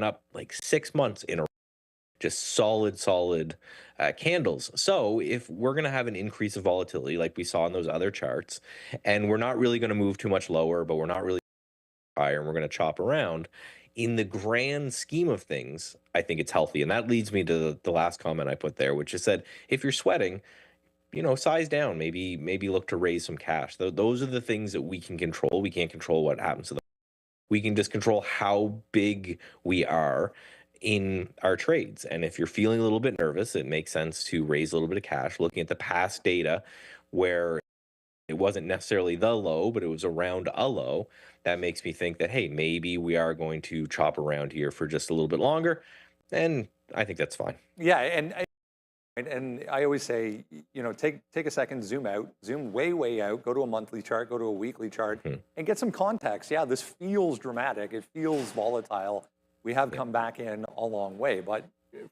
up like 6 months in a row, just solid candles. So if we're going to have an increase of volatility like we saw in those other charts, and we're not really going to move too much lower, but we're not really higher, and we're going to chop around. In the grand scheme of things, I think it's healthy. And that leads me to the last comment I put there, which is said, if you're sweating, size down, maybe look to raise some cash. Those are the things that we can control. We can't control what happens to them. We can just control how big we are in our trades. And if you're feeling a little bit nervous, it makes sense to raise a little bit of cash, looking at the past data where it wasn't necessarily the low, but it was around a low. That makes me think that, hey, maybe we are going to chop around here for just a little bit longer. And I think that's fine. Yeah, and I always say, take a second, zoom out, zoom way out, go to a monthly chart, go to a weekly chart, and get some context. Yeah, this feels dramatic. It feels volatile. We have come back in a long way, but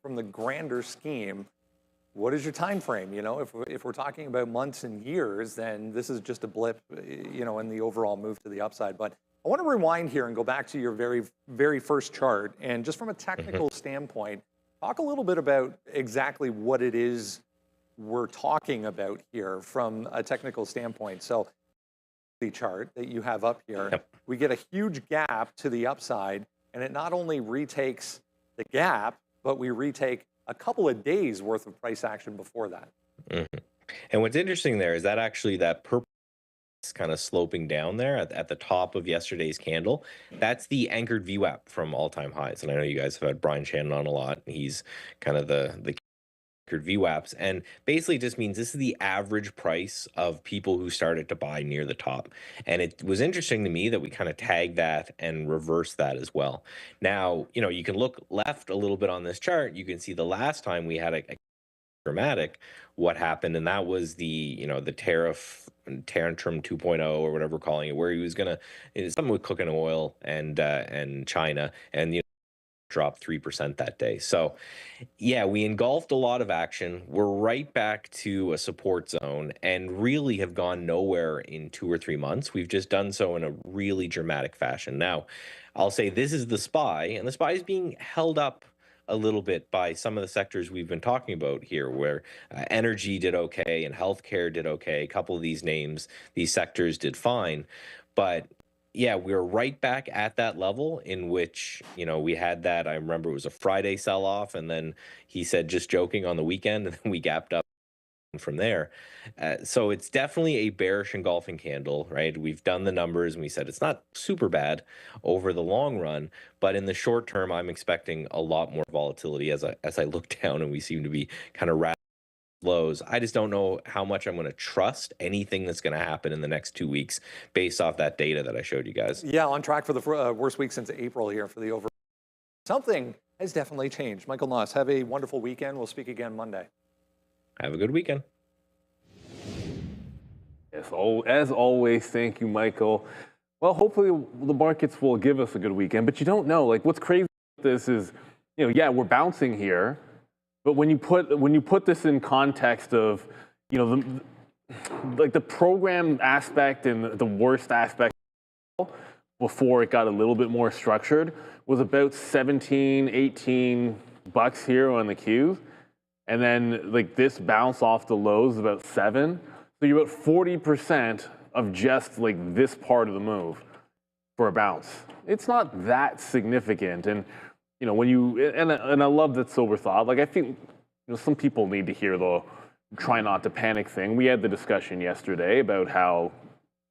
from the grander scheme, what is your time frame? If we're talking about months and years, then this is just a blip, in the overall move to the upside. But I want to rewind here and go back to your very first chart, and just from a technical standpoint, talk a little bit about exactly what it is we're talking about here from a technical standpoint. So the chart that you have up here, we get a huge gap to the upside, and it not only retakes the gap, but we retake a couple of days worth of price action before that. And what's interesting there is that actually that purple is kind of sloping down there at the top of yesterday's candle. That's the anchored VWAP from all-time highs. And I know you guys have had Brian Shannon on a lot. He's kind of the anchored VWAPs, and basically just means this is the average price of people who started to buy near the top. And it was interesting to me that we kind of tagged that and reversed that as well. Now, you can look left a little bit on this chart. You can see the last time we had a dramatic what happened, and that was the the tariff tantrum 2.0 or whatever we're calling it, where he was gonna something with cooking oil and China, and dropped 3% that day. So yeah, we engulfed a lot of action. We're right back to a support zone and really have gone nowhere in 2 or 3 months. We've just done so in a really dramatic fashion. Now, I'll say this is the SPY, and the SPY is being held up a little bit by some of the sectors we've been talking about here, where energy did okay and healthcare did okay. A couple of these names, these sectors did fine. But yeah, we're right back at that level in which, we had that. I remember it was a Friday sell-off, and then he said, just joking, on the weekend, and then we gapped up from there. So it's definitely a bearish engulfing candle, right? We've done the numbers and we said it's not super bad over the long run, but in the short term, I'm expecting a lot more volatility as I look down, and we seem to be kind of lows. I just don't know how much I'm going to trust anything that's going to happen in the next 2 weeks based off that data that I showed you guys. Yeah, on track for the worst week since April here for the over. Something has definitely changed. Michael Noss, have a wonderful weekend. We'll speak again Monday. Have a good weekend. Yes, as always, thank you, Michael. Well, hopefully the markets will give us a good weekend, but you don't know. Like, what's crazy about this is, yeah, we're bouncing here, but when you put this in context of, the program aspect and the worst aspect before it got a little bit more structured was about 17, 18 bucks here on the Qs. And then this bounce off the lows about 7. So you're about 40% of just this part of the move for a bounce. It's not that significant. And when and I love that sober thought. I think some people need to hear the try not to panic thing. We had the discussion yesterday about how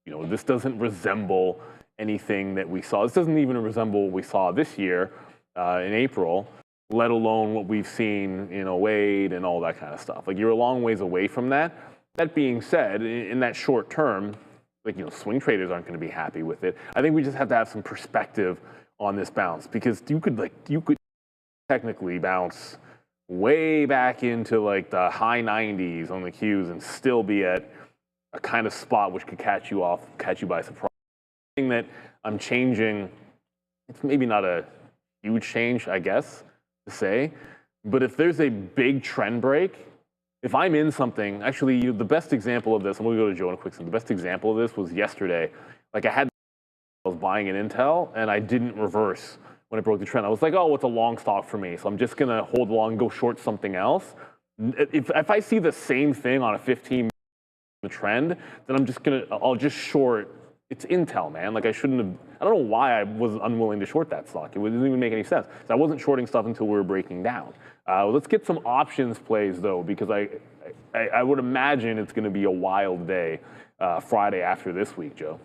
this doesn't resemble anything that we saw. This doesn't even resemble what we saw this year in April, let alone what we've seen in 08 and all that kind of stuff. You're a long ways away from that. That being said, in that short term, swing traders aren't going to be happy with it. I think we just have to have some perspective on this bounce, because you could technically bounce way back into the high 90s on the Qs and still be at a kind of spot which could catch you by surprise. The thing that I'm changing, it's maybe not a huge change, I guess, to say, but if there's a big trend break, if I'm in something, actually, the best example of this, I'm going to go to Joe in a quick second. The best example of this was yesterday. I was buying an Intel, and I didn't reverse when it broke the trend. I was like, oh, it's a long stock for me, so I'm just gonna hold long and go short something else. If I see the same thing on a 15 trend, then I'll just short. It's Intel, man. Like I shouldn't have. I don't know why I was unwilling to short that stock. It didn't even make any sense. So I wasn't shorting stuff until we were breaking down. Let's get some options plays though, because I would imagine it's going to be a wild day Friday after this week, Joe.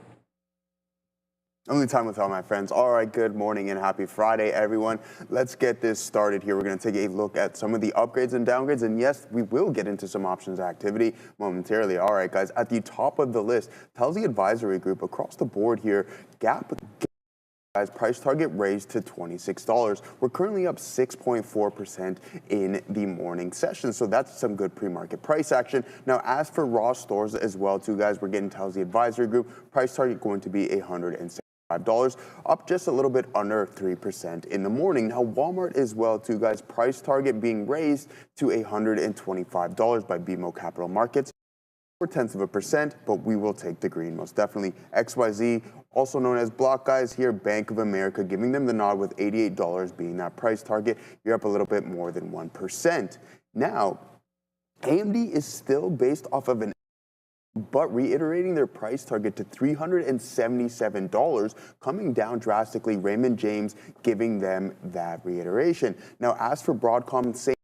Only time will tell, my friends. All right, good morning and happy Friday, everyone. Let's get this started here. We're going to take a look at some of the upgrades and downgrades, and yes, we will get into some options activity momentarily. All right, guys, at the top of the list, TSLA Advisory Group across the board here, Gap guys, price target raised to $26. We're currently up 6.4% in the morning session, so that's some good pre-market price action. Now, as for raw stores as well, too, guys, we're getting TSLA Advisory Group price target going to be $175, up just a little bit under 3% in the morning. Now, Walmart as well, too, guys, price target being raised to $125 by BMO Capital Markets. 0.4%, but we will take the green most definitely. XYZ, also known as Block, guys, here, Bank of America giving them the nod with $88 being that price target. You're up a little bit more than 1%. Now, AMD is still based off of an but reiterating their price target to $377, coming down drastically. Raymond James giving them that reiteration. Now, as for Broadcom, same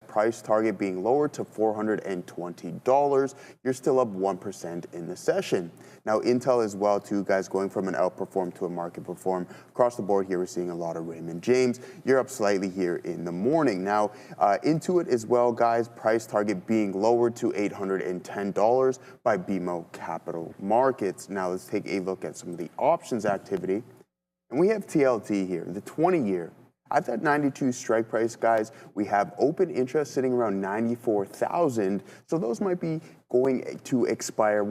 price target being lowered to $420. You're still up 1% in the session. Now, Intel as well, too, guys, going from an outperform to a market perform. Across the board here, we're seeing a lot of Raymond James. You're up slightly here in the morning. Now, Intuit as well, guys, price target being lowered to $810 by BMO Capital Markets. Now, let's take a look at some of the options activity. And we have TLT here, the 20-year. At that 92 strike price, guys, we have open interest sitting around 94,000. So those might be going to expire.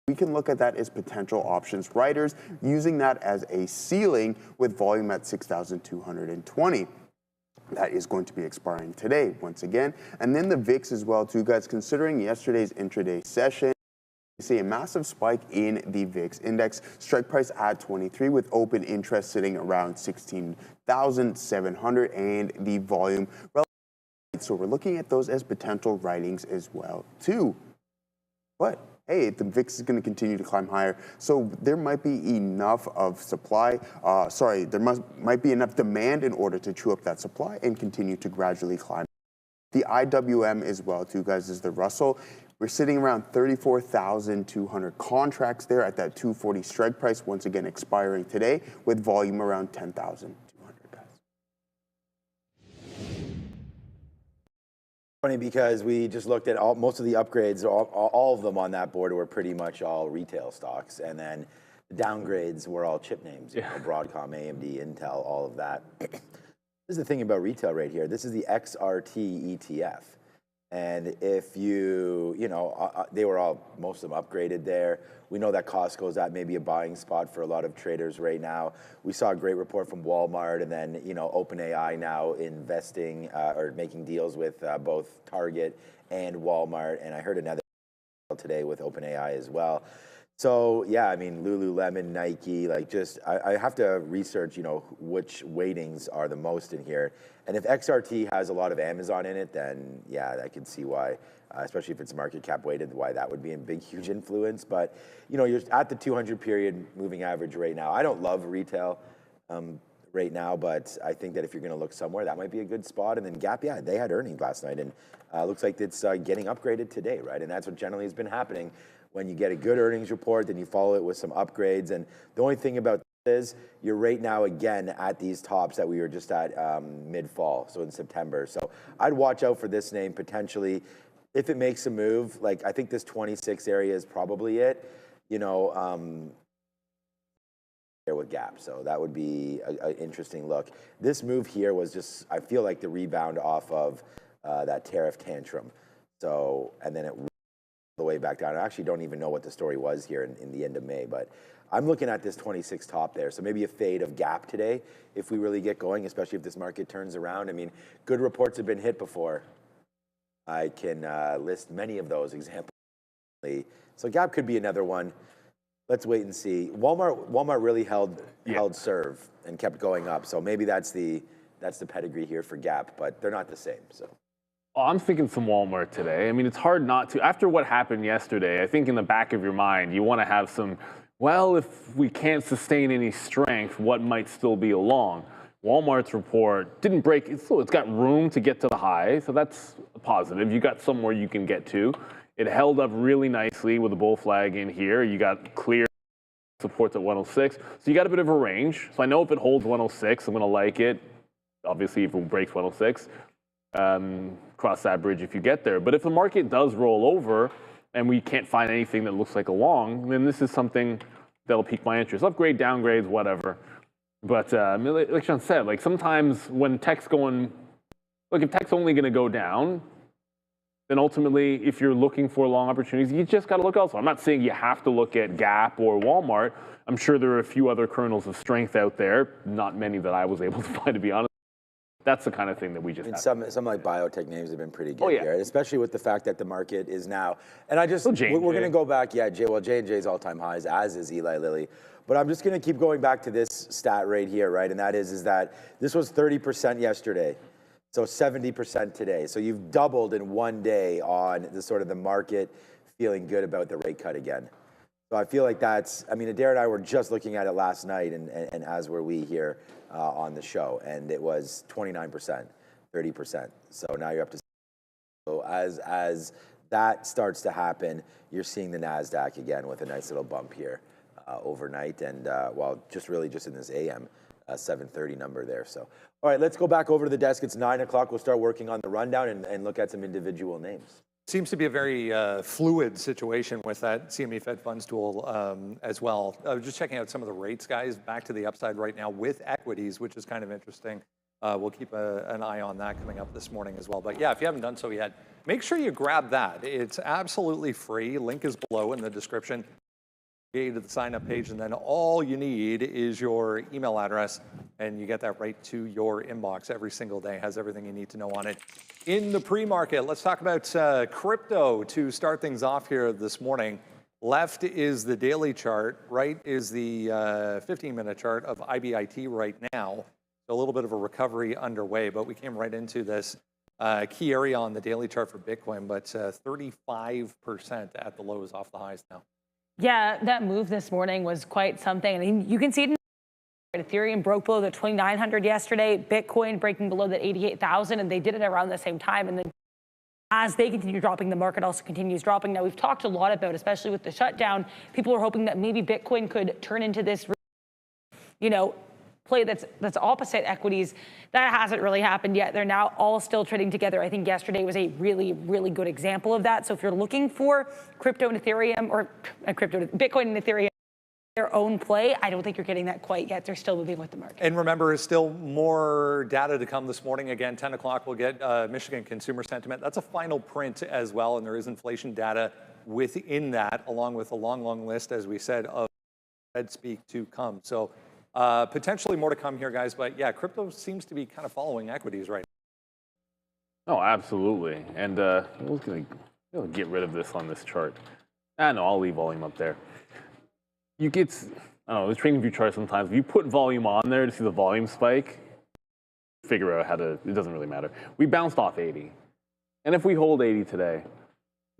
We can look at that as potential options writers, using that as a ceiling with volume at 6,220. That is going to be expiring today, once again. And then the VIX as well, too, guys, considering yesterday's intraday session. You see a massive spike in the VIX index, strike price at 23 with open interest sitting around 16,700 and the volume. So we're looking at those as potential writings as well too. But hey, the VIX is going to continue to climb higher, so there might be enough of supply. There might be enough demand in order to chew up that supply and continue to gradually climb. The IWM as well too, guys, is the Russell. We're sitting around 34,200 contracts there at that 240 strike price, once again expiring today with volume around 10,200, guys. Funny because we just looked at most of the upgrades, all of them on that board were pretty much all retail stocks, and then the downgrades were all chip names, you know, Broadcom, AMD, Intel, all of that. This is the thing about retail right here. This is the XRT ETF. And if they were all, most of them upgraded there. We know that Costco's at maybe a buying spot for a lot of traders right now. We saw a great report from Walmart, and then, OpenAI now investing or making deals with both Target and Walmart. And I heard another today with OpenAI as well. So yeah, I mean, Lululemon, Nike, I have to research, which weightings are the most in here. And if XRT has a lot of Amazon in it, then yeah, I can see why, especially if it's market cap weighted, why that would be a big, huge influence. But, you're at the 200 period moving average right now. I don't love retail right now, but I think that if you're going to look somewhere, that might be a good spot. And then Gap, yeah, they had earnings last night, and looks like it's getting upgraded today, right? And that's what generally has been happening. When you get a good earnings report, then you follow it with some upgrades. And the only thing about this is you're right now again at these tops that we were just at mid-fall, so in September. So I'd watch out for this name potentially. If it makes a move, I think this 26 area is probably it, there with Gap. So that would be an interesting look. This move here was just, I feel like the rebound off of that tariff tantrum. So, and then it the way back down. I actually don't even know what the story was here in the end of May, but I'm looking at this 26 top there. So maybe a fade of Gap today if we really get going, especially if this market turns around. I mean, good reports have been hit before. I can list many of those examples. So Gap could be another one. let's wait and see. Walmart really held serve and kept going up. So maybe that's the pedigree here for Gap, but they're not the same. So. Oh, I'm thinking some Walmart today. I mean, it's hard not to. After what happened yesterday, I think in the back of your mind, you want to have some, well, if we can't sustain any strength, what might still be along? Walmart's report didn't break. It's got room to get to the high, so that's a positive. You got somewhere you can get to. It held up really nicely with a bull flag in here. You got clear supports at 106. So you got a bit of a range. So I know if it holds 106, I'm going to like it. Obviously, if it breaks 106. Cross that bridge if you get there. But if the market does roll over and we can't find anything that looks like a long, then this is something that'll pique my interest. Upgrade, downgrades, whatever. But like Sean said, like sometimes when tech's going, look, if tech's only going to go down, then ultimately, if you're looking for long opportunities, you just got to look elsewhere. I'm not saying you have to look at Gap or Walmart. I'm sure there are a few other kernels of strength out there, not many that I was able to find, to be honest. That's the kind of thing that we just have. Some like biotech names have been pretty good here, especially with the fact that the market is now. And we're going to go back, J&J's all-time highs, as is Eli Lilly. But I'm just going to keep going back to this stat right here, right? And that is that this was 30% yesterday, so 70% today. So you've doubled in one day on the sort of the market feeling good about the rate cut again. So I feel like that's, I mean, Adair and I were just looking at it last night, and as were we here on the show, and it was 29%, 30%. So now you're up to, so as that starts to happen, you're seeing the NASDAQ again with a nice little bump here overnight, and just in this AM 730 number there. So, all right, let's go back over to the desk. It's 9 o'clock. We'll start working on the rundown and look at some individual names. Seems to be a very fluid situation with that CME Fed Funds tool as well. I was just checking out some of the rates, guys, back to the upside right now with equities, which is kind of interesting. We'll keep an eye on that coming up this morning as well. But yeah, if you haven't done so yet, make sure you grab that. It's absolutely free. Link is below in the description. To the sign up page, and then all you need is your email address, and you get that right to your inbox every single day. Has everything you need to know on it. In the pre-market, let's talk about crypto to start things off here this morning. Left is the daily chart, right is the 15-minute chart of IBIT right now. So a little bit of a recovery underway, but we came right into this key area on the daily chart for Bitcoin, but 35% at the lows off the highs now. Yeah, that move this morning was quite something. I mean, you can see it in Ethereum broke below the 2,900 yesterday, Bitcoin breaking below the 88,000, and they did it around the same time. And then as they continue dropping, the market also continues dropping. Now, we've talked a lot about, especially with the shutdown, people are hoping that maybe Bitcoin could turn into this, play that's opposite equities. That hasn't really happened yet. They're now all still trading together. I think yesterday was a really, really good example of that. So if you're looking for crypto and Ethereum, or Bitcoin and Ethereum, their own play, I don't think you're getting that quite yet. They're still moving with the market. And remember, there's still more data to come this morning. Again, 10 o'clock, we'll get Michigan consumer sentiment. That's a final print as well, and there is inflation data within that, along with a long, long list, as we said, of Fed speak to come. So potentially more to come here, guys. But yeah, crypto seems to be kind of following equities right now. Oh, absolutely. And we're going to get rid of this on this chart. No, I'll leave volume up there. I don't know, the trading view chart sometimes, if you put volume on there to see the volume spike, figure out how to, it doesn't really matter. We bounced off 80. And if we hold 80 today,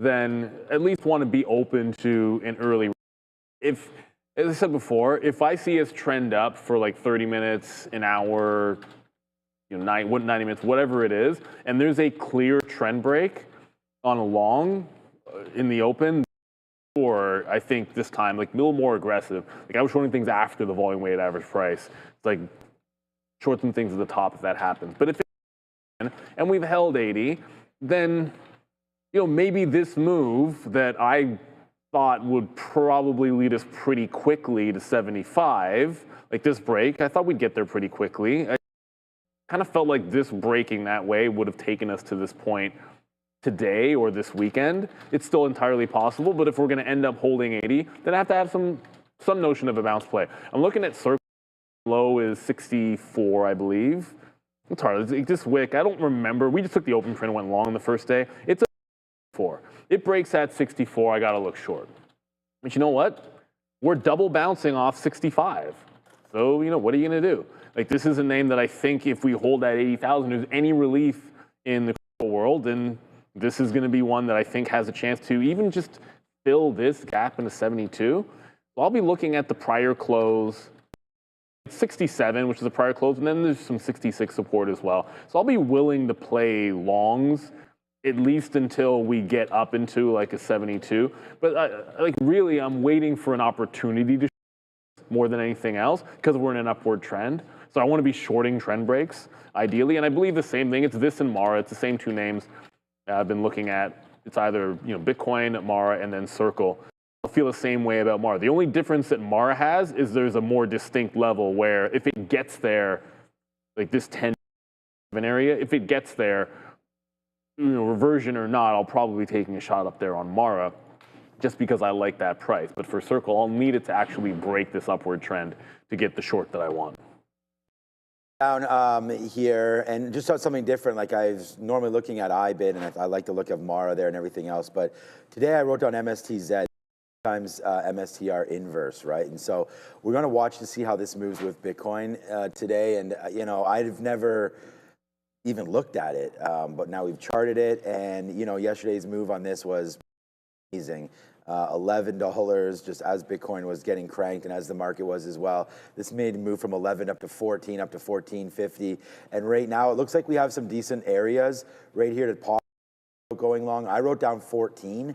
then at least want to be open to an early, as I said before, if I see us trend up for like 30 minutes, an hour, 90 minutes, whatever it is, and there's a clear trend break on a long in the open, or I think this time, like a little more aggressive. Like I was shorting things after the volume weighted average price. It's like short some things at the top if that happens. But if it's, and we've held 80, then maybe this move that I thought would probably lead us pretty quickly to 75, like this break, I thought we'd get there pretty quickly. I kind of felt like this breaking that way would have taken us to this point today or this weekend. It's still entirely possible, but if we're going to end up holding 80, then I have to have some notion of a bounce play. I'm looking at circle low is 64, I believe. It's hard. It's this wick, I don't remember. We just took the open print and went long the first day. It's a 4. It breaks at 64, I got to look short. But you know what? we're double bouncing off 65. So, what are you going to do? Like, this is a name that I think if we hold at 80,000, there's any relief in the crypto world, then this is going to be one that I think has a chance to even just fill this gap into 72. So I'll be looking at the prior close, 67, which is the prior close, and then there's some 66 support as well. So I'll be willing to play longs at least until we get up into like a 72. But really, I'm waiting for an opportunity to more than anything else because we're in an upward trend. So I want to be shorting trend breaks ideally, and I believe the same thing. It's this and Mara. It's the same two names I've been looking at. It's either Bitcoin, Mara, and then Circle. I feel the same way about Mara. The only difference that Mara has is there's a more distinct level where if it gets there, like this 10 area, if it gets there, reversion or not, I'll probably be taking a shot up there on Mara just because I like that price. But for Circle, I'll need it to actually break this upward trend to get the short that I want. Down here, and just on something different, like I was normally looking at IBIT, and I like to look at Mara there and everything else, but today I wrote down MSTZ times MSTR inverse, right? And so we're going to watch to see how this moves with Bitcoin today, and I've never even looked at it, but now we've charted it, and yesterday's move on this was amazing. $11 just as Bitcoin was getting cranked and as the market was as well. This made a move from 11 up to 14, up to 14.50. And right now it looks like we have some decent areas right here to pause going long. I wrote down 14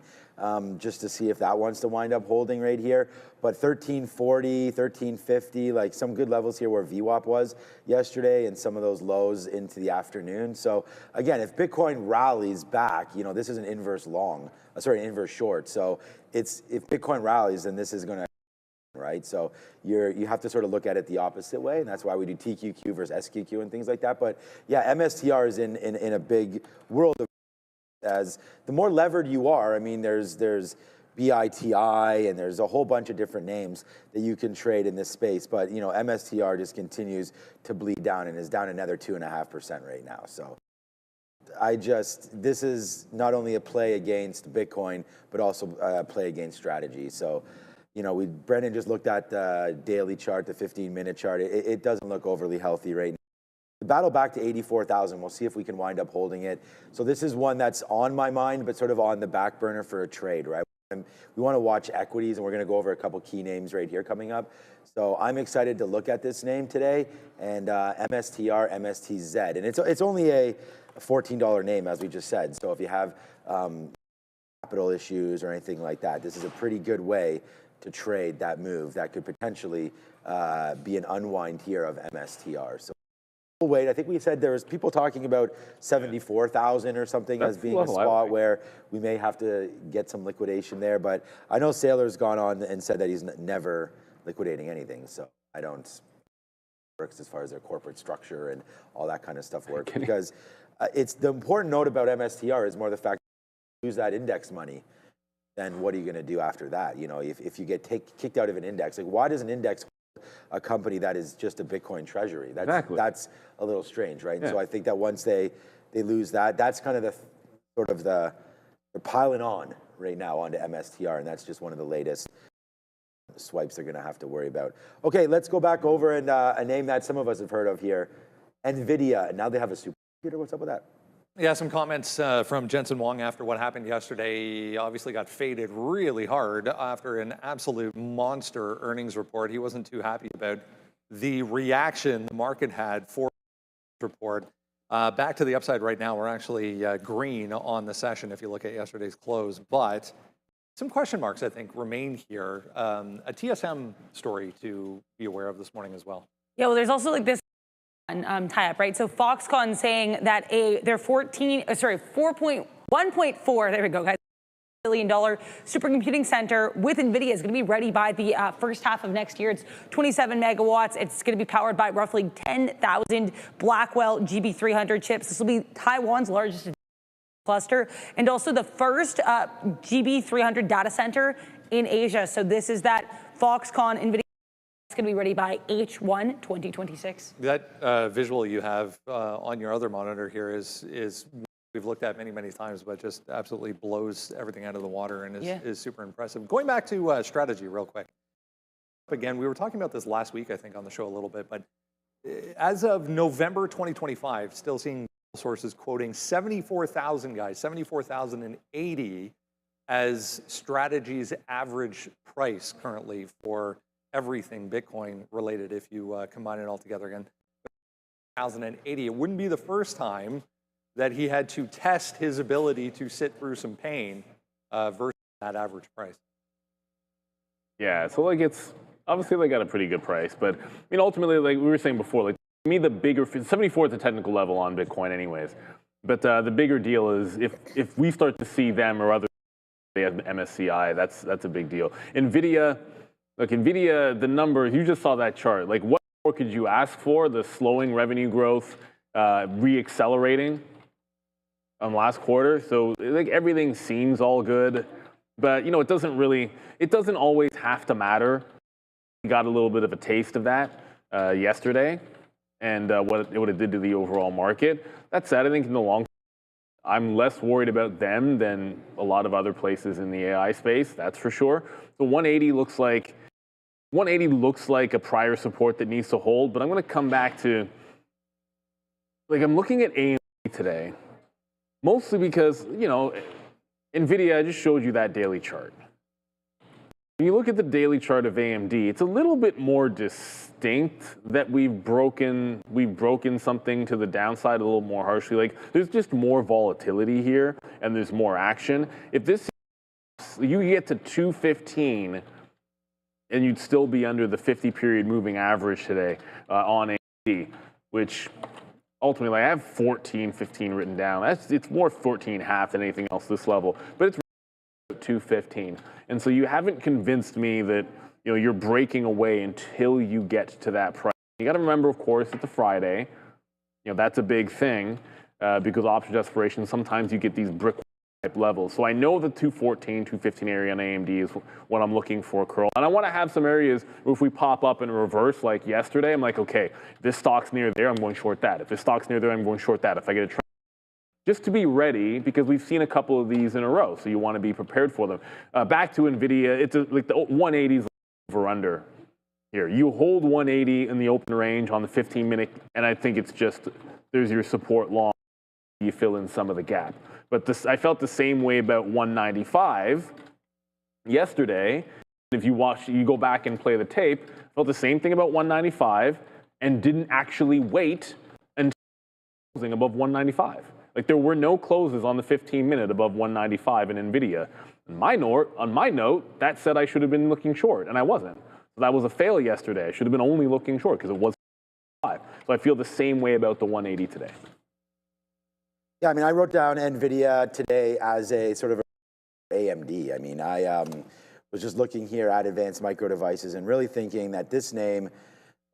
just to see if that wants to wind up holding right here. But 1340, 1350, like some good levels here where VWAP was yesterday and some of those lows into the afternoon. So again, if Bitcoin rallies back, this is an inverse long, sorry, an inverse short. So if Bitcoin rallies, then this is going to, right? So you have to sort of look at it the opposite way, and that's why we do TQQ versus SQQ and things like that. But yeah, MSTR is in a big world of, as the more levered you are, I mean, there's BITI and there's a whole bunch of different names that you can trade in this space. But MSTR just continues to bleed down and is down another 2.5% right now. So this is not only a play against Bitcoin, but also a play against strategy. So, Brendan just looked at the daily chart, the 15-minute chart. It doesn't look overly healthy right now. The battle back to 84,000, we'll see if we can wind up holding it. So this is one that's on my mind, but sort of on the back burner for a trade, right? And we want to watch equities, and we're going to go over a couple key names right here coming up. So I'm excited to look at this name today, and MSTR, MSTZ. And it's only a $14 name, as we just said. So if you have capital issues or anything like that, this is a pretty good way to trade that move that could potentially be an unwind here of MSTR. So wait, I think we said there was people talking about 74,000 or something as being a spot where we may have to get some liquidation there. But I know Saylor's gone on and said that he's never liquidating anything. So I don't works as far as their corporate structure and all that kind of stuff works. Because it's the important note about MSTR is more the fact that you lose that index money, then what are you going to do after that? If you get kicked out of an index, like why does an index a company that is just a Bitcoin treasury? That's a little strange, right? Yeah. And so I think that once they lose that, that's kind of they're piling on right now onto MSTR, and that's just one of the latest swipes they're going to have to worry about. Okay, let's go back over and a name that some of us have heard of here, NVIDIA. And now they have a supercomputer. What's up with that? Yeah, some comments from Jensen Huang after what happened yesterday. He obviously got faded really hard after an absolute monster earnings report. He wasn't too happy about the reaction the market had for the report. Back to the upside right now. We're actually green on the session if you look at yesterday's close. But some question marks, I think, remain here. A TSM story to be aware of this morning as well. Yeah, well, there's also like this tie-up, right? So Foxconn saying that their 4.1.4, there we go, guys, $1 billion supercomputing center with NVIDIA is going to be ready by the first half of next year. It's 27 megawatts. It's going to be powered by roughly 10,000 Blackwell GB300 chips. This will be Taiwan's largest cluster and also the first GB300 data center in Asia. So this is that Foxconn NVIDIA. It's going to be ready by H1 2026. That visual you have on your other monitor here is we've looked at many times, but just absolutely blows everything out of the water and is super impressive. Going back to strategy real quick. again, we were talking about this last week, I think, on the show a little bit, but as of November 2025, still seeing sources quoting 74,000 guys, 74,080 as Strategy's average price currently for everything Bitcoin related if you combine it all together again. 1,080. It wouldn't be the first time that he had to test his ability to sit through some pain versus that average price. Yeah, so like it's obviously they got a pretty good price, but I mean ultimately, like we were saying before, like to me the bigger 74 is the technical level on Bitcoin, anyways. But the bigger deal is if we start to see them or other they have MSCI, that's a big deal. Nvidia, look, Nvidia, the numbers you just saw that chart. Like what more could you ask for? The slowing revenue growth, re-accelerating last quarter. So like everything seems all good. But, you know, it doesn't always have to matter. We got a little bit of a taste of that yesterday and what it did to the overall market. That said, I think in the long term, I'm less worried about them than a lot of other places in the AI space, that's for sure. So 180 looks like a prior support that needs to hold, but I'm going to come back to, like I'm looking at AMD today, mostly because, you know, NVIDIA, I just showed you that daily chart. When you look at the daily chart of AMD, it's a little bit more distinct that we've broken something to the downside a little more harshly. Like there's just more volatility here and there's more action. If this, you get to 215 and you'd still be under the 50-period moving average today on AMD, which ultimately, I have 14, 15 written down. It's more 14.5 than anything else this level, but it's 215. And so you haven't convinced me that you're breaking away until you get to that price. You got to remember, of course, it's a Friday. That's a big thing because option desperation. Sometimes you get these brick type levels. So I know the 214, 215 area on AMD is what I'm looking for, curl. And I want to have some areas where if we pop up in reverse like yesterday, I'm like, okay, if this stock's near there, I'm going short that. If this stock's near there, I'm going short that. If I get a trend, just to be ready, because we've seen a couple of these in a row, so you want to be prepared for them. Back to NVIDIA, it's like the 180s over under here. You hold 180 in the open range on the 15-minute, and I think it's just, there's your support long. You fill in some of the gap. But I felt the same way about 195 yesterday. If you go back and play the tape, felt the same thing about 195 and didn't actually wait until closing above 195. Like there were no closes on the 15-minute above 195 in NVIDIA. On my note, that said I should have been looking short, and I wasn't. So that was a fail yesterday. I should have been only looking short because it was 5. So I feel the same way about the 180 today. Yeah, I mean, I wrote down NVIDIA today as a sort of AMD. I mean, I was just looking here at Advanced Micro Devices and really thinking that this name,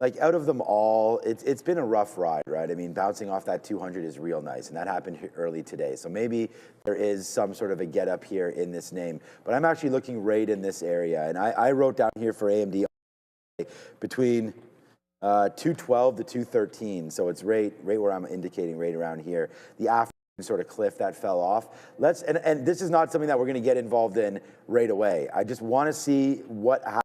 like out of them all, it's been a rough ride, right? I mean, bouncing off that 200 is real nice, and that happened early today. So maybe there is some sort of a get up here in this name. But I'm actually looking right in this area, and I wrote down here for AMD between 212 to 213. So it's right where I'm indicating, right around here. The after sort of cliff that fell off. And this is not something that we're going to get involved in right away. I just want to see what happens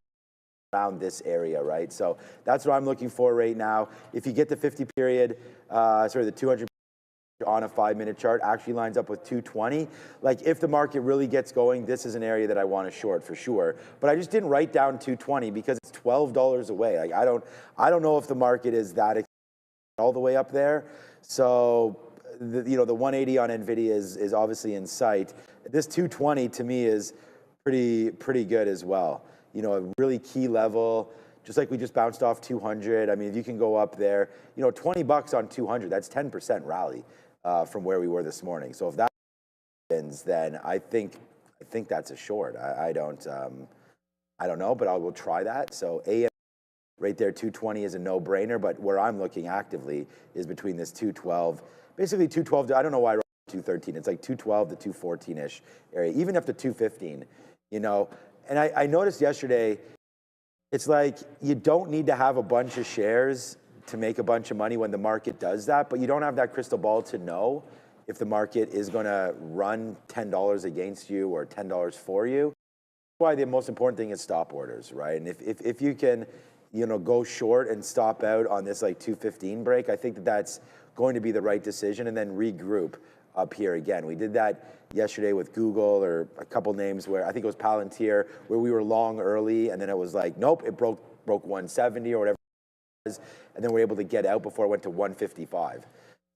around this area, right? So that's what I'm looking for right now. If you get the 50 period, the 200 on a 5-minute chart actually lines up with 220. Like if the market really gets going, this is an area that I want to short for sure. But I just didn't write down 220 because it's $12 away. Like I don't know if the market is that all the way up there. So the 180 on NVIDIA is obviously in sight. This 220 to me is pretty good as well. A really key level, just like we just bounced off 200. I mean, if you can go up there, $20 on 200, that's 10% rally from where we were this morning. So if that happens, then I think that's a short. I don't know, but I will try that. So AM right there, 220 is a no-brainer. But where I'm looking actively is between this 212. Basically 212 to, I don't know why I wrote 213. It's like 212 to 214-ish area, even up to 215, And I noticed yesterday, it's like you don't need to have a bunch of shares to make a bunch of money when the market does that, but you don't have that crystal ball to know if the market is going to run $10 against you or $10 for you. why the most important thing is stop orders, right? And if you can, go short and stop out on this like 215 break, I think that's going to be the right decision, and then regroup up here again. We did that yesterday with Google, or a couple names where I think it was Palantir, where we were long early, and then it was like, nope, it broke 170 or whatever it was, and then we're able to get out before it went to 155.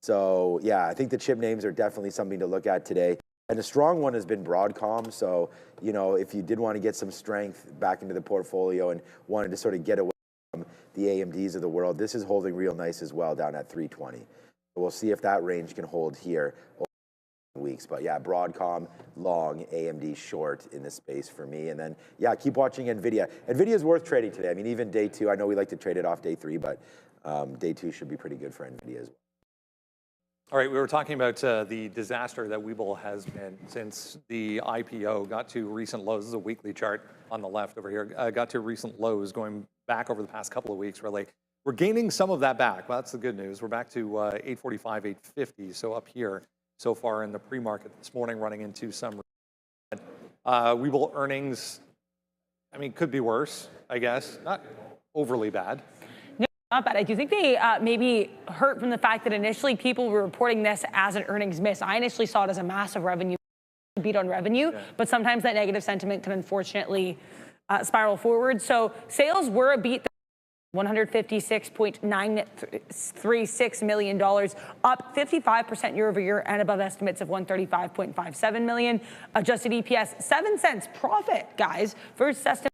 So yeah, I think the chip names are definitely something to look at today. And a strong one has been Broadcom. So, if you did want to get some strength back into the portfolio and wanted to sort of get away from the AMDs of the world, this is holding real nice as well down at 320. So we'll see if that range can hold here over weeks. But yeah, Broadcom long, AMD short in this space for me. And then, yeah, keep watching NVIDIA. NVIDIA is worth trading today. I mean, even day two, I know we like to trade it off day three, but day two should be pretty good for NVIDIA as well. All right, we were talking about the disaster that Webull has been since the IPO got to recent lows. This is a weekly chart on the left over here. Got to recent lows going back over the past couple of weeks, really. We're gaining some of that back. Well, that's the good news. We're back to 845, 850, so up here so far in the pre-market this morning, running into some Webull earnings. I mean, could be worse, I guess. Not overly bad. Not bad. I do think they maybe hurt from the fact that initially people were reporting this as an earnings miss. I initially saw it as a massive revenue beat on revenue, but sometimes that negative sentiment can unfortunately spiral forward. So sales were a beat. $156.936 million, up 55% year over year and above estimates of $135.57 million. Adjusted EPS, 7 cents profit, guys, versus estimate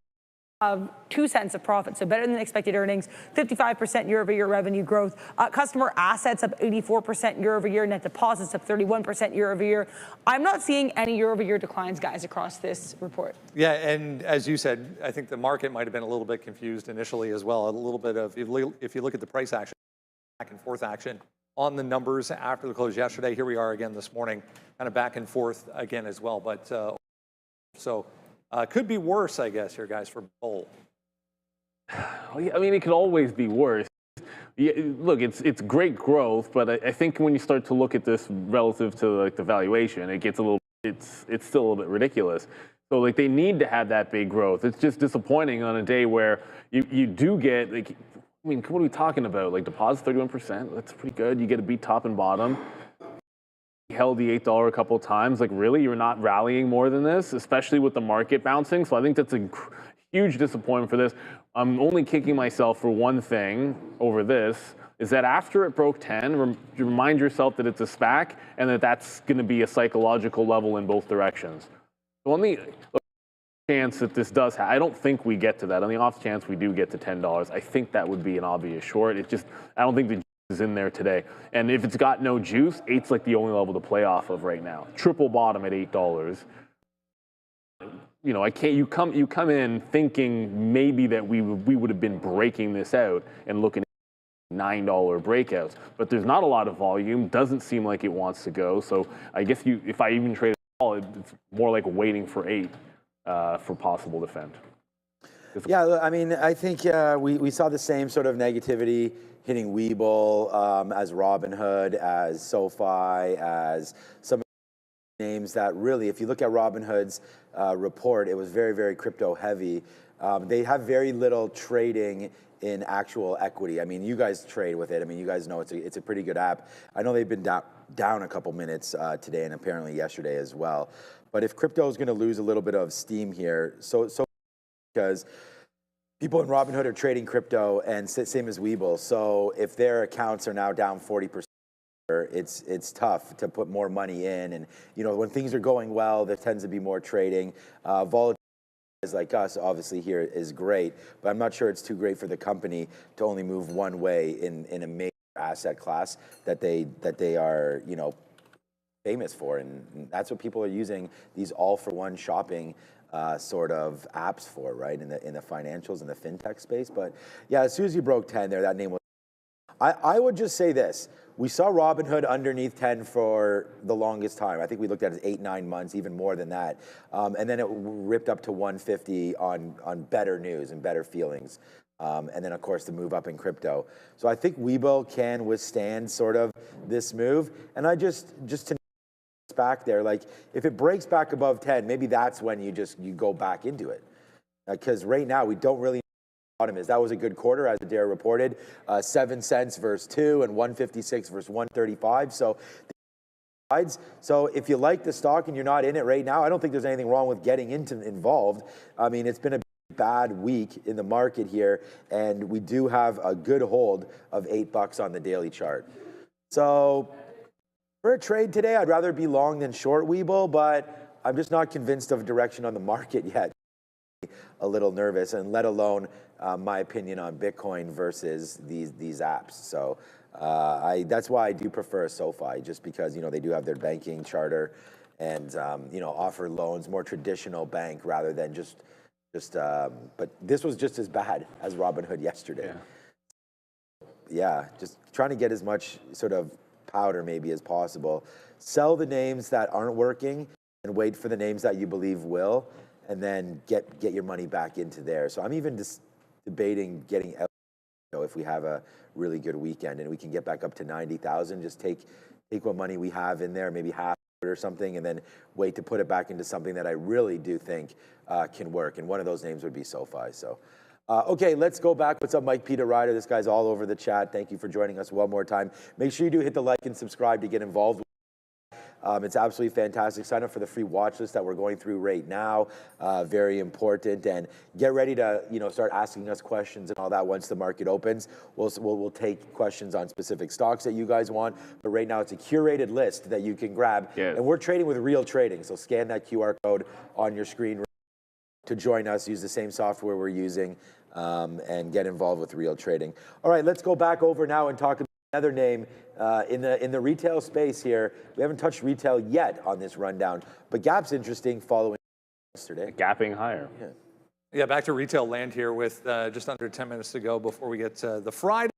of 2 cents of profit, so better than expected earnings, 55% year-over-year revenue growth, customer assets up 84% year-over-year, net deposits up 31% year-over-year. I'm not seeing any year-over-year declines, guys, across this report. Yeah, and as you said, I think the market might have been a little bit confused initially as well. A little bit of, if you look at the price action, back and forth action on the numbers after the close yesterday, here we are again this morning, kind of back and forth again as well. But could be worse, I guess, here, guys, for Bull. I mean, it could always be worse. Yeah, look, it's great growth, but I think when you start to look at this relative to like the valuation, it gets a little. It's still a little bit ridiculous. So like they need to have that big growth. It's just disappointing on a day where you do get like. I mean, what are we talking about? Like deposits 31%. That's pretty good. You get to beat top and bottom. Held the $8 a couple of times. Like, really, you're not rallying more than this, especially with the market bouncing. So I think that's a huge disappointment for this. I'm only kicking myself for one thing over this, is that after it broke 10, remind yourself that it's a SPAC and that that's going to be a psychological level in both directions. So on the chance that this does happen, I don't think we get to that. On the off chance we do get to $10, I think that would be an obvious short. It just, I don't think the is in there today. And if it's got no juice, 8's like the only level to play off of right now. Triple bottom at $8. I can't. You come in thinking maybe that we would have been breaking this out and looking at $9 breakouts, but there's not a lot of volume. Doesn't seem like it wants to go. So I guess if I even trade it all, it's more like waiting for 8 for possible defend. Yeah, I mean, I think we saw the same sort of negativity hitting Webull, as Robinhood, as SoFi, as some names that really, if you look at Robinhood's report, it was very, very crypto heavy. They have very little trading in actual equity. I mean, you guys trade with it. I mean, you guys know it's a pretty good app. I know they've been down a couple minutes today and apparently yesterday as well. But if crypto is going to lose a little bit of steam here, so because people in Robinhood are trading crypto, and same as Webull. So if their accounts are now down 40%, it's tough to put more money in. And when things are going well, there tends to be more trading. Volatility like us, obviously here is great, but I'm not sure it's too great for the company to only move one way in a major asset class that they are famous for, and that's what people are using these all-for-one shopping sort of apps for, right, in the financials and the fintech space. But yeah, as soon as you broke 10 there, that name was. I would just say this: we saw Robinhood underneath 10 for the longest time. I think we looked at it as 8-9 months, even more than that, and then it ripped up to 150 on better news and better feelings. And then, of course, the move up in crypto. So I think Webull can withstand sort of this move. And I just to back there. Like if it breaks back above 10, maybe that's when you go back into it. Because right now we don't really know what the bottom is. That was a good quarter, as Adair reported, 7 cents versus 2 and 156 versus 135. So if you like the stock and you're not in it right now, I don't think there's anything wrong with getting involved. I mean, it's been a bad week in the market here, and we do have a good hold of $8 on the daily chart. So for a trade today, I'd rather be long than short Webull, but I'm just not convinced of a direction on the market yet. A little nervous, and let alone my opinion on Bitcoin versus these apps. So that's why I do prefer SoFi, just because they do have their banking charter and offer loans, more traditional bank rather than just. But this was just as bad as Robinhood yesterday. Yeah, just trying to get as much sort of powder maybe as possible. Sell the names that aren't working and wait for the names that you believe will, and then get your money back into there. So I'm even just debating getting out if we have a really good weekend and we can get back up to 90,000. Just take what money we have in there, maybe half or something, and then wait to put it back into something that I really do think can work. And one of those names would be SoFi. So, okay, let's go back. What's up, Mike Peter Ryder? This guy's all over the chat. Thank you for joining us one more time. Make sure you do hit the like and subscribe to get involved. It's absolutely fantastic. Sign up for the free watch list that we're going through right now. Very important. And get ready to start asking us questions and all that once the market opens. We'll take questions on specific stocks that you guys want. But right now it's a curated list that you can grab. Yes. And we're trading with Real Trading. So scan that QR code on your screen to join us. Use the same software we're using and get involved with Real Trading. All right, let's go back over now and talk about another name in the retail space here. We haven't touched retail yet on this rundown, but Gap's interesting following yesterday. Gapping higher. Yeah, back to retail land here with just under 10 minutes to go before we get to the Friday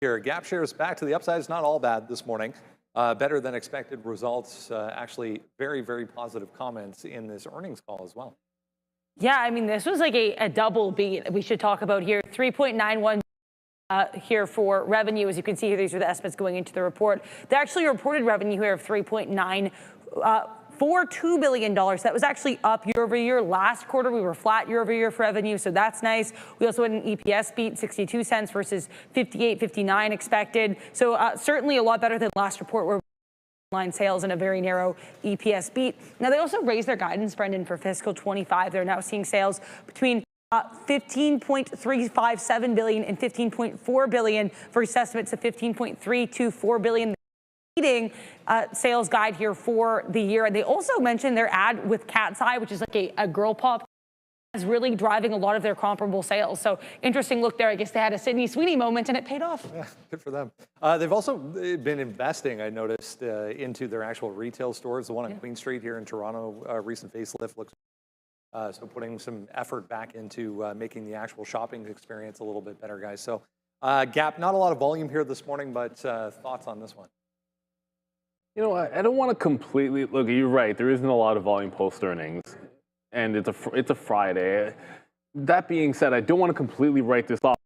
here. Gap shares back to the upside. It's not all bad this morning. Better than expected results. Actually, very, very positive comments in this earnings call as well. Yeah, I mean, this was like a double beat we should talk about here. 3.91 here for revenue. As you can see here, these are the estimates going into the report. They actually reported revenue here of $3.942 billion. That was actually up year over year. Last quarter, we were flat year over year for revenue, so that's nice. We also had an EPS beat, 62 cents versus 58.59 expected. So certainly a lot better than last report where line sales and a very narrow EPS beat. Now, they also raised their guidance, Brendan, for fiscal 25. They're now seeing sales between 15.357 billion and 15.4 billion versus estimates of 15.324 billion. Leading sales guide here for the year. And they also mentioned their ad with Cat's Eye, which is like a girl pop, is really driving a lot of their comparable sales. So interesting look there. I guess they had a Sydney Sweeney moment and it paid off. Yeah, good for them. They've also been investing, I noticed, into their actual retail stores. The one on Queen Street here in Toronto, recent facelift looks so putting some effort back into making the actual shopping experience a little bit better, guys. So Gap, not a lot of volume here this morning, but thoughts on this one? I don't want to completely look. You're right. There isn't a lot of volume post earnings, and it's a Friday. That being said, I don't want to completely write this off.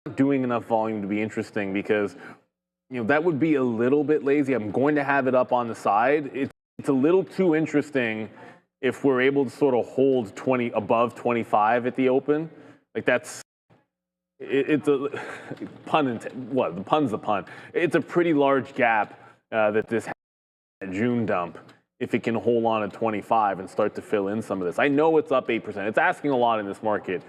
I'm not doing enough volume to be interesting because that would be a little bit lazy. I'm going to have it up on the side. It's a little too interesting if we're able to sort of hold 20 above 25 at the open. Like it's a pun. What the pun's the pun. It's a pretty large gap that this June dump, if it can hold on at 25 and start to fill in some of this. I know it's up 8%. It's asking a lot in this market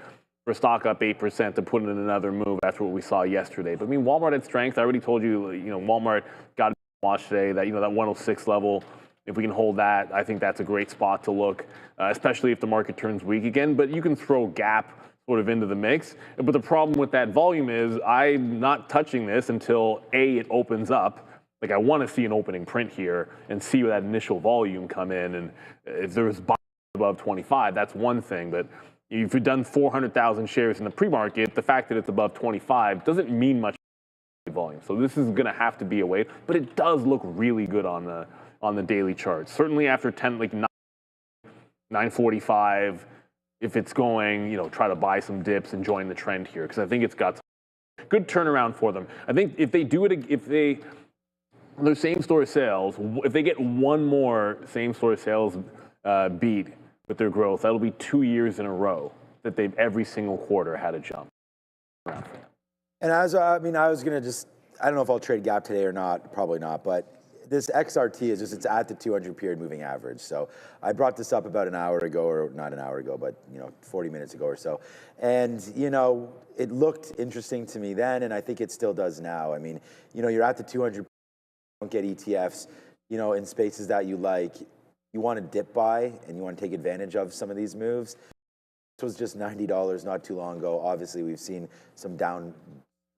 for stock up 8% to put in another move after what we saw yesterday. But I mean, Walmart had strength. I already told you, Walmart got a watch today. That that 106 level. If we can hold that, I think that's a great spot to look, especially if the market turns weak again. But you can throw Gap sort of into the mix. But the problem with that volume is I'm not touching this until it opens up. Like I want to see an opening print here and see that initial volume come in. And if there's buying above 25, that's one thing. But if you've done 400,000 shares in the pre-market, the fact that it's above 25 doesn't mean much volume. So this is going to have to be a wait. But it does look really good on the daily chart. Certainly after 9:45, if it's going, try to buy some dips and join the trend here because I think it's got some good turnaround for them. I think if they do it, if they their same-store sales, if they get one more same-store sales beat with their growth, that'll be 2 years in a row that they've every single quarter had a jump. And I was going to just, I don't know if I'll trade Gap today or not, probably not, but this XRT is just, it's at the 200 period moving average. So I brought this up about an hour ago, or not an hour ago, but 40 minutes ago or so. And it looked interesting to me then, and I think it still does now. I mean, you're at the 200, don't get ETFs, in spaces that you like. You want to dip buy and you want to take advantage of some of these moves. This was just $90 not too long ago. Obviously, we've seen some down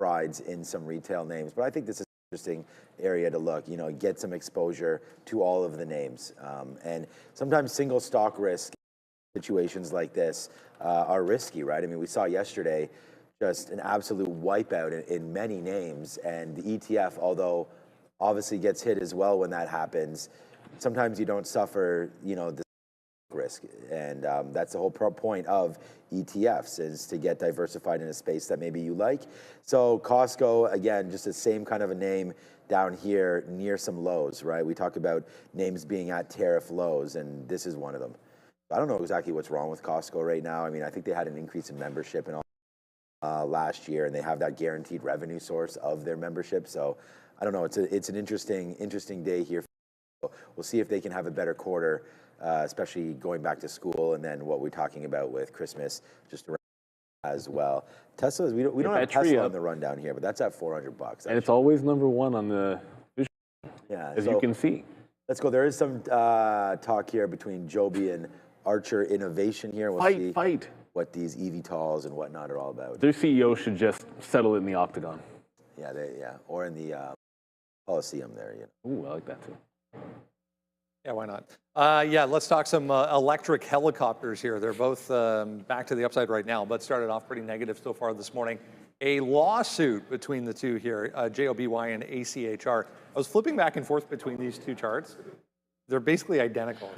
rides in some retail names, but I think this is an interesting area to look, get some exposure to all of the names. And sometimes single stock risk situations like this are risky, right? I mean, we saw yesterday just an absolute wipeout in many names, and the ETF, although obviously gets hit as well when that happens, sometimes you don't suffer, the risk. And that's the whole point of ETFs, is to get diversified in a space that maybe you like. So Costco, again, just the same kind of a name down here near some lows, right? We talk about names being at tariff lows, and this is one of them. I don't know exactly what's wrong with Costco right now. I mean, I think they had an increase in membership and all last year, and they have that guaranteed revenue source of their membership. So I don't know. It's an interesting day here. We'll see if they can have a better quarter, especially going back to school, and then what we're talking about with Christmas just around as well. Tesla's, we don't have Tesla on the rundown here, but that's at $400. And it's always number one on the as you can see. Let's go. There is some talk here between Joby and Archer Innovation here. We'll see what these eVTOLs and whatnot are all about. Their CEO should just settle it in the octagon. Yeah, or in the Coliseum there. Ooh, I like that too. Yeah, why not? Let's talk some electric helicopters here. They're both back to the upside right now, but started off pretty negative so far this morning. A lawsuit between the two here, JOBY and ACHR. I was flipping back and forth between these two charts. They're basically identical.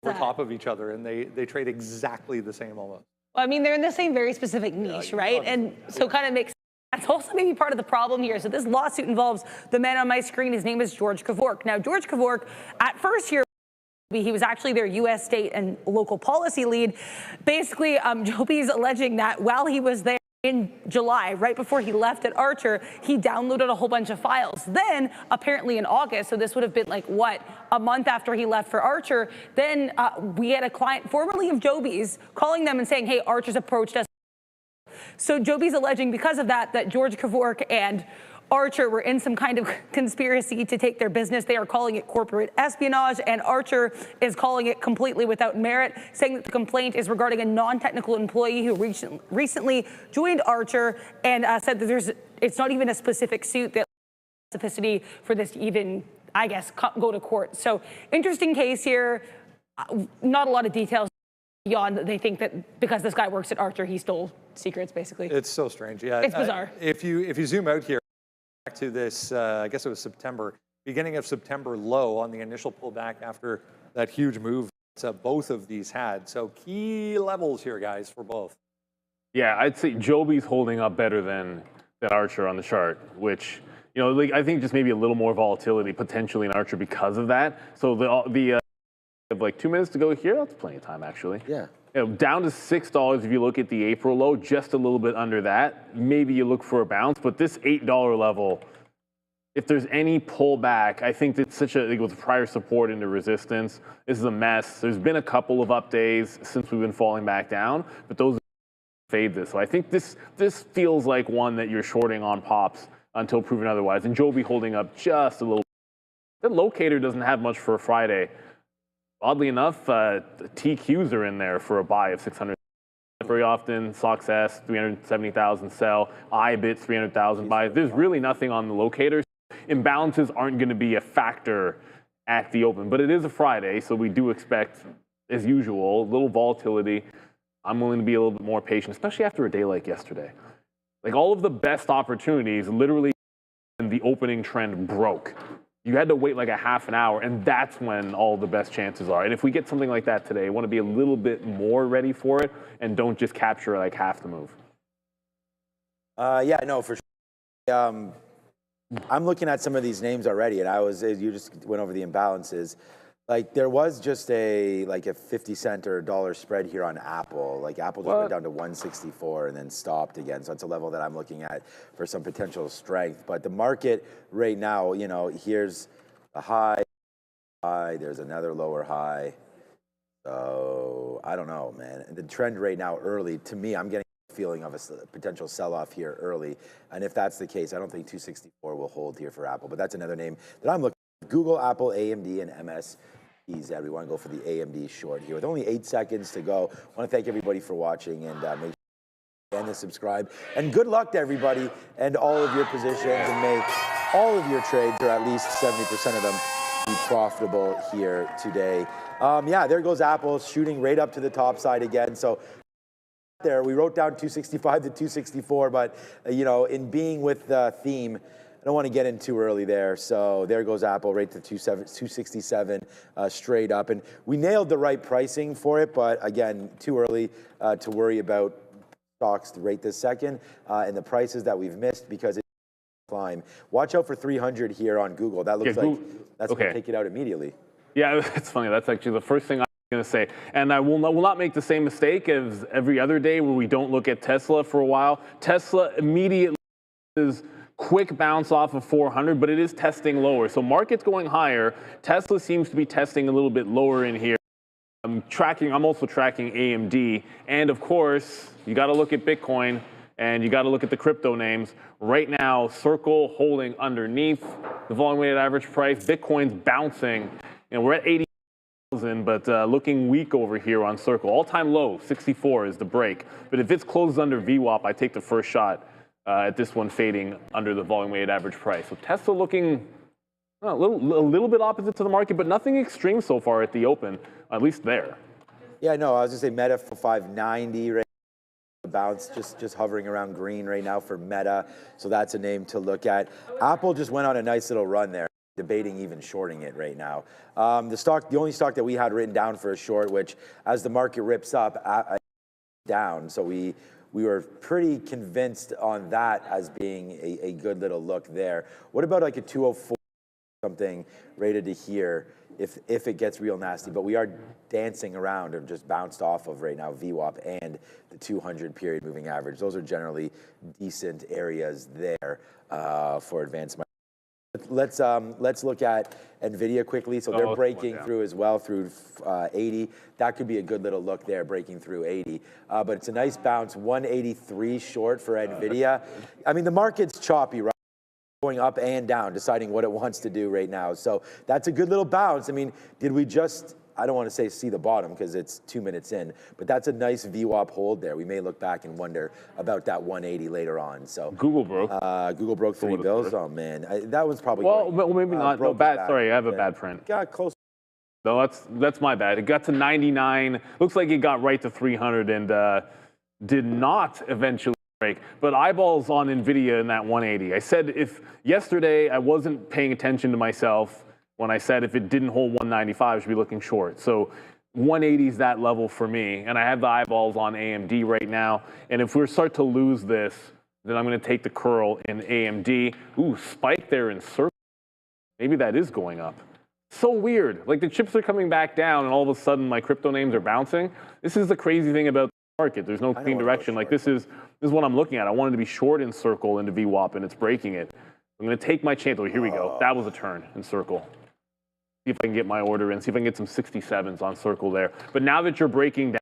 Over top of each other, and they trade exactly the same almost. Well, I mean, they're in the same very specific niche, right? And so kind of makes that's also maybe part of the problem here. So this lawsuit involves the man on my screen. His name is George Kevork. Now, George Kevork, at first here, he was actually their U.S. state and local policy lead. Basically, Joby's alleging that while he was there in July, right before he left at Archer, he downloaded a whole bunch of files. Then, apparently in August, so this would have been like, a month after he left for Archer, then we had a client formerly of Joby's calling them and saying, hey, Archer's approached us. So Joby's alleging because of that George Kevork and Archer were in some kind of conspiracy to take their business. They are calling it corporate espionage, and Archer is calling it completely without merit, saying that the complaint is regarding a non-technical employee who recently joined Archer, and said that it's not even a specific suit that specificity for this to even, I guess, go to court. So interesting case here. Not a lot of details beyond they think that because this guy works at Archer, he stole secrets, basically. It's so strange. Yeah, it's bizarre. If you zoom out here, back to this, I guess it was beginning of September low on the initial pullback after that huge move that both of these had. So key levels here, guys, for both. Yeah, I'd say Joby's holding up better than Archer on the chart, which, I think just maybe a little more volatility potentially in Archer because of that. So the have like 2 minutes to go here. That's plenty of time, actually. Yeah. Down to $6 if you look at the April low, just a little bit under that. Maybe you look for a bounce, but this $8 level, if there's any pullback, I think it's with prior support into resistance. This is a mess. There's been a couple of up days since we've been falling back down, but those fade this. So I think this feels like one that you're shorting on pops until proven otherwise. And Joby holding up just a little. The locator doesn't have much for a Friday. Oddly enough, TQs are in there for a buy of 600. Very often, Sox S, 370,000 sell, IBIT, 300,000 buy. There's really nothing on the locator. Imbalances aren't going to be a factor at the open, but it is a Friday, so we do expect, as usual, a little volatility. I'm willing to be a little bit more patient, especially after a day like yesterday. Like all of the best opportunities, literally, the opening trend broke. You had to wait like a half an hour, and that's when all the best chances are. And if we get something like that today, I want to be a little bit more ready for it and don't just capture like half the move. For sure. I'm looking at some of these names already, and you just went over the imbalances. Like there was just a 50 cent or $1 spread here on Apple. Like Apple just went down to 164 and then stopped again. So it's a level that I'm looking at for some potential strength. But the market right now, you know, here's a high, there's another lower high. So I don't know, man. The trend right now early, to me, I'm getting a feeling of a potential sell-off here early. And if that's the case, I don't think 264 will hold here for Apple. But that's another name that I'm looking at. Google, Apple, AMD, and MS. We want to go for the AMD short here. With only 8 seconds to go, I want to thank everybody for watching and make sure to subscribe. And good luck to everybody and all of your positions, and may all of your trades, or at least 70% of them, be profitable here today. Yeah, there goes Apple shooting right up to the top side again. So there, we wrote down 265 to 264, but you know, in being with the theme, I don't want to get in too early there. So there goes Apple right to 267 straight up. And we nailed the right pricing for it, but again, too early to worry about stocks right this second and the prices that we've missed because it's climb. Watch out for 300 here on Google. That looks like that's going to take it out immediately. Yeah, it's funny. That's actually the first thing I'm going to say. And I will not make the same mistake as every other day where we don't look at Tesla for a while. Tesla immediately is quick bounce off of 400, but it is testing lower. So market's going higher. Tesla seems to be testing a little bit lower in here. I'm also tracking AMD. And of course, you got to look at Bitcoin and you got to look at the crypto names. Right now, Circle holding underneath the volume weighted average price. Bitcoin's bouncing. You know, we're at 80,000, but looking weak over here on Circle. All-time low, 64 is the break. But if it's closed under VWAP, I take the first shot at this one fading under the volume weighted average price. So Tesla looking a little bit opposite to the market, but nothing extreme so far at the open, at least there. Yeah, no, I was going to say Meta for 590 right now. Bounce just hovering around green right now for Meta. So that's a name to look at. Apple just went on a nice little run there, debating even shorting it right now. The only stock that we had written down for a short, which as the market rips up, down. So we were pretty convinced on that as being a good little look there. What about like a 204 something rated to here if it gets real nasty? But we are dancing around and just bounced off of right now VWAP and the 200 period moving average. Those are generally decent areas there for advanced. Let's look at NVIDIA quickly. So they're breaking through as well through 80. That could be a good little look there, breaking through 80. But it's a nice bounce, 183 short for NVIDIA. I mean, the market's choppy, right? Going up and down, deciding what it wants to do right now. So that's a good little bounce. I mean, did we just, I don't want to say see the bottom because it's 2 minutes in, but that's a nice VWAP hold there. We may look back and wonder about that 180 later on. So Google broke. Google broke 3 bills. Oh man, that was probably well, maybe not. No, bad. Sorry, I have a bad print. Got close. No, that's my bad. It got to 99. Looks like it got right to 300 and did not eventually break. But eyeballs on NVIDIA in that 180. I said if yesterday I wasn't paying attention to myself when I said if it didn't hold 195, I should be looking short. So 180 is that level for me. And I have the eyeballs on AMD right now. And if we start to lose this, then I'm going to take the curl in AMD. Ooh, spike there in Circle. Maybe that is going up. So weird. Like the chips are coming back down and all of a sudden my crypto names are bouncing. This is the crazy thing about the market. There's no clean direction. Like this is what I'm looking at. I wanted to be short in Circle into VWAP and it's breaking it. I'm going to take my chance. Oh, here we go. That was a turn in Circle. See if I can get my order in. See if I can get some 67s on Circle there. But now that you're breaking down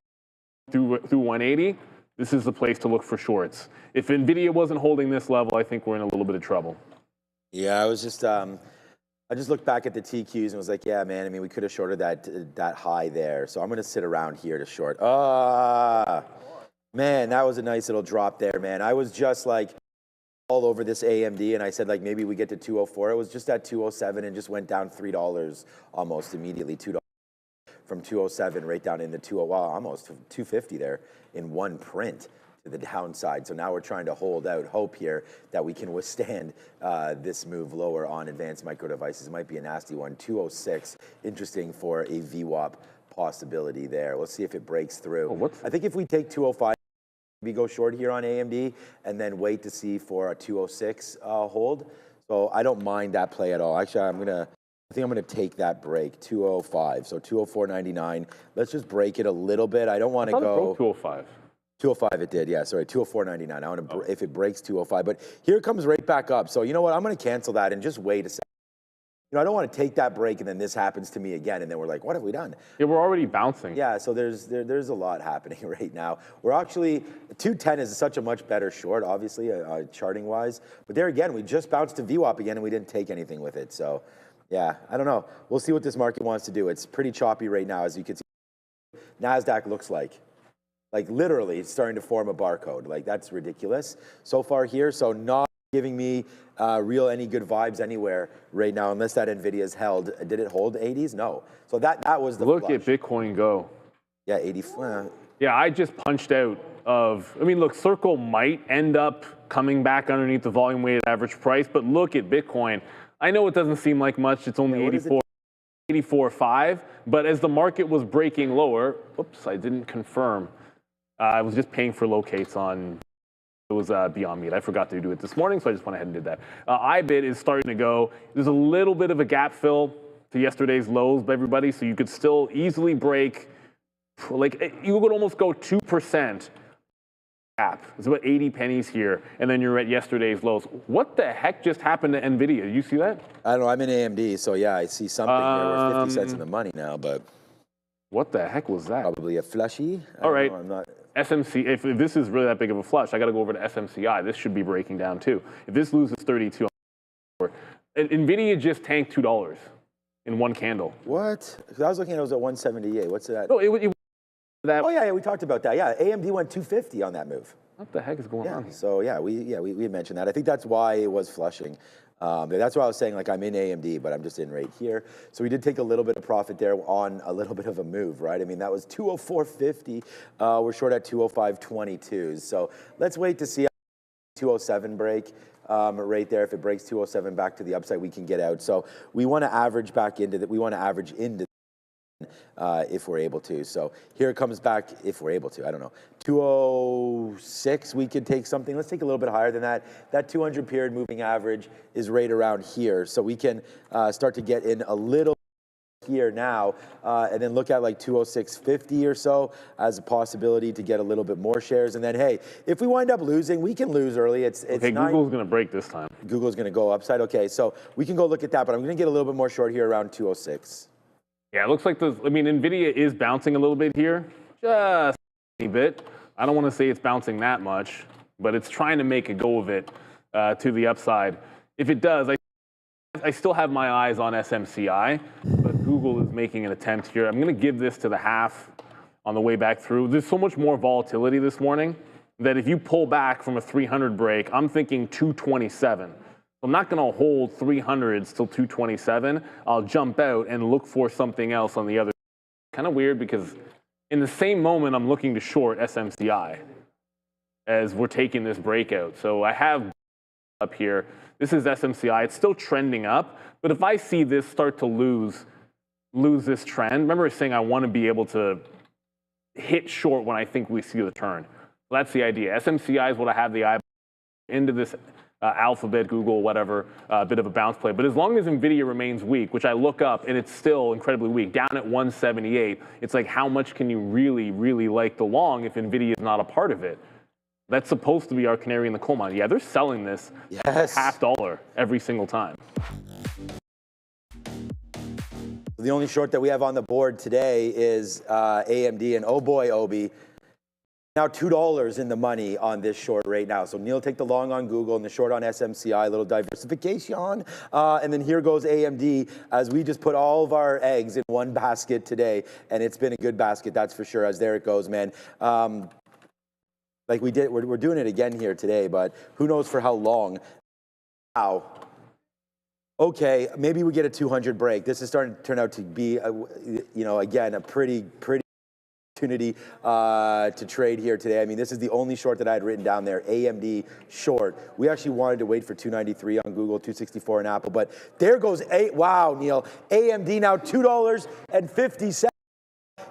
through 180, this is the place to look for shorts. If NVIDIA wasn't holding this level, I think we're in a little bit of trouble. Yeah, I was just I just looked back at the TQs and was like, yeah, man, I mean, we could have shorted that high there. So I'm going to sit around here to short. Man, that was a nice little drop there, man. I was just like all over this AMD and I said like maybe we get to 204. It was just at 207 and just went down $3 almost immediately, $2 from 207 right down into 20, well, almost 250 there in one print to the downside. So now we're trying to hold out hope here that we can withstand this move lower on advanced micro devices. It might be a nasty one. 206, interesting for a VWAP possibility there. Let's see if it breaks through. I think if we take 205, we go short here on AMD and then wait to see for a 206 hold. So I don't mind that play at all. Actually, I think I'm gonna take that break, 205. So 204.99. Let's just break it a little bit. I don't want to go. It broke 205. 205 it did, yeah, sorry, 204.99. I want to, if it breaks 205, but here it comes right back up. So you know what, I'm going to cancel that and just wait a second. You know, I don't want to take that break and then this happens to me again, and then we're like, what have we done? Yeah, we're already bouncing. Yeah, so there's a lot happening right now. We're actually, 210 is such a much better short, obviously, charting wise. But there again, we just bounced to VWAP again and we didn't take anything with it. So yeah, I don't know. We'll see what this market wants to do. It's pretty choppy right now, as you can see. NASDAQ looks like literally it's starting to form a barcode. Like, that's ridiculous so far here. So not giving me any good vibes anywhere right now, unless that NVIDIA's held. Did it hold 80s? No. So that was the Look flush. at Bitcoin go. Yeah, 80. Yeah, I just punched out of, I mean, look, Circle might end up coming back underneath the volume weighted average price, but look at Bitcoin. I know it doesn't seem like much. It's only 84.5, but as the market was breaking lower, oops, I didn't confirm. I was just paying for locates on, it was Beyond Meat. I forgot to do it this morning, so I just went ahead and did that. IBIT is starting to go. There's a little bit of a gap fill to yesterday's lows by everybody, so you could still easily break, like, you would almost go 2% gap. It's about 80 pennies here, and then you're at yesterday's lows. What the heck just happened to NVIDIA? Did you see that? I don't know. I'm in AMD, so yeah, I see something here. We're 50 cents in the money now, but what the heck was that? probably a flushy. All right. I'm not. SMC, if this is really that big of a flush, I got to go over to SMCI. This should be breaking down too. If this loses 32, NVIDIA just tanked $2 in one candle. What? I was looking at it was at 178. What's that? No, that. Oh yeah, we talked about that. Yeah, AMD went 250 on that move. What the heck is going on? So yeah, we had mentioned that. I think that's why it was flushing. That's why I was saying, like, I'm in AMD, but I'm just in right here. So we did take a little bit of profit there on a little bit of a move, right? I mean, that was 204.50. We're short at 205.22. So let's wait to see how 207 break right there. If it breaks 207 back to the upside, we can get out. So we want to average back into that. We want to average into if we're able to. So here it comes back if we're able to. I don't know. 206, we could take something. Let's take a little bit higher than that. That 200 period moving average is right around here. So we can start to get in a little here now and then look at like 206.50 or so as a possibility to get a little bit more shares. And then, hey, if we wind up losing, we can lose early. It's okay, Google's going to break this time. Google's going to go upside. Okay, so we can go look at that, but I'm going to get a little bit more short here around 206. Yeah, it looks like NVIDIA is bouncing a little bit here, just a bit. I don't want to say it's bouncing that much, but it's trying to make a go of it to the upside. If it does, I still have my eyes on SMCI, but Google is making an attempt here. I'm going to give this to the half on the way back through. There's so much more volatility this morning that if you pull back from a 300 break, I'm thinking 227. I'm not going to hold 300s till 227. I'll jump out and look for something else on the other. Kind of weird because in the same moment, I'm looking to short SMCI as we're taking this breakout. So I have up here. This is SMCI. It's still trending up. But if I see this start to lose this trend, remember saying I want to be able to hit short when I think we see the turn. So that's the idea. SMCI is what I have the eye into this Alphabet, Google, whatever, a bit of a bounce play. But as long as NVIDIA remains weak, which I look up and it's still incredibly weak, down at 178, it's like how much can you really, really like the long if NVIDIA is not a part of it? That's supposed to be our canary in the coal mine. Yeah, they're selling this $0.50 every single time. The only short that we have on the board today is AMD, and oh boy, Obi. Now $2 in the money on this short right now. So Neil take the long on Google and the short on SMCI, a little diversification. And then here goes AMD as we just put all of our eggs in one basket today. And it's been a good basket, that's for sure, as there it goes, man. Like we did, we're doing it again here today, but who knows for how long. Wow. Okay, maybe we get a 200 break. This is starting to turn out to be, again, a pretty opportunity to trade here today. I mean, this is the only short that I had written down there, AMD short. We actually wanted to wait for 293 on Google, 264 on Apple, but there goes wow, Neil. AMD now $2.50.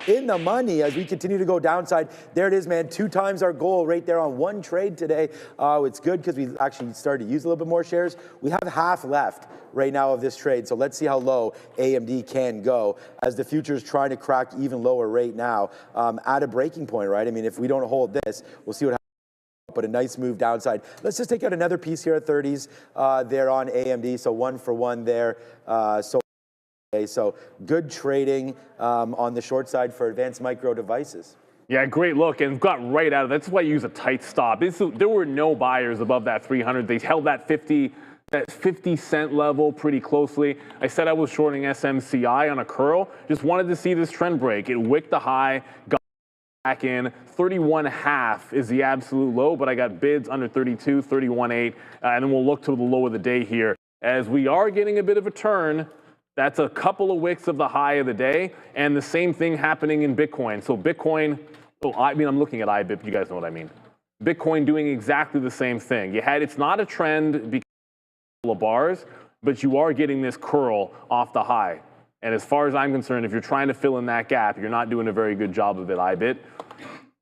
in the money as we continue to go downside. There it is, man. 2 times our goal right there on one trade today. It's good because we actually started to use a little bit more shares. We have half left right now of this trade. So let's see how low AMD can go as the future is trying to crack even lower right now at a breaking point, right? I mean, if we don't hold this, we'll see what happens. But a nice move downside. Let's just take out another piece here at 30s there on AMD. So 1 for 1 there. So good trading on the short side for advanced micro devices. Yeah, great look, and got right out of it. That's why I use a tight stop. There were no buyers above that 300. They held that 50 cent level pretty closely. I said I was shorting SMCI on a curl. Just wanted to see this trend break. It wicked the high, got back in. 31.5 is the absolute low, but I got bids under 32, 31.8, and then we'll look to the low of the day here. As we are getting a bit of a turn, that's a couple of wicks of the high of the day, and the same thing happening in Bitcoin. So Bitcoin, I'm looking at IBIP, you guys know what I mean. Bitcoin doing exactly the same thing. It's not a trend because of bars, but you are getting this curl off the high. And as far as I'm concerned, if you're trying to fill in that gap, you're not doing a very good job of it, IBIT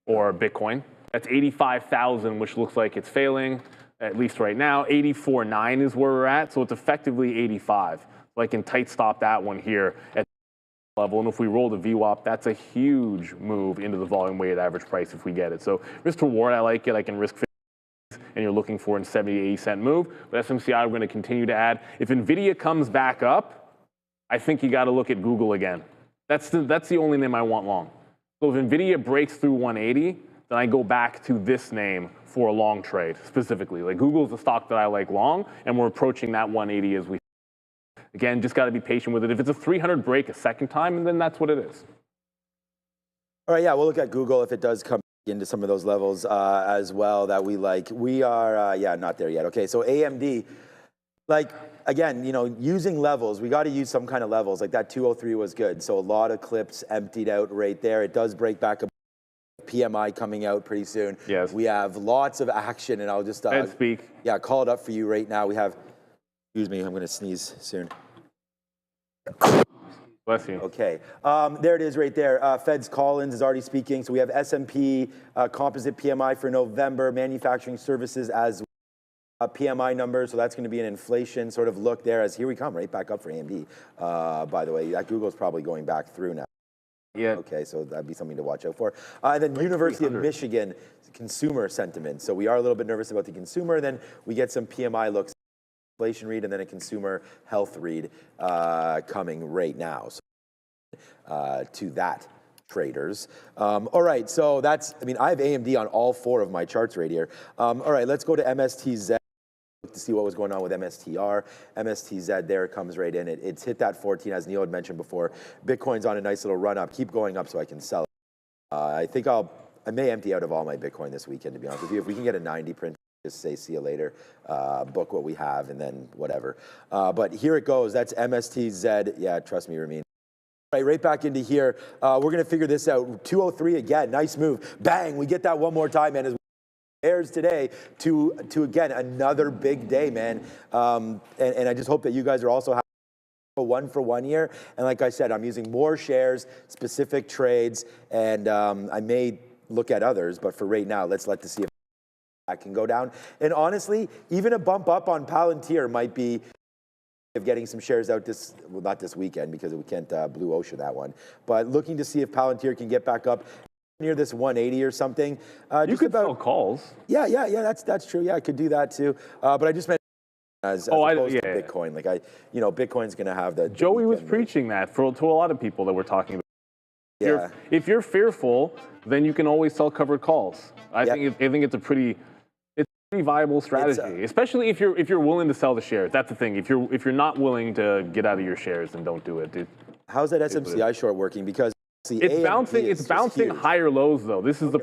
or Bitcoin. That's 85,000, which looks like it's failing, at least right now. 84.9 is where we're at, so it's effectively 85. So I can tight stop that one here at the level. And if we roll the VWAP, that's a huge move into the volume weighted average price if we get it. So risk to reward, I like it. I can risk 50, and you're looking for a 70, 80 cent move. But SMCI, we're going to continue to add. If NVIDIA comes back up, I think you got to look at Google again. That's the only name I want long. So if NVIDIA breaks through 180, then I go back to this name for a long trade specifically. Like Google's the stock that I like long, and we're approaching that 180 as we. Again, just got to be patient with it. If it's a 300 break a second time, and then that's what it is. All right, yeah, we'll look at Google if it does come into some of those levels as well that we like. We are, not there yet. Okay, so AMD, like, again, using levels, we got to use some kind of levels. Like that 203 was good. So a lot of clips emptied out right there. It does break back a PMI coming out pretty soon. Yes. We have lots of action, and I'll just speak. Yeah, call it up for you right now. We have, excuse me, I'm going to sneeze soon. Bless you. Okay, there it is right there. Fed's Collins is already speaking. So we have S&P composite PMI for November, manufacturing services as PMI numbers. So that's going to be an inflation sort of look there as here we come, right back up for AMD. By the way, that Google's probably going back through now. Yeah. Okay, so that'd be something to watch out for. And then University of Michigan consumer sentiment. So we are a little bit nervous about the consumer. Then we get some PMI looks. Inflation read and then a consumer health read coming right now. So, to that, traders. All right, so that's, I have AMD on all 4 of my charts right here. All right, let's go to MSTZ to see what was going on with MSTR. MSTZ, there it comes right in. It's hit that 14, as Neil had mentioned before. Bitcoin's on a nice little run up. Keep going up so I can sell it. I think I may empty out of all my Bitcoin this weekend, to be honest with you. If we can get a 90 print, just say see you later, book what we have, and then whatever. But here it goes. That's MSTZ. Yeah, trust me, Ramin. Right back into here. We're going to figure this out. 203 again. Nice move. Bang. We get that one more time, man. As airs today to again, another big day, man. And I just hope that you guys are also having a 1 for 1 here. And like I said, I'm using more shares, specific trades, and I may look at others. But for right now, let's see if that can go down. And honestly, even a bump up on Palantir might be of getting some shares out not this weekend because we can't blue ocean that one, but looking to see if Palantir can get back up near this 180 or something. You could sell calls. Yeah, that's true. Yeah, I could do that too. But I just meant as opposed to Bitcoin. Like Bitcoin's going to have the Joey was preaching that to a lot of people that we're talking about. Yeah. If you're fearful, then you can always sell covered calls. I think it's a pretty viable strategy, especially if you're willing to sell the shares. That's the thing. If you're not willing to get out of your shares, then don't do it, dude. How's that SMCI short working? Because it's bouncing higher lows though. This is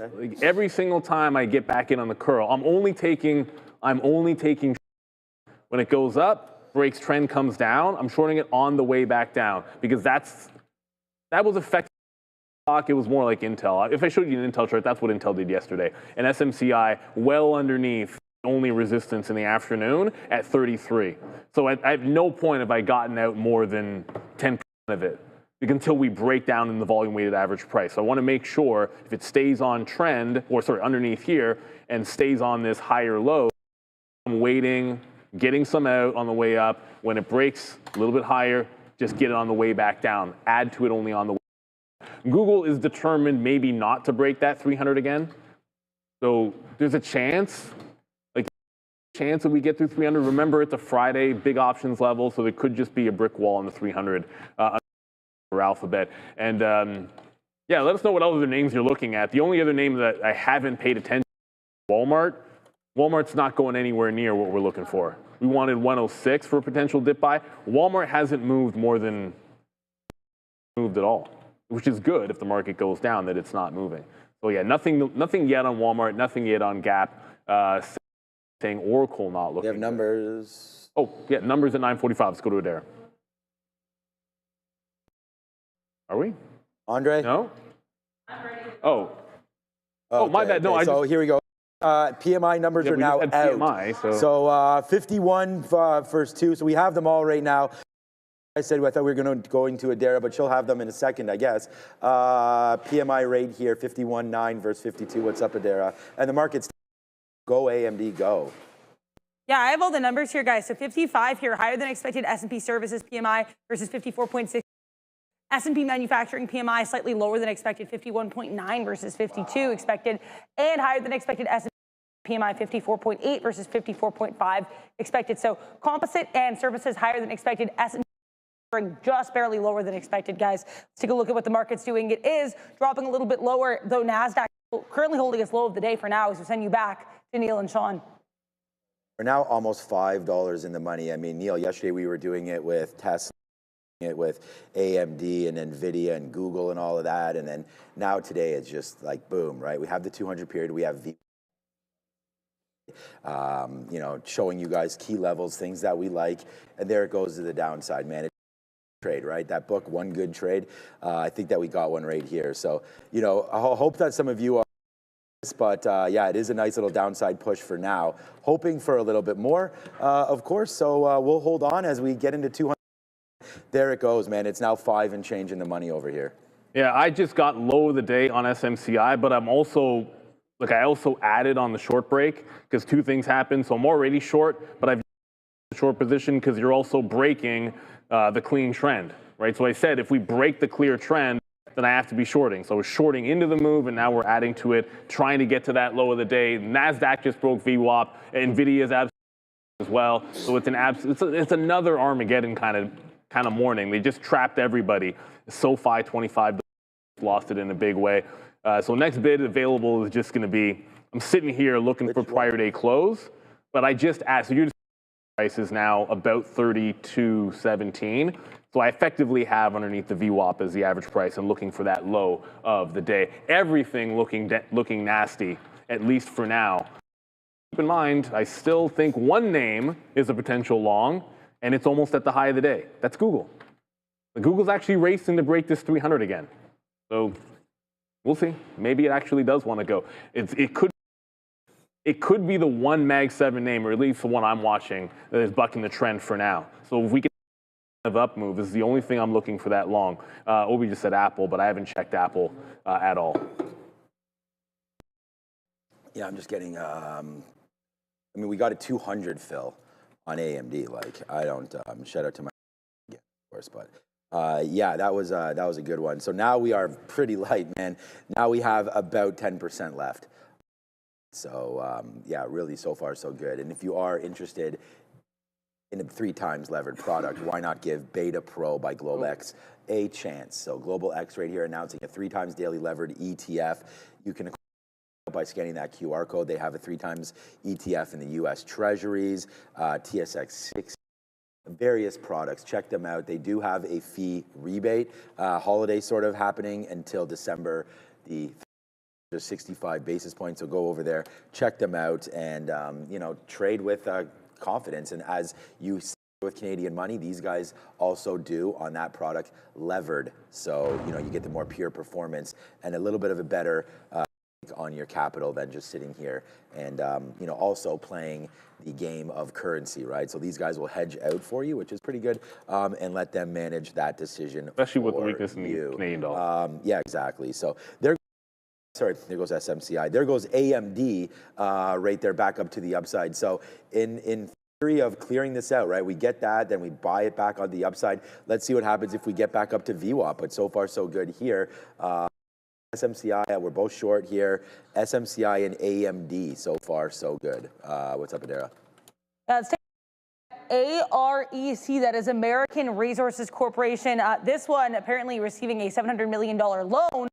every single time I get back in on the curl, I'm only taking when it goes up, breaks trend, comes down. I'm shorting it on the way back down because that was effective. It was more like Intel. If I showed you an Intel chart, that's what Intel did yesterday. And SMCI well underneath only resistance in the afternoon at 33. So at no point have I gotten out more than 10% of it. until we break down in the volume weighted average price. So I want to make sure if it stays on trend, or sorry, underneath here, and stays on this higher low, I'm waiting, getting some out on the way up. When it breaks a little bit higher, just get it on the way back down. Add to it only on the way. Google is determined maybe not to break that 300 again. So there's a chance, that we get through 300. Remember, it's a Friday, big options level, so there could just be a brick wall on the 300 for Alphabet. And yeah, let us know what other names you're looking at. The only other name that I haven't paid attention to is Walmart. Walmart's not going anywhere near what we're looking for. We wanted 106 for a potential dip buy. Walmart hasn't moved at all, which is good if the market goes down that it's not moving. So yeah, nothing yet on Walmart, nothing yet on Gap. Saying Oracle not looking. We have numbers. Oh yeah, numbers at 9:45. Let's go to Adair. Are we? Andre? No. Oh. Oh, my bad. No, so here we go. PMI numbers are now out. PMI, so 51 first two. So we have them all right now. I said I thought we were going to Adara, but she'll have them in a second, I guess. PMI rate here, 51.9 versus 52. What's up, Adara? And the market's go AMD, go. Yeah, I have all the numbers here, guys. So 55 here, higher than expected S&P Services PMI versus 54.6. S&P Manufacturing PMI slightly lower than expected, 51.9 versus 52 expected, and higher than expected S&P PMI 54.8 versus 54.5 expected. So composite and services higher than expected, S&P just barely lower than expected, guys. Let's take a look at what the market's doing. It is dropping a little bit lower, though NASDAQ currently holding its low of the day for now, as we send you back to Neil and Sean. We're now almost $5 in the money. I mean, Neil, yesterday we were doing it with Tesla, with AMD and NVIDIA and Google and all of that. And then now today it's just like boom, right? We have the 200 period. We have showing you guys key levels, things that we like. And there it goes to the downside, man. It's trade, right? That book, One Good Trade. I think that we got one right here. So, I hope that some of you are, but yeah, it is a nice little downside push for now. Hoping for a little bit more, of course. So we'll hold on as we get into 200. There it goes, man. It's now 5 and change in the money over here. Yeah, I just got low of the day on SMCI, but I also added on the short break because two things happened. So I'm already short, but I've a short position because you're also breaking the clean trend, right? So I said if we break the clear trend, then I have to be shorting. So we're shorting into the move, and now we're adding to it, trying to get to that low of the day. NASDAQ just broke VWAP. NVIDIA is absolutely as well. So it's another Armageddon kind of morning. They just trapped everybody. SoFi 25 lost it in a big way. So next bid available is just going to be, I'm sitting here looking for prior day close, but I just asked, so you're just price is now about 32.17. So I effectively have underneath the VWAP as the average price and looking for that low of the day. Everything looking nasty, at least for now. Keep in mind, I still think one name is a potential long, and it's almost at the high of the day. That's Google. Google's actually racing to break this 300 again. So we'll see. Maybe it actually does want to go. It could be the one Mag 7 name, or at least the one I'm watching, that is bucking the trend for now. So if we can have up move, this is the only thing I'm looking for that long. Obi just said Apple, but I haven't checked Apple at all. Yeah, I'm just getting, we got a 200 fill on AMD. Like, I don't, shout out to my, of course, but yeah, that was a good one. So now we are pretty light, man. Now we have about 10% left. So yeah, really so far so good. And if you are interested in a 3 times levered product, why not give Beta Pro by Globex a chance? So Global X right here announcing a 3 times daily levered ETF. You can by scanning that QR code. They have a 3 times ETF in the US Treasuries, TSX 60, various products. Check them out. They do have a fee rebate, holiday sort of happening until December the 65 basis points. So go over there, check them out, and trade with confidence. And as you see with Canadian money, these guys also do on that product levered. So you get the more pure performance and a little bit of a better on your capital than just sitting here and also playing the game of currency, right? So these guys will hedge out for you, which is pretty good, and let them manage that decision. Especially with the weakness in the Canadian dollar. Yeah, exactly. So there goes SMCI. There goes AMD right there back up to the upside. So in theory of clearing this out, right? We get that, then we buy it back on the upside. Let's see what happens if we get back up to VWAP. But so far, so good here. SMCI, we're both short here. SMCI and AMD, so far, so good. What's up, Adara? Let's take AREC, that is American Resources Corporation. This one apparently receiving a $700 million loan with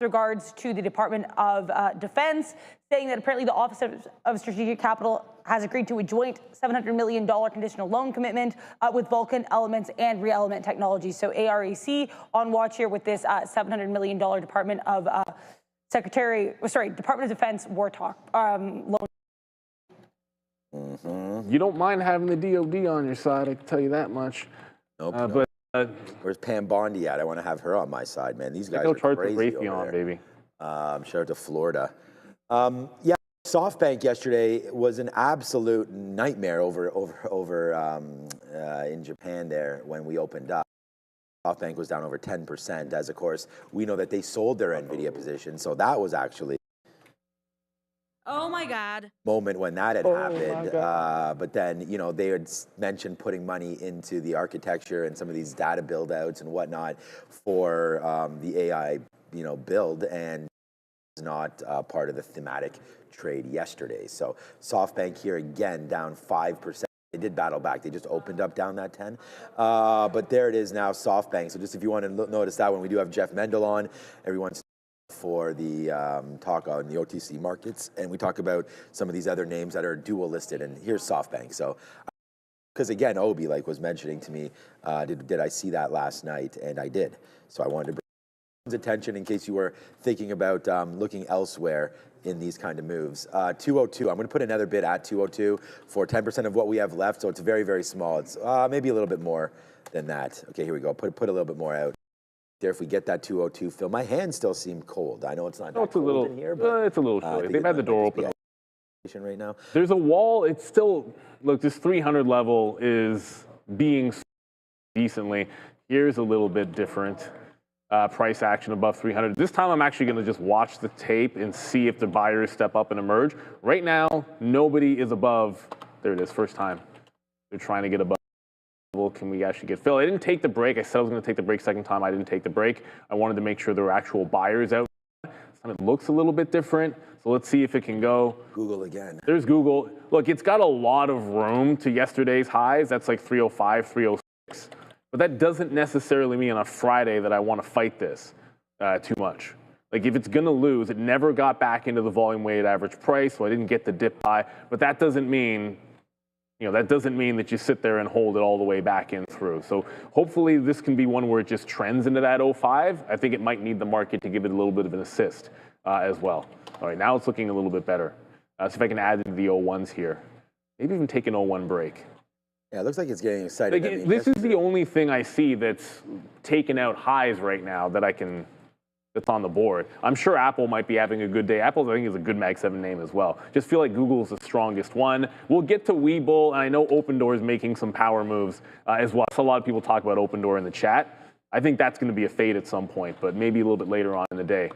regards to the Department of Defense, saying that apparently the Office of Strategic Capital has agreed to a joint $700 million conditional loan commitment with Vulcan Elements and ReElement Technologies. So AREC on watch here with this $700 million Department of Department of Defense war talk loan. You don't mind having the DoD on your side, I can tell you that much. Nope. Where's Pam Bondi at? I want to have her on my side, man. These guys go are chart crazy the over Raytheon, there. baby. Shout out to Florida. Yeah, SoftBank yesterday was an absolute nightmare over in Japan there when we opened up. SoftBank was down over 10%, as of course we know that they sold their NVIDIA position, so that was actually Oh my God. moment when that had happened. But then, they had mentioned putting money into the architecture and some of these data build outs and whatnot for the AI, build, and is not part of the thematic trade yesterday. So SoftBank here again down 5%. They did battle back. They just opened up down that 10. But there it is now, SoftBank. So just if you want to notice that one, we do have Jeff Mendel on. Everyone's for the talk on the OTC markets, and we talk about some of these other names that are dual listed, and here's SoftBank. So because again, Obi was mentioning to me, did I see that last night? And I did. So I wanted to bring his attention in case you were thinking about looking elsewhere in these kind of moves. 202, I'm going to put another bid at 202 for 10% of what we have left, so it's very, very small. It's maybe a little bit more than that. Okay, here we go. Put a little bit more out there if we get that 202 fill. My hands still seem cold. I know it's not that cold in here, but it's a little chilly. They've had the door open right now. There's a wall. It's still, look, this 300 level is being decently. Here's a little bit different. Price action above 300. This time I'm actually going to just watch the tape and see if the buyers step up and emerge. Right now, nobody is above. There it is, first time. They're trying to get above. Can we actually get filled? I didn't take the break. I said I was going to take the break second time. I didn't take the break. I wanted to make sure there were actual buyers out. This time it looks a little bit different. So let's see if it can go. Google again. There's Google. Look, it's got a lot of room to yesterday's highs. That's like 305, 306. But that doesn't necessarily mean on a Friday that I want to fight this too much. Like if it's going to lose, it never got back into the volume weighted average price, so I didn't get the dip buy. But that doesn't mean that you sit there and hold it all the way back in through. So hopefully this can be one where it just trends into that 05. I think it might need the market to give it a little bit of an assist as well. All right, now it's looking a little bit better. So if I can add into the 01s here, maybe even take an 01 break. Yeah, it looks like it's getting excited. Like this is the only thing I see that's taken out highs right now that's on the board. I'm sure Apple might be having a good day. Apple, I think, is a good Mag 7 name as well. Just feel like Google's the strongest one. We'll get to Webull, and I know Open Door is making some power moves as well. So a lot of people talk about Open Door in the chat. I think that's going to be a fade at some point, but maybe a little bit later on in the day.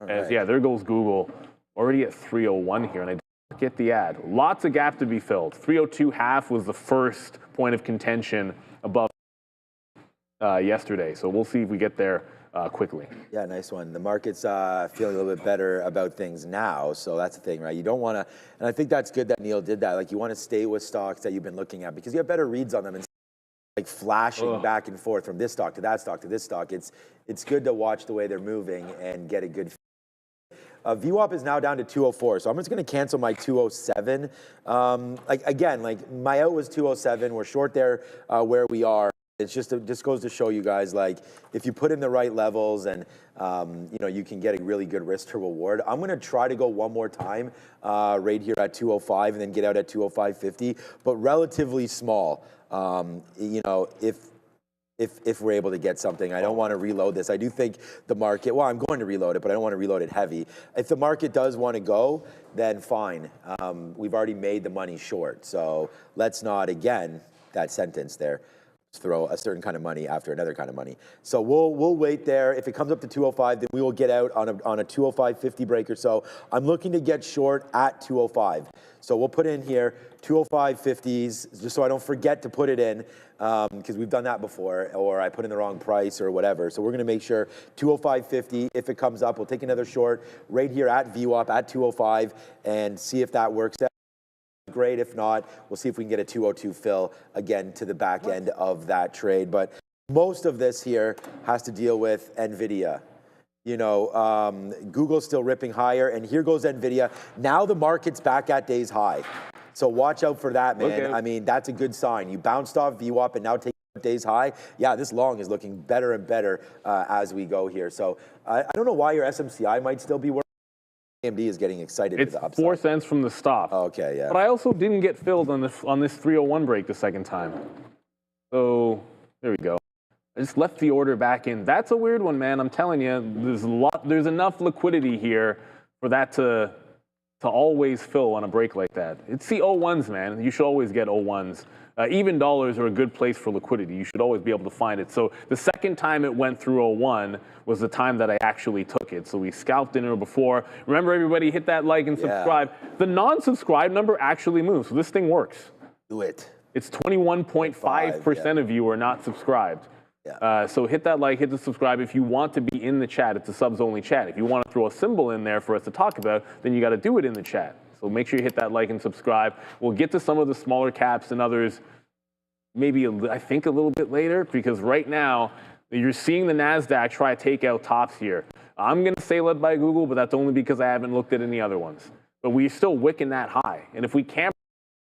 Yeah, there goes Google. Already at 301 here, and I didn't get the ad. Lots of gap to be filled. 302.5 was the first point of contention above yesterday. So we'll see if we get there quickly. Yeah, nice one. The market's feeling a little bit better about things now, so that's the thing, right? You don't want to, and I think that's good that Neil did that. Like, you want to stay with stocks that you've been looking at because you have better reads on them and like flashing back and forth from this stock to that stock to this stock. It's good to watch the way they're moving and get a good. VWAP is now down to 204, so I'm just going to cancel my 207. Like my out was 207. We're short there where we are. It's just goes to show you guys, like, if you put in the right levels and you can get a really good risk to reward. I'm going to try to go one more time right here at 205 and then get out at 205.50, but relatively small. If if we're able to get something. I don't want to reload this. I do think the market, well, I'm going to reload it, but I don't want to reload it heavy. If the market does want to go, then fine. We've already made the money short. So let's not, again, that sentence there, throw a certain kind of money after another kind of money. So we'll wait there. If it comes up to 205, then we will get out on a 205.50 break or so. I'm looking to get short at 205. So we'll put in here 205.50s, just so I don't forget to put it in, because we've done that before, or I put in the wrong price or whatever. So we're going to make sure 205.50. If it comes up, we'll take another short right here at VWAP at 205 and see if that works out. Great. If not, we'll see if we can get a 202 fill again to the back end of that trade. But most of this here has to deal with NVIDIA. You know, Google's still ripping higher, and here goes NVIDIA. Now the market's back at day's high. So watch out for that, man. Okay. I mean, that's a good sign. You bounced off VWAP and now take day's high. Yeah, this long is looking better and better as we go here. So I don't know why your SMCI might still be working. AMD is getting excited to the upside. It's 4 cents from the stop. Okay, yeah. But I also didn't get filled on this 301 break the second time. So there we go. I just left the order back in. That's a weird one, man. I'm telling you, there's enough liquidity here for that to always fill on a break like that. It's the 01s, man. You should always get 01s. Even dollars are a good place for liquidity. You should always be able to find it. So the second time it went through 01 was the time that I actually took it. So we scalped in it before. Remember, everybody, hit that like and subscribe. Yeah. The non-subscribe number actually moves. So this thing works. Do it. It's 21.5% of you are not subscribed. Yeah. So hit that like, hit the subscribe. If you want to be in the chat, it's a subs-only chat. If you want to throw a symbol in there for us to talk about, then you got to do it in the chat. So make sure you hit that like and subscribe. We'll get to some of the smaller caps and others maybe, I think, a little bit later, because right now you're seeing the NASDAQ try to take out tops here. I'm going to say led by Google, but that's only because I haven't looked at any other ones. But we're still wicking that high. And if we can't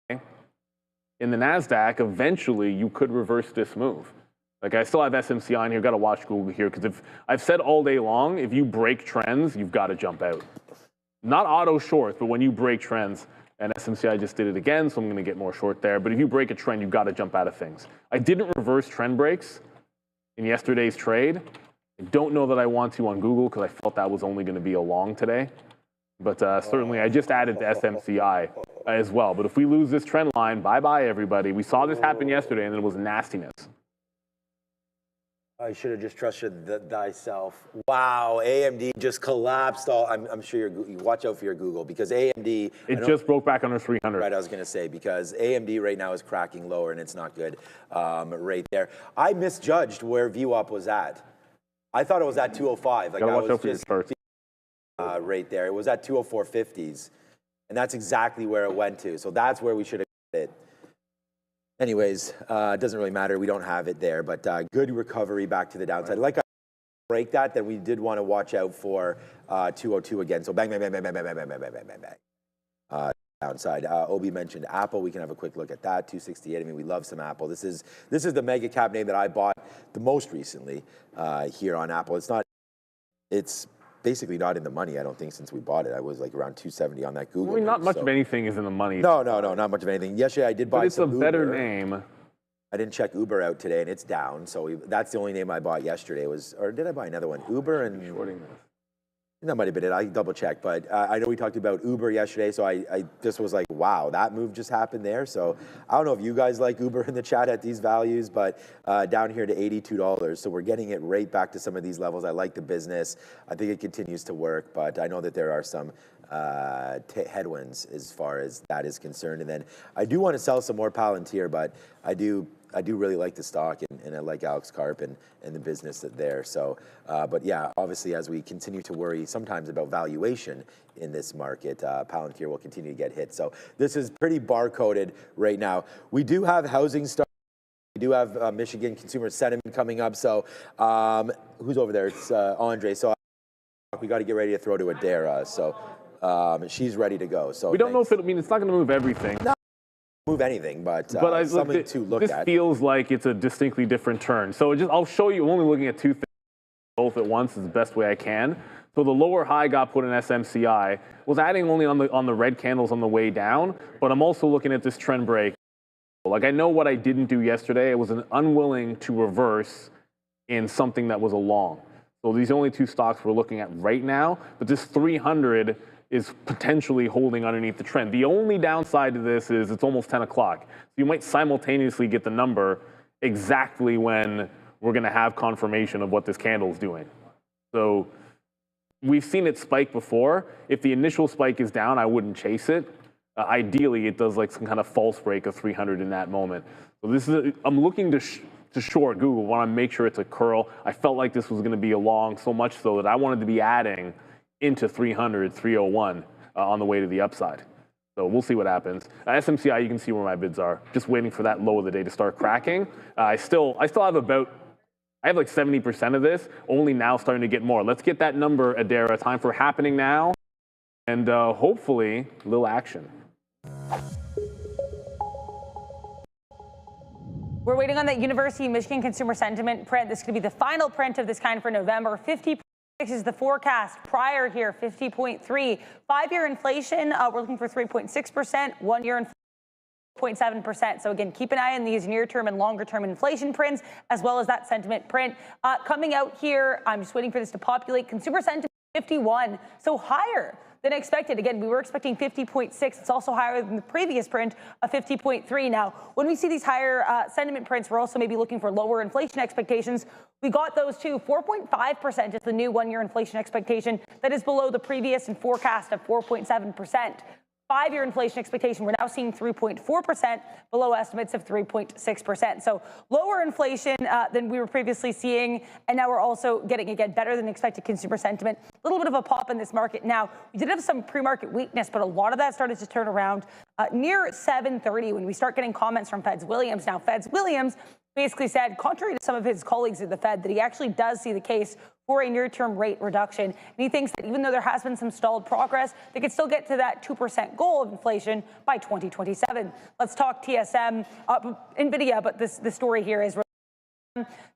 in the NASDAQ, eventually you could reverse this move. Like, I still have SMCI on here. Got to watch Google here, because if I've said all day long, if you break trends, you've got to jump out. Not auto shorts, but when you break trends, and SMCI just did it again, so I'm going to get more short there. But if you break a trend, you've got to jump out of things. I didn't reverse trend breaks in yesterday's trade. I don't know that I want to on Google, because I felt that was only going to be a long today. But certainly, I just added the SMCI as well. But if we lose this trend line, bye-bye, everybody. We saw this happen yesterday, and it was nastiness. I should have just trusted thyself. Wow, AMD just collapsed all. I'm sure you watch out for your Google, because AMD. It just broke back under 300. Right, I was going to say, because AMD right now is cracking lower, and it's not good right there. I misjudged where VWAP was at. I thought it was at 205. Like, gotta watch out for your charts. Right there. It was at 204.50s, and that's exactly where it went to. So that's where we should have hit it. Anyways, it doesn't really matter. We don't have it there, but good recovery back to the downside. Like I break that, then we did want to watch out for 202 again. So bang, bang, bang, bang, bang, bang, bang, bang, bang, bang, bang, bang. Downside. Obi mentioned Apple. We can have a quick look at that. 268. I mean, we love some Apple. This is the mega cap name that I bought the most recently here on Apple. It's basically not in the money, I don't think, since we bought it. I was like around 270 on that Google. I mean, not much of anything is in the money. No, not much of anything. Yesterday I did buy some Uber. But it's a better name. I didn't check Uber out today, and it's down. So that's the only name I bought yesterday. Or did I buy another one? Uber and shorting this. That might have been it. I double checked, but I know we talked about Uber yesterday, so I just was like, wow, that move just happened there. So I don't know if you guys like Uber in the chat at these values, but down here to $82. So we're getting it right back to some of these levels. I like the business. I think it continues to work, but I know that there are some headwinds as far as that is concerned. And then I do want to sell some more Palantir, but I do really like the stock, and I like Alex Karp and the business there. So, but yeah, obviously, as we continue to worry sometimes about valuation in this market, Palantir will continue to get hit. So this is pretty bar-coded right now. We do have housing start. We do have Michigan consumer sentiment coming up. So who's over there? It's Andre. So we got to get ready to throw to Adara. So she's ready to go. So we don't know if it's not going to move everything. No. Move anything, but something to look at. This feels like it's a distinctly different turn. So I'll show you. I'm only looking at two things both at once is the best way I can. So the lower high got put in SMCI. Was adding only on the red candles on the way down, but I'm also looking at this trend break. Like, I know what I didn't do yesterday. I was unwilling to reverse in something that was a long. So these are only two stocks we're looking at right now, but this 300 is potentially holding underneath the trend. The only downside to this is it's almost 10 o'clock. So you might simultaneously get the number exactly when we're going to have confirmation of what this candle is doing. So we've seen it spike before. If the initial spike is down, I wouldn't chase it. Ideally, it does like some kind of false break of 300 in that moment. So this is I'm looking to short Google. Want to make sure it's a curl. I felt like this was going to be a long, so much so that I wanted to be adding into 300, 301 on the way to the upside. So we'll see what happens. SMCI, you can see where my bids are. Just waiting for that low of the day to start cracking. I still have I have like 70% of this, only now starting to get more. Let's get that number, Adara. Time for happening now, and hopefully a little action. We're waiting on that University of Michigan consumer sentiment print. This could be the final print of this kind for November. 50.6 is the forecast. Prior here, 50.3. 5-year inflation, we're looking for 3.6%. 1-year inflation, 0.7%. So again, keep an eye on these near-term and longer-term inflation prints, as well as that sentiment print. Coming out here, I'm just waiting for this to populate. Consumer sentiment 51, so higher than expected. Again, we were expecting 50.6. It's also higher than the previous print of 50.3. Now, when we see these higher sentiment prints, we're also maybe looking for lower inflation expectations. We got those too. 4.5% is the new 1-year inflation expectation. That is below the previous and forecast of 4.7%. 5-year inflation expectation, we're now seeing 3.4%, below estimates of 3.6%. So lower inflation than we were previously seeing, and now we're also getting, again, better than expected consumer sentiment. A little bit of a pop in this market now. We did have some pre-market weakness, but a lot of that started to turn around near 7:30 when we start getting comments from Feds Williams. Now, Feds Williams basically said, contrary to some of his colleagues at the Fed, that he actually does see the case for a near-term rate reduction. And he thinks that even though there has been some stalled progress, they could still get to that 2% goal of inflation by 2027. Let's talk TSM, NVIDIA, but the story here is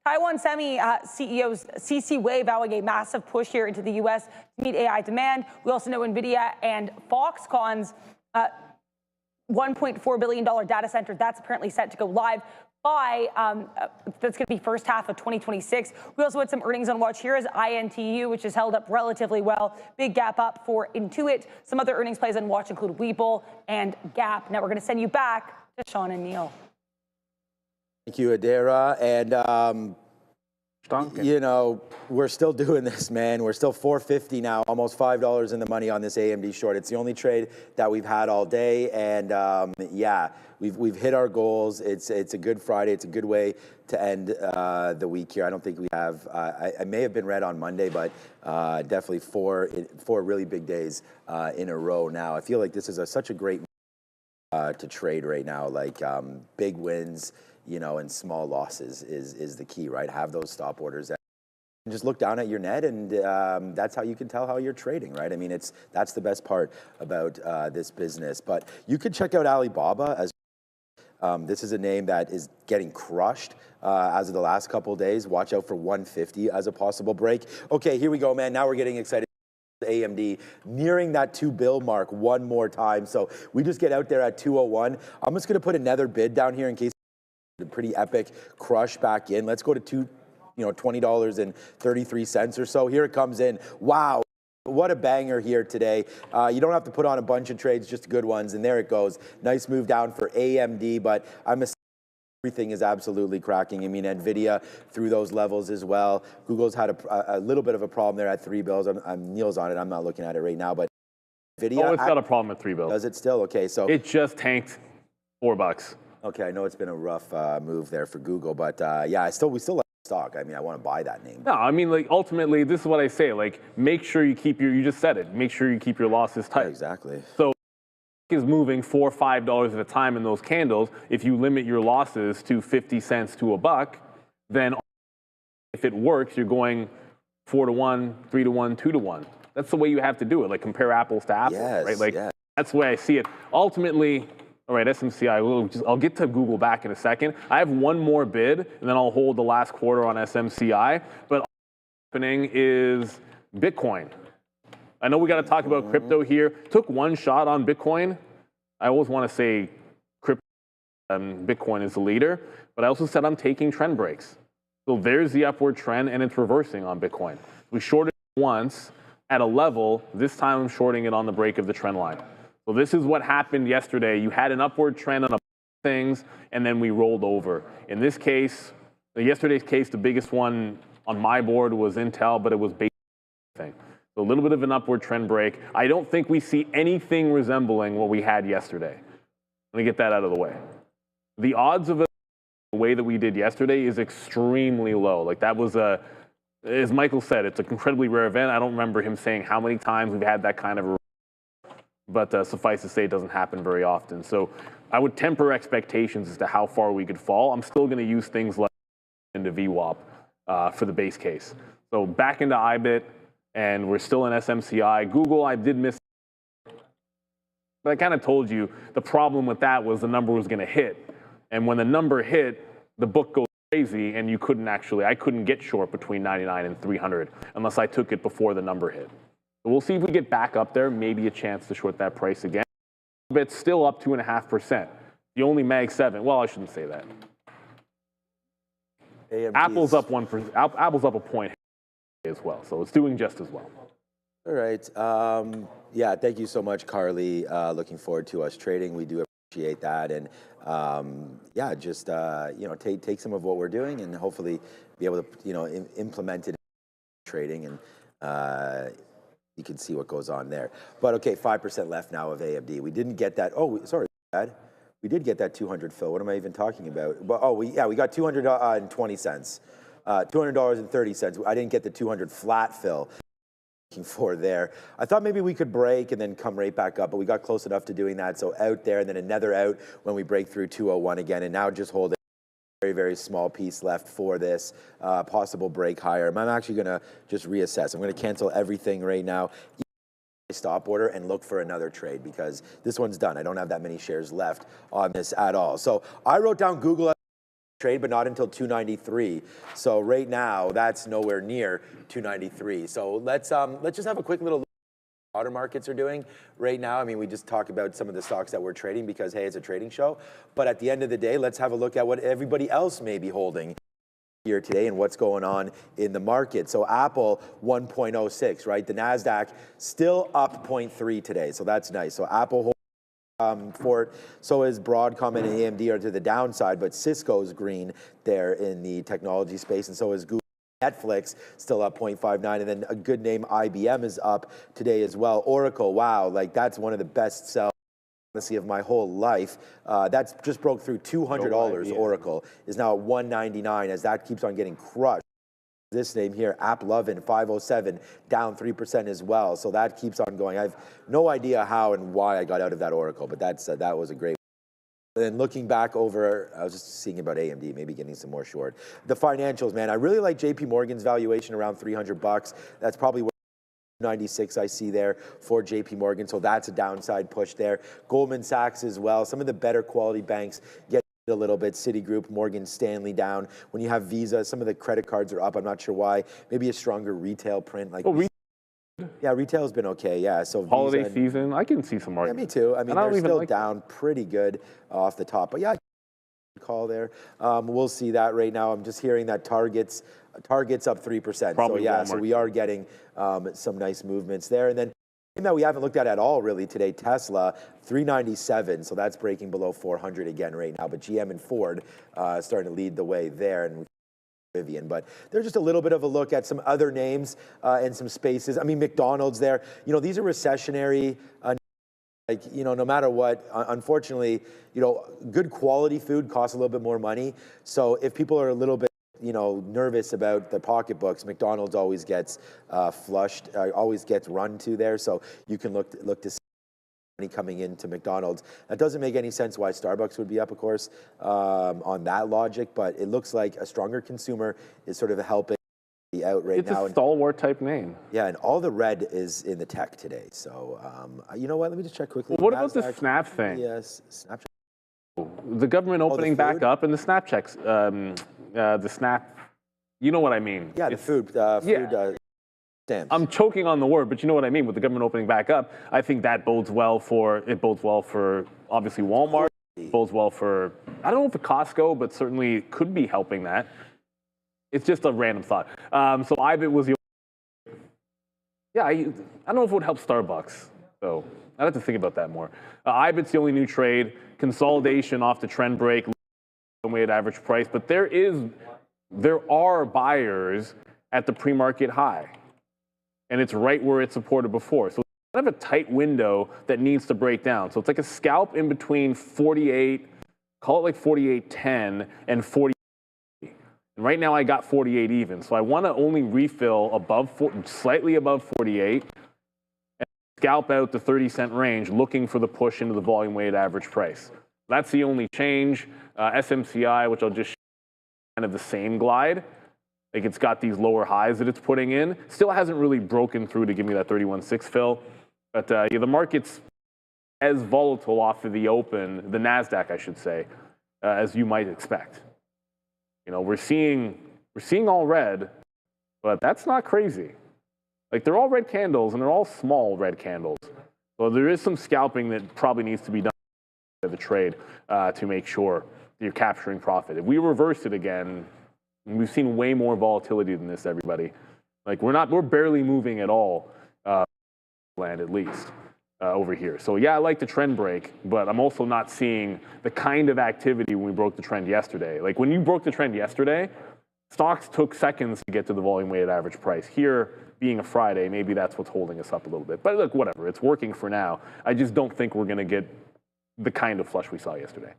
Taiwan Semi CEO's CC Wei vowing a massive push here into the U.S. to meet AI demand. We also know NVIDIA and Foxconn's $1.4 billion data center, that's apparently set to go live by, that's going to be first half of 2026. We also had some earnings on watch here as INTU, which has held up relatively well. Big gap up for Intuit. Some other earnings plays on watch include Webull and Gap. Now we're going to send you back to Sean and Neil. Thank you, Adara. And, you know, we're still doing this, man. We're still $4.50 now, almost $5 in the money on this AMD short. It's the only trade that we've had all day. And, yeah, we've hit our goals. It's a good Friday. It's a good way to end the week here. I don't think we have, I may have been red on Monday, but definitely four really big days in a row now. I feel like this is such a great to trade right now. Like big wins, you know, and small losses is the key, right? Have those stop orders and just look down at your net, and that's how you can tell how you're trading, right? I mean, that's the best part about this business. But you could check out Alibaba as this is a name that is getting crushed as of the last couple of days. Watch out for 150 as a possible break. Okay, here we go, man. Now we're getting excited. AMD nearing that $2 billion mark one more time. So we just get out there at 201. I'm just going to put another bid down here in case a pretty epic crush back in. Let's go to $20.33 or so. Here it comes in. Wow. What a banger here today. You don't have to put on a bunch of trades, just good ones. And there it goes. Nice move down for AMD, but everything is absolutely cracking. I mean, NVIDIA through those levels as well. Google's had a little bit of a problem there at $3 billion. Neil's on it. I'm not looking at it right now, but NVIDIA. Oh, it's got a problem at $3 billion. Does it still? Okay, so. It just tanked $4. Okay, I know it's been a rough move there for Google, but yeah, we still like stock. I mean, I want to buy that name. No, I mean, like, ultimately, this is what I say. Like, make sure you keep you just said it, make sure you keep your losses tight. Yeah, exactly. So is moving $4 or $5 at a time in those candles. If you limit your losses to 50 cents to $1, then if it works, you're going 4 to 1, 3 to 1, 2 to 1. That's the way you have to do it. Like, compare apples to apples, right? Like, that's the way I see it. Ultimately, all right, SMCI, I'll get to Google back in a second. I have one more bid, and then I'll hold the last quarter on SMCI. But what's happening is Bitcoin. I know we got to talk about crypto here. Took one shot on Bitcoin. I always want to say crypto Bitcoin is the leader, but I also said I'm taking trend breaks. So there's the upward trend, and it's reversing on Bitcoin. We shorted it once at a level. This time I'm shorting it on the break of the trend line. So this is what happened yesterday. You had an upward trend on things, and then we rolled over. In this case, yesterday's case, the biggest one on my board was Intel, but it was based on thing. So a little bit of an upward trend break. I don't think we see anything resembling what we had yesterday. Let me get that out of the way. The odds of it the way that we did yesterday is extremely low. Like that was as Michael said, it's an incredibly rare event. I don't remember him saying how many times we've had that kind of, but suffice to say, it doesn't happen very often. So I would temper expectations as to how far we could fall. I'm still going to use things like into VWAP for the base case. So back into IBIT, and we're still in SMCI. Google, I did miss, but I kind of told you the problem with that was the number was going to hit. And when the number hit, the book goes crazy, and you couldn't I couldn't get short between 99 and 300 unless I took it before the number hit. So we'll see if we get back up there, maybe a chance to short that price again. But it's still up 2.5%. The only Mag 7, well, I shouldn't say that. Apple's up 1%. Apple's up a point as well, so it's doing just as well. All right. Yeah, thank you so much, Carly. Looking forward to us trading. We do appreciate that, and yeah, just take some of what we're doing and hopefully be able to implement it in trading, and you can see what goes on there. But okay, 5% left now of AMD. We didn't get that. Oh, sorry, Dad. We did get that 200 fill. What am I even talking about? But we got 220 cents, $200.30. I didn't get the 200 flat fill. For there, I thought maybe we could break and then come right back up, but we got close enough to doing that. So out there, and then another out when we break through 201 again, and now just holding a very, very small piece left for this possible break higher. I'm actually going to just reassess. I'm going to cancel everything right now, stop order, and look for another trade because this one's done. I don't have that many shares left on this at all. So I wrote down Google trade, but not until 293. So right now, that's nowhere near 293. So let's just have a quick little look at what other markets are doing right now. I mean, we just talk about some of the stocks that we're trading because, hey, it's a trading show. But at the end of the day, let's have a look at what everybody else may be holding here today and what's going on in the market. So Apple 1.06, right? The NASDAQ still up 0.3 today. So that's nice. So Apple for it. So is Broadcom and AMD are to the downside, but Cisco's green there in the technology space, and so is Google. Netflix still up 0.59, and then a good name IBM is up today as well. Oracle, wow, like that's one of the best sells of my whole life. That's just broke through $200. Oracle is now at 199 as that keeps on getting crushed. This name here, AppLovin, 507, down 3% as well. So that keeps on going. I have no idea how and why I got out of that Oracle, but that was a great. And then looking back over, I was just seeing about AMD, maybe getting some more short. The financials, man, I really like JP Morgan's valuation around $300. That's probably what 96 I see there for JP Morgan. So that's a downside push there. Goldman Sachs as well. Some of the better quality banks get a little bit. Citigroup, Morgan Stanley down. When you have Visa, some of the credit cards are up. I'm not sure why. Maybe a stronger retail print. Like yeah, retail's been okay. Yeah, so holiday Visa season, I can see some more. Yeah, me too. I mean, they're still down pretty good off the top. But yeah, call there. We'll see that right now. I'm just hearing that Target's up 3%. Probably so yeah, Walmart. So we are getting some nice movements there. And then that we haven't looked at all really today, Tesla 397, so that's breaking below 400 again right now, but GM and Ford starting to lead the way there, and Rivian. But there's just a little bit of a look at some other names and some spaces. I mean, McDonald's there, these are recessionary, no matter what, unfortunately, good quality food costs a little bit more money. So if people are a little bit nervous about the pocketbooks, McDonald's always gets flushed, always gets run to there. So you can look to see money coming into McDonald's. That doesn't make any sense why Starbucks would be up, of course, on that logic. But it looks like a stronger consumer is sort of helping out right now. It's a stalwart type name. Yeah, and all the red is in the tech today. So you know what? Let me just check quickly. Well, what about the Snap thing? Yes, Snapchat. The government opening back up and the Snap checks, the Snap, you know what I mean. Yeah, the food stamps. I'm choking on the word, but you know what I mean. With the government opening back up, I think that bodes well for obviously Walmart. bodes well for, I don't know if the Costco, but certainly could be helping that. It's just a random thought. So IBIT was the, yeah, I don't know if it would help Starbucks. So I'd have to think about that more. IBIT's the only new trade, consolidation off the trend break, weighted average price, but there are buyers at the pre-market high, and it's right where it supported before. So it's kind of a tight window that needs to break down. So it's like a scalp in between 48, call it like 48.10 and 40. And right now I got 48 even, so I want to only refill above, slightly above 48, and scalp out the 30-cent range, looking for the push into the volume weighted average price. That's the only change. SMCI, which I'll just show you, kind of the same glide. Like it's got these lower highs that it's putting in. Still hasn't really broken through to give me that 31.6 fill. But yeah, the market's as volatile off of the open, the NASDAQ, I should say, as you might expect. You know, we're seeing all red, but that's not crazy. Like they're all red candles, and they're all small red candles. So there is some scalping that probably needs to be done of the trade to make sure you're capturing profit. If we reverse it again, we've seen way more volatility than this, everybody. Like we're barely moving at all, land at least over here. So yeah, I like the trend break, but I'm also not seeing the kind of activity when we broke the trend yesterday. Like when you broke the trend yesterday, stocks took seconds to get to the volume weighted average price. Here, being a Friday, maybe that's what's holding us up a little bit. But look, whatever, it's working for now. I just don't think we're going to get the kind of flush we saw yesterday.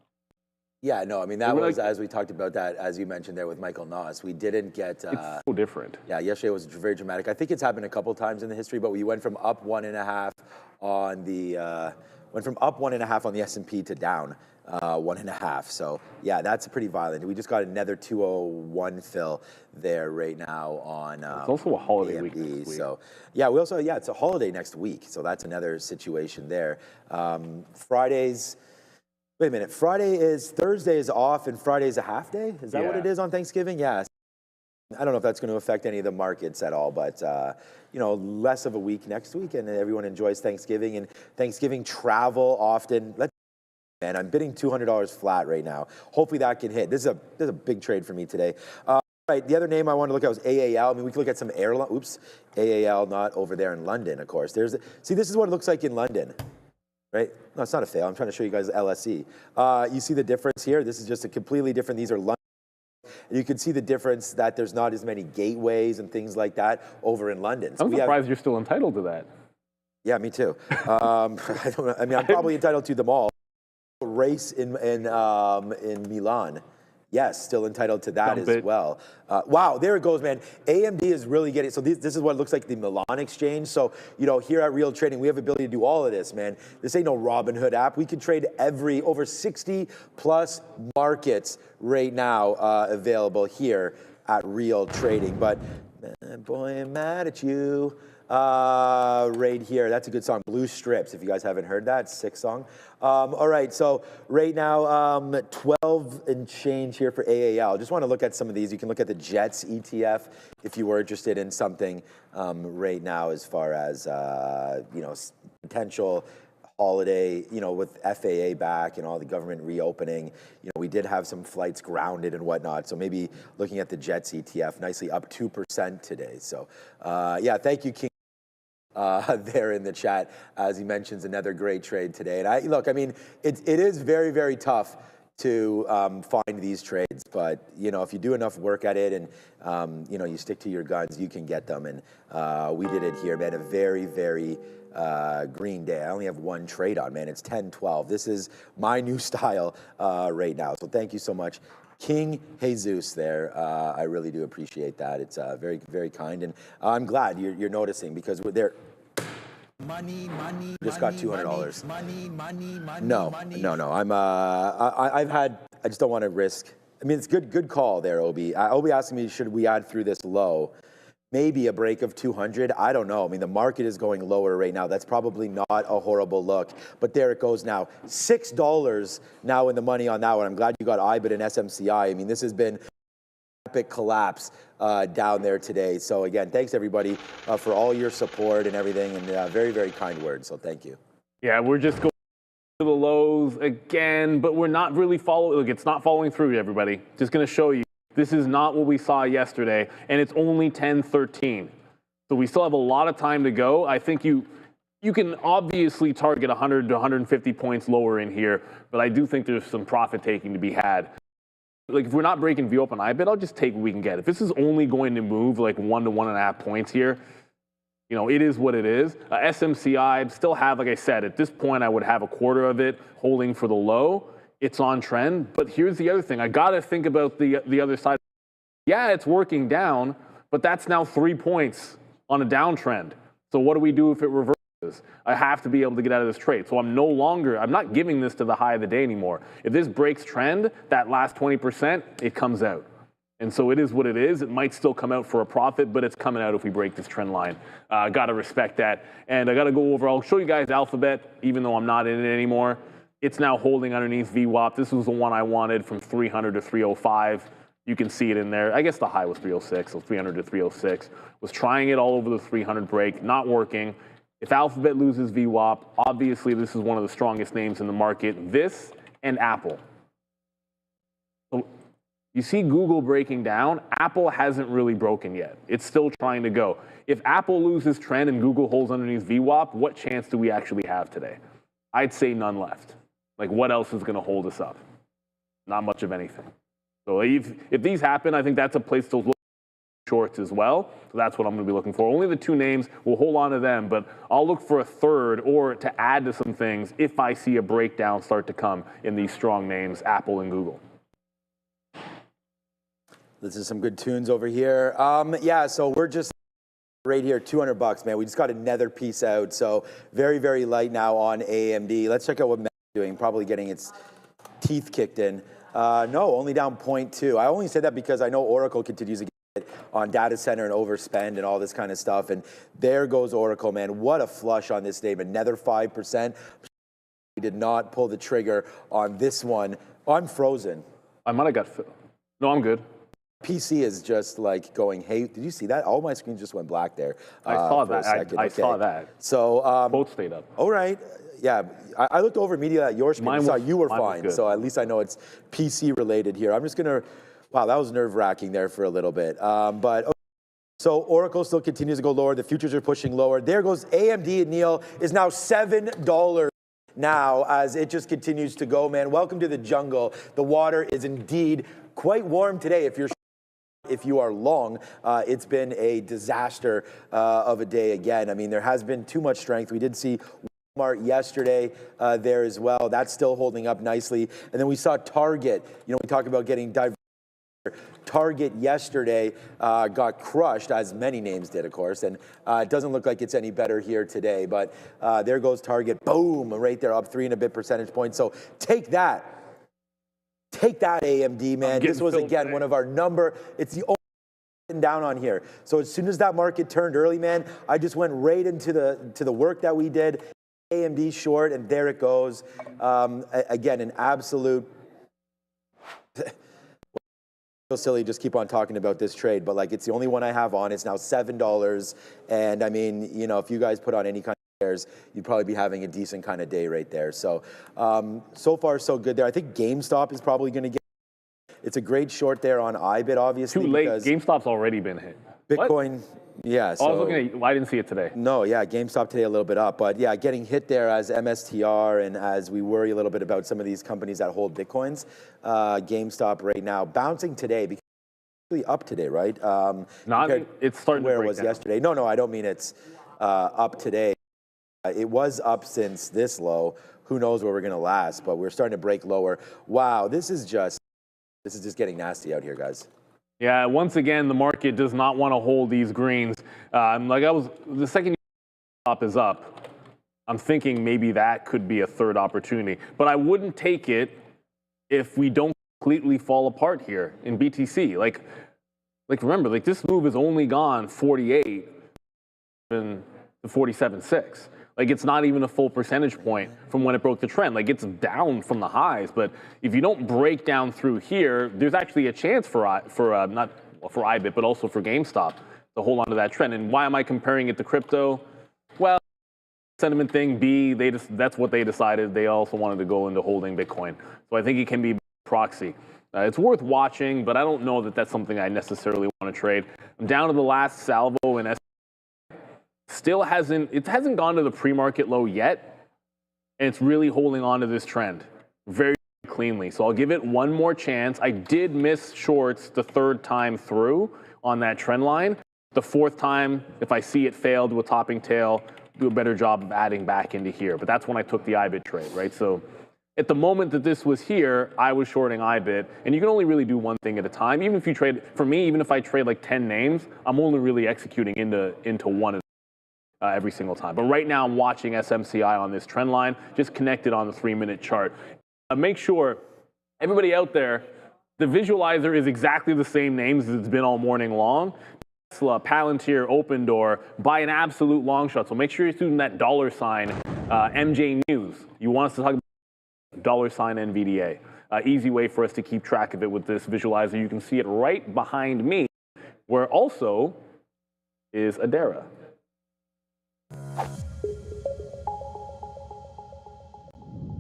Yeah, no, I mean, that was, as we talked about that, as you mentioned there with Michael Noss, we didn't get... it's so different. Yeah, yesterday was very dramatic. I think it's happened a couple times in the history, but we went from up 1.5 on the... went from up 1.5 on the S&P to down 1.5. So yeah, that's pretty violent. We just got another 201 fill there right now on it's also a holiday AMD. week next week. So yeah, we also, it's a holiday next week. So that's another situation there. Fridays... Wait a minute, Thursday is off and Friday is a half day? Is that what it is on Thanksgiving? Yeah. I don't know if that's going to affect any of the markets at all, but you know, less of a week next week, and everyone enjoys Thanksgiving and Thanksgiving travel often. And I'm bidding $200 flat right now. Hopefully that can hit. This is a big trade for me today. Right, the other name I wanted to look at was AAL. I mean, we could look at some airline. Oops, AAL not over there in London, of course. See, this is what it looks like in London. Right? No, it's not a fail. I'm trying to show you guys LSE. You see the difference here? This is just a completely different, these are London. And you can see the difference that there's not as many gateways and things like that over in London. So I'm surprised you're still entitled to that. Yeah, me too. I'm probably entitled to them all. Race in Milan. Yes, still entitled to that as well. Wow, there it goes, man. AMD is really getting, so this is what it looks like the Milan exchange. So, you know, here at Real Trading, we have the ability to do all of this, man. This ain't no Robinhood app. We can trade over 60 plus markets right now available here at Real Trading. But, boy, I'm mad at you. Right here, that's a good song, Blue Strips, if you guys haven't heard that, sick song. All right, so right now 12 and change here for AAL. Just want to look at some of these. You can look at the Jets ETF if you were interested in something right now as far as you know, potential holiday, you know, with FAA back and all the government reopening. You know, we did have some flights grounded and whatnot. So maybe looking at the Jets ETF, nicely up 2% today. So yeah, thank you, King. There in the chat, as he mentions another great trade today. And I mean, it is very, very tough to find these trades, but you know, if you do enough work at it and you know, you stick to your guns, you can get them. And we did it here, man. A very, very green day. I only have one trade on, man. It's 10-12. This is my new style right now. So thank you so much, King Jesus there. I really do appreciate that. It's very, very kind. And I'm glad you're noticing, because we're there. Money, just got $200. No. I just don't want to risk. I mean, it's good call there, Obi. Obi asking me, should we add through this low? Maybe a break of 200. I don't know. I mean, the market is going lower right now. That's probably not a horrible look. But there it goes now. $6 now in the money on that one. I'm glad you got IBIT and SMCI. I mean, this has been epic collapse down there today. So again, thanks everybody for all your support and everything, and very, very kind words. So thank you. Yeah, we're just going to the lows again, but we're not really following. Look, it's not following through, everybody. Just going to show you. This is not what we saw yesterday, and it's only 10.13. So we still have a lot of time to go. I think you can obviously target 100 to 150 points lower in here, but I do think there's some profit taking to be had. Like, if we're not breaking view up on IBIT, I'll just take what we can get. If this is only going to move like 1 to 1.5 points here, you know, it is what it is. SMCI still have, like I said, at this point, I would have a quarter of it holding for the low. It's on trend. But here's the other thing. I got to think about the other side. Yeah, it's working down, but that's now 3 points on a downtrend. So what do we do if it reverses? I have to be able to get out of this trade. So I'm not giving this to the high of the day anymore. If this breaks trend, that last 20%, it comes out. And so it is what it is. It might still come out for a profit, but it's coming out if we break this trend line. Got to respect that. And I got to go over, I'll show you guys Alphabet, even though I'm not in it anymore. It's now holding underneath VWAP. This was the one I wanted from 300 to 305. You can see it in there. I guess the high was 306, so 300 to 306. Was trying it all over the 300 break, not working. If Alphabet loses VWAP, obviously this is one of the strongest names in the market. This and Apple. So you see Google breaking down. Apple hasn't really broken yet. It's still trying to go. If Apple loses trend and Google holds underneath VWAP, what chance do we actually have today? I'd say none left. Like, what else is going to hold us up? Not much of anything. So if these happen, I think that's a place to look at shorts as well. So that's what I'm going to be looking for. Only the two names, we'll hold on to them, but I'll look for a third or to add to some things if I see a breakdown start to come in these strong names, Apple and Google. This is some good tunes over here. Yeah, so we're just right here, $200, man. We just got another piece out. So very, very light now on AMD. Let's check out what Meta's doing. Probably getting its teeth kicked in. No, only down 0.2. I only say that because I know Oracle continues to get hit on data center and overspend and all this kind of stuff. And there goes Oracle, man. What a flush on this statement. Another 5%. We did not pull the trigger on this one. I'm frozen. I might have got... No, I'm good. PC is just like going, hey, did you see that? All my screens just went black there. I saw that. I saw that. So both stayed up. All right. Yeah, I looked over immediately at your screen. Saw you were fine. So at least I know it's PC related here. I'm just gonna. Wow, that was nerve wracking there for a little bit. But okay. So Oracle still continues to go lower. The futures are pushing lower. There goes AMD, and Neil is now $7 now as it just continues to go. Man, welcome to the jungle. The water is indeed quite warm today. If you are long, it's been a disaster of a day again. I mean, there has been too much strength. We did see Walmart yesterday there as well. That's still holding up nicely. And then we saw Target. You know, we talked about getting diverse. Target yesterday got crushed, as many names did, of course. And it doesn't look like it's any better here today. But there goes Target. Boom, right there, up 3 and a bit percentage points. So take that. Take that, AMD, man. This was, again, one of our it's the only down on here. So as soon as that market turned early, man, I just went right into the work that we did. AMD short, and there it goes. Again, an absolute... So silly, just keep on talking about this trade, but like it's the only one I have on. It's now $7. And I mean, you know, if you guys put on any kind of shares, you'd probably be having a decent kind of day right there. So, so far so good there. I think GameStop is probably going to get, it's a great short there on IBIT, obviously. Too late. GameStop's already been hit. Bitcoin, what? Yeah. So, I was looking at, I didn't see it today. No, yeah, GameStop today a little bit up, but yeah, getting hit there as MSTR and as we worry a little bit about some of these companies that hold Bitcoins. GameStop right now bouncing today because it's really up today, right? It's starting where to break it was down. yesterday. No, I don't mean it's up today. It was up since this low. Who knows where we're going to last, but we're starting to break lower. Wow, this is just getting nasty out here, guys. Yeah, once again, the market does not want to hold these greens. The second top is up, I'm thinking maybe that could be a third opportunity. But I wouldn't take it if we don't completely fall apart here in BTC. Like remember, like this move has only gone 48 and 47.6. Like it's not even a full percentage point from when it broke the trend. Like it's down from the highs, but if you don't break down through here, there's actually a chance for not for IBIT, but also for GameStop to hold on to that trend. And why am I comparing it to crypto? Well, sentiment thing. B, that's what they decided. They also wanted to go into holding Bitcoin. So I think it can be a proxy. It's worth watching, but I don't know that that's something I necessarily want to trade. I'm down to the last salvo in SPCE. It hasn't gone to the pre-market low yet, and it's really holding on to this trend very cleanly. So I'll give it one more chance. I did miss shorts the third time through on that trend line. The fourth time, if I see it failed with topping tail, do a better job of adding back into here. But that's when I took the IBIT trade, right? So at the moment that this was here, I was shorting IBIT, and you can only really do one thing at a time. Even if you trade, for me, even if I trade like 10 names, I'm only really executing into one every single time. But right now I'm watching SMCI on this trend line, just connected on the 3-minute chart. Make sure, everybody out there, the visualizer is exactly the same names as it's been all morning long. Tesla, Palantir, Open Door, buy an absolute long shot. So make sure you're using that $sign MJ News. You want us to talk about $sign NVDA. Easy way for us to keep track of it with this visualizer. You can see it right behind me, where also is Adara.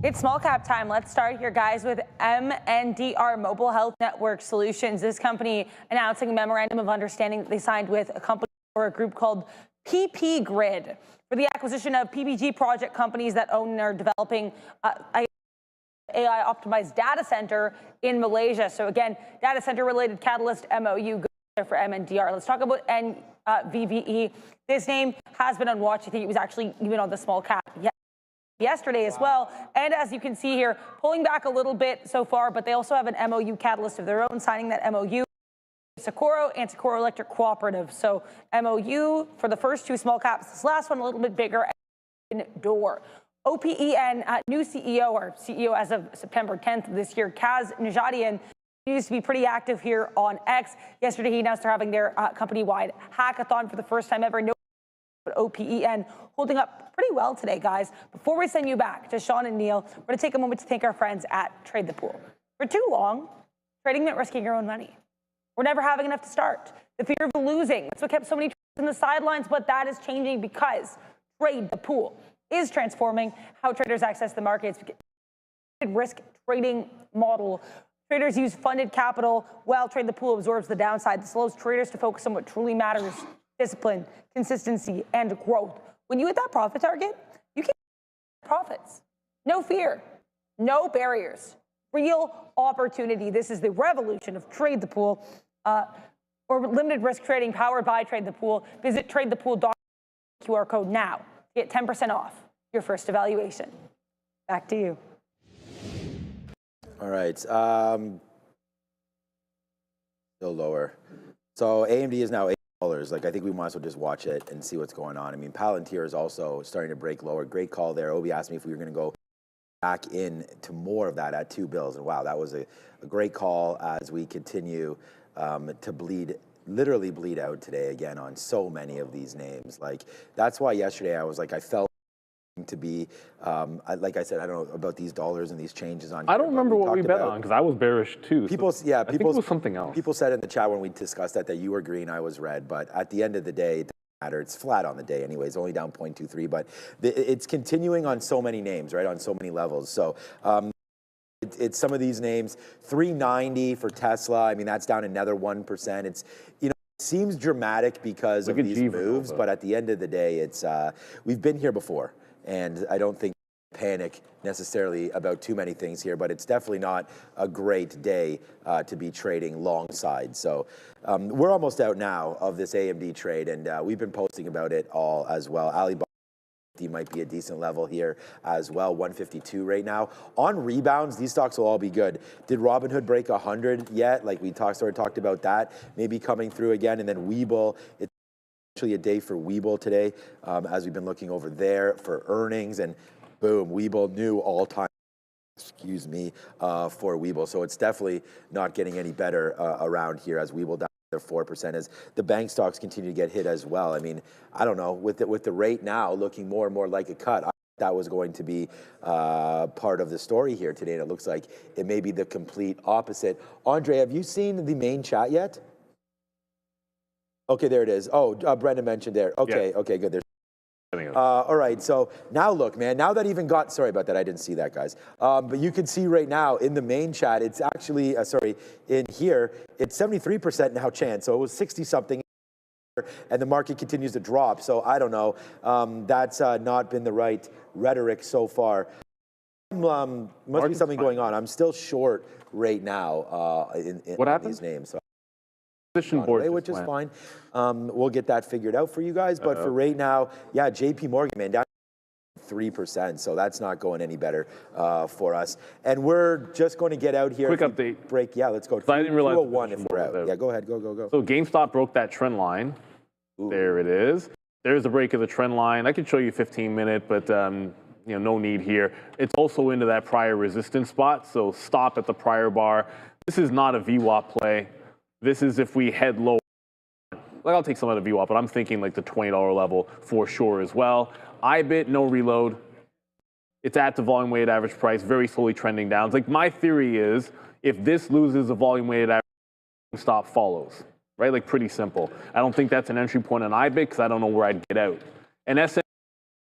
It's small cap time. Let's start here, guys, with MNDR Mobile Health Network Solutions. This company announcing a memorandum of understanding that they signed with a company or a group called PP Grid for the acquisition of PPG project companies that own and are developing AI-optimized data center in Malaysia. So again, data center-related catalyst MOU for MNDR. Let's talk about VVE. This name has been on watch. I think it was actually even on the small cap yesterday as well. And as you can see here, pulling back a little bit so far, but they also have an MOU catalyst of their own, signing that MOU. Socorro and Socorro Electric Cooperative. So MOU for the first two small caps. This last one a little bit bigger. Door. OPEN new CEO, or CEO as of September 10th of this year, Kaz Nejadian, continues to be pretty active here on X. Yesterday he announced they're having their company-wide hackathon for the first time ever. But OPEN holding up pretty well today, guys. Before we send you back to Sean and Neil, we're going to take a moment to thank our friends at Trade the Pool. For too long, trading meant risking your own money. We're never having enough to start. The fear of losing, that's what kept so many traders in the sidelines, but that is changing because Trade the Pool is transforming how traders access the markets. Risk trading model. Traders use funded capital while Trade the Pool absorbs the downside. This allows traders to focus on what truly matters: discipline, consistency, and growth. When you hit that profit target, you can profits. No fear, no barriers, real opportunity. This is the revolution of Trade the Pool, or limited risk trading powered by Trade the Pool. Visit tradethepool.com QR code now. Get 10% off your first evaluation. Back to you. All right. Still lower. So AMD is now $8. Like, I think we might as well just watch it and see what's going on. I mean, Palantir is also starting to break lower. Great call there. Obi asked me if we were going to go back in to more of that at $2. And wow, that was a great call as we continue to literally bleed out today again on so many of these names. Like, that's why yesterday I was like, I felt to be, like I said, I don't know about these dollars and these changes on. I don't remember what we bet on because I was bearish too. People, so I think it was something else. People said in the chat when we discussed that you were green, I was red. But at the end of the day, it doesn't matter. It's flat on the day anyways, only down 0.23. But it's continuing on so many names, right? On so many levels. So it's some of these names. 390 for Tesla. I mean, that's down another 1%. It's, you know, it seems dramatic because of these moves, but at the end of the day, it's we've been here before. And I don't think panic necessarily about too many things here, but it's definitely not a great day to be trading long side. So we're almost out now of this AMD trade, and we've been posting about it all as well. Alibaba might be a decent level here as well, 152 right now. On rebounds, these stocks will all be good. Did Robinhood break 100 yet? Like we talked about that, maybe coming through again, and then Webull. It's actually a day for Webull today, as we've been looking over there for earnings, and boom, Webull new all-time, for Webull. So it's definitely not getting any better around here as Webull down to 4% as the bank stocks continue to get hit as well. I mean, I don't know, with the rate now looking more and more like a cut, I thought that was going to be part of the story here today, and it looks like it may be the complete opposite. Andre, have you seen the main chat yet? Okay, there it is. Oh, Brendan mentioned there. Okay, yeah. Okay, good. There's All right, so now look, man, now that even got, sorry about that, I didn't see that, guys. But you can see right now in the main chat, it's actually, in here, it's 73% now chance. So it was 60-something, and the market continues to drop. So I don't know. That's not been the right rhetoric so far. Must be something going on. I'm still short right now in these names. So Board which is fine. We'll get that figured out for you guys. But for right now, yeah, JP Morgan, man, down 3%. So that's not going any better for us. And we're just going to get out here. Quick update. Break. Yeah, let's go. I didn't realize 201 if we're out. Yeah, go ahead. Go. So GameStop broke that trend line. Ooh. There it is. There's the break of the trend line. I could show you 15-minute, but no need here. It's also into that prior resistance spot. So stop at the prior bar. This is not a VWAP play. This is if we head low. Like, I'll take some of the VWAP, but I'm thinking like the $20 level for sure as well. IBIT, no reload. It's at the volume weighted average price, very slowly trending down. It's like, my theory is if this loses the volume weighted average, stop follows, right? Like, pretty simple. I don't think that's an entry point on IBIT because I don't know where I'd get out. And SM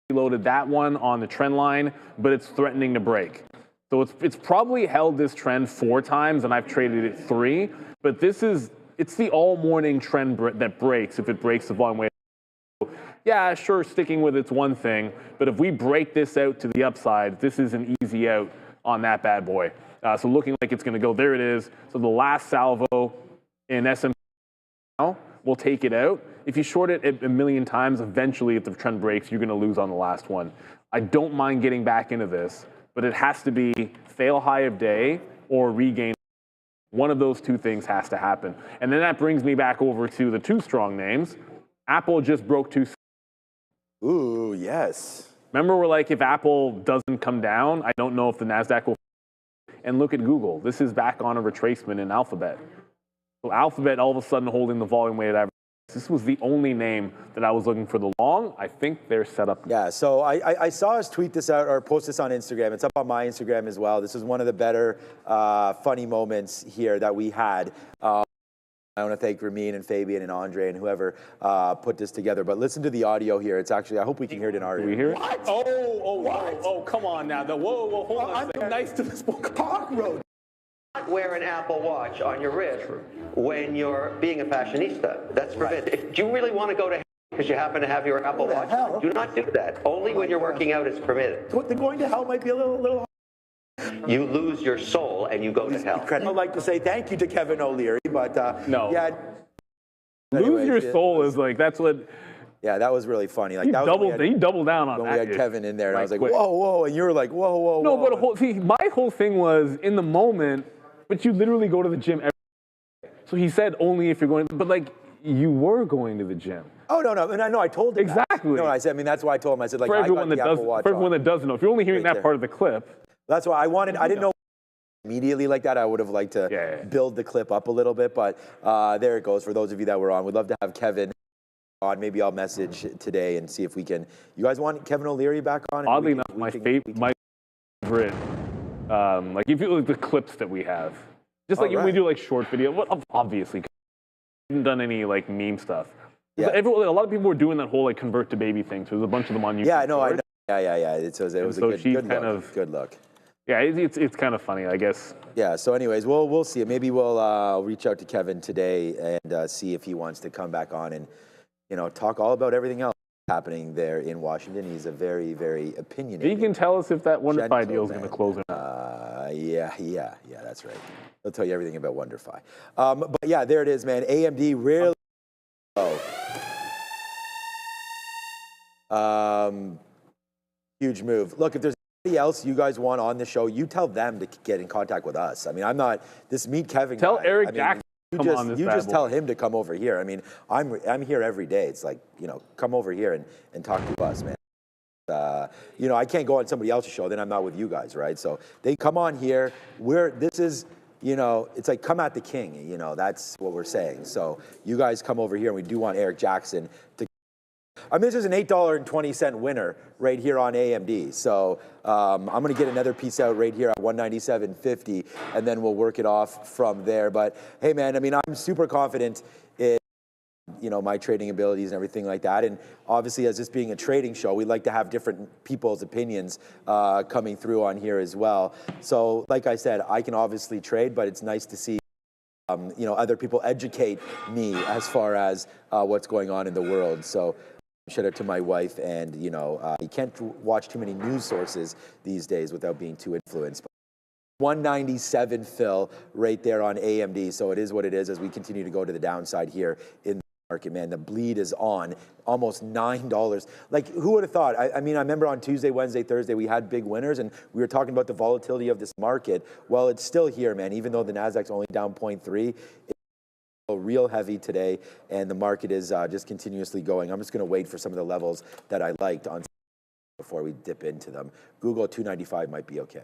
reloaded that one on the trend line, but it's threatening to break. So it's probably held this trend 4 times, and I've traded it 3. But it's the all-morning trend that breaks if it breaks the volume weight. Yeah, sure, sticking with it's one thing. But if we break this out to the upside, this is an easy out on that bad boy. So looking like it's going to go. There it is. So the last salvo in SM now, we'll take it out. If you short it a million times, eventually if the trend breaks, you're going to lose on the last one. I don't mind getting back into this, but it has to be fail high of day or regain. One of those 2 things has to happen. And then that brings me back over to the 2 strong names. Apple just broke 2. Ooh, yes. Remember, we're like, if Apple doesn't come down, I don't know if the NASDAQ will. And look at Google. This is back on a retracement in Alphabet. So Alphabet all of a sudden holding the volume weighted average. This was the only name that I was looking for the long. I think they're set up. Yeah, so I saw us tweet this out or post this on Instagram. It's up on my Instagram as well. This is one of the better funny moments here that we had. I want to thank Ramin and Fabian and Andre and whoever put this together. But listen to the audio here. It's actually, I hope we can hear it in our ear. Do we hear it? What? Oh, come on now. Whoa, hold on. I'm nice to this cockroach. Wear an Apple Watch on your wrist when you're being a fashionista. That's forbidden. If you really want to go to hell because you happen to have your Apple Watch, do not do that. Only when you're working out is permitted. The going to hell might be a little. You lose your soul and you go to hell. I'd like to say thank you to Kevin O'Leary, but no. Yeah. Lose your soul is like, that's what. Yeah, that was really funny. Like, he doubled down on that. We had Kevin in there, and I was like, whoa, and you were like, whoa. No, but my whole thing was in the moment. But you literally go to the gym every day. So he said only if you're going, but like you were going to the gym. Oh, no, and I know I told him exactly. No, I said, I mean, that's why I told him. I said, like, for everyone that doesn't know, if you're only hearing that part of the clip. That's why I didn't know immediately like that. I would have liked to build the clip up a little bit, but there it goes. For those of you that were on, we'd love to have Kevin on. Maybe I'll message today and see if we can. You guys want Kevin O'Leary back on? Oddly enough, my favorite, like if you look at the clips that we have. Just like when we do like short video, obviously, we haven't done any like meme stuff. Yeah. A lot of people were doing that whole like convert to baby thing. So there's a bunch of them on YouTube. Yeah, no, I know. Yeah. It was a good look. Yeah, it's kind of funny, I guess. Yeah. So, anyways, we'll see. Maybe we'll reach out to Kevin today and see if he wants to come back on and talk all about everything else happening there in Washington. He's a very, very opinionated. He can tell us if that WonderFi deal is going to close or not. Yeah, that's right. He'll tell you everything about WonderFi. But yeah, there it is, man. AMD really. Huge move. Look, if there's anybody else you guys want on the show, you tell them to get in contact with us. I mean, I'm not this Meet Kevin. Tell guy. Eric Jackson. You just tell him to come over here. I mean, I'm here every day. It's like, come over here and talk to us, man. I can't go on somebody else's show, then I'm not with you guys, right? So they come on here. It's like come at the king, that's what we're saying. So you guys come over here, and we do want Eric Jackson to. I mean, this is an $8.20 winner right here on AMD. So I'm going to get another piece out right here at $197.50, and then we'll work it off from there. But hey, man, I mean, I'm super confident in you know, my trading abilities and everything like that. And obviously, as this being a trading show, we like to have different people's opinions coming through on here as well. So like I said, I can obviously trade, but it's nice to see you know, other people educate me as far as what's going on in the world. So shout out to my wife, and you know, you can't watch too many news sources these days without being too influenced. 197 fill right there on AMD. So it is what it is as we continue to go to the downside here in the market, man. The bleed is on, almost $9. Like, who would have thought? I mean, I remember on Tuesday, Wednesday, Thursday, we had big winners, and we were talking about the volatility of this market. Well, it's still here, man. Even though the Nasdaq's only down 0.3, it's real heavy today, and the market is just continuously going. I'm just going to wait for some of the levels that I liked on before we dip into them. Google 295 might be okay.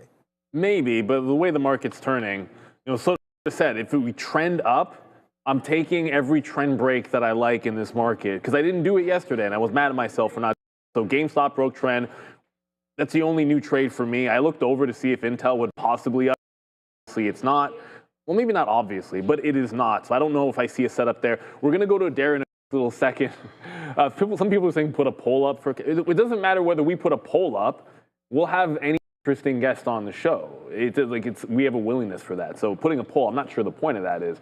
Maybe, but the way the market's turning, you know, so I said, if we trend up, I'm taking every trend break that I like in this market, because I didn't do it yesterday, and I was mad at myself for not. So GameStop broke trend. That's the only new trade for me. I looked over to see if Intel would possibly up. Obviously, it's not. Well, maybe not obviously, but it is not. So I don't know if I see a setup there. We're going to go to Darren in a little second. Some people are saying put a poll up. It doesn't matter whether we put a poll up. We'll have any interesting guest on the show. We have a willingness for that. So putting a poll, I'm not sure the point of that is,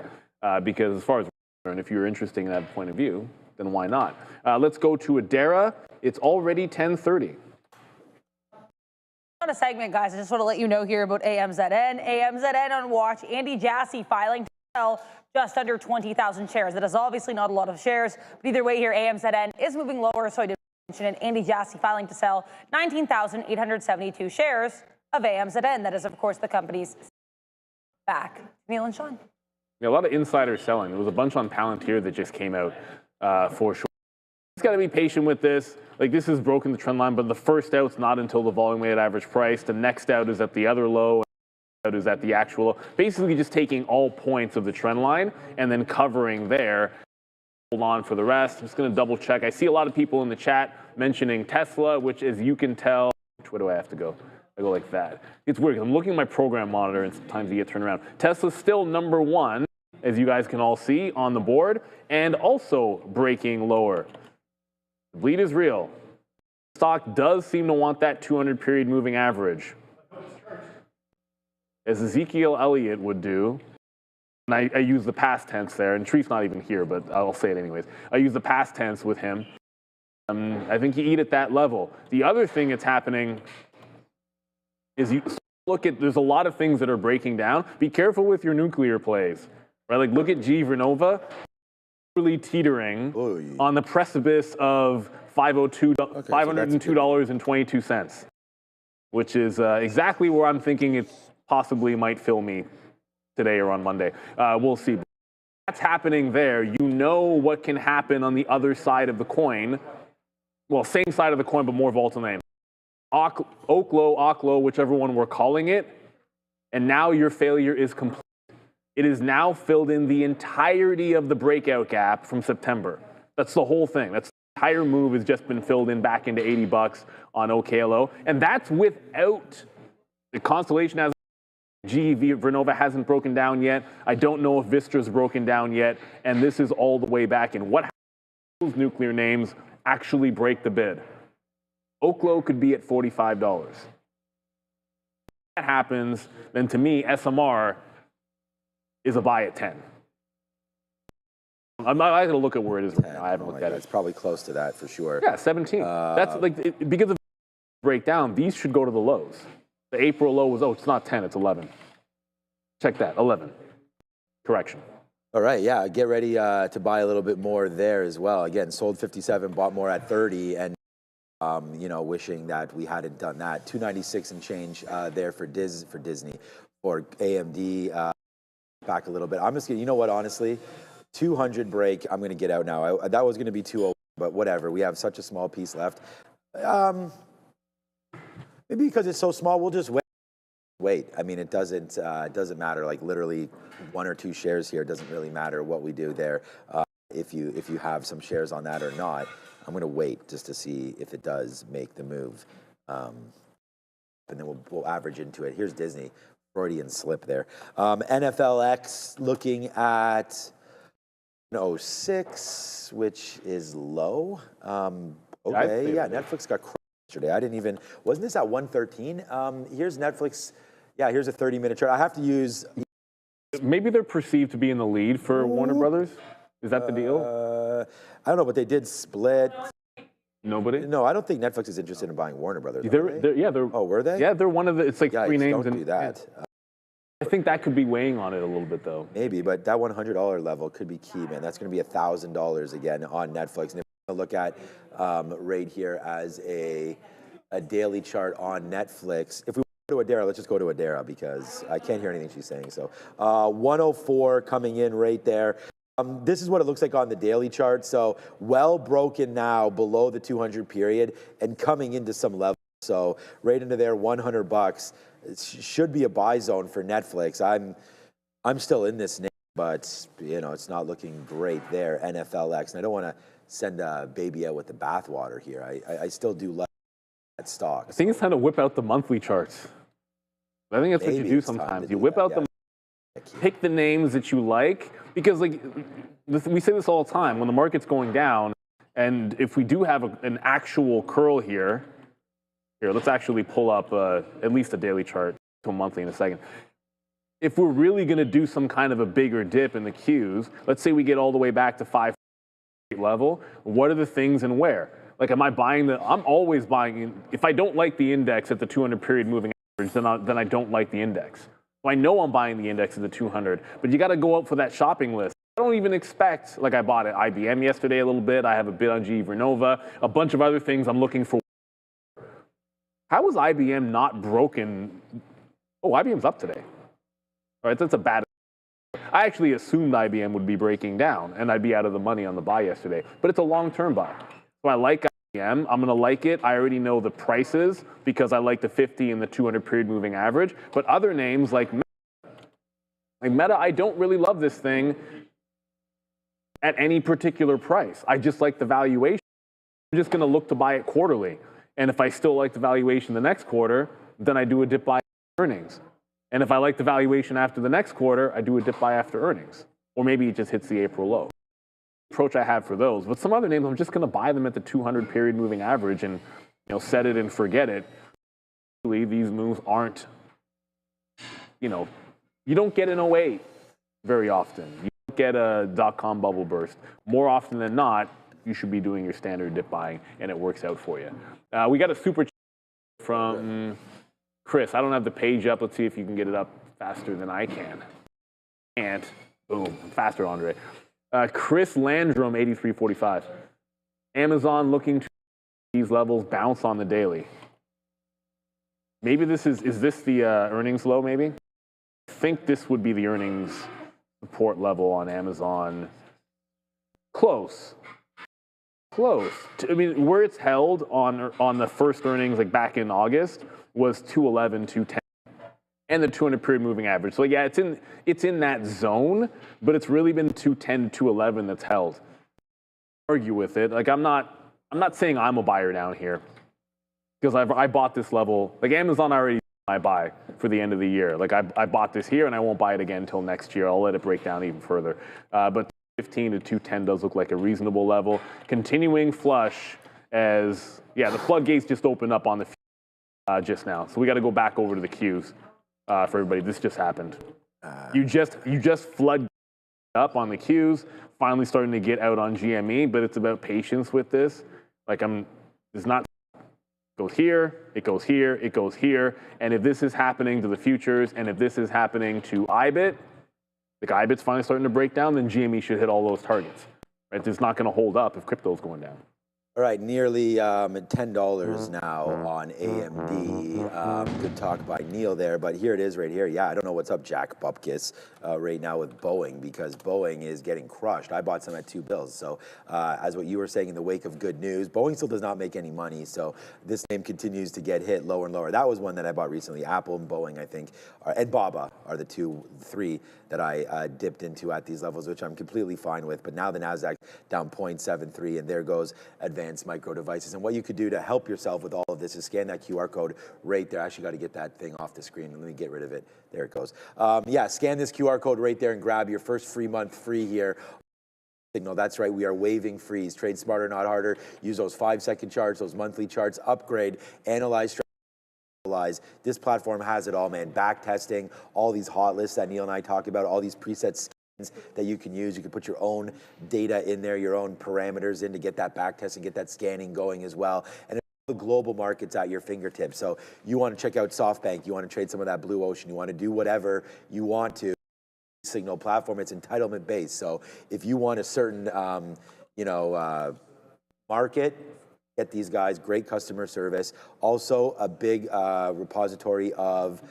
because as far as we're concerned, if you're interested in that point of view, then why not? Let's go to Adara. It's already 10:30. On a segment, guys, I just want to let you know here about AMZN. AMZN on watch. Andy Jassy filing to sell just under 20,000 shares. That is obviously not a lot of shares, but either way here, AMZN is moving lower, so I did mention it. Andy Jassy filing to sell 19,872 shares of AMZN. That is, of course, the company's back. Neil and Sean. Yeah, a lot of insider selling. There was a bunch on Palantir that just came out for sure. Just got to be patient with this. Like, this has broken the trend line, but the first out's not until the volume weighted average price. The next out is at the other low, and the out is at the actual low. Basically just taking all points of the trend line and then covering there. Hold on for the rest. I'm just going to double check. I see a lot of people in the chat mentioning Tesla, which, as you can tell, where do I have to go? I go like that. It's weird. I'm looking at my program monitor, and sometimes you get turned around. Tesla's still number one, as you guys can all see on the board, and also breaking lower. The bleed is real. Stock does seem to want that 200 period moving average, as Ezekiel Elliott would do. And I use the past tense there, and Treef's not even here, but I'll say it anyways. I use the past tense with him. I think you eat at that level. The other thing that's happening is you look at, there's a lot of things that are breaking down. Be careful with your nuclear plays, right? Like, look at G Vernova, really teetering on the precipice of $502.22, which is exactly where I'm thinking it possibly might fill me today or on Monday. We'll see. That's happening there. You know what can happen on the other side of the coin. Well, same side of the coin, but more volatile name. Oklo, whichever one we're calling it. And now your failure is complete. It is now filled in the entirety of the breakout gap from September. That's the whole thing. That's the entire move has just been filled in back into 80 bucks on OKLO. And that's without the Constellation has Vernova hasn't broken down yet. I don't know if Vistra's broken down yet. And this is all the way back in. What happens if those nuclear names actually break the bid? Oklo could be at $45. If that happens, then to me, SMR is a buy at 10. I got to look at where it is right now. I haven't looked at it. It's probably close to that for sure. Yeah, 17. That's like, because of the breakdown, these should go to the lows. The April low was, it's not 10, it's 11. Check that, 11. Correction. All right, yeah, get ready to buy a little bit more there as well. Again, sold 57, bought more at 30, and you know, wishing that we hadn't done that. 296 and change there for Disney, for AMD. Back a little bit. I'm just gonna, you know what, honestly, 200 break, I'm gonna get out now. That was gonna be 201, but whatever. We have such a small piece left. Maybe because it's so small, we'll just wait. I mean, it doesn't matter. Like, literally 1 or 2 shares here, it doesn't really matter what we do there. If you have some shares on that or not, I'm gonna wait just to see if it does make the move, and then we'll average into it. Here's Disney. Freudian slip there. NFLX looking at 106, which is low. I'd Okay, say yeah, that. Netflix got crushed yesterday. I didn't even, wasn't this at 113? Here's Netflix. Yeah, here's a 30-minute chart. I have to use. Maybe they're perceived to be in the lead for Warner Brothers. Is that the deal? I don't know, but they did split. Nobody? No, I don't think Netflix is interested in buying Warner Brothers. They're Oh, were they? Yeah, they're one of the. It's like Yikes, three names. Don't do that. I think that could be weighing on it a little bit, though. Maybe, but that $100 level could be key, man. That's going to be $1,000 again on Netflix. And if you look at right here as a daily chart on Netflix, if we go to Adara, let's just go to Adara because I can't hear anything she's saying. So 104 coming in right there. This is what it looks like on the daily chart. So well broken now below the 200 period and coming into some level. So right into there, $100. It should be a buy zone for Netflix. I'm still in this name, but you know it's not looking great there. NFLX, and I don't want to send a baby out with the bathwater here. I still do like that stock. I think it's time to whip out the monthly charts. I think that's what you do sometimes. You whip out the, pick the names that you like, because like we say this all the time. When the market's going down, and if we do have an actual curl here, let's actually pull up at least a daily chart to a monthly in a second. If we're really going to do some kind of a bigger dip in the Qs, let's say we get all the way back to 5 level, what are the things and where? Like, am I buying I'm always buying, if I don't like the index at the 200 period moving average, then I don't like the index. So I know I'm buying the index at the 200, but you got to go up for that shopping list. I don't even expect, like I bought at IBM yesterday a little bit, I have a bit on GE Vernova, a bunch of other things I'm looking for. How was IBM not broken? Oh, IBM's up today. All right, that's a bad. I actually assumed IBM would be breaking down and I'd be out of the money on the buy yesterday, but it's a long-term buy. So I like IBM. I'm going to like it. I already know the prices because I like the 50 and the 200 period moving average. But other names like Meta, I don't really love this thing at any particular price. I just like the valuation. I'm just going to look to buy it quarterly. And if I still like the valuation the next quarter, then I do a dip buy earnings. And if I like the valuation after the next quarter, I do a dip buy after earnings. Or maybe it just hits the April low. The approach I have for those. But some other names, I'm just going to buy them at the 200 period moving average and set it and forget it. These moves aren't, you don't get an 08 very often. You don't get a dot-com bubble burst. More often than not, you should be doing your standard dip buying, and it works out for you. We got a super chat from Chris. I don't have the page up. Let's see if you can get it up faster than I can. Can't. Boom. Faster, Andre. Chris Landrum, 83.45. Amazon looking to these levels bounce on the daily. Maybe this is this the earnings low, maybe? I think this would be the earnings support level on Amazon. Close. Close. I mean, where it's held on the first earnings, like back in August, was 211, 210, and the 200 period moving average. So yeah, it's in that zone, but it's really been 210, 211 that's held. Argue with it. Like I'm not saying I'm a buyer down here because I bought this level. Like Amazon already I buy for the end of the year. Like I bought this here and I won't buy it again until next year. I'll let it break down even further. But 15 to 210 does look like a reasonable level. Continuing flush as, yeah, the floodgates just opened up on the just now. So we got to go back over to the Qs for everybody. This just happened. You just flood up on the Qs, finally starting to get out on GME, but it's about patience with this. Like it's not, it goes here, it goes here, it goes here. And if this is happening to the futures, and if this is happening to IBIT, like IBIT's finally starting to break down, then GME should hit all those targets. Right? It's not going to hold up if crypto's going down. All right, nearly $10 now on AMD. Good talk by Neil there, but here it is right here. Yeah, I don't know what's up, Jack Bupkis, right now with Boeing, because Boeing is getting crushed. I bought some at $2. So as what you were saying in the wake of good news, Boeing still does not make any money. So this name continues to get hit lower and lower. That was one that I bought recently. Apple and Boeing, I think, and Baba are the three that I dipped into at these levels, which I'm completely fine with. But now the NASDAQ down 0.73, and there goes Advanced Micro Devices. And what you could do to help yourself with all of this is scan that QR code right there. I actually got to get that thing off the screen. Let me get rid of it. There it goes. Yeah, scan this QR code right there and grab your first free month free here signal. That's right, we are waiving freeze. Trade smarter, not harder. Use those 5-second charts, those monthly charts, upgrade, analyze. This platform has it all, man. Back testing, all these hot lists that Neil and I talk about, all these preset scans that you can use. You can put your own data in there, your own parameters in to get that back testing, get that scanning going as well. And the global markets at your fingertips. So you want to check out SoftBank, you want to trade some of that blue ocean, you want to do whatever you want to. Signal platform, it's entitlement based. So if you want a certain, market, get these guys, great customer service. Also a big repository of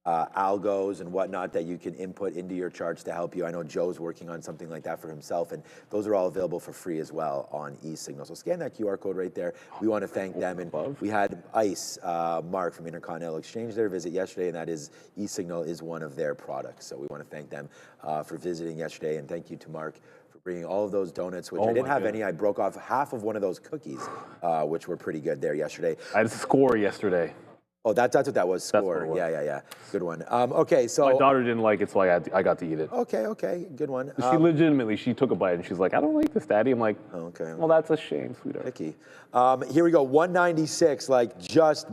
algos and whatnot that you can input into your charts to help you. I know Joe's working on something like that for himself, and those are all available for free as well on eSignal. So scan that QR code right there. We want to thank them. And we had ICE, Mark from Intercontinental Exchange there visit yesterday, and that is eSignal is one of their products. So we want to thank them for visiting yesterday, and thank you to Mark bringing all of those donuts, which I didn't have any. I broke off half of one of those cookies, which were pretty good there yesterday. I had a score yesterday. Oh, that's what that was, score. Yeah. Good one. Okay, so. My daughter didn't like it, so I got to eat it. Okay, good one. She took a bite and she's like, I don't like this, Daddy. I'm like, okay. Well, that's a shame, sweetheart. Picky. Here we go, 196, like just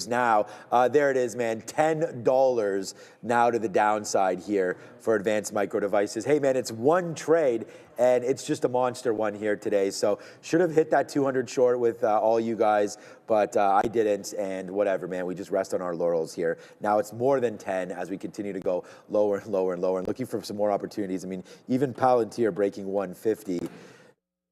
now. There it is, man, $10 now to the downside here for Advanced Micro Devices. Hey, man, it's one trade, and it's just a monster one here today. So should have hit that 200 short with all you guys, but I didn't, and whatever, man. We just rest on our laurels here. Now it's more than 10 as we continue to go lower and lower and lower and looking for some more opportunities. I mean, even Palantir breaking 150.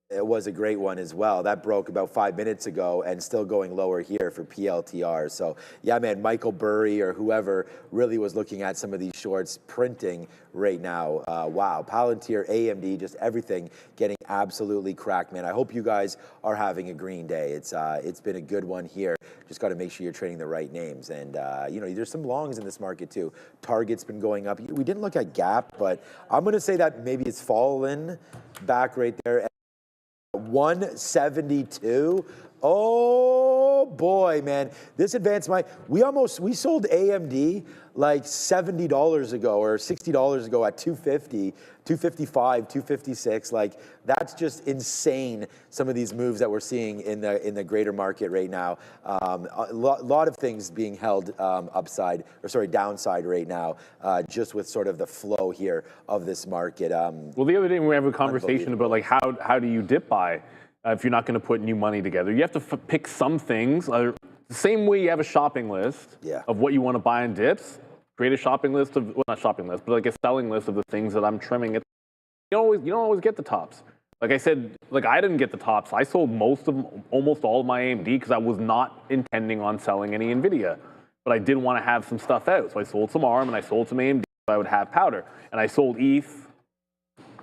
It was a great one as well. That broke about 5 minutes ago and still going lower here for PLTR. So yeah, man, Michael Burry or whoever really was looking at some of these shorts printing right now. Wow, Palantir, AMD, just everything getting absolutely cracked, man. I hope you guys are having a green day. It's been a good one here. Just got to make sure you're trading the right names. And there's some longs in this market too. Target's been going up. We didn't look at Gap, but I'm going to say that maybe it's fallen back right there. 172. Oh boy, man. This advanced we sold AMD like $70 ago or $60 ago at 250, 255, 256. Like that's just insane. Some of these moves that we're seeing in the greater market right now. A lot of things being held downside right now, just with sort of the flow here of this market. Well, the other day we have a conversation about like how do you dip buy if you're not going to put new money together. You have to pick some things. The same way you have a shopping list of what you want to buy in dips. Create a shopping list of, well, not shopping list, but like a selling list of the things that I'm trimming. You don't always get the tops. Like I said, like I didn't get the tops. I sold almost all of my AMD because I was not intending on selling any NVIDIA. But I did want to have some stuff out. So I sold some ARM and I sold some AMD so I would have powder. And I sold ETH.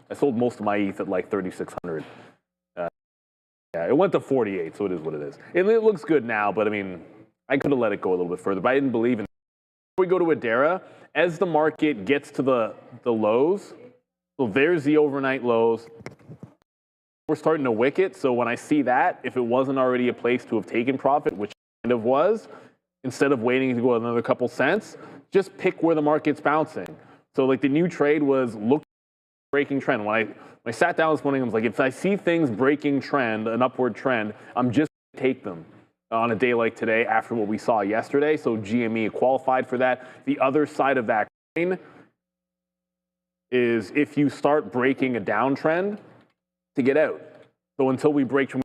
I sold most of my ETH at like 3,600. Yeah, it went to 48, so it is what it is. It looks good now, but I mean, I could have let it go a little bit further, but I didn't believe in it. Before we go to Adara, as the market gets to the lows, so there's the overnight lows. We're starting to wick it, so when I see that, if it wasn't already a place to have taken profit, which kind of was, instead of waiting to go another couple cents, just pick where the market's bouncing. So like the new trade was looking at breaking trend. When I sat down this morning, I was like, if I see things breaking trend, an upward trend, I'm just going to take them on a day like today after what we saw yesterday. So GME qualified for that. The other side of that coin is if you start breaking a downtrend to get out. So until we break from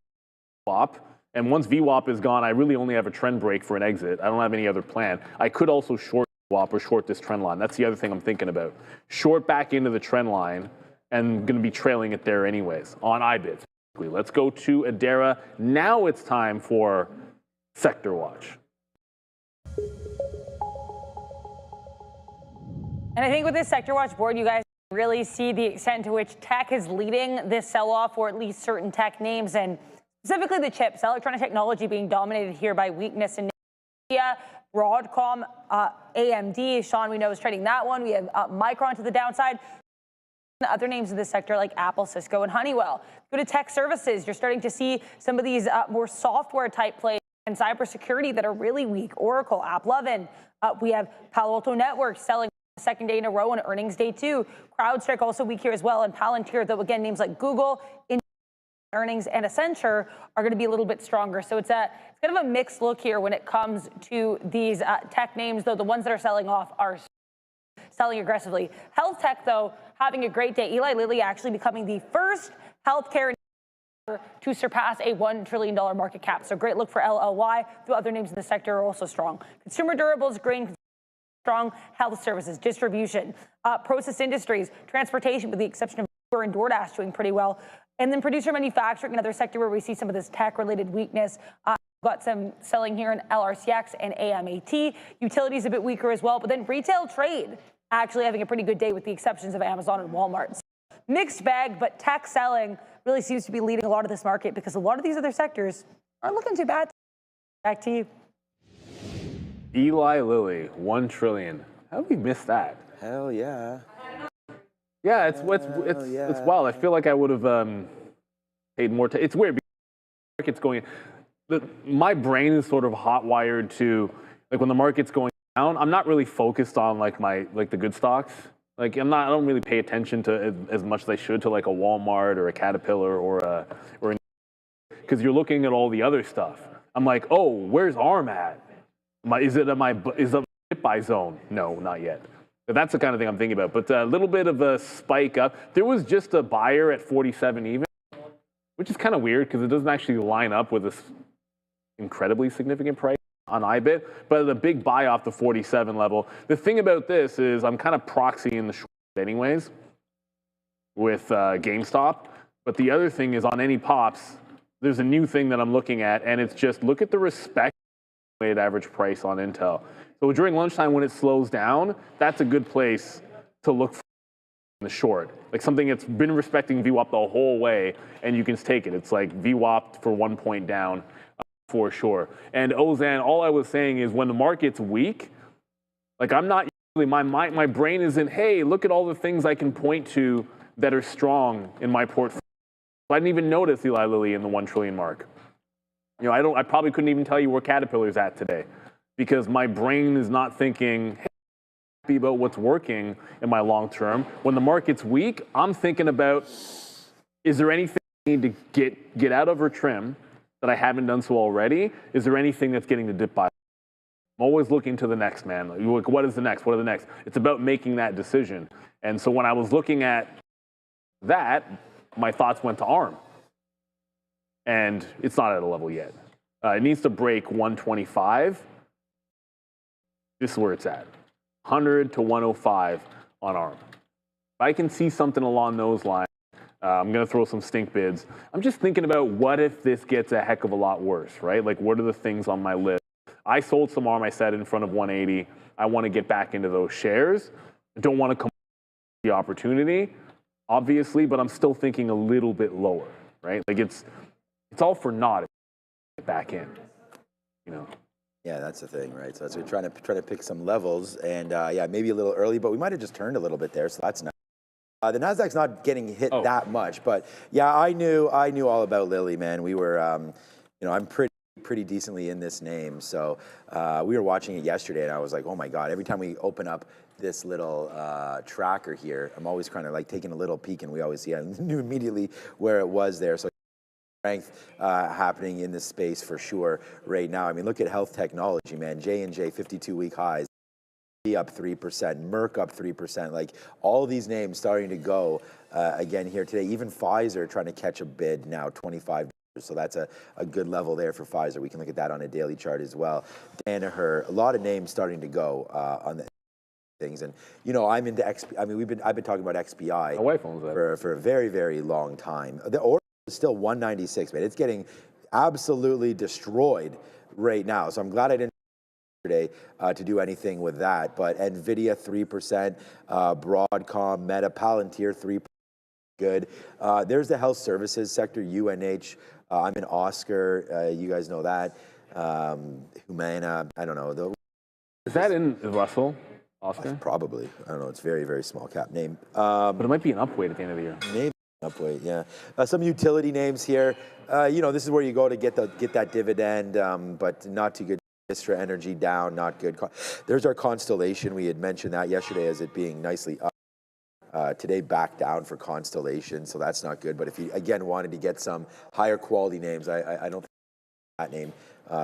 VWAP, and once VWAP is gone, I really only have a trend break for an exit. I don't have any other plan. I could also short VWAP or short this trend line. That's the other thing I'm thinking about. Short back into the trend line and going to be trailing it there anyways on IBIT. Let's go to Adara. Now it's time for Sector Watch. And I think with this Sector Watch board, you guys really see the extent to which tech is leading this sell-off, or at least certain tech names, and specifically the chips, electronic technology being dominated here by weakness in Nvidia, Broadcom, AMD. Sean, we know, is trading that one. We have Micron to the downside. The other names in this sector like Apple, Cisco, and Honeywell. Go to tech services. You're starting to see some of these more software type plays and cybersecurity that are really weak. Oracle, AppLovin. We have Palo Alto Networks selling second day in a row on earnings day too. CrowdStrike also weak here as well, and Palantir, though again names like Google, earnings, and Accenture are going to be a little bit stronger. So it's kind of a mixed look here when it comes to these tech names, though the ones that are selling off are selling aggressively. Health tech, though, having a great day. Eli Lilly actually becoming the first healthcare to surpass a $1 trillion market cap. So great look for LLY. The other names in the sector are also strong. Consumer durables, grain, strong health services, distribution, process industries, transportation, with the exception of Uber and DoorDash doing pretty well. And then producer manufacturing, another sector where we see some of this tech-related weakness. Got some selling here in LRCX and AMAT. Utilities a bit weaker as well, but then retail trade actually having a pretty good day with the exceptions of Amazon and Walmart. So mixed bag, but tech selling really seems to be leading a lot of this market because a lot of these other sectors aren't looking too bad. Back to you. Eli Lilly, $1 trillion. How did we miss that? Hell yeah. Yeah, it's wild. I feel like I would have paid more. It's weird because the market's going. My brain is sort of hot wired to like when the market's going down. I'm not really focused on like the good stocks. Like I don't really pay attention to as much as I should to like a Walmart or a Caterpillar or because you're looking at all the other stuff. I'm like, oh, where's ARM at? Is it dip buy zone? No, not yet. But that's the kind of thing I'm thinking about. But a little bit of a spike up. There was just a buyer at 47 even, which is kind of weird because it doesn't actually line up with this incredibly significant price on IBIT, but the big buy off the 47 level. The thing about this is I'm kind of proxying the short anyways with GameStop. But the other thing is on any pops, there's a new thing that I'm looking at, and it's just look at the respect weighted average price on Intel. So during lunchtime when it slows down, that's a good place to look for in the short. Like something that's been respecting VWAP the whole way, and you can take it. It's like VWAP for 1 point down for sure. And Ozan, all I was saying is when the market's weak, like I'm not usually, my brain isn't, hey, look at all the things I can point to that are strong in my portfolio. I didn't even notice Eli Lilly in the 1 trillion mark. You know, I probably couldn't even tell you where Caterpillar's at today because my brain is not thinking, hey, I'm happy about what's working in my long term. When the market's weak, I'm thinking about, is there anything I need to get out of or trim that I haven't done so already? Is there anything that's getting the dip buy? I'm always looking to the next, man. Like, what is the next? What are the next? It's about making that decision. And so when I was looking at that, my thoughts went to ARM. And it's not at a level yet. It needs to break 125. This is where it's at. 100 to 105 on ARM. If I can see something along those lines, I'm going to throw some stink bids. I'm just thinking about what if this gets a heck of a lot worse, right? Like, what are the things on my list? I sold some ARM, I said, in front of 180. I want to get back into those shares. I don't want to come the opportunity, obviously, but I'm still thinking a little bit lower, right? Like, it's all for naught if you get back in, you know? Yeah, that's the thing, right? So we're trying to pick some levels, and yeah, maybe a little early, but we might have just turned a little bit there, so that's nice. The Nasdaq's not getting hit that much, but yeah, I knew all about Lilly, man. We were, you know, I'm pretty decently in this name, so we were watching it yesterday, and I was like, oh my god! Every time we open up this little tracker here, I'm always kind of like taking a little peek, and we always see I knew immediately where it was there. So strength happening in this space for sure right now. I mean, look at health technology, man. J&J 52-week highs. Up 3%, Merck up 3%, like all these names starting to go again here today. Even Pfizer trying to catch a bid now, $25. So that's a good level there for Pfizer. We can look at that on a daily chart as well. Danaher, a lot of names starting to go on the things. And you know, I'm into I mean, I've been talking about XPI my wife owns that. for a very, very long time. The order is still 196, man. It's getting absolutely destroyed right now. So I'm glad I didn't today to do anything with that, but Nvidia 3%, Broadcom, Meta, Palantir 3%, good. There's the health services sector, UNH. I'm in Oscar. You guys know that. Humana. I don't know. Is that in Russell, Oscar? Probably. I don't know. It's very, very small cap name. But it might be an upweight at the end of the year. Maybe an upweight. Yeah. Some utility names here. You know, this is where you go to get that dividend, but not too good. Vistra Energy down, not good. There's our Constellation. We had mentioned that yesterday as it being nicely up. Today back down for Constellation, so that's not good. But if you, again, wanted to get some higher quality names, I don't think that name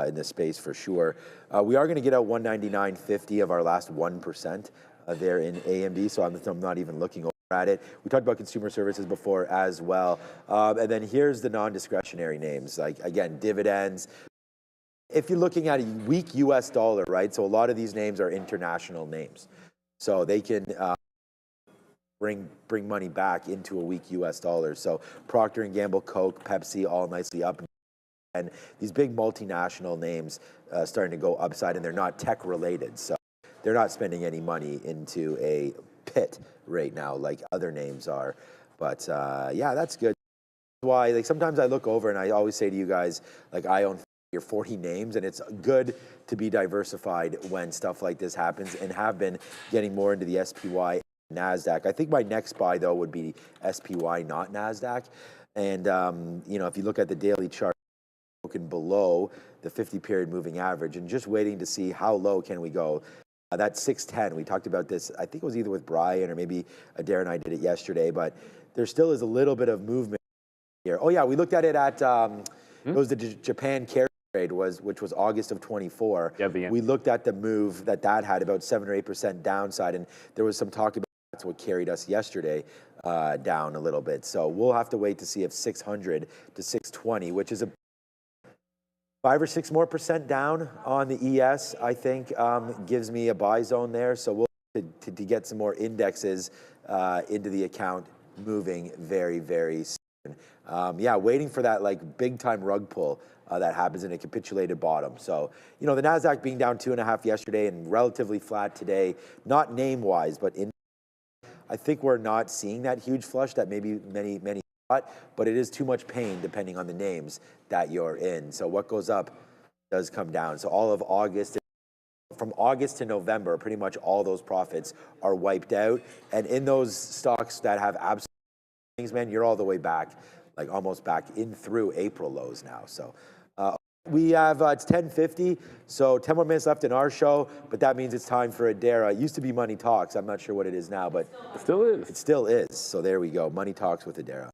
in this space for sure. We are going to get out 199.50 of our last 1% there in AMD, so I'm not even looking over at it. We talked about consumer services before as well. And then here's the non-discretionary names, like, again, dividends. If you're looking at a weak US dollar, right, so a lot of these names are international names. So they can bring money back into a weak US dollar. So Procter & Gamble, Coke, Pepsi, all nicely up. And these big multinational names starting to go upside, and they're not tech related. So they're not spending any money into a pit right now like other names are. But yeah, that's good. That's why, like, sometimes I look over and I always say to you guys, like, I own 40 names, and it's good to be diversified when stuff like this happens, and have been getting more into the SPY, NASDAQ. I think my next buy, though, would be SPY, not NASDAQ. And, you know, if you look at the daily chart, broken below the 50-period moving average, and just waiting to see how low can we go. That's 610. We talked about this, I think it was either with Brian or maybe Adair and I did it yesterday, but there still is a little bit of movement here. Oh, yeah, we looked at it at, it was the Japan carry trade, which was August of 24. Yeah, we looked at the move that had about 7 or 8% downside, and there was some talk about that's what carried us yesterday down a little bit. So we'll have to wait to see if 600 to 620, which is a 5 or 6 more % down on the ES, I think, gives me a buy zone there. So we'll to get some more indexes into the account moving very, very soon. Yeah, waiting for that, like, big time rug pull that happens in a capitulated bottom. So, you know, the NASDAQ being down 2.5 yesterday and relatively flat today, not name wise, but I think we're not seeing that huge flush that maybe many thought, but it is too much pain depending on the names that you're in. So what goes up does come down. So all of August, from August to November, pretty much all those profits are wiped out. And in those stocks that have absolute things, man, you're all the way back, like almost back in through April lows now. So we have, it's 10:50, so 10 more minutes left in our show, but that means it's time for Adair. It used to be Money Talks. I'm not sure what it is now, but it still is. It still is. So there we go. Money Talks with Adair.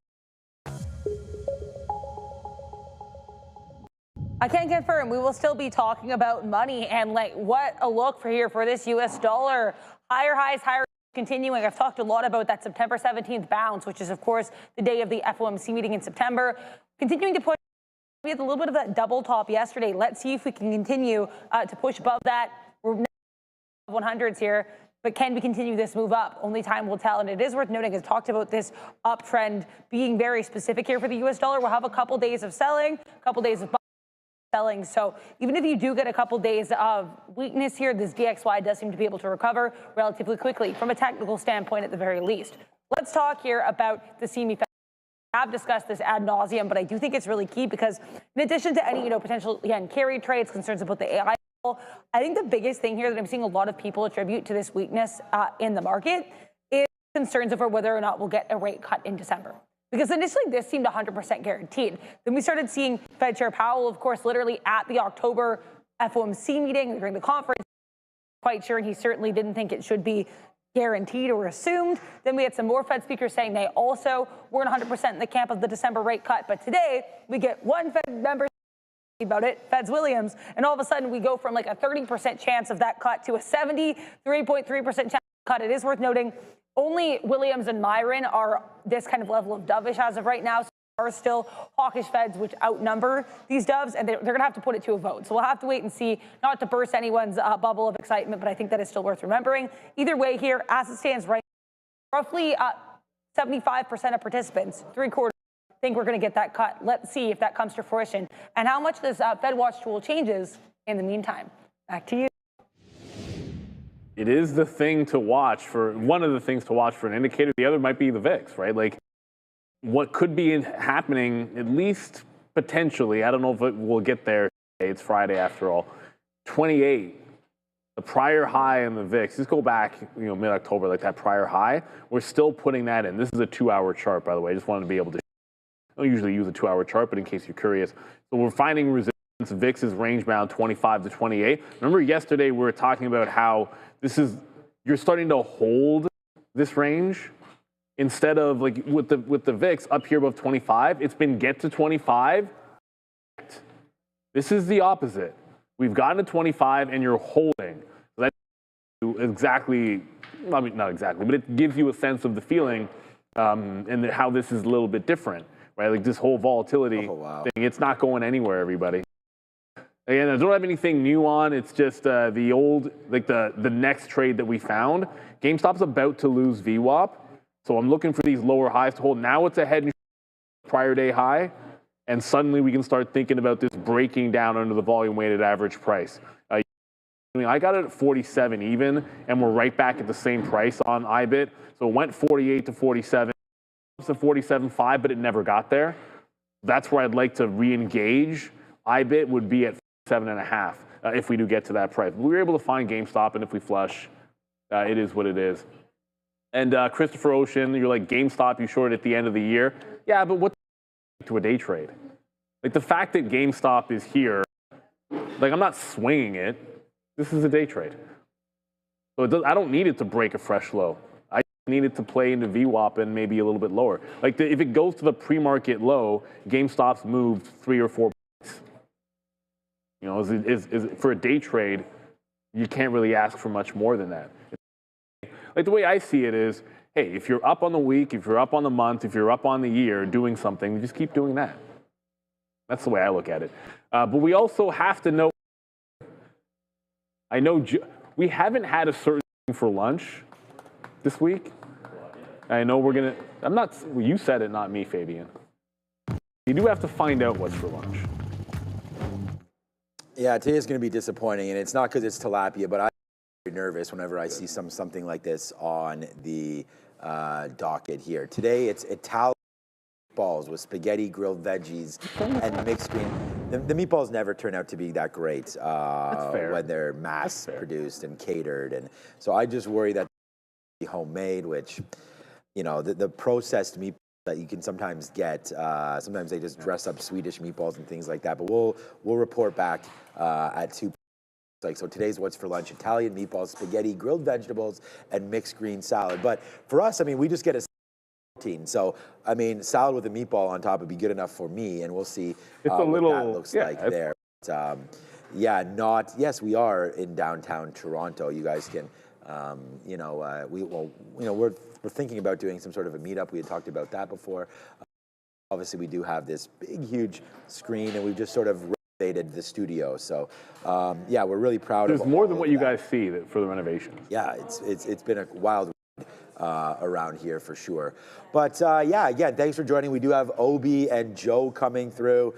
I can confirm we will still be talking about money and, like, what a look for here for this US dollar. Higher highs, higher continuing. I've talked a lot about that September 17th bounce, which is, of course, the day of the FOMC meeting in September. Continuing to push. We had a little bit of that double top yesterday. Let's see if we can continue to push above that. We're 100s here, but can we continue this move up? Only time will tell. And it is worth noting, as talked about this uptrend being very specific here for the US dollar. We'll have a couple days of selling, a couple days of selling. So even if you do get a couple days of weakness here, this DXY does seem to be able to recover relatively quickly from a technical standpoint at the very least. Let's talk here about the CME. I've discussed this ad nauseum, but I do think it's really key because in addition to any, potential, again, carry trades, concerns about the AI, I think the biggest thing here that I'm seeing a lot of people attribute to this weakness in the market is concerns over whether or not we'll get a rate cut in December. Because initially this seemed 100% guaranteed. Then we started seeing Fed Chair Powell, of course, literally at the October FOMC meeting during the conference, quite sure, and he certainly didn't think it should be guaranteed or assumed. Then we had some more Fed speakers saying they also weren't 100% in the camp of the December rate cut. But today we get one Fed member about it, Feds Williams, and all of a sudden we go from like a 30% chance of that cut to a 73.3% chance cut. It is worth noting only Williams and Myron are this kind of level of dovish as of right now. So there are still hawkish Feds which outnumber these doves, and they're going to have to put it to a vote. So we'll have to wait and see, not to burst anyone's bubble of excitement, but I think that is still worth remembering. Either way here, as it stands right now, roughly 75% of participants, 3/4, think we're going to get that cut. Let's see if that comes to fruition and how much this Fed Watch tool changes in the meantime. Back to you. It is the thing to watch for, one of the things to watch for an indicator. The other might be the VIX, right? Like what could be happening, at least potentially, I don't know if it will get there. It's Friday after all. 28, the prior high in the VIX. Just go back, mid-October, like that prior high. We're still putting that in. This is a 2-hour chart, by the way. I just wanted to be able to. I don't usually use a 2-hour chart, but in case you're curious. So we're finding resistance VIX is range bound 25 to 28. Remember yesterday we were talking about how you're starting to hold this range instead of like with the VIX up here above 25. It's been get to 25. This is the opposite. We've gotten to 25 and you're holding. So that's exactly, I mean, not exactly, but it gives you a sense of the feeling and how this is a little bit different, right? Like this whole volatility thing, it's not going anywhere, everybody. Again, I don't have anything new on. It's just the old, like the next trade that we found. GameStop's about to lose VWAP. So I'm looking for these lower highs to hold. Now it's ahead and prior day high. And suddenly we can start thinking about this breaking down under the volume weighted average price. I got it at 47 even, and we're right back at the same price on IBIT. So it went 48 to 47, to 47.5, but it never got there. That's where I'd like to re-engage. IBIT would be at 7.5 if we do get to that price. We were able to find GameStop, and if we flush, it is what it is. And Christopher Ocean, you're like, GameStop, you short at the end of the year. Yeah, but what's to a day trade? Like the fact that GameStop is here, like I'm not swinging it. This is a day trade. So I don't need it to break a fresh low. I need it to play into VWAP and maybe a little bit lower. Like if it goes to the pre-market low, GameStop's moved 3 or 4 points. You know, for a day trade, you can't really ask for much more than that. Like the way I see it is, hey, if you're up on the week, if you're up on the month, if you're up on the year doing something, just keep doing that. That's the way I look at it. But we also have to know, I know we haven't had a certain thing for lunch this week. I know we're going to, well, you said it, not me, Fabian. You do have to find out what's for lunch. Yeah, today is going to be disappointing, and it's not because it's tilapia, but I'm very nervous whenever I see something like this on the docket here. Today, it's Italian meatballs with spaghetti, grilled veggies, and mixed green. The meatballs never turn out to be that great when they're mass-produced and catered, and so I just worry that they're homemade, which, you know, the processed meatballs that you can sometimes get. Sometimes they just dress up Swedish meatballs and things like that. But we'll report back at 2. So today's what's for lunch: Italian meatballs, spaghetti, grilled vegetables, and mixed green salad. But for us, I mean, we just get a protein. So I mean, salad with a meatball on top would be good enough for me, and we'll see what that looks like there. But, yes, we are in downtown Toronto. You guys can. We're thinking about doing some sort of a meetup. We had talked about that before. Obviously, we do have this big, huge screen, and we've just sort of renovated the studio. So, we're really proud of it. There's more than what you guys see for the renovations. Yeah, it's been a wild around here for sure. But again, thanks for joining. We do have Obi and Joe coming through.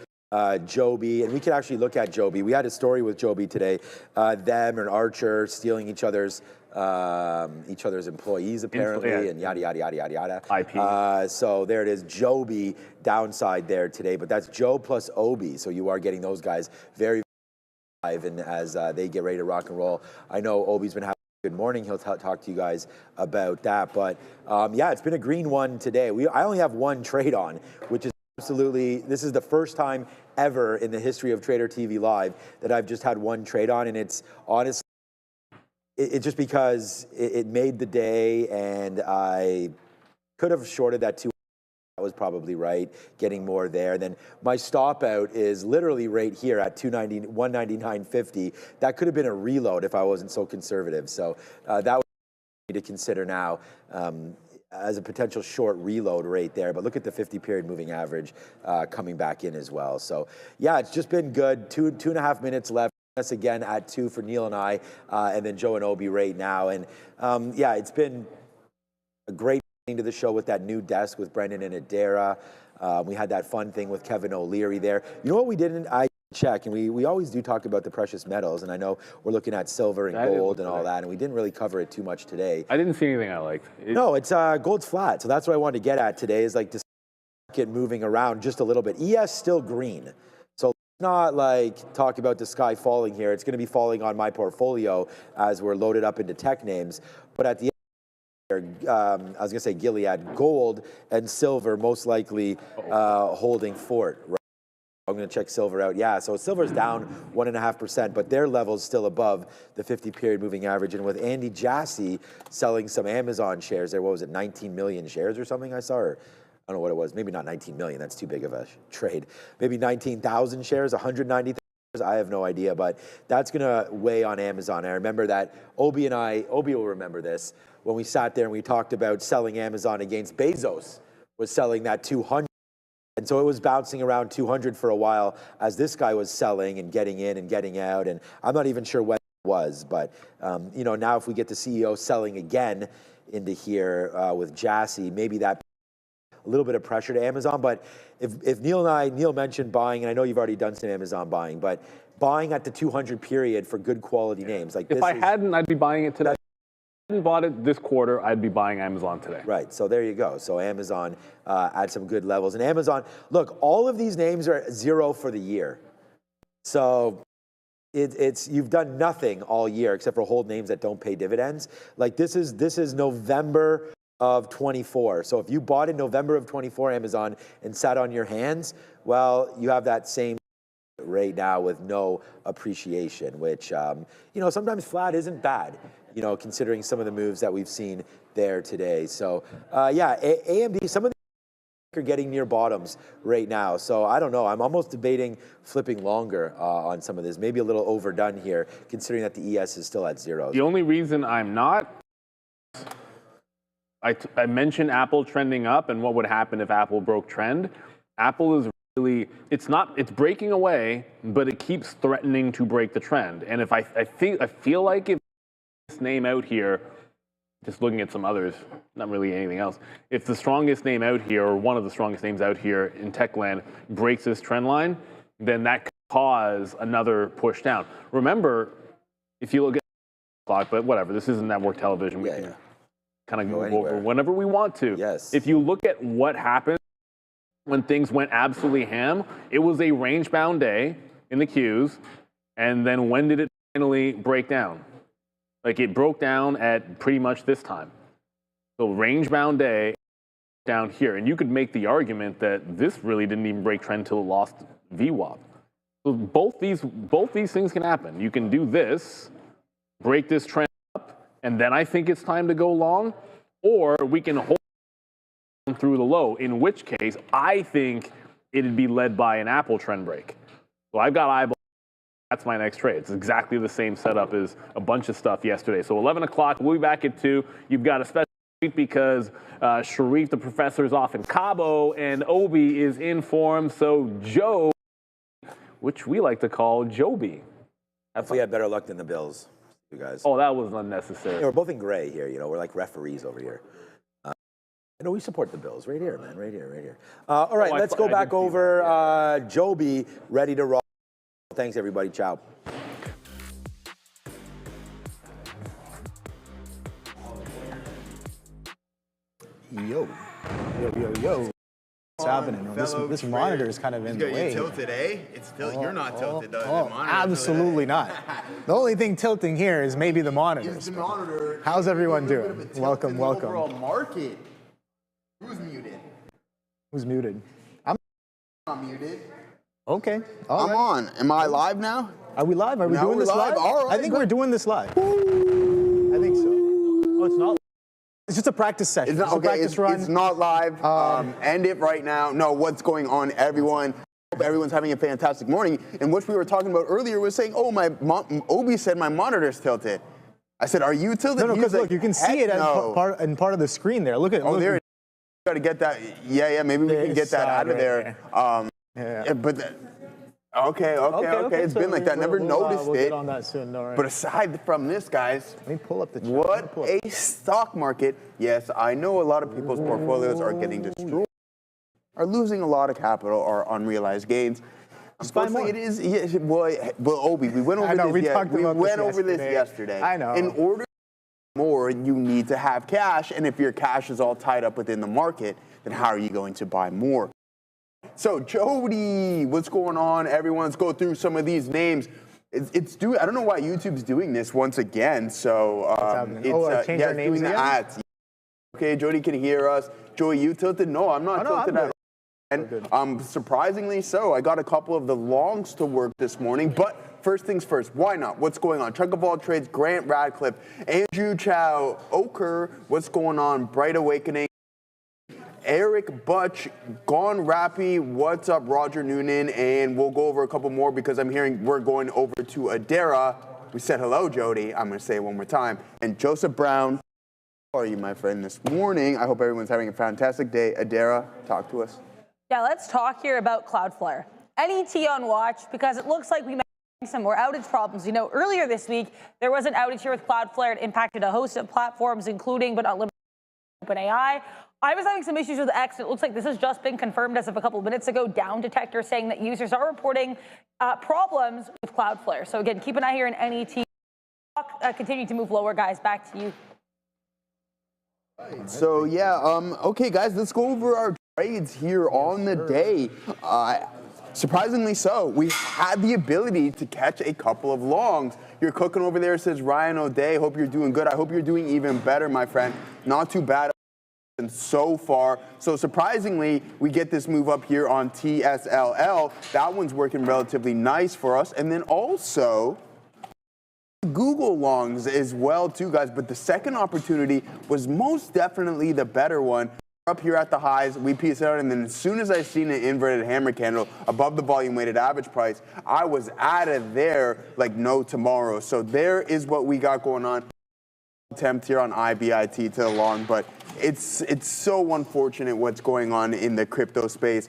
Joby, and we can actually look at Joby. We had a story with Joby today. Them and Archer stealing each other's employees apparently, and yada yada yada yada yada. IP. So there it is, Joby downside there today, but that's Joe plus Obi. So you are getting those guys very live, and as they get ready to rock and roll. I know Obi's been having a good morning. He'll talk to you guys about that. But it's been a green one today. I only have one trade on, which is absolutely, this is the first time ever in the history of Trader TV Live that I've just had one trade on, and it's honestly, it's just because it made the day, and I could have shorted that 2. That was probably right, getting more there. Then my stop out is literally right here at 199.50. That could have been a reload if I wasn't so conservative. So that was to consider now. As a potential short reload right there. But look at the 50-period moving average coming back in as well. So, it's just been good. 2.5 minutes left. Us again at 2 for Neil and I, and then Joe and Obi right now. And, it's been a great thing to the show with that new desk with Brendan and Adara. We had that fun thing with Kevin O'Leary there. You know what we didn't? I check, and we always do talk about the precious metals, and I know we're looking at silver and gold and all that, and we didn't really cover it too much today. I didn't see anything I liked. No, it's gold's flat, so that's what I wanted to get at today, is like to get moving around just a little bit. ES still green, so let's not like talk about the sky falling here. It's going to be falling on my portfolio as we're loaded up into tech names, but at the end, I was going to say Gilead, gold and silver most likely holding fort, right? I'm going to check silver out. Yeah, so silver's down 1.5%, but their level's still above the 50-period moving average. And with Andy Jassy selling some Amazon shares there, what was it, 19 million shares or something I saw? Or I don't know what it was. Maybe not 19 million. That's too big of a trade. Maybe 19,000 shares, 190,000. I have no idea, but that's going to weigh on Amazon. I remember that Obi will remember this, when we sat there and we talked about selling Amazon against Bezos was selling that 200. And so it was bouncing around 200 for a while as this guy was selling and getting in and getting out. And I'm not even sure when it was, but now if we get the CEO selling again into here with Jassy, maybe that a little bit of pressure to Amazon. But if Neil mentioned buying, and I know you've already done some Amazon buying, but buying at the 200 period for good quality names like this. If I hadn't, I'd be buying it today. If I hadn't bought it this quarter, I'd be buying Amazon today. Right, so there you go. So Amazon at some good levels. And Amazon, look, all of these names are 0 for the year. So it's you've done nothing all year except for hold names that don't pay dividends. Like this is November of 24. So if you bought in November of 24 Amazon and sat on your hands, well, you have that same right now with no appreciation, which, sometimes flat isn't bad, considering some of the moves that we've seen there today. So, AMD, some of them are getting near bottoms right now. So I don't know. I'm almost debating flipping longer on some of this. Maybe a little overdone here, considering that the ES is still at 0. The only reason I'm not, I mentioned Apple trending up and what would happen if Apple broke trend. Apple is really, it's breaking away, but it keeps threatening to break the trend. And if I feel like if this name out here, just looking at some others, not really anything else, if the strongest name out here, or one of the strongest names out here in tech land, breaks this trend line, then that could cause another push down. Remember, if you look at the clock, but whatever, this isn't network television. We can kind of go over whenever we want to. Yes. If you look at what happened when things went absolutely ham, it was a range-bound day in the Qs, and then when did it finally break down? Like it broke down at pretty much this time. So range-bound day down here, and you could make the argument that this really didn't even break trend till it lost VWAP. So both these things can happen. You can do this, break this trend up, and then I think it's time to go long, or we can hold through the low, in which case I think it'd be led by an Apple trend break. So I've got eyeballs. That's my next trade. It's exactly the same setup as a bunch of stuff yesterday. So 11 o'clock, we'll be back at 2. You've got a special treat because Sharif, the professor, is off in Cabo, and Obi is in form. So Joe, which we like to call Joby. Hopefully, I had better luck than the Bills, you guys. Oh, that was unnecessary. Yeah, we're both in gray here. We're like referees over here. We support the Bills right here, man. Right here. All right, let's go back over. Joby, ready to roll. Thanks, everybody. Ciao. Yo. What's happening? This monitor is kind of in the way. You're tilted, eh? You're not tilted, the monitor. Absolutely not. The only thing tilting here is maybe the monitors. The monitor. How's everyone doing? Welcome. Overall market. Who's muted? Who's muted? I'm muted. Okay. I'm on. Am I live now? Are we live? Are we doing this live? All right, I think we're doing this live. I think so. Oh, it's not. It's just a practice session. It's not, it's not live. End it right now. No, what's going on, everyone? Hope everyone's having a fantastic morning. And what we were talking about earlier was saying, oh, Obi said my monitor's tilted. I said, are you tilted? No, because look, you can see it as part of the screen there. Look at it. Oh, there it is. Got to get that. Yeah. Maybe we can get that out of there. But okay. It's been like that. Never noticed we'll it. Get on that soon. All right. But aside from this, guys, let me pull up the chart. What a stock market. Yes, I know a lot of people's portfolios are getting destroyed, are losing a lot of capital or unrealized gains. Unfortunately, it is. Yeah, well, Obi, we went over this yesterday. I know. In order more, you need to have cash, and if your cash is all tied up within the market, then how are you going to buy more? So, Jody, what's going on? Everyone, let's go through some of these names. I don't know why YouTube's doing this once again. So, change our names doing the ads. Okay, Jody can hear us. Joey, you tilted? No, I'm not tilted at all. Surprisingly so, I got a couple of the longs to work this morning, but first things first, why not? What's going on? Chunk of all trades, Grant Radcliffe, Andrew Chow, Oker, what's going on? Bright Awakening, Eric Butch, Gone Rappy, what's up? Roger Noonan, and we'll go over a couple more because I'm hearing we're going over to Adara. We said hello, Jody. I'm going to say it one more time. And Joseph Brown, how are you, my friend, this morning? I hope everyone's having a fantastic day. Adara, talk to us. Yeah, let's talk here about Cloudflare. NET on watch because it looks like we might have some more outage problems. You know, earlier this week, there was an outage here with Cloudflare. It impacted a host of platforms, including but not limited to OpenAI. I was having some issues with X. It looks like this has just been confirmed as of a couple of minutes ago. Down Detector saying that users are reporting problems with Cloudflare. So again, keep an eye here in NET. Continue to move lower, guys. Back to you. So yeah, okay, guys, let's go over our trades here on the day. Surprisingly so, we had the ability to catch a couple of longs. You're cooking over there, says Ryan O'Day. Hope you're doing good. I hope you're doing even better, my friend. Not too bad so far. So surprisingly, we get this move up here on TSLL. That one's working relatively nice for us. And then also Google longs as well too, guys, but the second opportunity was most definitely the better one. Up here at the highs, we piece it out, and then as soon as I seen an inverted hammer candle above the volume weighted average price, I was out of there like no tomorrow. So there is what we got going on. Attempt here on IBIT to the long, but it's so unfortunate what's going on in the crypto space.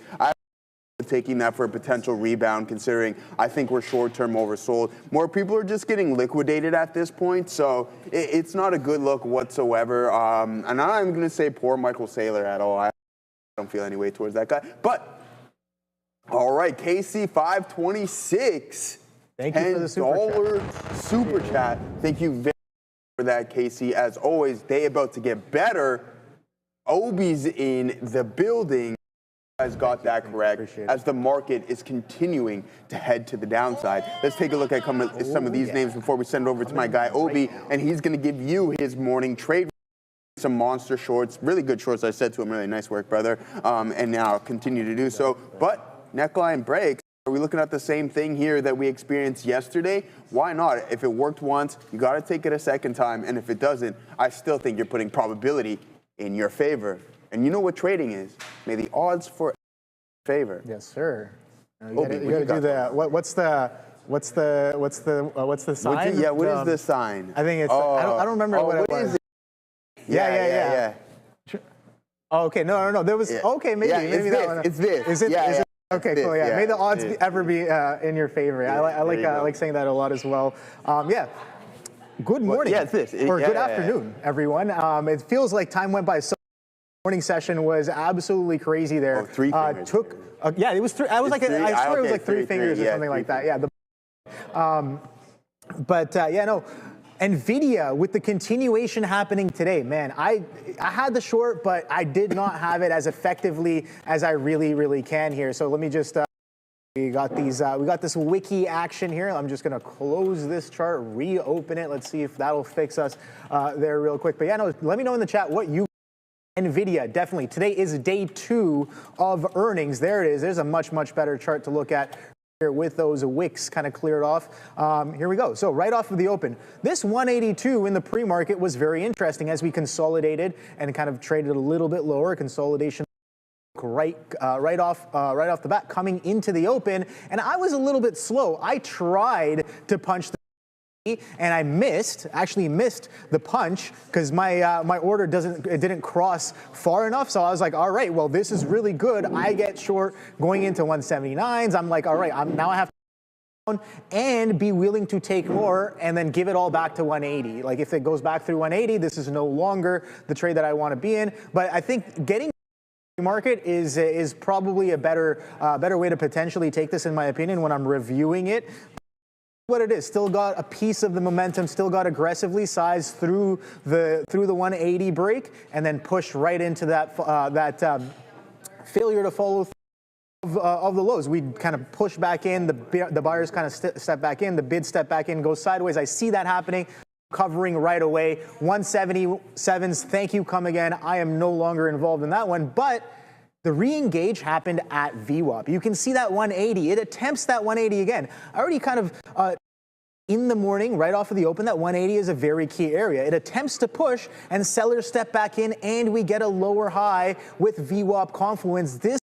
Taking that for a potential rebound, considering I think we're short-term oversold. More people are just getting liquidated at this point, so it's not a good look whatsoever. And I'm not even going to say poor Michael Saylor at all. I don't feel any way towards that guy. But, all right, KC 526. Thank you for the super chat. Thank you very much for that, KC. As always, they about to get better. Obi's in the building. Guys got that correct as the market is continuing to head to the downside. Let's take a look at some of these names before we send it over to my guy Obi, and he's going to give you his morning trade. Some monster shorts, really good shorts. I said to him, really nice work, brother, and now I'll continue to do so. But neckline breaks. Are we looking at the same thing here that we experienced yesterday? Why not? If it worked once, you got to take it a second time, and if it doesn't, I still think you're putting probability in your favor. And you know what trading is? May the odds for favor. Yes, sir. You got to do the what's the sign? What is the sign? I think it's I don't remember what it was. Yeah. Oh, okay, no. There was maybe that one. It's this. Is it? Okay, cool. Yeah, may the odds ever be in your favor. I like saying that a lot as well. Good morning. It's this. Or good afternoon, everyone. It feels like time went by so. Morning session was absolutely crazy there. 3 fingers. It was 3. I swear it was like 3 fingers or something like that. Yeah. NVIDIA with the continuation happening today, man. I had the short, but I did not have it as effectively as I really can here. So let me just. We got this wiki action here. I'm just gonna close this chart, reopen it. Let's see if that'll fix us there real quick. But let me know in the chat what you. NVIDIA, definitely. Today is day 2 of earnings. There it is. There's a much better chart to look at here with those wicks kind of cleared off. Here we go. So right off of the open, this 182 in the pre-market was very interesting as we consolidated and kind of traded a little bit lower. Consolidation right off the bat coming into the open, and I was a little bit slow. I tried to punch the and I missed the punch because my order didn't cross far enough. So I was like, all right, well, this is really good. I get short going into 179s. I'm like, all right, now I have to and be willing to take more and then give it all back to 180. Like if it goes back through 180, this is no longer the trade that I want to be in. But I think getting market is probably a better way to potentially take this, in my opinion, when I'm reviewing it. What it is, still got a piece of the momentum, still got aggressively sized through the 180 break, and then pushed right into that failure to follow of the lows. We kind of push back in, the buyers kind of step back in, the bid step back in, go sideways. I see that happening, covering right away. 177s, thank you, come again. I am no longer involved in that one, but The re-engage happened at VWAP. You can see that 180. It attempts that 180 again. I already kind of, in the morning, right off of the open, that 180 is a very key area. It attempts to push, and sellers step back in, and we get a lower high with VWAP confluence. This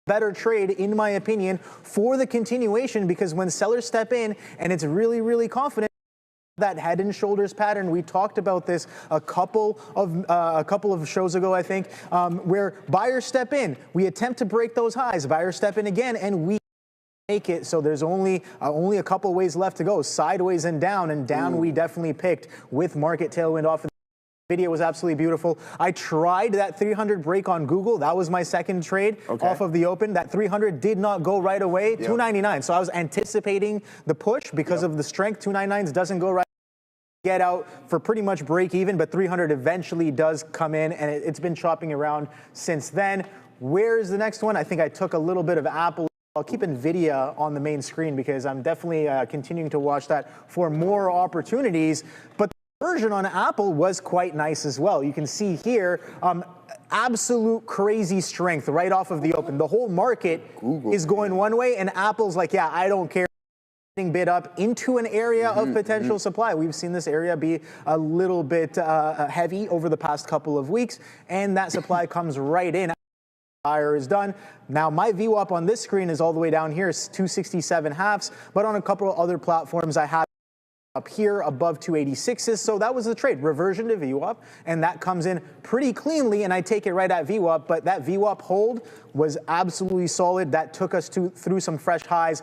better trade, in my opinion, for the continuation, because when sellers step in and it's really, really confident, that head and shoulders pattern, we talked about this a couple of shows ago, I think, where buyers step in, we attempt to break those highs, buyers step in again, and we make it. So there's only a couple ways left to go, sideways and down we definitely picked with market tailwind off. Video was absolutely beautiful. I tried that 300 break on Google. That was my second trade off of the open. That 300 did not go right away. 299. So I was anticipating the push because of the strength. 299s doesn't go right. Get out for pretty much break even, but 300 eventually does come in, and it's been chopping around since then. Where's the next one? I think I took a little bit of Apple. I'll keep NVIDIA on the main screen because I'm definitely continuing to watch that for more opportunities. But version on Apple was quite nice as well. You can see here, absolute crazy strength right off of the open. The whole market is going one way, and Apple's like, yeah, I don't care. Bid up into an area of potential supply. We've seen this area be a little bit heavy over the past couple of weeks, and that supply comes right in. Buyer is done. Now my VWAP on this screen is all the way down here, it's 267 halves, but on a couple of other platforms I have up here above 286s, so that was the trade, reversion to VWAP, and that comes in pretty cleanly, and I take it right at VWAP, but that VWAP hold was absolutely solid. That took us through some fresh highs,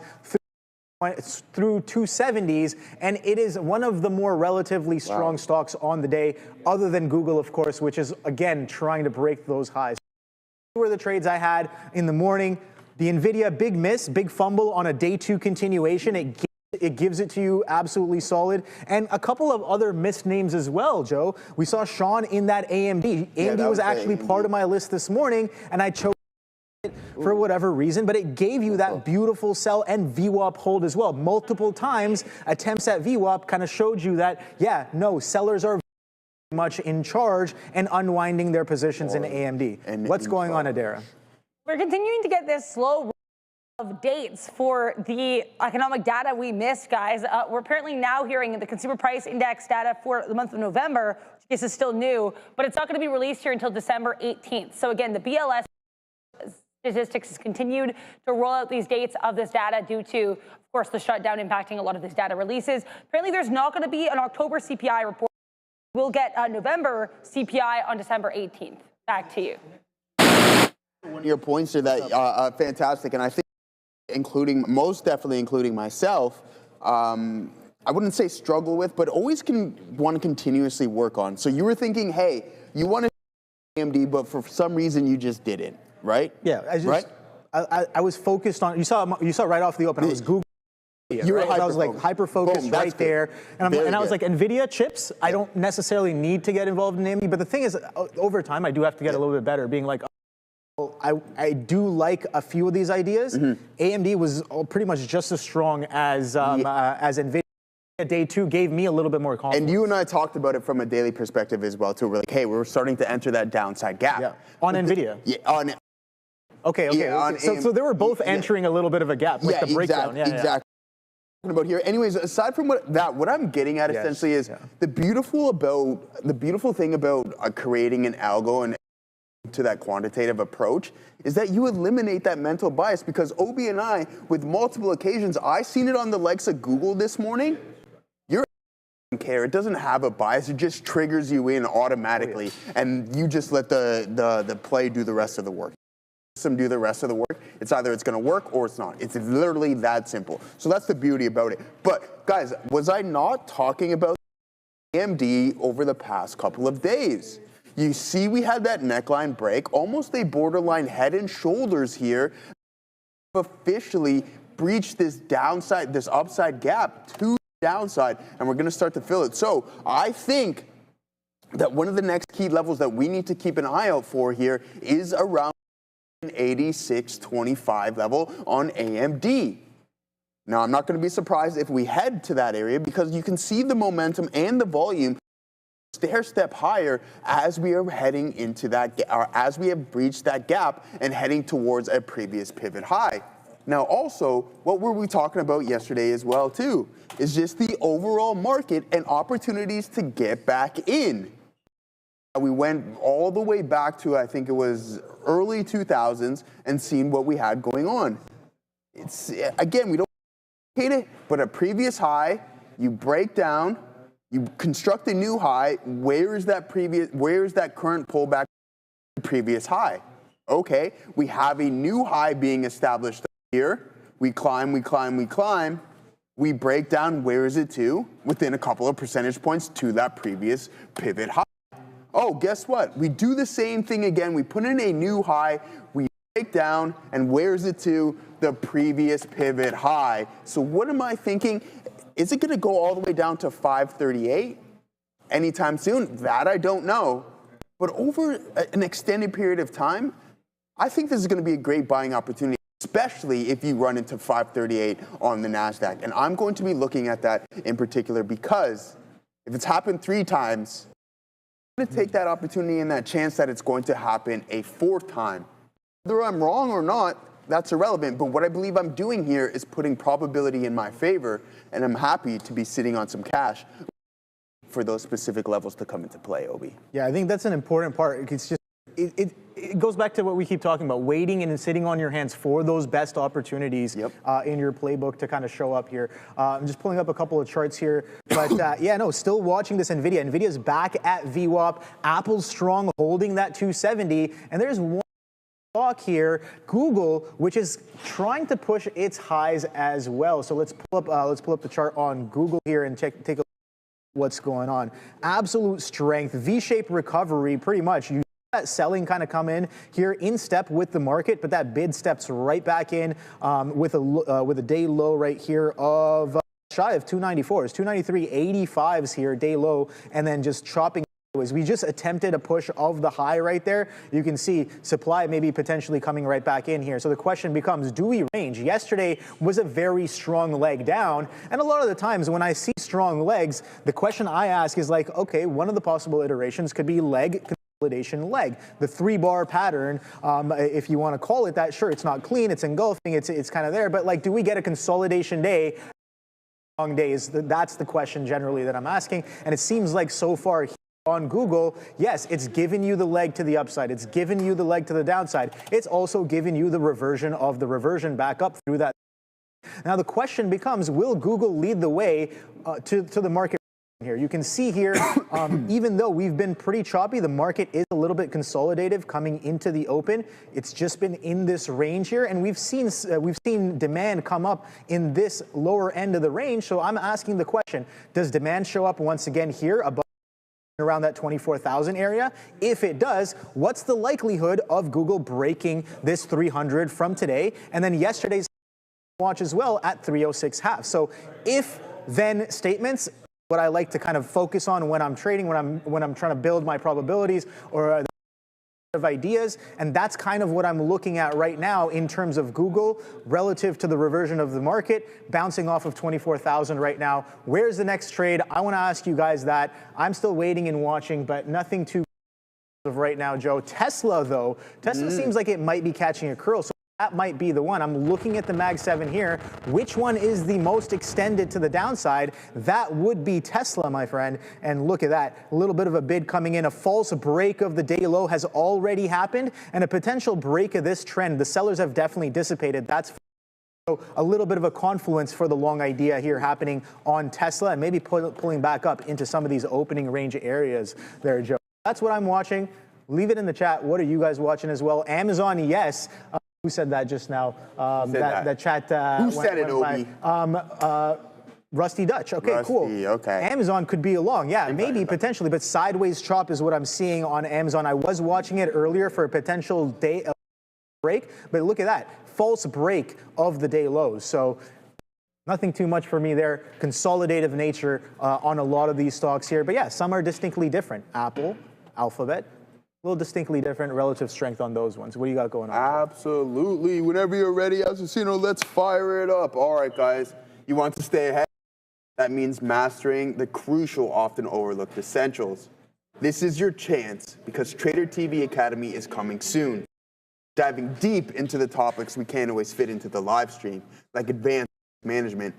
through 270s, and it is one of the more relatively strong stocks on the day, other than Google, of course, which is, again, trying to break those highs. These were the trades I had in the morning. The NVIDIA, big miss, big fumble on a day two continuation. It gives it to you absolutely solid. And a couple of other missed names as well, Joe. We saw Sean in that AMD. AMD was actually part of my list this morning, and I chose for whatever reason, but it gave you that beautiful sell and VWAP hold as well. Multiple times, attempts at VWAP kind of showed you that, yeah, no, sellers are very much in charge and unwinding their positions in AMD. And what's going on, Adara? We're continuing to get this slow of dates for the economic data we missed, guys. We're apparently now hearing the consumer price index data for the month of November, which I guess is still new, but it's not going to be released here until December 18th. So again, the BLS statistics has continued to roll out these dates of this data due to, of course, the shutdown impacting a lot of this data releases. Apparently, there's not going to be an October CPI report. We'll get a November CPI on December 18th. Back to you. One of your points are that fantastic, and I think most definitely including myself, I wouldn't say struggle with, but always want to continuously work on. So you were thinking, hey, you want to AMD, but for some reason you just didn't. Right? Yeah, I was focused on, you saw right off the open, I was Googling. You were I was like hyper-focused right there. And I was like, NVIDIA chips, I don't necessarily need to get involved in AMD, but the thing is, over time, I do have to get a little bit better, being like, I do like a few of these ideas. AMD was pretty much just as strong as NVIDIA. Day two gave me a little bit more confidence. And you and I talked about it from a daily perspective as well, too. We're like, hey, we're starting to enter that downside gap. Yeah. On NVIDIA. On Okay. Yeah, so they were both entering a little bit of a gap, like the breakdown. Exactly. About here. Anyways, aside from what I'm getting at essentially is the beautiful thing about creating an algo and to that quantitative approach is that you eliminate that mental bias, because OB and I, with multiple occasions, I seen it on the likes of Google this morning. Care. It doesn't have a bias. It just triggers you in automatically, and you just let the play do the rest of the work. Do the rest of the work. It's either it's going to work or it's not. It's literally that simple. So that's the beauty about it. But guys, was I not talking about AMD over the past couple of days? You see, we had that neckline break, almost a borderline head and shoulders here. Officially breached this upside gap to downside, and we're going to start to fill it. So I think that one of the next key levels that we need to keep an eye out for here is around 86.25 level on AMD. Now, I'm not going to be surprised if we head to that area, because you can see the momentum and the volume stair step higher as we are heading into that, or as we have breached that gap and heading towards a previous pivot high. Now, also, what were we talking about yesterday as well, too, is just the overall market and opportunities to get back in. We went all the way back to, I think it was early 2000s, and seen what we had going on. It's, again, we don't hate it, but a previous high, you break down, you construct a new high. Where is that current pullback to the previous high? Okay, we have a new high being established here. We climb, we climb, we climb. We break down, where is it to? Within a couple of percentage points to that previous pivot high. Oh, guess what? We do the same thing again. We put in a new high, we break down, and where is it to? The previous pivot high. So what am I thinking? Is it going to go all the way down to 538 anytime soon? That I don't know. But over an extended period of time, I think this is going to be a great buying opportunity, especially if you run into 538 on the NASDAQ. And I'm going to be looking at that in particular because if it's happened 3 times, I'm going to take that opportunity and that chance that it's going to happen a 4th time. Whether I'm wrong or not, that's irrelevant, but what I believe I'm doing here is putting probability in my favor, and I'm happy to be sitting on some cash for those specific levels to come into play, Obi. Yeah, I think that's an important part. It's just, it goes back to what we keep talking about, waiting and sitting on your hands for those best opportunities in your playbook to kind of show up here. I'm just pulling up a couple of charts here, but yeah, no, still watching this NVIDIA. NVIDIA's back at VWAP, Apple's strong holding that 270, and there's one stock here, Google, which is trying to push its highs as well. So let's pull up the chart on Google here and take a look at what's going on. Absolute strength, V-shaped recovery, pretty much. You see that selling kind of come in here in step with the market, but that bid steps right back in with a day low right here of shy of 294. It's 293.85s here, day low, and then just chopping. We just attempted a push of the high right there. You can see supply maybe potentially coming right back in here. So the question becomes, do we range? Yesterday was a very strong leg down. And a lot of the times when I see strong legs, the question I ask is like, okay, one of the possible iterations could be leg consolidation leg. The 3-bar pattern, if you want to call it that, sure, it's not clean, it's engulfing, it's kind of there. But like, do we get a consolidation day? Long days? That's the question generally that I'm asking. And it seems like so far on Google, yes, it's given you the leg to the upside. It's given you the leg to the downside. It's also given you the reversion of the reversion back up through that. Now the question becomes, will Google lead the way to the market here? You can see here, even though we've been pretty choppy, the market is a little bit consolidative coming into the open. It's just been in this range here, and we've seen demand come up in this lower end of the range. So I'm asking the question, does demand show up once again here above around that 24,000 area? If it does, what's the likelihood of Google breaking this 300 from today? And then yesterday's watch as well at 306.5. So if then statements, what I like to kind of focus on when I'm trading, when I'm trying to build my probabilities or of ideas, and that's kind of what I'm looking at right now in terms of Google relative to the reversion of the market, bouncing off of 24,000 right now. Where's the next trade? I want to ask you guys that. I'm still waiting and watching, but nothing too of right now, Joe. Tesla, though, Tesla seems like it might be catching a curl. So that might be the one. I'm looking at the Mag 7 here. Which one is the most extended to the downside? That would be Tesla, my friend. And look at that. A little bit of a bid coming in. A false break of the day low has already happened, and a potential break of this trend. The sellers have definitely dissipated. That's so a little bit of a confluence for the long idea here happening on Tesla, and maybe pulling back up into some of these opening range areas there, Joe. That's what I'm watching. Leave it in the chat. What are you guys watching as well? Amazon, yes. Who said that just now? That chat. Who said it, Obi? Rusty Dutch. Okay, Rusty, cool. Okay. Amazon could be along. Yeah, maybe potentially, but sideways chop is what I'm seeing on Amazon. I was watching it earlier for a potential day break, but look at that. False break of the day lows. So nothing too much for me there. Consolidative nature on a lot of these stocks here. But yeah, some are distinctly different. Apple, Alphabet. A little distinctly different relative strength on those ones. What do you got going on? Absolutely. Whenever you're ready, Assassino, let's fire it up. All right, guys. You want to stay ahead? That means mastering the crucial, often overlooked essentials. This is your chance because Trader TV Academy is coming soon. Diving deep into the topics we can't always fit into the live stream, like advanced management,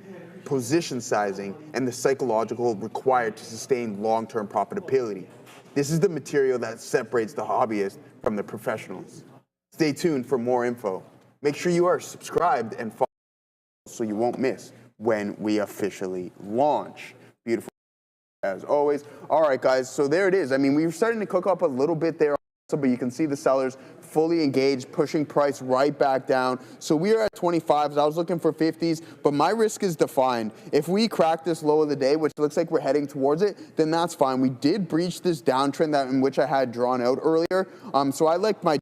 position sizing, and the psychological required to sustain long-term profitability. This is the material that separates the hobbyist from the professionals. Stay tuned for more info. Make sure you are subscribed and follow so you won't miss when we officially launch. Beautiful as always. All right, guys, so there it is. I mean, we were starting to cook up a little bit there, but you can see the sellers fully engaged, pushing price right back down. So we are at 25s. I was looking for 50s, but my risk is defined. If we crack this low of the day, which looks like we're heading towards it, then that's fine. We did breach this downtrend that in which I had drawn out earlier. So I like my.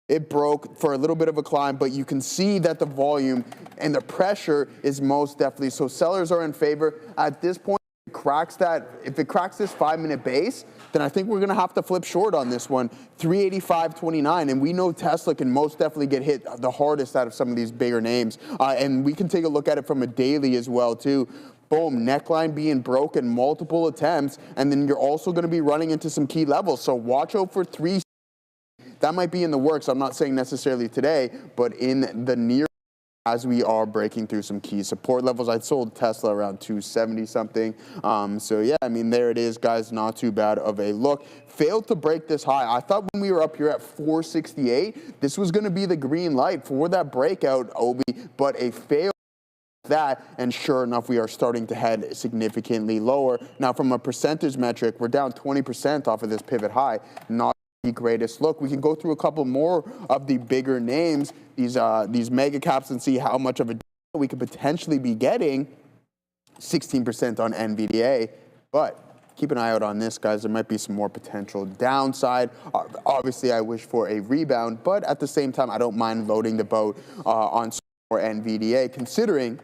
It broke for a little bit of a climb, but you can see that the volume and the pressure is most definitely. So sellers are in favor at this point. If it cracks this 5-minute base, then I think we're going to have to flip short on this one, 385.29, and we know Tesla can most definitely get hit the hardest out of some of these bigger names, and we can take a look at it from a daily as well too. Boom, neckline being broken, multiple attempts, and then you're also going to be running into some key levels, so watch out for 3. That might be in the works. I'm not saying necessarily today, but in the near as we are breaking through some key support levels. I sold Tesla around 270 something. So yeah, I mean, there it is, guys. Not too bad of a look. Failed to break this high. I thought when we were up here at 468, this was going to be the green light for that breakout, Obi, but a fail that, and sure enough, we are starting to head significantly lower. Now, from a percentage metric, we're down 20% off of this pivot high. Not the greatest look. We can go through a couple more of the bigger names, these mega caps, and see how much of a we could potentially be getting. 16% on NVDA, but keep an eye out on this, guys. There might be some more potential downside. Obviously, I wish for a rebound, but at the same time, I don't mind loading the boat on NVDA, considering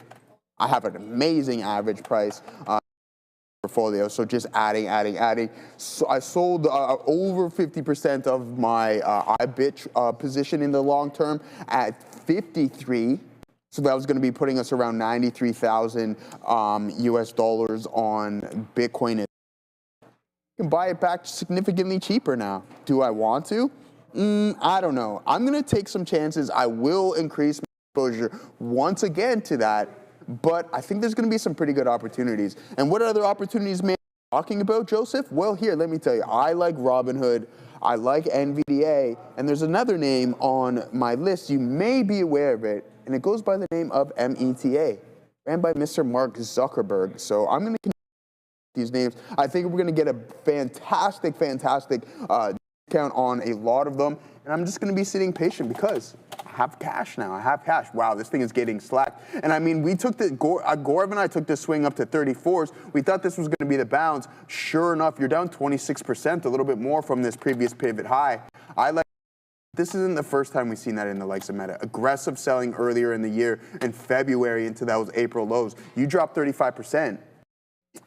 I have an amazing average price. Portfolio, so just adding. So I sold over 50% of my IBIT position in the long term at 53. So that was going to be putting us around 93,000 US dollars on Bitcoin. You can buy it back significantly cheaper now. Do I want to? I don't know. I'm going to take some chances. I will increase my exposure once again to that. But I think there's going to be some pretty good opportunities. And what other opportunities may I be talking about, Joseph? Well, here, let me tell you. I like Robinhood. I like NVDA. And there's another name on my list. You may be aware of it. And it goes by the name of META, ran by Mr. Mark Zuckerberg. So I'm going to these names. I think we're going to get a fantastic discount on a lot of them. And I'm just going to be sitting patient because I have cash now. I have cash. Wow, this thing is getting slack. And I mean, we took Gorv and I took this swing up to 34s. We thought this was going to be the bounce. Sure enough, you're down 26%, a little bit more from this previous pivot high. This isn't the first time we've seen that in the likes of Meta. Aggressive selling earlier in the year in February into those April lows. You dropped 35%.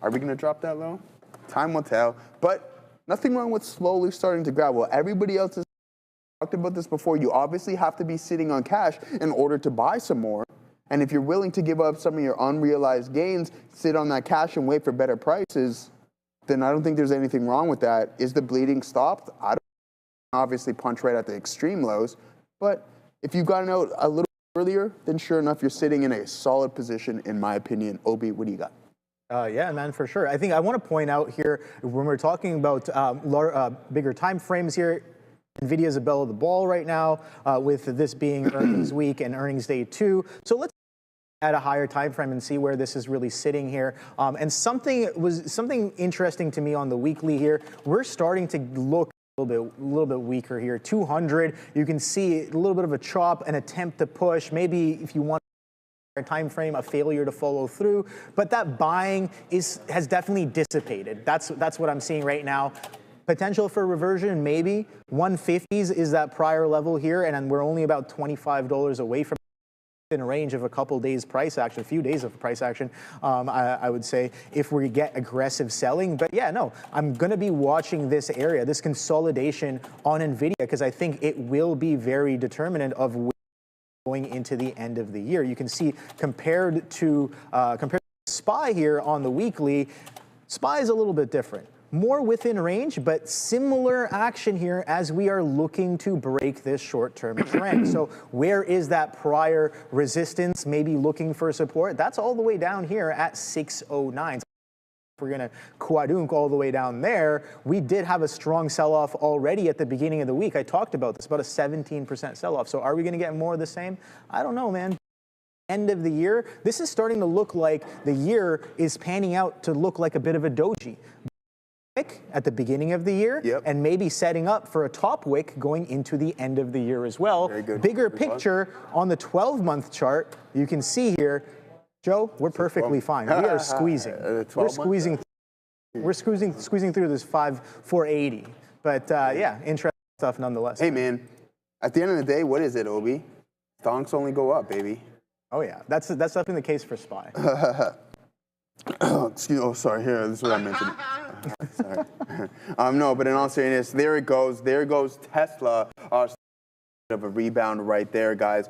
Are we going to drop that low? Time will tell. But nothing wrong with slowly starting to grab. Well, everybody else has talked about this before. You obviously have to be sitting on cash in order to buy some more. And if you're willing to give up some of your unrealized gains, sit on that cash and wait for better prices, then I don't think there's anything wrong with that. Is the bleeding stopped? I don't obviously punch right at the extreme lows. But if you've gotten out a little earlier, then sure enough, you're sitting in a solid position, in my opinion. Obi, what do you got? Yeah, man, for sure. I think I want to point out here, when we're talking about bigger time frames here, NVIDIA is a bell of the ball right now, with this being earnings week and earnings day 2. So let's at a higher time frame and see where this is really sitting here. And something interesting to me on the weekly here. We're starting to look a little bit weaker here. 200. You can see a little bit of a chop, an attempt to push. Maybe if you want time frame, a failure to follow through, but that buying has definitely dissipated. That's what I'm seeing right now. Potential for reversion, maybe. 150s is that prior level here, and we're only about $25 away from in a range of a couple days price action, a few days of price action, I would say, if we get aggressive selling. But yeah, no, I'm going to be watching this area, this consolidation on NVIDIA, because I think it will be very determinant of going into the end of the year. You can see compared to SPY here on the weekly, SPY is a little bit different. more within range, but similar action here as we are looking to break this short-term trend. So where is that prior resistance, maybe looking for support? That's all the way down here at 609. If we're going to quadunk all the way down there, we did have a strong sell-off already at the beginning of the week. I talked about this, about a 17% sell-off. So are we going to get more of the same? I don't know, man. End of the year, this is starting to look like the year is panning out to look like a bit of a doji. At the beginning of the year, and maybe setting up for a top wick going into the end of the year as well. Very good. Bigger picture on the 12-month chart, you can see here, Joe, we're perfectly fine. We are squeezing. We're squeezing. We're squeezing through this 480. But yeah, interesting stuff nonetheless. Hey man, at the end of the day, what is it, Obi? Stonks only go up, baby. Oh yeah, that's definitely the case for SPY. Excuse me. Oh, sorry. Here, this is what I mentioned. Sorry. No, but in all seriousness, there it goes. There goes Tesla. Of a rebound right there, guys.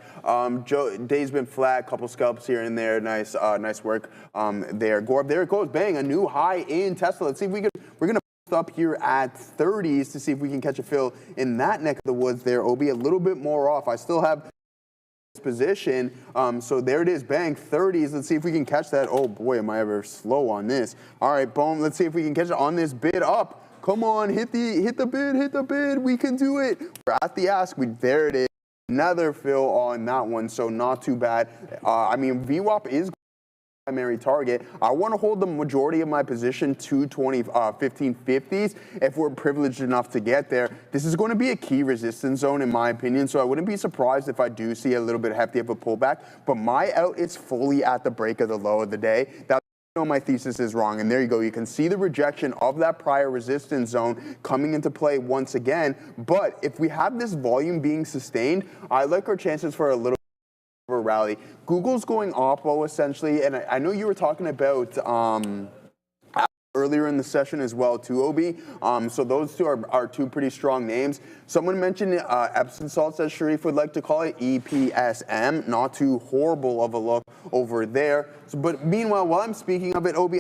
Joe, day's been flat, couple scalps here and there. Nice, nice work there. Gorb, there it goes. Bang, a new high in Tesla. Let's see if we can. We're gonna post up here at 30s to see if we can catch a fill in that neck of the woods there. Obi, a little bit more off. I still have position, so there it is, bang, 30s. Let's see if we can catch that. Oh boy, am I ever slow on this. All right, boom, let's see if we can catch it on this bid up. Come on, hit the bid, we can do it. We're at the ask, there it is. Another fill on that one, so not too bad. I mean, VWAP is primary target. I want to hold the majority of my position to 1550s if we're privileged enough to get there. This is going to be a key resistance zone in my opinion, so I wouldn't be surprised if I do see a little bit hefty of a pullback, but my out is fully at the break of the low of the day. That's my thesis is wrong, and there you go. You can see the rejection of that prior resistance zone coming into play once again, but if we have this volume being sustained, I like our chances for a little rally. Google's going oppo essentially, and I know you were talking about earlier in the session as well too, Obi. So those two are two pretty strong names. Someone mentioned Epsom salts, as Sharif would like to call it, EPSM. Not too horrible of a look over there. So, but meanwhile, while I'm speaking of it, Obi,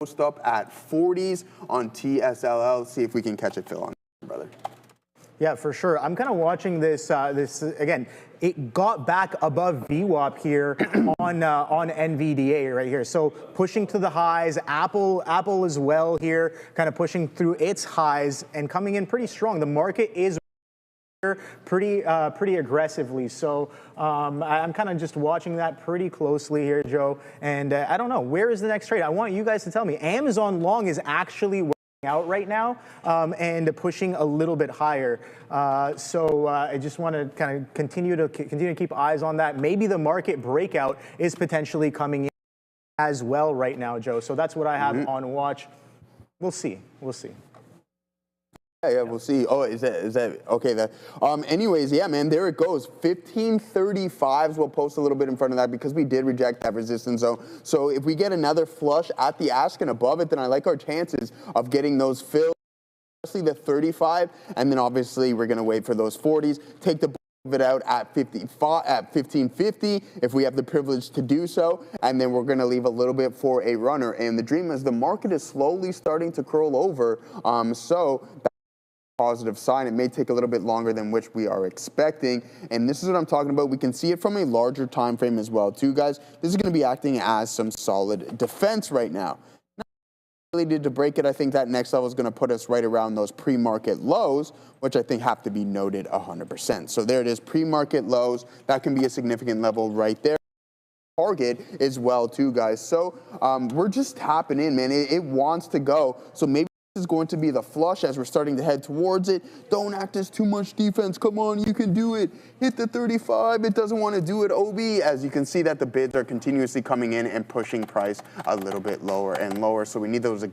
post up at 40s on TSLA. Let's see if we can catch a fill on that, brother. Yeah, for sure. I'm kind of watching this. This again. It got back above VWAP here on NVDA right here. So pushing to the highs. Apple as well here, kind of pushing through its highs and coming in pretty strong. The market is pretty aggressively. So I'm kind of just watching that pretty closely here, Joe. And I don't know, where is the next trade? I want you guys to tell me. Amazon long is actually out right now and pushing a little bit higher. So I just want to kind of continue to keep eyes on that. Maybe the market breakout is potentially coming in as well right now, Joe. So that's what I have on watch. We'll see. We'll see. Yeah, we'll see. Oh, is that okay? Anyways, yeah, man, there it goes. 1535s. We'll post a little bit in front of that because we did reject that resistance zone. So if we get another flush at the ask and above it, then I like our chances of getting those fills, especially the 35, and then obviously we're gonna wait for those 40s. Take the of it out at 1550 if we have the privilege to do so, and then we're going to leave a little bit for a runner. And the dream is the market is slowly starting to curl over, so that's a positive sign. It may take a little bit longer than which we are expecting, and this is what I'm talking about. We can see it from a larger time frame as well too, guys. This is going to be acting as some solid defense right now. To break it, I think that next level is going to put us right around those pre-market lows, which I think have to be noted 100%. So there it is, pre-market lows. That can be a significant level right there. Target as well too, guys. So we're just tapping in, man. It wants to go. So maybe this is going to be the flush as we're starting to head towards it. Don't act as too much defense. Come on, you can do it. Hit the 35. It doesn't want to do it, OB. As you can see that the bids are continuously coming in and pushing price a little bit lower and lower. So we need those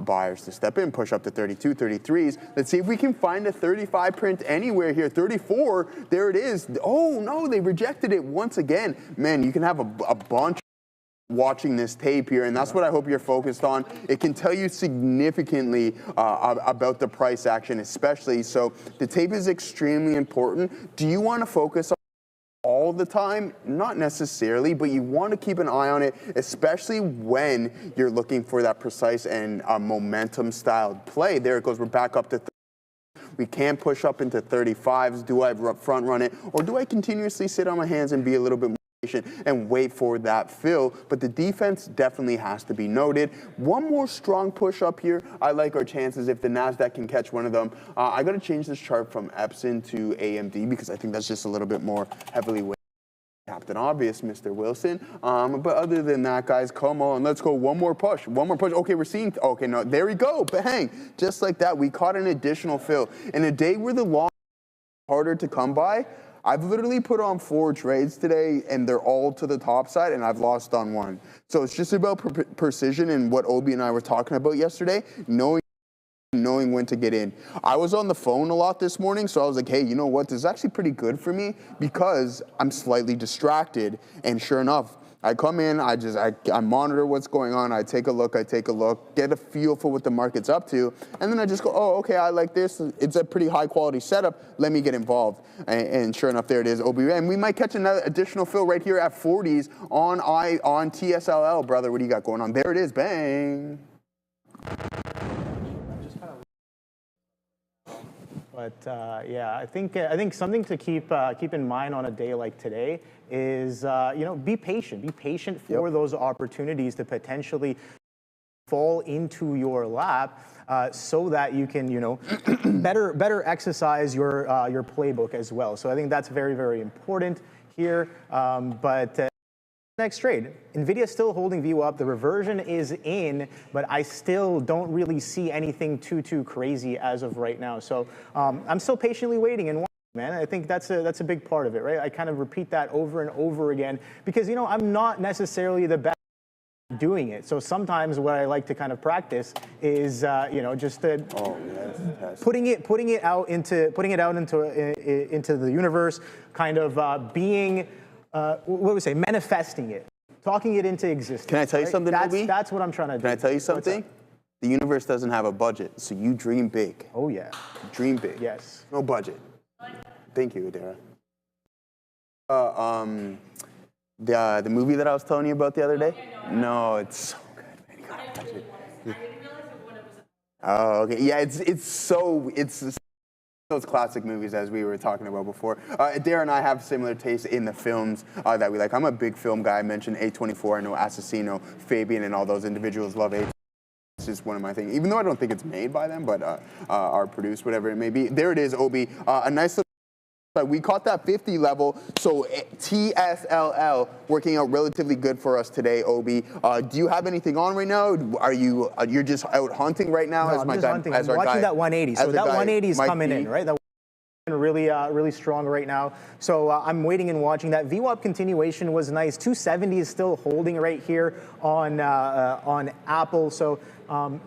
buyers to step in, push up to 32, 33s. Let's see if we can find a 35 print anywhere here. 34, there it is. Oh no, they rejected it once again. Man, you can have a bunch watching this tape here, and that's what I hope you're focused on. It can tell you significantly about the price action, especially. So the tape is extremely important. Do you want to focus on all the time, not necessarily, but you want to keep an eye on it, especially when you're looking for that precise and momentum styled play. There it goes. We're back up to we can push up into 35s. Do I front run it, or do I continuously sit on my hands and be a little bit more patient and wait for that fill? But the defense definitely has to be noted. One more strong push up here. I like our chances if the NASDAQ can catch one of them. I got to change this chart from Epson to AMD because I think that's just a little bit more heavily weighted. Captain Obvious, Mr. Wilson. But other than that, guys, come on. Let's go. One more push. One more push. Okay, we're seeing. Okay, no, there we go. Bang. Just like that, we caught an additional fill. In a day where the long is harder to come by, I've literally put on 4 trades today, and they're all to the top side, and I've lost on 1. So it's just about precision and what Obi and I were talking about yesterday, knowing when to get in. I was on the phone a lot this morning, so I was like, hey, you know what? This is actually pretty good for me because I'm slightly distracted. And sure enough, I come in, I monitor what's going on, I take a look, get a feel for what the market's up to, and then I just go, oh, okay, I like this. It's a pretty high quality setup. Let me get involved. And sure enough, there it is, OB. And we might catch another additional fill right here at 40s on TSLL, brother. What do you got going on? There it is, bang. But yeah, I think something to keep in mind on a day like today is be patient. Be patient for those opportunities to potentially fall into your lap, so that you can better exercise your playbook as well. So I think that's very, very important here. Next trade, NVIDIA still holding view up. The reversion is in, but I still don't really see anything too crazy as of right now. So I'm still patiently waiting and watching, man. I think that's a big part of it, right? I kind of repeat that over and over again because I'm not necessarily the best at doing it. So sometimes what I like to kind of practice is just putting it out into the universe, kind of being. What would we say? Manifesting it, talking it into existence. Can I tell you something, Obi? That's what I'm trying to do. Can I tell you something? The universe doesn't have a budget, so you dream big. Oh yeah. Dream big. Yes. No budget. Thank you, Adara. The movie that I was telling you about the other day? No, it's so good, man. You gotta watch it. Oh, okay. Yeah, it's those classic movies as we were talking about before. Dara and I have similar tastes in the films that we like. I'm a big film guy. I mentioned A24. I know Assassino, Fabian, and all those individuals love A24. It's just one of my things. Even though I don't think it's made by them, but are produced, whatever it may be. There it is, Obi. A nice little. We caught that 50 level, so TSLL working out relatively good for us today, Obi. Do you have anything on right now? You're just out hunting right now? No, I'm just hunting. I'm watching that 180. So that 180 is coming in, right? That really strong right now. So I'm waiting and watching that. VWAP continuation was nice. 270 is still holding right here on Apple. So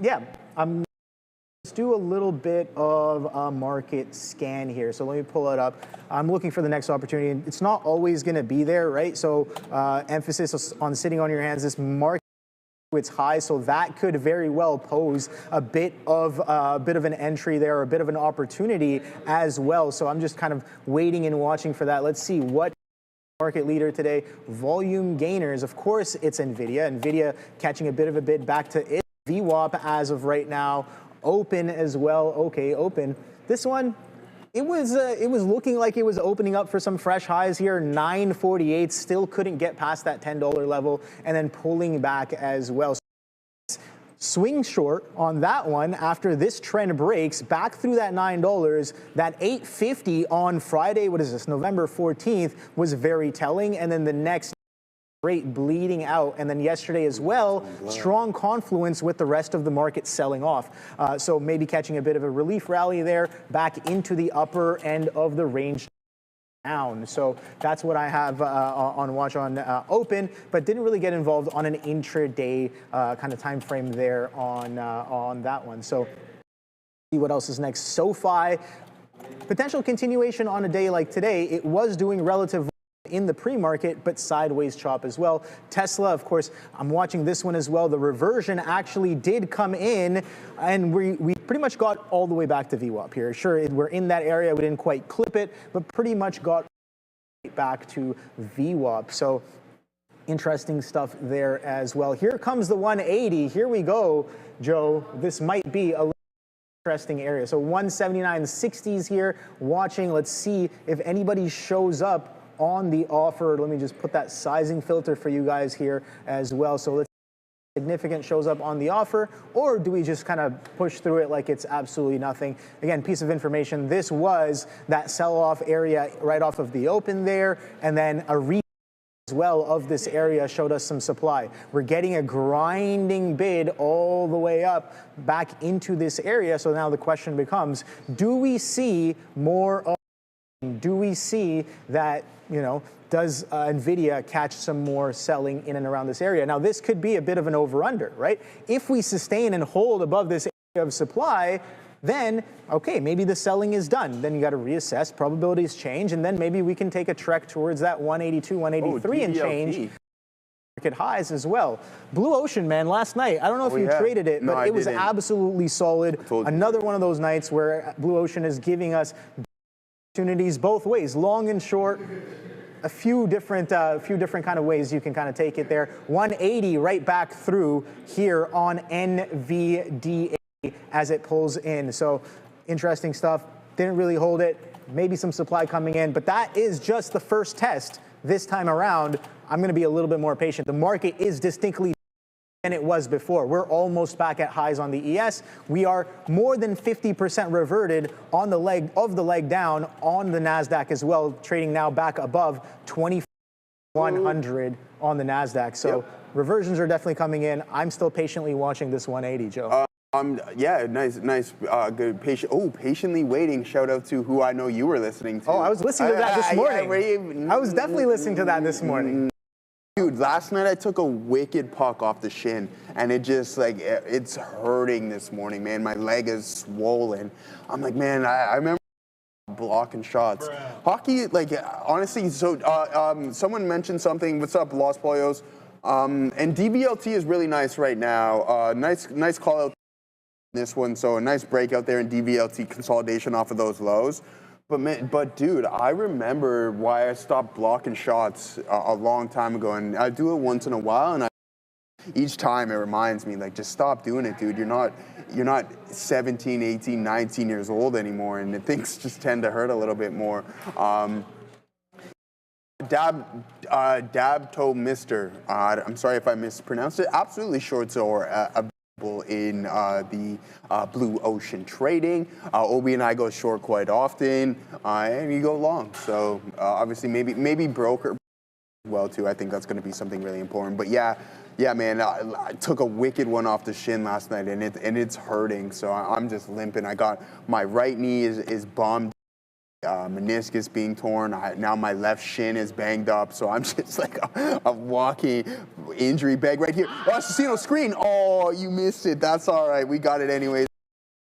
yeah, let's do a little bit of a market scan here. So let me pull it up. I'm looking for the next opportunity. It's not always going to be there, right? So emphasis on sitting on your hands. This market its high, so that could very well pose a bit of an entry there, a bit of an opportunity as well. So I'm just kind of waiting and watching for that. Let's see what market leader today. Volume gainers, of course, it's NVIDIA. NVIDIA catching a bit of a bid back to its VWAP as of right now. Open as well. Okay, open. This one, it was looking like it was opening up for some fresh highs here. 948, still couldn't get past that $10 level, and then pulling back as well. Swing short on that one after this trend breaks back through that $9. That 850 on Friday, what is this, November 14th, was very telling, and then the next rate bleeding out, and then yesterday as well, strong confluence with the rest of the market selling off. So maybe catching a bit of a relief rally there, back into the upper end of the range down. So that's what I have on watch on open, but didn't really get involved on an intraday kind of time frame there on that one. So see what else is next. SoFi, potential continuation on a day like today. It was doing relative in the pre-market, but sideways chop as well. Tesla, of course, I'm watching this one as well. The reversion actually did come in, and we pretty much got all the way back to VWAP here. Sure, we're in that area. We didn't quite clip it, but pretty much got back to VWAP. So interesting stuff there as well. Here comes the 180. Here we go, Joe. This might be a interesting area. So 179.60s here watching. Let's see if anybody shows up on the offer. Let me just put that sizing filter for you guys here as well. So let's see if significant shows up on the offer, or do we just kind of push through it like it's absolutely nothing? Again, piece of information. This was that sell-off area right off of the open there, and then a as well of this area showed us some supply. We're getting a grinding bid all the way up back into this area. So now the question becomes, do we see more of, do we see that, you know, does NVIDIA catch some more selling in and around this area? Now this could be a bit of an over-under, right? If we sustain and hold above this area of supply, then, okay, maybe the selling is done. Then you got to reassess, probabilities change, and then maybe we can take a trek towards that 182, 183 and change market highs as well. Blue Ocean, man, last night, I don't know if you traded it, but it was absolutely solid. Another one of those nights where Blue Ocean is giving us opportunities both ways, long and short. A few different kind of ways you can kind of take it there. 180 right back through here on NVDA as it pulls in. So interesting stuff. Didn't really hold it. Maybe some supply coming in, but that is just the first test this time around. I'm going to be a little bit more patient. The market is distinctly than it was before. We're almost back at highs on the ES. We are more than 50% reverted on the leg down on the NASDAQ as well, trading now back above 2,100 on the NASDAQ. So reversions are definitely coming in. I'm still patiently watching this 180, Joe. Yeah, nice, good, patiently waiting. Shout out to who I know you were listening to. Oh, I was listening to that this morning. I was definitely listening to that this morning. Dude, last night I took a wicked puck off the shin, and it just, like, it's hurting this morning, man. My leg is swollen. I'm like, man, I remember blocking shots. Hockey, like, honestly, so someone mentioned something. What's up, Los Pollos? And DVLT is really nice right now. Nice call out this one, so a nice breakout there in DVLT consolidation off of those lows. But dude, I remember why I stopped blocking shots a long time ago, and I do it once in a while, and each time it reminds me, like, just stop doing it, dude. You're not 17, 18, 19 years old anymore, and things just tend to hurt a little bit more. Dabto Mister, I'm sorry if I mispronounced it. Absolutely shorts are available in the Blue Ocean trading. Obi and I go short quite often, and you go long. So obviously maybe broker well too. I think that's going to be something really important. But yeah, man, I took a wicked one off the shin last night, and it's hurting. So I'm just limping. I got my right knee is bombed. Meniscus being torn. Now my left shin is banged up, so I'm just like a walking injury bag right here. Oh, Cecino screen. Oh, you missed it. That's all right. We got it anyways.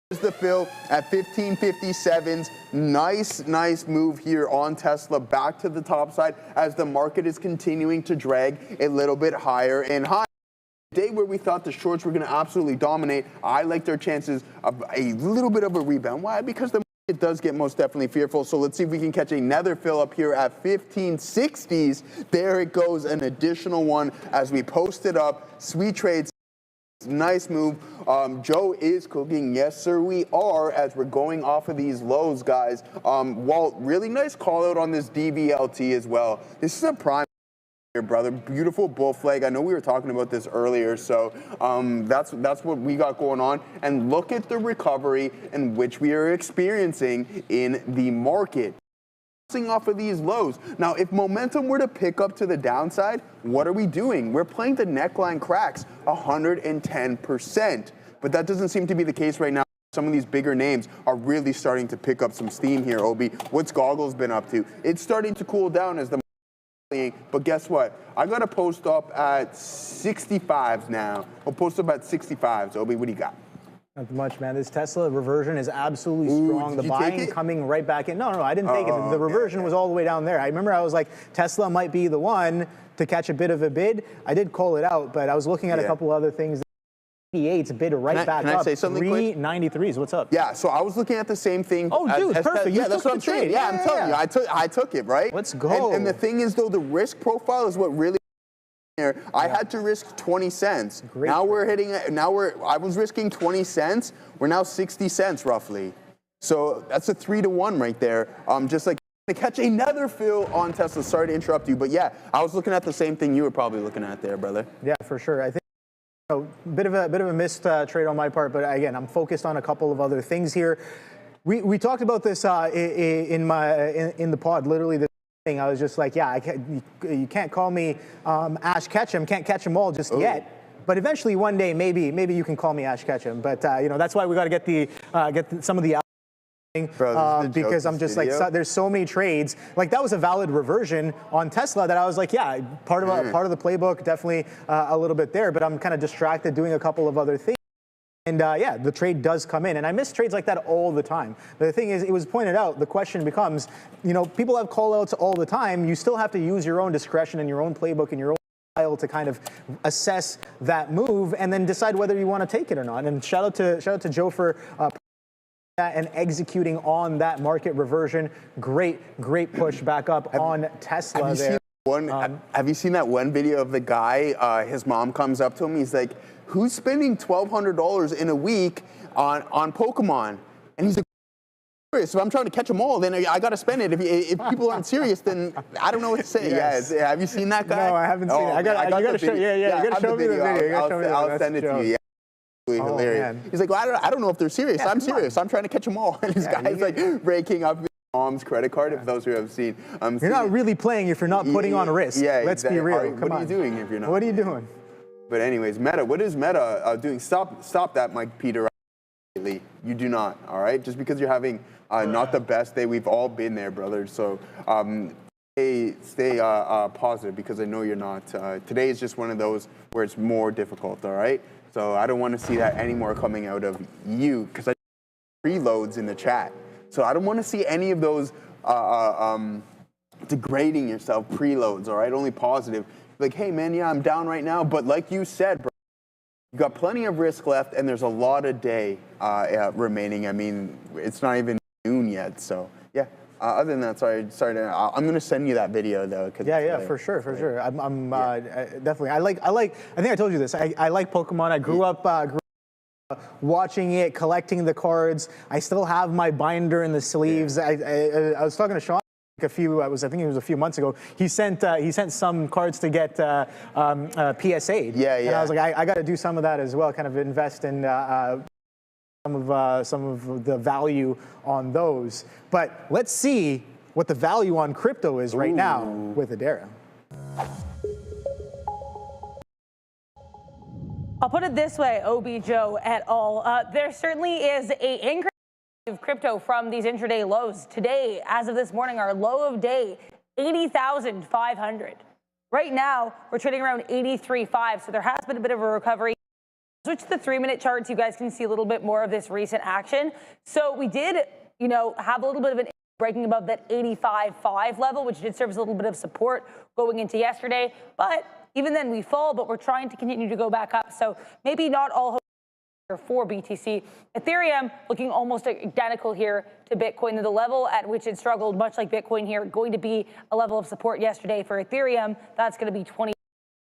Here's the fill at 1557s. Nice move here on Tesla back to the top side as the market is continuing to drag a little bit higher and higher. Day where we thought the shorts were going to absolutely dominate, I liked their chances of a little bit of a rebound. Why? Because it does get most definitely fearful. So let's see if we can catch another fill up here at 1560s. There it goes, an additional one as we post it up. Sweet trades. Nice move. Joe is cooking. Yes, sir, we are, as we're going off of these lows, guys. Walt, really nice call out on this DVLT as well. This is a prime here, brother. Beautiful bull flag. I know we were talking about this earlier, so that's what we got going on. And look at the recovery in which we are experiencing in the market. Off of these lows. Now, if momentum were to pick up to the downside, what are we doing? We're playing the neckline cracks 110%. But that doesn't seem to be the case right now. Some of these bigger names are really starting to pick up some steam here, Obi. What's Goggles been up to? It's starting to cool down as the but guess what? I got to post up at 65s now. I'll post up at 65s. Obi, what do you got? Not much, man. This Tesla reversion is absolutely strong. The buying coming right back in. No, I didn't take it. The reversion was all the way down there. I remember I was like, Tesla might be the one to catch a bit of a bid. I did call it out, but I was looking at a couple other things. bid right back can I up. say something quick? 393s. What's up? Yeah, so I was looking at the same thing. Oh, dude, perfect. Yeah, You that's took what I'm the saying. trade. Yeah, I'm telling you, I took it, right? Let's go. And the thing is, though, the risk profile is what really. I had to risk 20 cents. Great now we're hitting. I was risking 20 cents. We're now 60 cents roughly. So that's a 3-to-1 right there. Just like to catch another fill on Tesla. Sorry to interrupt you, but yeah, I was looking at the same thing you were probably looking at there, brother. Yeah, for sure. I think a bit of a missed trade on my part, but again, I'm focused on a couple of other things here. We talked about this in the pod. Literally, this thing. I was just like, yeah, you can't call me Ash Ketchum. Can't catch them all just yet. But eventually, one day, maybe you can call me Ash Ketchum. But that's why we got to get some of the. Bro, because I'm just like, there's so many trades. Like that was a valid reversion on Tesla that I was like, yeah, part of the playbook, definitely a little bit there. But I'm kind of distracted doing a couple of other things. And yeah, the trade does come in, and I miss trades like that all the time. But the thing is, it was pointed out. The question becomes, people have call-outs all the time. You still have to use your own discretion and your own playbook and your own style to kind of assess that move and then decide whether you want to take it or not. And shout out to Joe for. And executing on that market reversion. Great push back up on Tesla there. Have you seen that one video of the guy, his mom comes up to him, he's like, who's spending $1,200 in a week on Pokemon? And he's like, so if I'm trying to catch them all, then I got to spend it. If people aren't serious, then I don't know what to say. Yes. Yeah, have you seen that guy? No, I haven't seen it. You got to show me the video. I'll send it to you. Yeah. Hilarious. He's like, well, I don't know if they're serious. I'm serious. I'm trying to catch them all. And this guy's like breaking up his mom's credit card. If those who have seen, you're not really playing if you're not putting on risk. Yeah, let's be real. What are you doing if you're not? What are you doing? But anyways, Meta. What is Meta doing? Stop that, Mike Peter. You do not. All right. Just because you're having not the best day, we've all been there, brother. So stay positive because I know you're not. Today is just one of those where it's more difficult. All right. So I don't want to see that anymore coming out of you because I preloads in the chat. So I don't want to see any of those degrading yourself preloads, all right? Only positive. Like, hey, man, yeah, I'm down right now. But like you said, bro, you got plenty of risk left, and there's a lot of day remaining. I mean, it's not even noon yet. So, yeah. Other than that, sorry. I'm gonna send you that video though. Yeah, for sure. I'm definitely. I think I told you this. I like Pokemon. I grew up watching it, collecting the cards. I still have my binder and the sleeves. I was talking to Sean I think it was a few months ago. He sent some cards to get PSA'd. Yeah. And I was like, I got to do some of that as well. Kind of invest in. Some of the value on those. But let's see what the value on crypto is right now with Adara. I'll put it this way, OB Joe et al. There certainly is an increase of crypto from these intraday lows. Today, as of this morning, our low of day, 80,500. Right now, we're trading around 83.5, so there has been a bit of a recovery. Switch to the 3-minute charts, you guys can see a little bit more of this recent action. So we did, have a little bit of an breaking above that 85.5 level, which did serve as a little bit of support going into yesterday. But even then we fall, but we're trying to continue to go back up. So maybe not all hope for BTC. Ethereum looking almost identical here to Bitcoin. The level at which it struggled, much like Bitcoin here, going to be a level of support yesterday for Ethereum. That's going to be 20.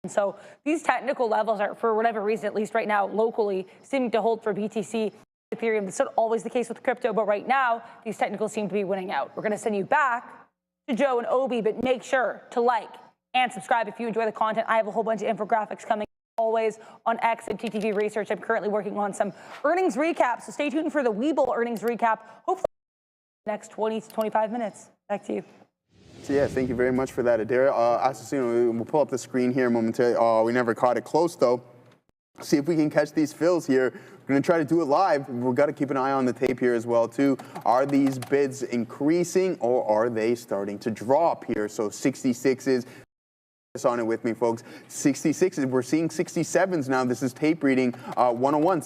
So these technical levels are, for whatever reason, at least right now, locally, seeming to hold for BTC, Ethereum. It's not always the case with crypto, but right now, these technicals seem to be winning out. We're going to send you back to Joe and Obi, but make sure to like and subscribe if you enjoy the content. I have a whole bunch of infographics coming always on X and TTV Research. I'm currently working on some earnings recaps, so stay tuned for the Webull earnings recap, hopefully in the next 20 to 25 minutes. Back to you. So yeah, thank you very much for that, Adara. Assassino, we'll pull up the screen here momentarily. Oh, we never caught it close though. See if we can catch these fills here. We're gonna try to do it live. We've got to keep an eye on the tape here as well too. Are these bids increasing or are they starting to drop here? So 66s. On it with me, folks. 66s. We're seeing 67s now. This is tape reading 101.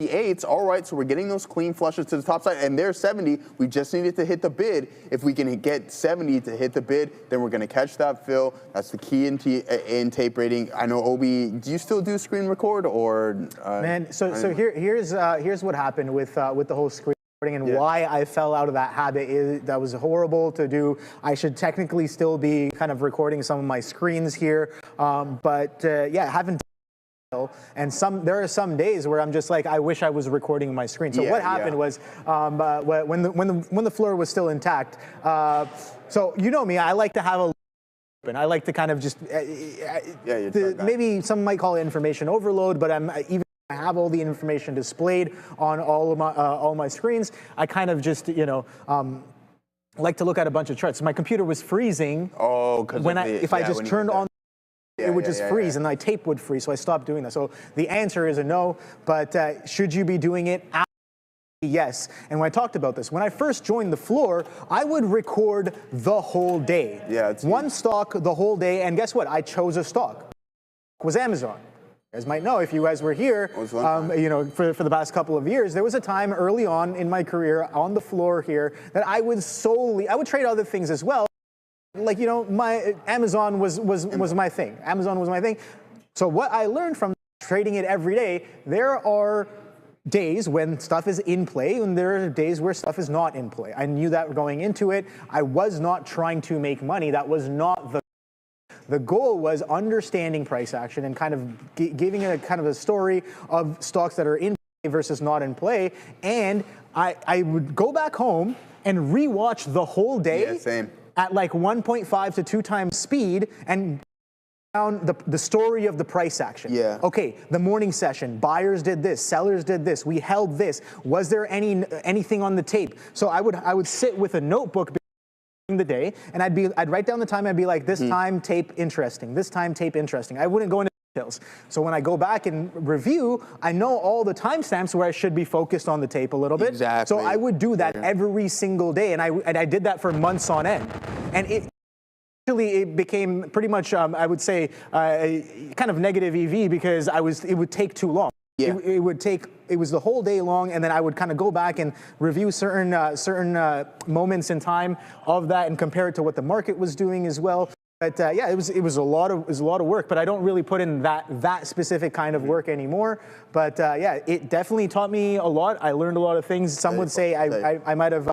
8s, all right, so we're getting those clean flushes to the top side, and there's 70. We just needed to hit the bid. If we can get 70 to hit the bid, then we're going to catch that fill. That's the key in tape rating. I know, Obi, do you still do screen record or? Man, here's what happened with the whole screen recording and why I fell out of that habit. That was horrible to do. I should technically still be kind of recording some of my screens here, but yeah, haven't. And there are some days where I'm just like, I wish I was recording my screen. So what happened was when the floor was still intact. So you know me, I like to have a open. I like to kind of just maybe some might call it information overload, but I have all the information displayed on all my screens. I kind of just like to look at a bunch of charts. So my computer was freezing. Oh, because if I just turned on. It would just freeze, and my tape would freeze, so I stopped doing that. So the answer is a no, but should you be doing it? Absolutely yes. And when I talked about this, when I first joined the floor, I would record the whole day. One stock the whole day, and guess what? I chose a stock. It was Amazon. You guys might know, if you guys were here, for the past couple of years, there was a time early on in my career on the floor here that I would trade other things as well. Like, my Amazon was my thing. Amazon was my thing. So what I learned from trading it every day, there are days when stuff is in play and there are days where stuff is not in play. I knew that going into it. I was not trying to make money. That was not the goal was understanding price action and kind of giving a kind of a story of stocks that are in play versus not in play. And I would go back home and rewatch the whole day. Same. At like 1.5 to 2 times speed and down the story of the price action. Okay, the morning session, buyers did this, sellers did this, we held this. Was there anything on the tape? So I would sit with a notebook during the day and I'd write down the time. I'd be like, this time tape interesting, this time tape interesting. I wouldn't go into details. So when I go back and review, I know all the timestamps where I should be focused on the tape a little bit. Exactly. So I would do that every single day, and I did that for months on end. And it became pretty much, I would say, kind of negative EV because it would take too long. It was the whole day long, and then I would kind of go back and review certain moments in time of that and compare it to what the market was doing as well. But it was a lot of work, but I don't really put in that specific kind of work anymore. But it definitely taught me a lot. I learned a lot of things. Some would say I might have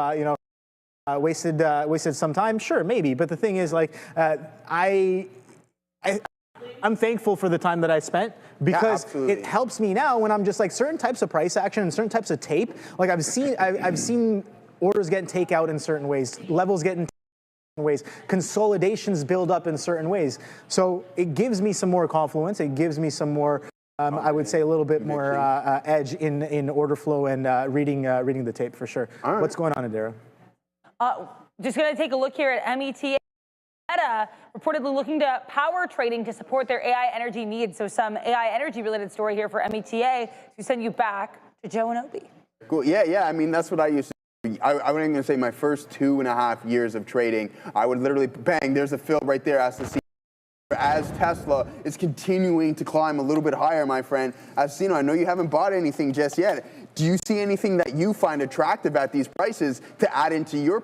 wasted some time. Sure, maybe. But the thing is, like, I'm thankful for the time that I spent because it helps me now when I'm just like certain types of price action and certain types of tape. Like I've seen orders get taken out in certain ways, levels getting ways, consolidations build up in certain ways. So it gives me some more confluence. It gives me some more, I would say, a little bit more edge in order flow and reading the tape for sure. Right. What's going on, Adara? Just going to take a look here at META. Meta reportedly looking to power trading to support their AI energy needs. So some AI energy related story here for META to send you back to Joe and Obi. Cool. Yeah. I mean, that's what I used to. I wasn't even going to say my first 2.5 years of trading, I would literally, bang, there's a fill right there as Tesla is continuing to climb a little bit higher, my friend. As I know you haven't bought anything just yet. Do you see anything that you find attractive at these prices to add into your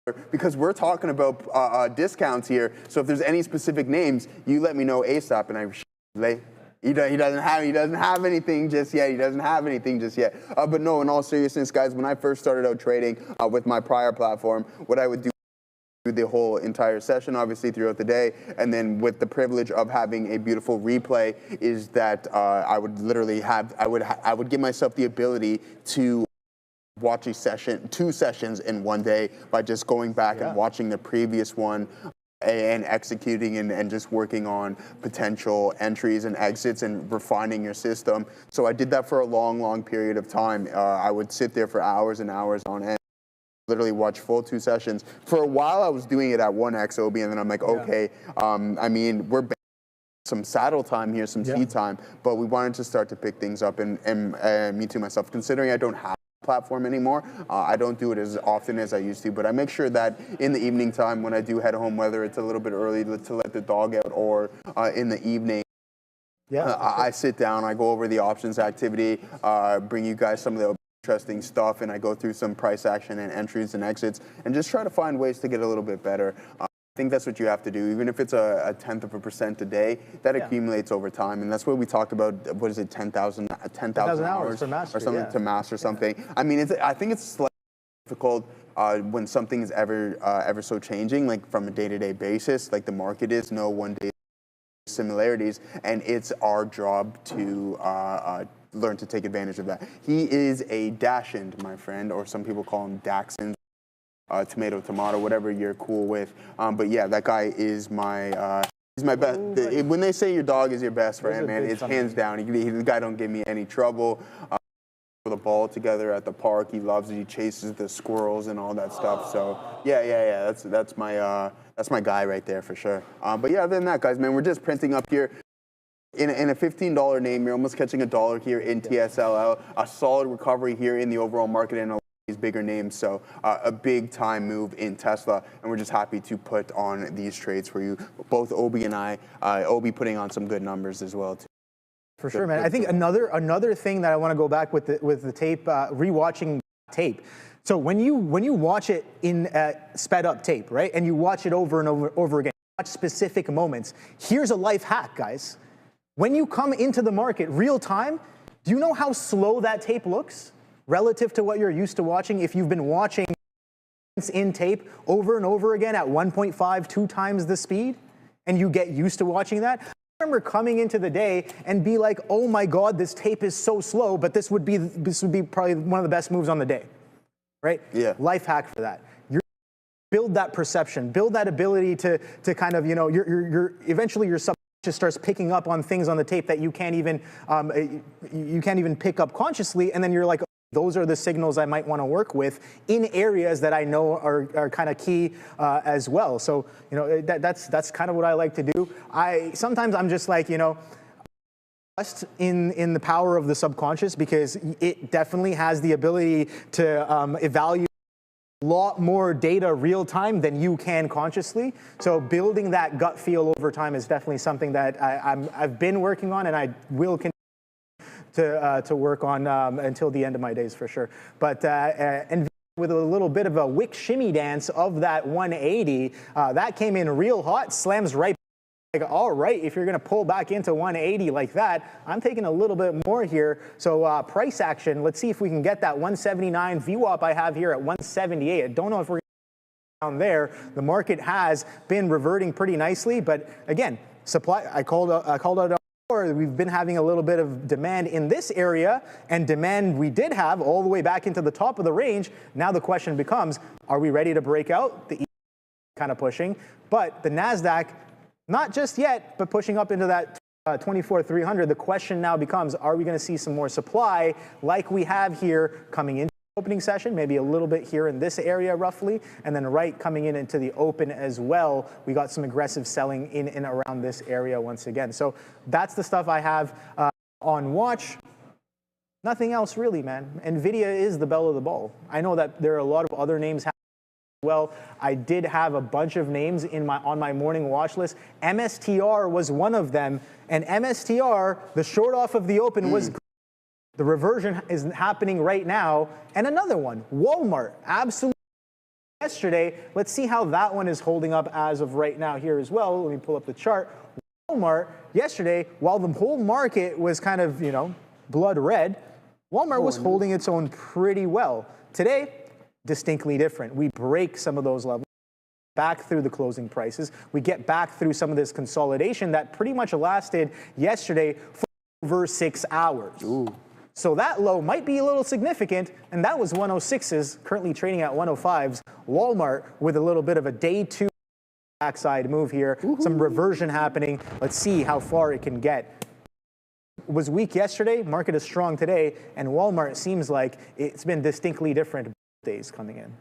portfolio? Because we're talking about discounts here. So if there's any specific names, you let me know ASAP, and He doesn't have anything just yet. But no, in all seriousness, guys, when I first started out trading with my prior platform, what I would do the whole entire session, obviously throughout the day, and then with the privilege of having a beautiful replay, is that I would literally I would give myself the ability to watch two sessions in one day by just going back and watching the previous one. And executing and just working on potential entries and exits and refining your system. So I did that for a long period of time. I would sit there for hours and hours on end, literally watch full 2 sessions. For a while, I was doing it at 1x OB, and then I'm like, okay, I mean, we're some saddle time here, some seat time, but we wanted to start to pick things up, and me too myself, considering I don't have platform anymore. I don't do it as often as I used to, but I make sure that in the evening time when I do head home, whether it's a little bit early to let the dog out or in the evening, Yeah. I sit down, I go over the options activity, bring you guys some of the interesting stuff, and I go through some price action and entries and exits, and just try to find ways to get a little bit better. I think that's what you have to do. Even if it's a 1/10% a day, that accumulates over time, and that's what we talked about. What is it, 10,000 hours for mastery, or something to master something? I mean, I think it's slightly difficult when something is ever so changing, like from a day-to-day basis, like the market is. No one day similarities, and it's our job to learn to take advantage of that. He is a Dachshund, my friend, or some people call him Dachshund. Tomato, whatever you're cool with. But yeah, that guy is my he's my best. When they say your dog is your best friend, man, it's hands down. The guy don't give me any trouble. The ball together at the park. He loves it. He chases the squirrels and all that stuff. So yeah. That's my guy right there for sure. But yeah, other than that, guys, man, we're just printing up here. In a $15 name, you're almost catching $1 here in TSLA. A solid recovery here in the overall market and a lot of these bigger names. So a big time move in Tesla, and we're just happy to put on these trades for you. Both Obi and I, Obi putting on some good numbers as well too. For sure, man. I think another thing that I want to go back with the tape, rewatching tape. So when you watch it in sped up tape, right, and you watch it over and over again, watch specific moments. Here's a life hack, guys. When you come into the market real time, do you know how slow that tape looks relative to what you're used to watching? If you've been watching in tape over and over again at 1.5, 2 times the speed, and you get used to watching that. I remember coming into the day and be like, oh my God, this tape is so slow, but this would be probably one of the best moves on the day, right? Yeah. Life hack for that. Build that perception, build that ability to kind of, eventually your subconscious starts picking up on things on the tape that you can't even pick up consciously, and then you're like, those are the signals I might want to work with in areas that I know are kind of key as well. So, that's kind of what I like to do. Sometimes I'm just like, trust in the power of the subconscious, because it definitely has the ability to evaluate a lot more data real time than you can consciously. So building that gut feel over time is definitely something that I've been working on, and I will continue to work on until the end of my days for sure. But and with a little bit of a wick shimmy dance of that 180, that came in real hot, slams right. Like, all right, if you're going to pull back into 180 like that, I'm taking a little bit more here. So price action, let's see if we can get that 179 VWAP I have here at 178. I don't know if we're down there. The market has been reverting pretty nicely, but again, supply. I called out before. We've been having a little bit of demand in this area, and demand we did have all the way back into the top of the range. Now the question becomes, are we ready to break out? The kind of pushing, but the NASDAQ. Not just yet, but pushing up into that 24,300. The question now becomes, are we going to see some more supply like we have here coming into the opening session, maybe a little bit here in this area roughly, and then right coming into the open as well. We got some aggressive selling in and around this area once again. So that's the stuff I have on watch. Nothing else really, man. NVIDIA is the belle of the ball. I know that there are a lot of other names. Well, I did have a bunch of names on my morning watch list. MSTR was one of them, and MSTR, the short off of the open was the reversion is happening right now. And another one, Walmart, absolutely yesterday. Let's see how that one is holding up as of right now here as well. Let me pull up the chart. Walmart yesterday, while the whole market was kind of, blood red, Walmart was holding its own pretty well. Today, distinctly different. We break some of those levels back through the closing prices. We get back through some of this consolidation that pretty much lasted yesterday for over 6 hours. Ooh. So that low might be a little significant, and that was 106s, currently trading at 105s. Walmart with a little bit of a day two backside move here. Some reversion happening. Let's see how far it can get. It was weak yesterday, market is strong today, and Walmart seems like it's been distinctly different days coming in.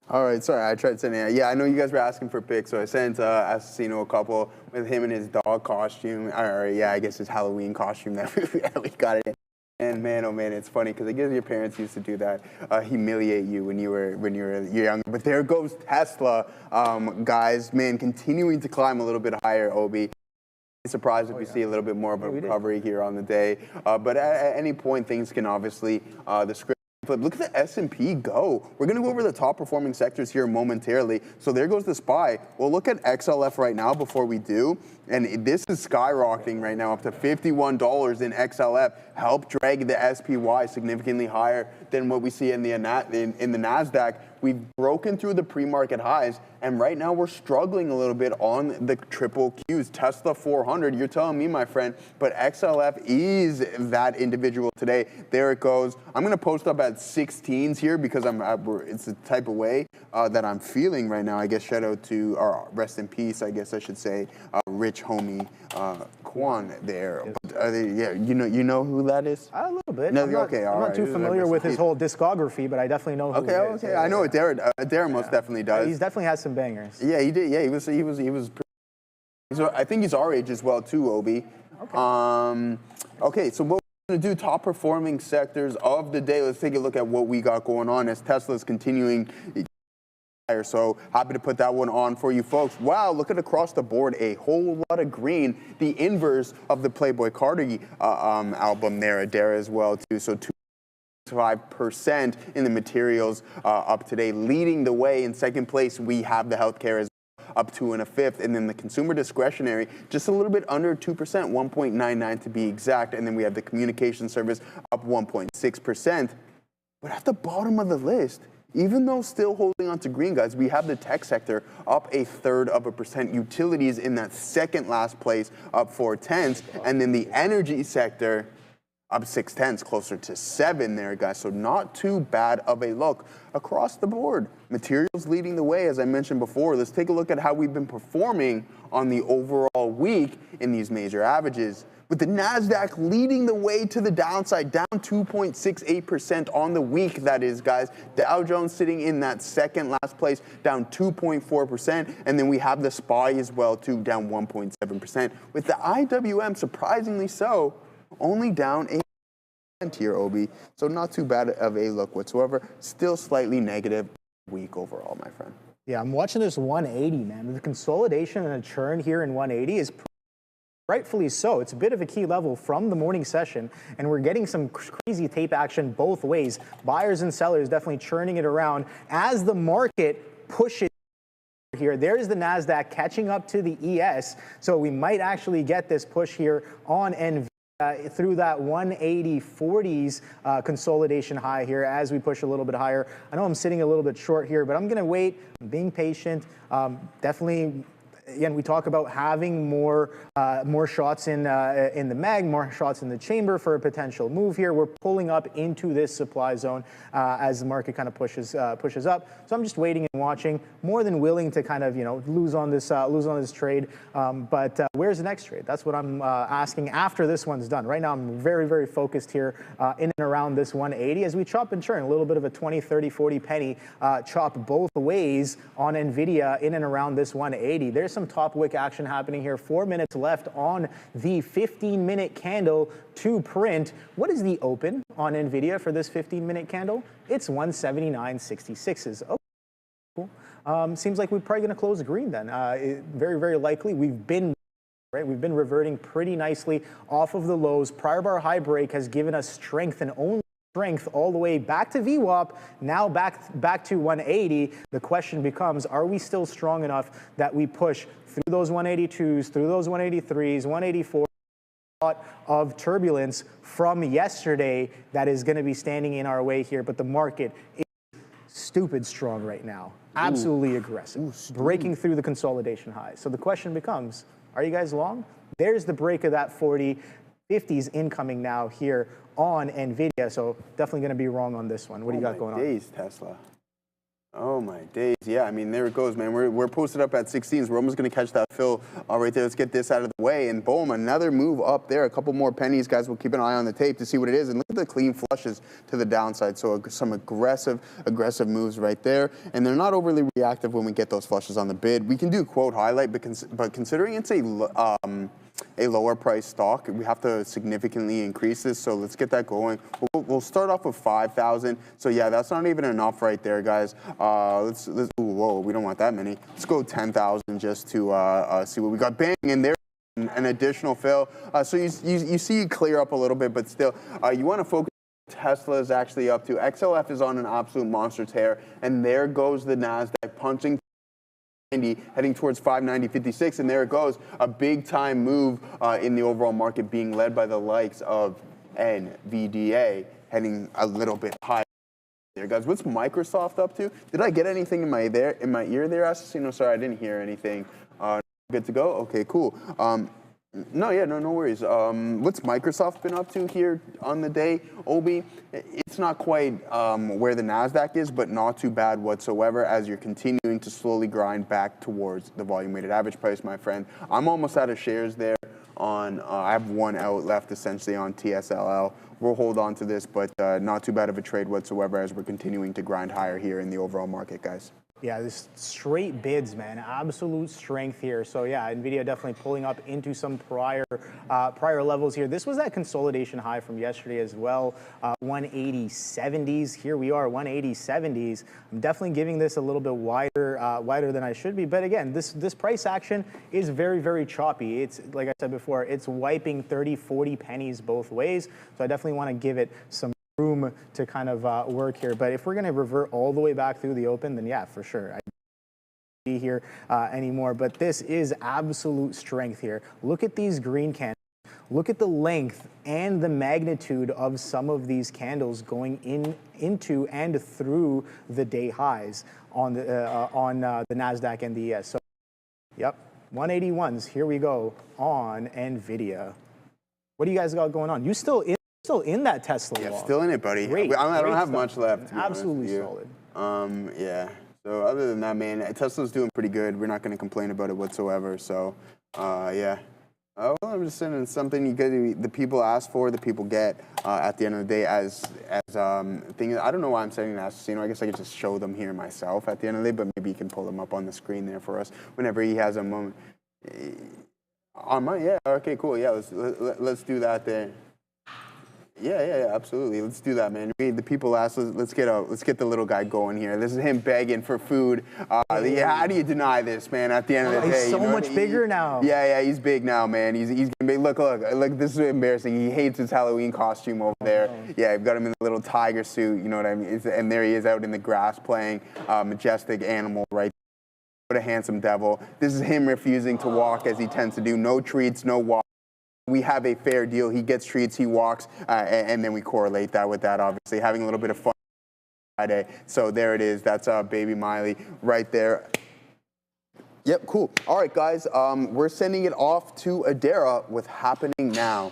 All right, sorry, I tried sending. Yeah, I know you guys were asking for pics, so I sent Assassino a couple with him in his dog costume. Or yeah, I guess his Halloween costume that we got it in. And man, oh man, it's funny because I guess your parents used to do that, humiliate you when you were young. But there goes Tesla, guys. Man, continuing to climb a little bit higher, Obi. Surprised if we see a little bit more of a recovery here on the day. But at any point, things can obviously, the script. But look at the S&P go. We're going to go over the top performing sectors here momentarily. So there goes the SPY. We'll look at XLF right now before we do. And this is skyrocketing right now up to $51 in XLF. Help drag the SPY significantly higher than what we see in the NASDAQ. We've broken through the pre-market highs, and right now we're struggling a little bit on the triple Qs. Tesla 400, you're telling me, my friend, but XLF is that individual today. There it goes. I'm going to post up at 16s here because it's the type of way that I'm feeling right now. I guess shout out to, or rest in peace, I guess I should say, rich homie Quan there. But, yeah, you know who that is? A little bit. No, I'm not, okay, I'm not too familiar with his whole discography, but I definitely know who he is. Okay, I know what Darren most definitely does. He definitely has some bangers. Yeah, he did. Yeah, he was. I think he's our age as well too, Obi. Okay. Okay, so what we're gonna do, top performing sectors of the day. Let's take a look at what we got going on as Tesla's continuing. So happy to put that one on for you folks. Wow, look at across the board, a whole lot of green. The inverse of the Playboy Cardi album there, Adara as well too. So 5% in the materials up today. Leading the way in second place, we have the healthcare as up 2 1/5, and then the consumer discretionary just a little bit under 2%, 1.99 to be exact, and then we have the communication service up 1.6%. But at the bottom of the list, even though still holding on to green, guys, we have the tech sector up 1/3%. Utilities in that second last place up 4/10, and then the energy sector up 6/10, closer to 7 there, guys. So not too bad of a look across the board. Materials leading the way, as I mentioned before. Let's take a look at how we've been performing on the overall week in these major averages. With the NASDAQ leading the way to the downside, down 2.68% on the week, that is, guys. Dow Jones sitting in that second last place, down 2.4%. And then we have the SPY as well, too, down 1.7%. With the IWM, surprisingly so, only down 8% here, Obi. So not too bad of a look whatsoever. Still slightly negative week overall, my friend. Yeah, I'm watching this 180, man. The consolidation and a churn here in 180 is rightfully so. It's a bit of a key level from the morning session, and we're getting some crazy tape action both ways. Buyers and sellers definitely churning it around as the market pushes here. There's the NASDAQ catching up to the ES, so we might actually get this push here on NV. Through that 180.40s consolidation high here as we push a little bit higher. I know I'm sitting a little bit short here, but I'm going to wait. I'm being patient. Definitely, again, we talk about having more shots in the mag, more shots in the chamber for a potential move here. We're pulling up into this supply zone as the market kind of pushes up. So I'm just waiting and watching. More than willing to kind of lose on this trade. But where's the next trade? That's what I'm asking after this one's done. Right now I'm very, very focused here in and around this 180 as we chop and churn. A little bit of a 20, 30, 40 penny chop both ways on NVIDIA in and around this 180. There's some top wick action happening here. 4 minutes left on the 15-minute candle to print. What is the open on NVIDIA for this 15-minute candle? It's 179.66. Okay, cool. Seems like we're probably going to close green then. Very, very likely. We've been reverting pretty nicely off of the lows. Prior bar high break has given us strength and only strength all the way back to VWAP, now back to 180. The question becomes, are we still strong enough that we push through those 182s, through those 183s, 184? Of turbulence from yesterday that is going to be standing in our way here, but the market is stupid strong right now. Absolutely aggressive, breaking through the consolidation highs. So the question becomes, are you guys long? There's the break of that 40-50s incoming now here on NVIDIA, so definitely going to be wrong on this one. What do you got going on? Tesla. Oh my days. Yeah, I mean, there it goes, man. We're posted up at 16s. We're almost going to catch that fill right there. Let's get this out of the way. And boom, another move up there. A couple more pennies, guys. We'll keep an eye on the tape to see what it is. And look at the clean flushes to the downside. So some aggressive moves right there. And they're not overly reactive when we get those flushes on the bid. We can do quote highlight, but considering it's a lower price stock, we have to significantly increase this. So let's get that going. We'll start off with 5,000. So yeah, that's not even enough right there, guys. Let's whoa, we don't want that many. Let's go 10,000 just to see what we got. Bang, and there an additional fill. So you see it clear up a little bit, but still, you want to focus. Tesla is actually up to. XLF is on an absolute monster tear, and there goes the NASDAQ punching 90, heading towards 590.56, and there it goes. A big time move in the overall market being led by the likes of NVDA, heading a little bit higher. There, guys. What's Microsoft up to? Did I get anything in my ear there, Assassino? Sorry, I didn't hear anything. Good to go? Okay, cool. No worries. What's Microsoft been up to here on the day, Obi? It's not quite where the NASDAQ is, but not too bad whatsoever as you're continuing to slowly grind back towards the volume-weighted average price, my friend. I'm almost out of shares there on, I have one out left essentially on TSLA. We'll hold on to this, but not too bad of a trade whatsoever as we're continuing to grind higher here in the overall market, guys. Yeah, this straight bids, man. Absolute strength here. So yeah, NVIDIA definitely pulling up into some prior levels here. This was that consolidation high from yesterday as well. 180.70s. Here we are, 180.70s. I'm definitely giving this a little bit wider than I should be. But again, this price action is very, very choppy. It's like I said before, it's wiping 30, 40 pennies both ways. So I definitely want to give it some room to kind of work here. But if we're going to revert all the way back through the open, then yeah, for sure. I don't be here anymore. But this is absolute strength here. Look at these green candles. Look at the length and the magnitude of some of these candles going into and through the day highs on the NASDAQ and the ES. So, yep, 181s. Here we go on NVIDIA. What do you guys got going on? You still in that Tesla Yeah, wall. Still in it, buddy. Great, I don't have stuff. much left. Absolutely solid. Yeah. So other than that, man, Tesla's doing pretty good. We're not going to complain about it whatsoever. So, yeah. Well, I'm just saying something the people ask for, the people get at the end of the day as things. I don't know why I'm saying that, Assassino. I guess I could just show them here myself at the end of the day, but maybe you can pull them up on the screen there for us whenever he has a moment. Yeah. Okay, cool. Yeah, let's do that there. Yeah, absolutely. Let's do that, man. The people ask, let's get the little guy going here. This is him begging for food. Yeah, how do you deny this, man? At the end of the day, he's so much bigger now. Yeah, he's big now, man. He's gonna be. Look. This is embarrassing. He hates his Halloween costume over there. Yeah, I've got him in a little tiger suit. You know what I mean? And there he is out in the grass playing majestic animal right. What a handsome devil. This is him refusing to walk as he tends to do. No treats, no walk. We have a fair deal. He gets treats, he walks, and then we correlate that with that, obviously. Having a little bit of fun Friday. So there it is. That's baby Miley right there. Yep, cool. All right, guys. We're sending it off to Adara with Happening Now.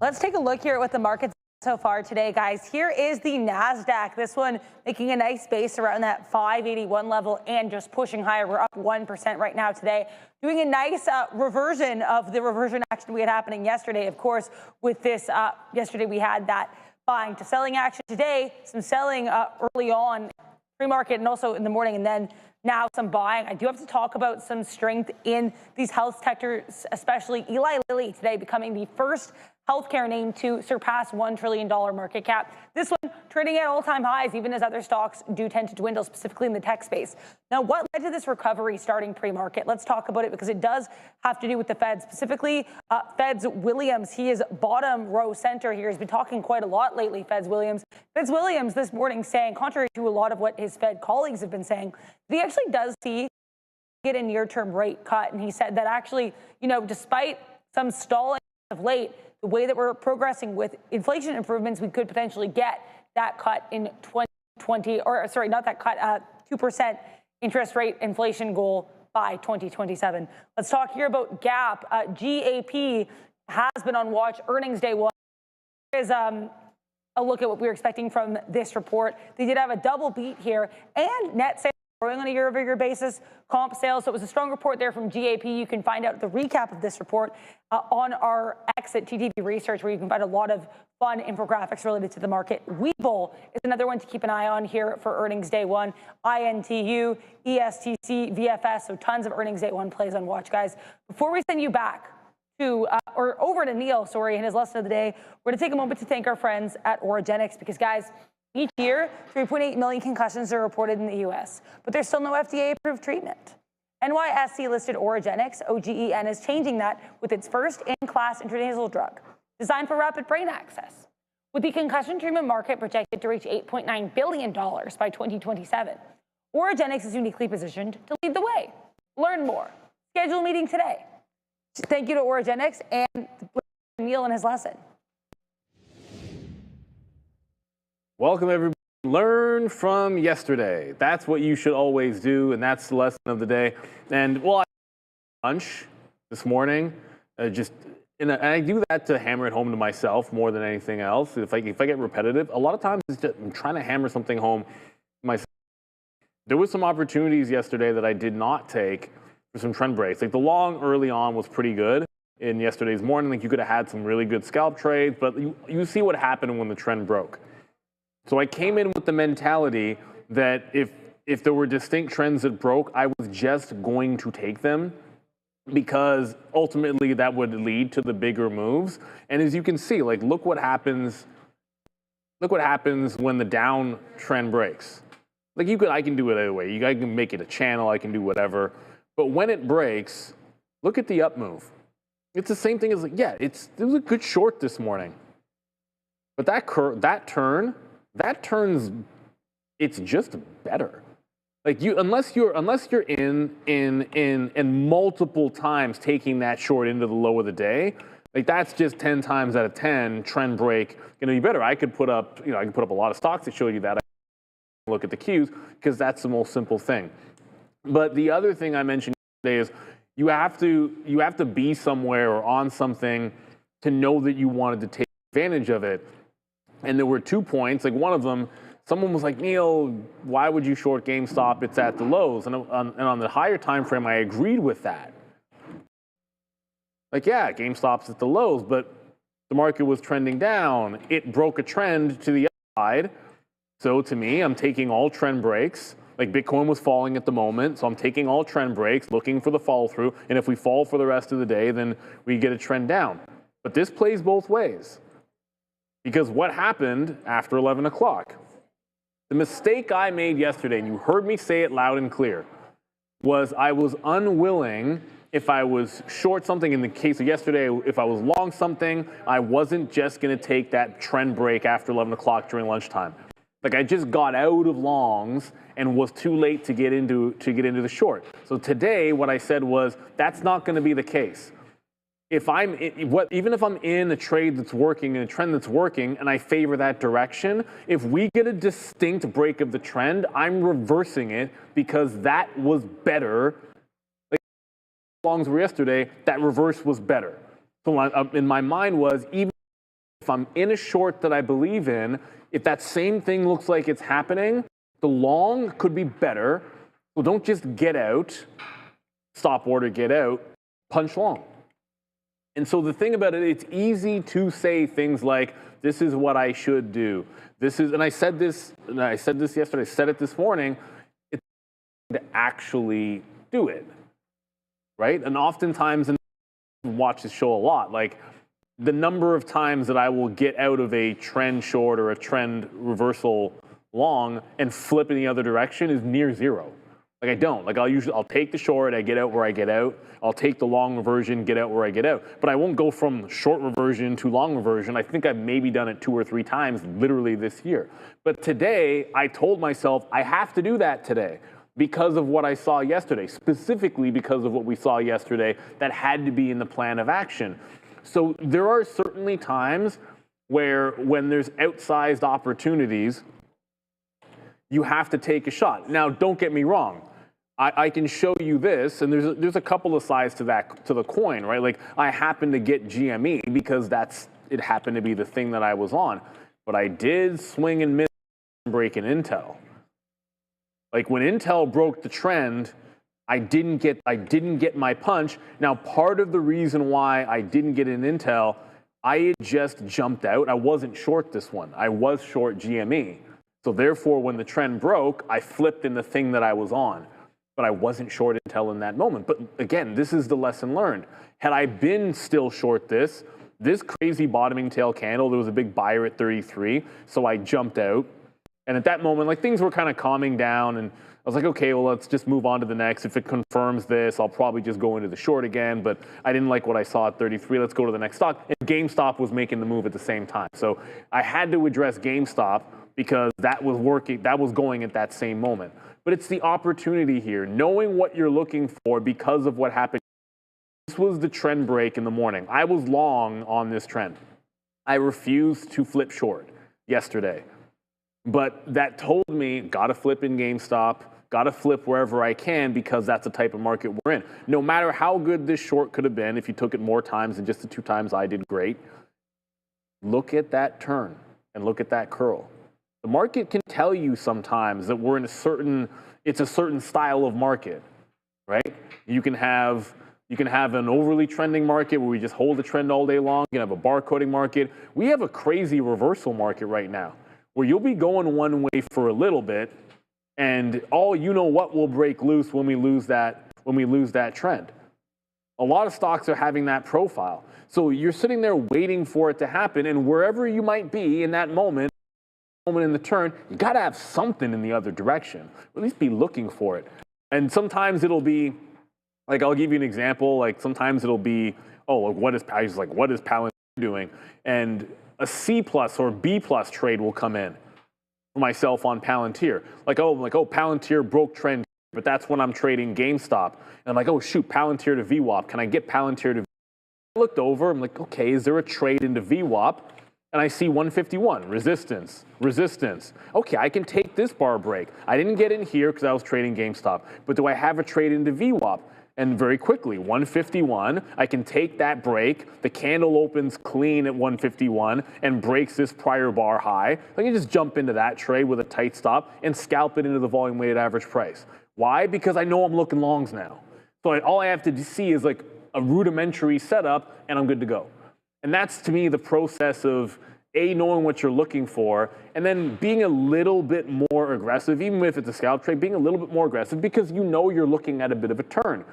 Let's take a look here at what the market's so far today, guys. Here is the NASDAQ. This one making a nice base around that 581 level and just pushing higher. We're up 1% right now today. Doing a nice reversion of the reversion action we had happening yesterday. Of course, with this, yesterday we had that buying to selling action. Today, some selling early on pre-market and also in the morning, and then now some buying. I do have to talk about some strength in these health sectors, especially Eli Lilly today becoming the first healthcare name to surpass $1 trillion market cap. This one trading at all-time highs, even as other stocks do tend to dwindle, specifically in the tech space. Now, what led to this recovery starting pre-market? Let's talk about it because it does have to do with the Fed, specifically Fed's Williams. He is bottom row center here. He's been talking quite a lot lately, Fed's Williams. Fed's Williams this morning saying, contrary to a lot of what his Fed colleagues have been saying, that he actually does see get a near-term rate cut. And he said that actually, despite some stalling of late, the way that we're progressing with inflation improvements, we could potentially get that cut in 2020, or sorry, not that cut, 2% interest rate inflation goal by 2027. Let's talk here about Gap. GAP has been on watch. Earnings day one. Here's a look at what we were expecting from this report. They did have a double beat here, and net sales growing on a year-over-year basis. Comp sales, so it was a strong report there from GAP. You can find out the recap of this report on our X at TTV Research, where you can find a lot of fun infographics related to the market. Webull is another one to keep an eye on here for earnings day one. INTU, ESTC, VFS, so tons of earnings day one plays on watch, guys. Before we send you back to, or over to Neil, in his lesson of the day, we're going to take a moment to thank our friends at Origenics because, guys, Each year, 3.8 million concussions are reported in the U.S., but there's still no FDA-approved treatment. NYSE listed Oragenics, OGEN, is changing that with its first in-class intranasal drug, designed for rapid brain access. With the concussion treatment market projected to reach $8.9 billion by 2027, Oragenics is uniquely positioned to lead the way. Learn more. Schedule a meeting today. Thank you to Oragenics and Neil and his lesson. Welcome, everybody. Learn from yesterday. That's what you should always do, and that's the lesson of the day. And well, I had lunch this morning, and I do that to hammer it home to myself more than anything else. If I get repetitive, a lot of times it's just, I'm trying to hammer something home myself. There was some opportunities yesterday that I did not take for some trend breaks. Like the long early on was pretty good in yesterday's morning. Like you could have had some really good scalp trades, but you see what happened when the trend broke. So I came in with the mentality that if there were distinct trends that broke, I was just going to take them because ultimately that would lead to the bigger moves. And as you can see, like look what happens when the down trend breaks. Like I can do it either way. I can make it a channel, I can do whatever. But when it breaks, look at the up move. It's the same thing as it was a good short this morning. But that turns, it's just better. Like unless you're in multiple times taking that short into the low of the day, like that's just 10 times out of 10 trend break gonna be better. I could put up a lot of stocks to show you that. I look at the cues because that's the most simple thing. But the other thing I mentioned today is you have to be somewhere or on something to know that you wanted to take advantage of it. And there were 2 points. Like one of them, someone was like, Neil, why would you short GameStop? It's at the lows. And on the higher time frame, I agreed with that. Like, yeah, GameStop's at the lows, but the market was trending down. It broke a trend to the upside. So to me, I'm taking all trend breaks. Like Bitcoin was falling at the moment, so I'm taking all trend breaks, looking for the follow through. And if we fall for the rest of the day, then we get a trend down. But this plays both ways. Because what happened after 11 o'clock? The mistake I made yesterday, and you heard me say it loud and clear, was I was unwilling, if I was short something, in the case of yesterday, if I was long something, I wasn't just going to take that trend break after 11 o'clock during lunchtime. Like I just got out of longs and was too late to get into the short. So today, what I said was, that's not going to be the case. Even if I'm in a trade that's working and a trend that's working and I favor that direction, if we get a distinct break of the trend, I'm reversing it because that was better. Like longs were yesterday, that reverse was better. So in my mind was, even if I'm in a short that I believe in, if that same thing looks like it's happening, the long could be better. So don't just get out, stop order, get out, punch long. And so the thing about it, it's easy to say things like, this is what I should do. And I said this yesterday, I said it this morning, it's to actually do it, right? And oftentimes, and I watch this show a lot, like the number of times that I will get out of a trend short or a trend reversal long and flip in the other direction is near zero. Like I don't. Like I'll take the short, I get out where I get out. I'll take the long reversion, get out where I get out. But I won't go from short reversion to long reversion. I think I've maybe done it 2 or 3 times literally this year. But today, I told myself I have to do that today because of what I saw yesterday, specifically because of what we saw yesterday that had to be in the plan of action. So there are certainly times where when there's outsized opportunities, you have to take a shot. Now, don't get me wrong. I can show you this, and there's a couple of sides to the coin, right? Like I happened to get GME because it happened to be the thing that I was on, but I did swing and miss break in Intel. Like when Intel broke the trend, I didn't get my punch. Now, part of the reason why I didn't get in Intel, I had just jumped out. I wasn't short this one. I was short GME. So therefore, when the trend broke, I flipped in the thing that I was on. But I wasn't short Intel in that moment. But again, this is the lesson learned. Had I been still short this crazy bottoming tail candle, there was a big buyer at 33, so I jumped out. And at that moment, like things were kind of calming down, and I was like, okay, well, let's just move on to the next. If it confirms this, I'll probably just go into the short again, but I didn't like what I saw at 33. Let's go to the next stock. And GameStop was making the move at the same time. So I had to address GameStop because that was working, that was going at that same moment. But it's the opportunity here, knowing what you're looking for because of what happened. This was the trend break in the morning. I was long on this trend. I refused to flip short yesterday. But that told me, gotta flip in GameStop, gotta flip wherever I can because that's the type of market we're in. No matter how good this short could have been, if you took it more times than just the 2 times I did great, look at that turn and look at that curl. The market can tell you sometimes that we're in it's a certain style of market, right? You can have an overly trending market where we just hold the trend all day long. You can have a barcoding market. We have a crazy reversal market right now where you'll be going one way for a little bit, and all you know what will break loose when we lose that trend. A lot of stocks are having that profile. So you're sitting there waiting for it to happen, and wherever you might be in that moment in the turn, you got to have something in the other direction. Or at least be looking for it. And sometimes it'll be, like, I'll give you an example. Like sometimes it'll be, oh, what is Palantir doing? And a C plus or B plus trade will come in for myself on Palantir. Like Palantir broke trend, but that's when I'm trading GameStop. And I'm like, oh shoot, Palantir to VWAP. Can I get Palantir to VWAP? I looked over, I'm like, okay, is there a trade into VWAP? And I see 151, resistance. Okay, I can take this bar break. I didn't get in here because I was trading GameStop, but do I have a trade into VWAP? And very quickly, 151, I can take that break. The candle opens clean at 151 and breaks this prior bar high. I can just jump into that trade with a tight stop and scalp it into the volume weighted average price. Why? Because I know I'm looking longs now. So all I have to see is like a rudimentary setup and I'm good to go. And that's, to me, the process of knowing what you're looking for, and then being a little bit more aggressive, even if it's a scalp trade, being a little bit more aggressive because you know you're looking at a bit of a turn.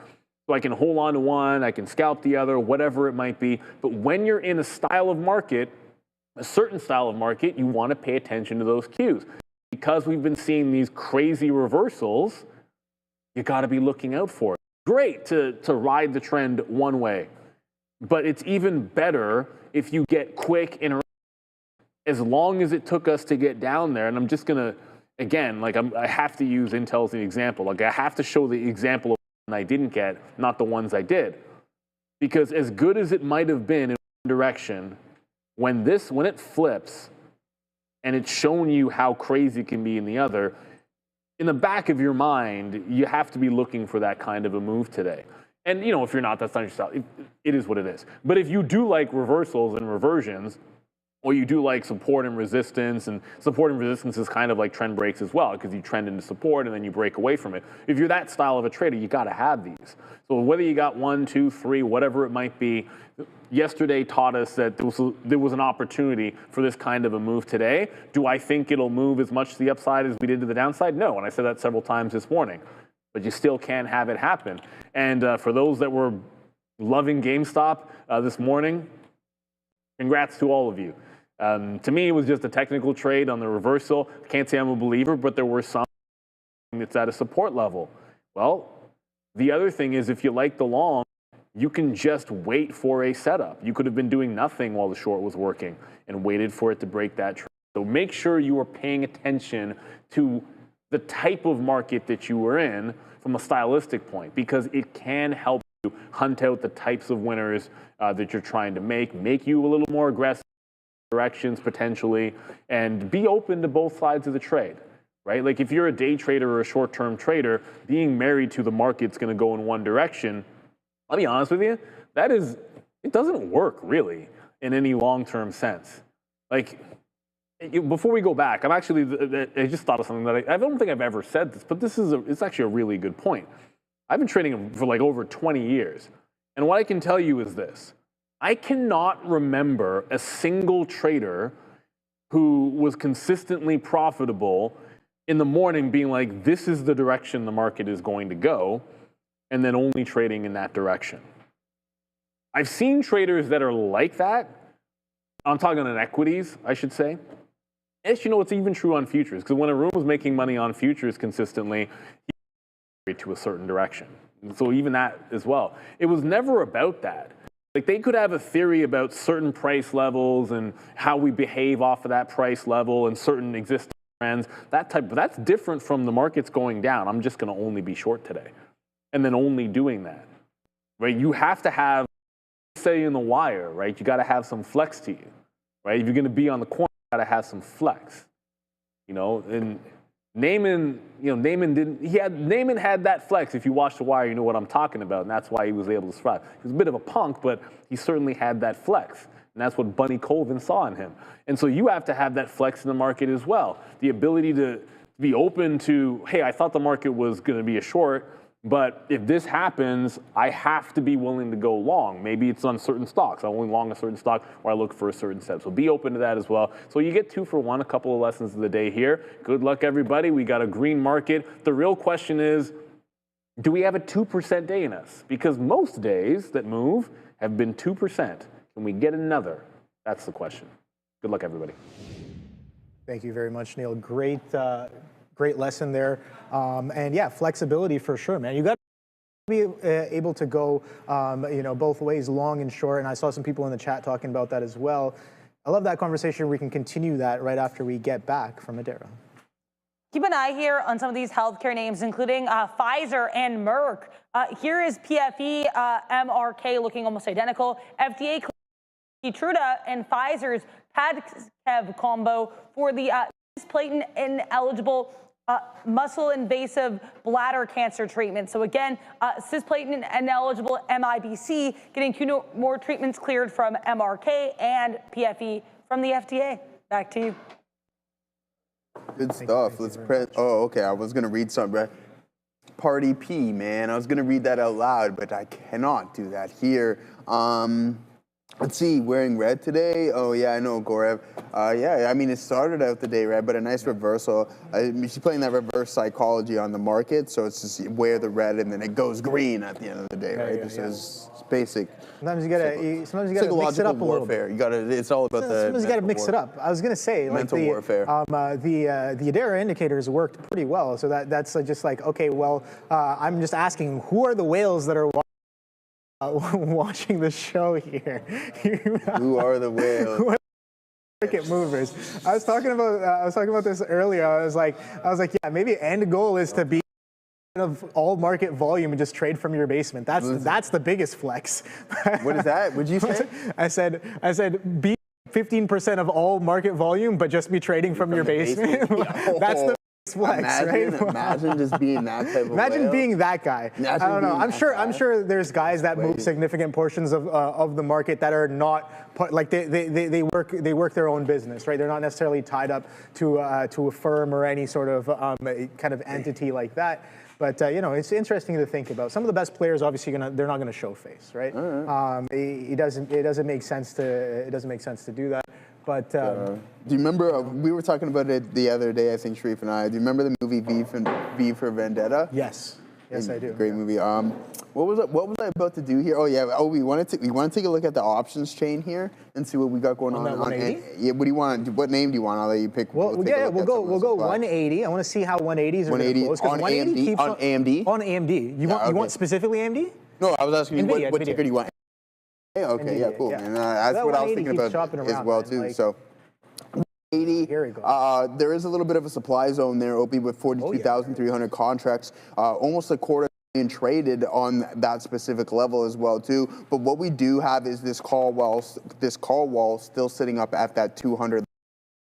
So I can hold on to one, I can scalp the other, whatever it might be. But when you're in a style of market, a certain style of market, you want to pay attention to those cues. Because we've been seeing these crazy reversals, you got to be looking out for it. Great to ride the trend one way. But it's even better if you get quick in as long as it took us to get down there. And I'm just going to, again, like I have to use Intel as the example. Like I have to show the example of one I didn't get, not the ones I did. Because as good as it might have been in one direction, when it flips and it's shown you how crazy it can be in the other, in the back of your mind, you have to be looking for that kind of a move today. And, you know, if you're not, that's not your style. It is what it is. But if you do like reversals and reversions, or you do like support and resistance is kind of like trend breaks as well, because you trend into support and then you break away from it. If you're that style of a trader, you got to have these. So whether you got 1, 2, 3, whatever it might be, yesterday taught us that there was an opportunity for this kind of a move today. Do I think it'll move as much to the upside as we did to the downside? No, and I said that several times this morning. But you still can have it happen. And for those that were loving GameStop this morning, congrats to all of you. To me, it was just a technical trade on the reversal. Can't say I'm a believer, but there were some that's at a support level. Well, the other thing is if you like the long, you can just wait for a setup. You could have been doing nothing while the short was working and waited for it to break that trend. So make sure you are paying attention to the type of market that you were in from a stylistic point, because it can help you hunt out the types of winners that you're trying to make you a little more aggressive directions potentially, and be open to both sides of the trade, right? Like if you're a day trader or a short-term trader, being married to the market's going to go in one direction, I'll be honest with you, it doesn't work really in any long-term sense. Like, before we go back, I just thought of something that I don't think I've ever said this, but it's actually a really good point. I've been trading for like over 20 years. And what I can tell you is this. I cannot remember a single trader who was consistently profitable in the morning being like, this is the direction the market is going to go, and then only trading in that direction. I've seen traders that are like that. I'm talking on equities, I should say. Yes, it's even true on futures, because when Arun was making money on futures consistently, he carried to a certain direction. And so even that as well. It was never about that. Like, they could have a theory about certain price levels and how we behave off of that price level and certain existing trends, that type, but that's different from the markets going down. I'm just going to only be short today. And then only doing that, right? You have to have, say in the wire, right? You got to have some flex to you, right? If you're going to be on the corner, you got to have some flex, and Naaman, Naaman had that flex. If you watch the wire, you know what I'm talking about, and that's why he was able to survive. He was a bit of a punk, but he certainly had that flex, and that's what Bunny Colvin saw in him. And so you have to have that flex in the market as well. The ability to be open to, hey, I thought the market was going to be a short, but if this happens, I have to be willing to go long. Maybe it's on certain stocks. I only long a certain stock, or I look for a certain set. So be open to that as well. So you get 2 for 1, a couple of lessons of the day here. Good luck, everybody. We got a green market. The real question is, do we have a 2% day in us? Because most days that move have been 2%. Can we get another? That's the question. Good luck, everybody. Thank you very much, Neil. Great lesson there. And yeah, flexibility for sure, man. You got to be able to go, both ways, long and short. And I saw some people in the chat talking about that as well. I love that conversation. We can continue that right after we get back from Madeira. Keep an eye here on some of these healthcare names, including Pfizer and Merck. Here is PFE, MRK looking almost identical. FDA, Keytruda, and Pfizer's Padcev combo for the cisplatin ineligible muscle-invasive bladder cancer treatment. So again, cisplatin ineligible MIBC getting 2 more treatments cleared from MRK and PFE from the FDA. Back to you. Good stuff. Let's press. Oh, okay. I was going to read something, right? Party P, man. I was going to read that out loud, but I cannot do that here. Let's see, wearing red today. Oh, yeah, I know, Gorev. Yeah, I mean, it started out the day red, but a nice reversal. She's playing that reverse psychology on the market, so it's just wear the red and then it goes green at the end of the day, right? This is basic. Sometimes you gotta mix it up a little bit. It's all about the. Sometimes you gotta mix it up. I was gonna say, mental warfare. The Adara indicators worked pretty well. So that's just like, okay, well, I'm just asking, who are the whales that are watching the show here? Who are the whales? Who are the market movers? I was talking about this earlier. I was like, yeah, maybe end goal is to be of all market volume and just trade from your basement. That's the biggest flex. What is that? What'd you say? I said be 15% of all market volume, but just be trading from your basement. That's the flex, right? Imagine just being that type of Imagine whale. Being that guy. I don't know. I'm sure there's guys that move significant portions of the market that are not like they work their own business, right? They're not necessarily tied up to a firm or any sort of kind of entity like that. But it's interesting to think about. Some of the best players, obviously, they're not going to show face, right? It doesn't make sense to do that. But do you remember we were talking about it the other day? I think Sharif and I. Do you remember the movie V for Vendetta? Yes, I do. Great movie. What was I about to do here? Oh yeah. Oh, we want to take a look at the options chain here and see what we got going on. That 180? Yeah. What do you want? What name do you want? I'll let you pick. Well, we'll go 180. I want to see how 180s are going to close. On AMD. On AMD. On AMD. You want specifically AMD? No, I was asking you what ticker do you want? Okay, yeah, cool. And that's what I was thinking about as well too. So. 80. Here we go. There is a little bit of a supply zone there, Opie, with 42,300 contracts, almost a quarter million traded on that specific level as well too. But what we do have is this call wall still sitting up at that 200,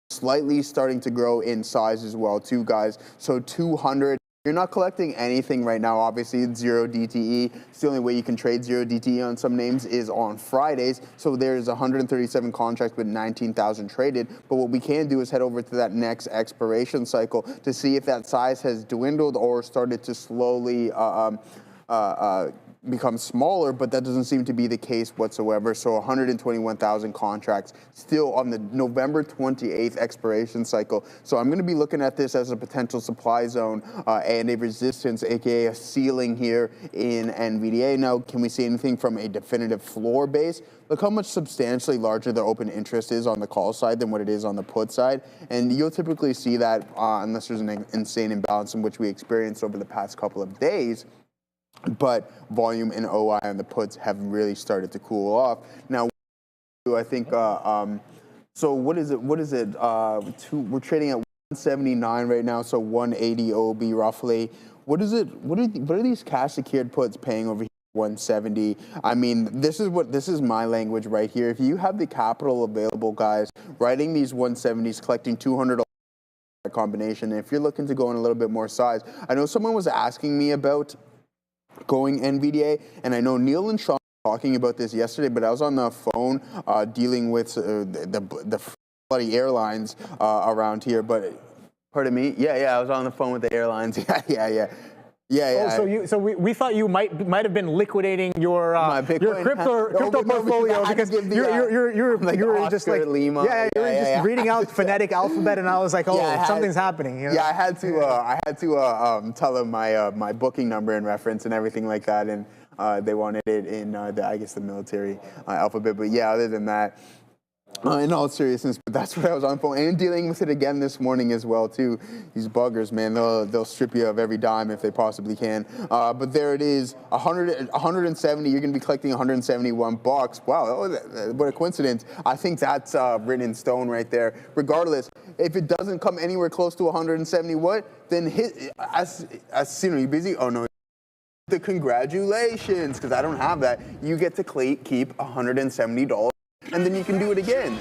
slightly starting to grow in size as well too, guys. So 200. You're not collecting anything right now. Obviously, it's 0 DTE. It's the only way you can trade 0 DTE on some names is on Fridays. So there's 137 contracts with 19,000 traded. But what we can do is head over to that next expiration cycle to see if that size has dwindled or started to slowly become smaller, but that doesn't seem to be the case whatsoever. So 121,000 contracts still on the November 28th expiration cycle. So I'm going to be looking at this as a potential supply zone and a resistance, aka a ceiling here in NVDA. Now, can we see anything from a definitive floor base? Look how much substantially larger the open interest is on the call side than what it is on the put side. And you'll typically see that unless there's an insane imbalance in which we experienced over the past couple of days. But volume and OI on the puts have really started to cool off. Now, I think, so what is it? We're trading at 179 right now, so 180 OB roughly. What is it? What are these cash secured puts paying over here? 170. I mean, this is my language right here. If you have the capital available, guys, writing these 170s, collecting $200 combination, and if you're looking to go in a little bit more size, I know someone was asking me about going NVDA, and I know Neil and Sean were talking about this yesterday, but I was on the phone dealing with the bloody airlines around here. But pardon me, yeah, I was on the phone with the airlines. Yeah. Oh, so we thought you might have been liquidating your crypto portfolio because you were just like Lima. You were just reading out phonetic alphabet, and I was like, something's happening. You know? Yeah, I had to tell them my booking number and reference and everything like that, and they wanted it in the military alphabet. But yeah, other than that. In all seriousness, but that's what I was on the phone and dealing with it again this morning as well too. These buggers, man, they'll strip you of every dime if they possibly can. But there it is, 170. You're going to be collecting 171 bucks. Wow, what a coincidence! I think that's written in stone right there. Regardless, if it doesn't come anywhere close to 170, then hit as you busy? Oh no. The congratulations, because I don't have that. You get to keep $170. And then you can do it again.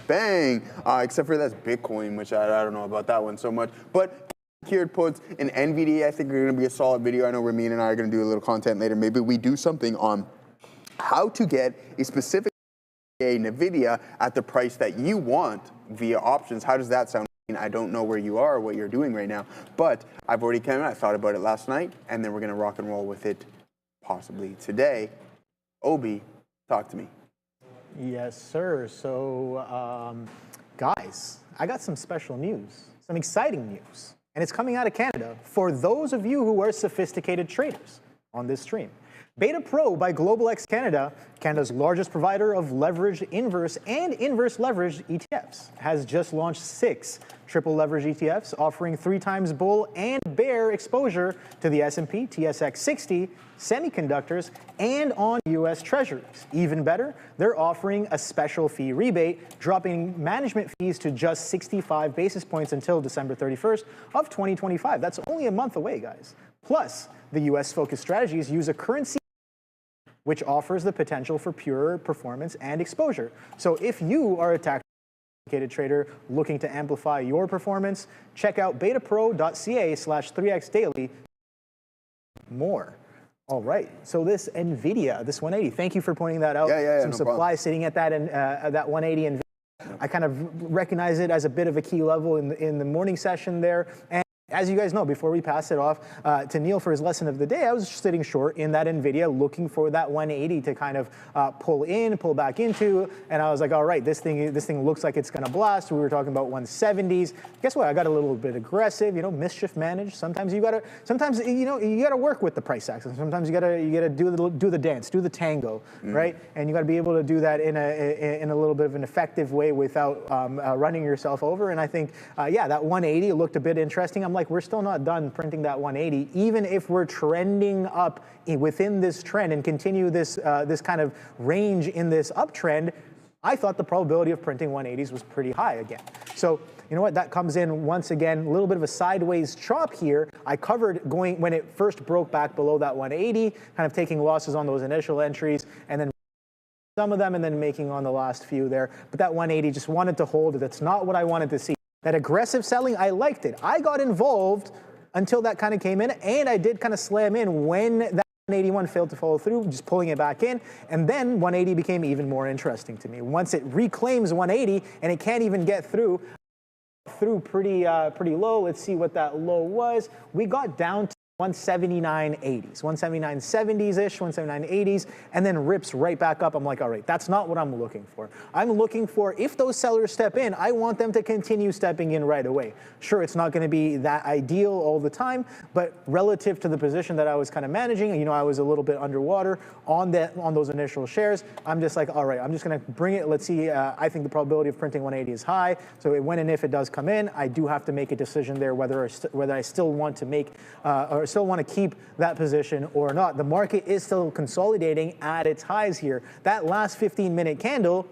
Bang. Except for that's Bitcoin, which I don't know about that one so much. But secured puts in NVDA, I think are going to be a solid video. I know Ramin and I are going to do a little content later. Maybe we do something on how to get a specific NVIDIA at the price that you want via options. How does that sound? I don't know where you are or what you're doing right now, but I've already come out. I thought about it last night, and then we're going to rock and roll with it possibly today. Obi, talk to me. Yes, sir. So, guys, I got some special news, some exciting news, and it's coming out of Canada for those of you who are sophisticated traders on this stream. Beta Pro by Global X Canada, Canada's largest provider of leveraged inverse and inverse leveraged ETFs, has just launched 6 triple leveraged ETFs offering 3 times bull and bear exposure to the S&P TSX 60, semiconductors, and on U.S. Treasuries. Even better, they're offering a special fee rebate, dropping management fees to just 65 basis points until December 31st of 2025. That's only a month away, guys. Plus, the U.S.-focused strategies use a currency which offers the potential for pure performance and exposure. So if you are a tactical trader looking to amplify your performance, check out betapro.ca/3xdaily. More. All right, so this NVIDIA, this 180, thank you for pointing that out. Some no supply problem. Sitting at that 180 NVIDIA. I kind of recognize it as a bit of a key level in the morning session there. And as you guys know, before we pass it off to Neil for his lesson of the day, I was sitting short in that NVIDIA looking for that 180 to kind of pull back into, and I was like, all right, this thing looks like it's going to blast. We were talking about 170s. Guess what? I got a little bit aggressive, mischief managed. Sometimes you gotta work with the price action. Sometimes you gotta do the dance, do the tango, right? And you gotta be able to do that in a little bit of an effective way without running yourself over. And I think, that 180 looked a bit interesting. I'm like, we're still not done printing that 180, even if we're trending up within this trend and continue this kind of range in this uptrend. I thought the probability of printing 180s was pretty high again. So you know what? That comes in once again, a little bit of a sideways chop here. I covered going when it first broke back below that 180, kind of taking losses on those initial entries, and then some of them, and then making on the last few there. But that 180 just wanted to hold. That's not what I wanted to see. That aggressive selling, I liked it. I got involved until that kind of came in, and I did kind of slam in when that 181 failed to follow through, just pulling it back in, and then 180 became even more interesting to me. Once it reclaims 180 and it can't even get through pretty low. Let's see what that low was. We got down to 179.80s, 179.70s-ish, 179.80s, and then rips right back up. I'm like, all right, that's not what I'm looking for. I'm looking for, if those sellers step in, I want them to continue stepping in right away. Sure, it's not going to be that ideal all the time, but relative to the position that I was kind of managing, you know, I was a little bit underwater on those initial shares. I'm just like, all right, I'm just going to bring it. Let's see. I think the probability of printing 180 is high. So when and if it does come in, I do have to make a decision there whether I still want to make or still want to keep that position or not. The market is still consolidating at its highs here. That last 15-minute candle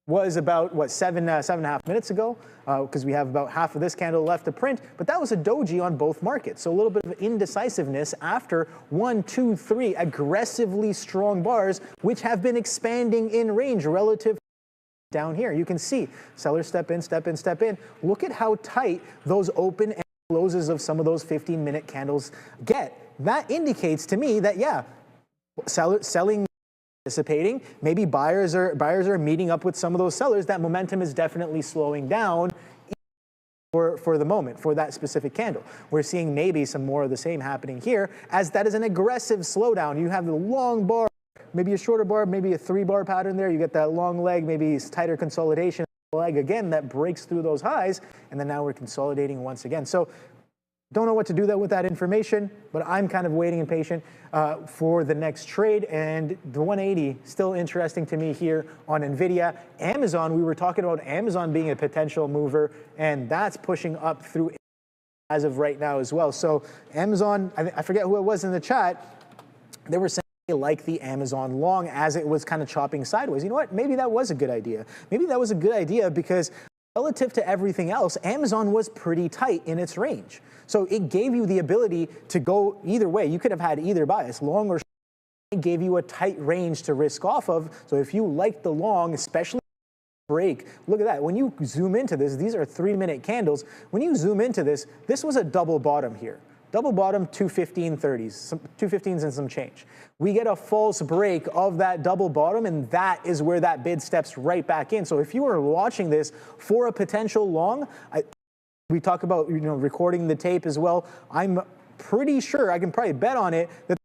was about, what, 7.5 minutes ago, because we have about half of this candle left to print, but that was a doji on both markets. So a little bit of indecisiveness after 1, 2, 3 aggressively strong bars, which have been expanding in range relative down here. You can see sellers step in, step in, step in. Look at how tight those open and closes of some of those 15-minute candles get. That indicates to me that, yeah, selling participating, maybe buyers are meeting up with some of those sellers. That momentum is definitely slowing down for the moment, for that specific candle. We're seeing maybe some more of the same happening here, as that is an aggressive slowdown. You have the long bar, maybe a shorter bar, maybe a 3-bar pattern there. You get that long leg, maybe tighter consolidation leg again that breaks through those highs, and then now we're consolidating once again. So don't know what to do with that information, but I'm kind of waiting and patient for the next trade. And the 180 still interesting to me here on NVIDIA. Amazon, we were talking about Amazon being a potential mover, and that's pushing up through as of right now as well. So Amazon, I forget who it was in the chat, they were saying they like the Amazon long as it was kind of chopping sideways. You know what? Maybe that was a good idea. Maybe that was a good idea because relative to everything else, Amazon was pretty tight in its range. So it gave you the ability to go either way. You could have had either bias, long or short. It gave you a tight range to risk off of. So if you like the long, especially break, look at that. When you zoom into this, these are 3-minute candles. When you zoom into this, this was a double bottom here. Double bottom, 215.30s, 215s and some change. We get a false break of that double bottom, and that is where that bid steps right back in. So if you were watching this for a potential long, we talk about, you know, recording the tape as well. I'm pretty sure, I can probably bet on it, that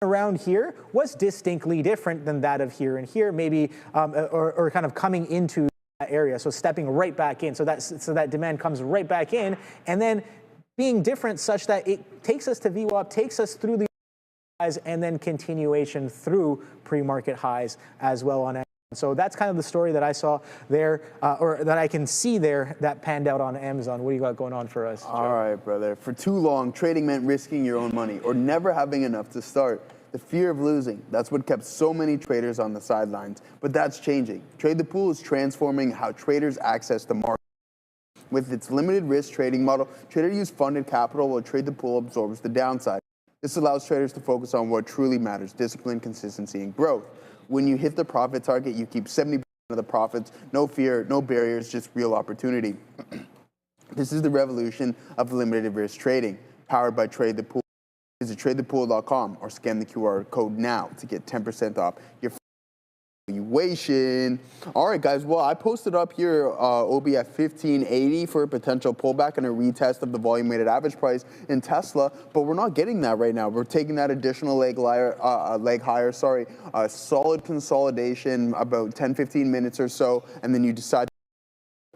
around here was distinctly different than that of here and here, maybe, or kind of coming into that area. So stepping right back in. So that demand comes right back in, and then being different such that it takes us to VWAP, takes us through the highs, and then continuation through pre-market highs as well on Amazon. So that's kind of the story that I saw there, or that I can see there that panned out on Amazon. What do you got going on for us, Joe? All right, brother. For too long, trading meant risking your own money or never having enough to start. The fear of losing, that's what kept so many traders on the sidelines. But that's changing. Trade the Pool is transforming how traders access the market. With its limited risk trading model, traders use funded capital while Trade the Pool absorbs the downside. This allows traders to focus on what truly matters: discipline, consistency, and growth. When you hit the profit target, you keep 70% of the profits. No fear, no barriers, just real opportunity. This is the revolution of limited risk trading, powered by Trade the Pool. Visit tradethepool.com or scan the QR code now to get 10% off your valuation. All right, guys. Well, I posted up here OB at 1580 for a potential pullback and a retest of the volume weighted average price in Tesla, but we're not getting that right now. We're taking that additional leg higher. Solid consolidation, about 10-15 minutes or so, and then you decide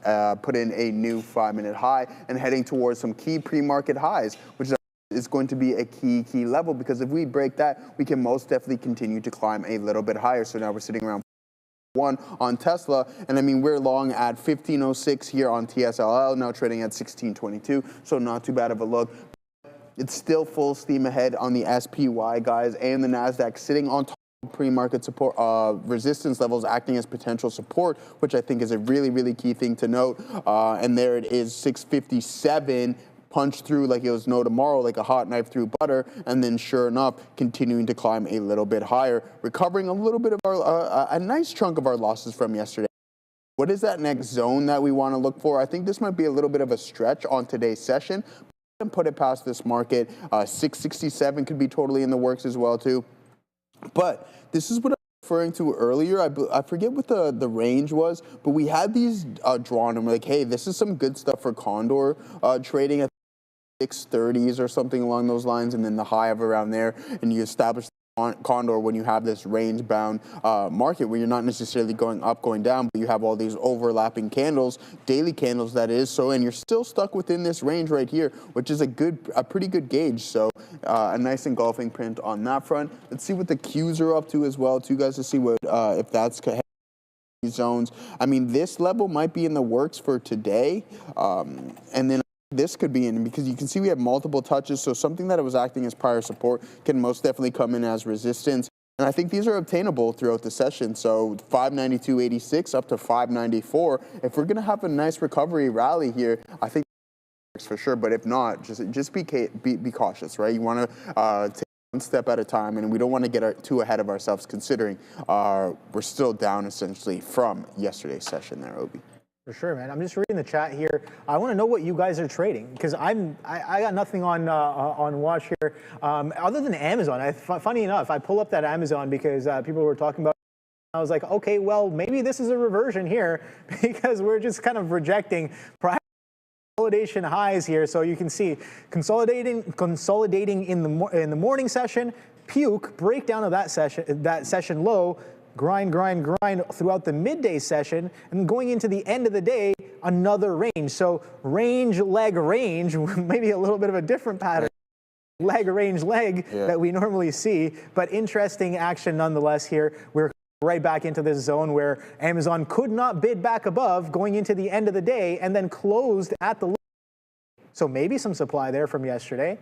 to put in a new 5-minute high and heading towards some key pre-market highs, which is going to be a key level, because if we break that, we can most definitely continue to climb a little bit higher. So now we're sitting around 1 on Tesla, and I mean, we're long at 1506 here on TSLA, now trading at 1622, so not too bad of a look. It's still full steam ahead on the SPY, guys, and the NASDAQ sitting on top of pre-market support resistance levels, acting as potential support, which I think is a really key thing to note. And there it is, 657. Punch through like it was no tomorrow, like a hot knife through butter, and then sure enough, continuing to climb a little bit higher, recovering a little bit of our, a nice chunk of our losses from yesterday. What is that next zone that we want to look for? I think this might be a little bit of a stretch on today's session, and put it past this market. 667 could be totally in the works as well too. But this is what referring to earlier, I forget what the range was, but we had these drawn and we're like, hey, this is some good stuff for Condor trading. 630s or something along those lines, and then the high of around there, and you establish condor when you have this range-bound market where you're not necessarily going up, going down, but you have all these overlapping candles, daily candles that is, so, and you're still stuck within this range right here, which is a pretty good gauge. So a nice engulfing print on that front. Let's see what the Qs are up to as well, too, guys, to see what if that's zones. I mean, this level might be in the works for today, and then this could be in, because you can see we have multiple touches, so something that was acting as prior support can most definitely come in as resistance. And I think these are obtainable throughout the session. So 592.86 up to 594. If we're going to have a nice recovery rally here, I think it works for sure. But if not, just be cautious, right? You want to take one step at a time, and we don't want to get too ahead of ourselves, considering we're still down essentially from yesterday's session there, Obi. For sure, man. I'm just reading the chat here. I want to know what you guys are trading, because I got nothing on watch here other than Amazon. Funny enough, I pull up that Amazon because people were talking about. I was like, okay, well, maybe this is a reversion here because we're just kind of rejecting prior consolidation highs here. So you can see consolidating in the morning session, puke breakdown of that session low. Grind throughout the midday session, and going into the end of the day, another range. So range, maybe a little bit of a different pattern. Range, that we normally see, but interesting action nonetheless here. We're right back into this zone where Amazon could not bid back above going into the end of the day and then closed at the low. So maybe some supply there from yesterday,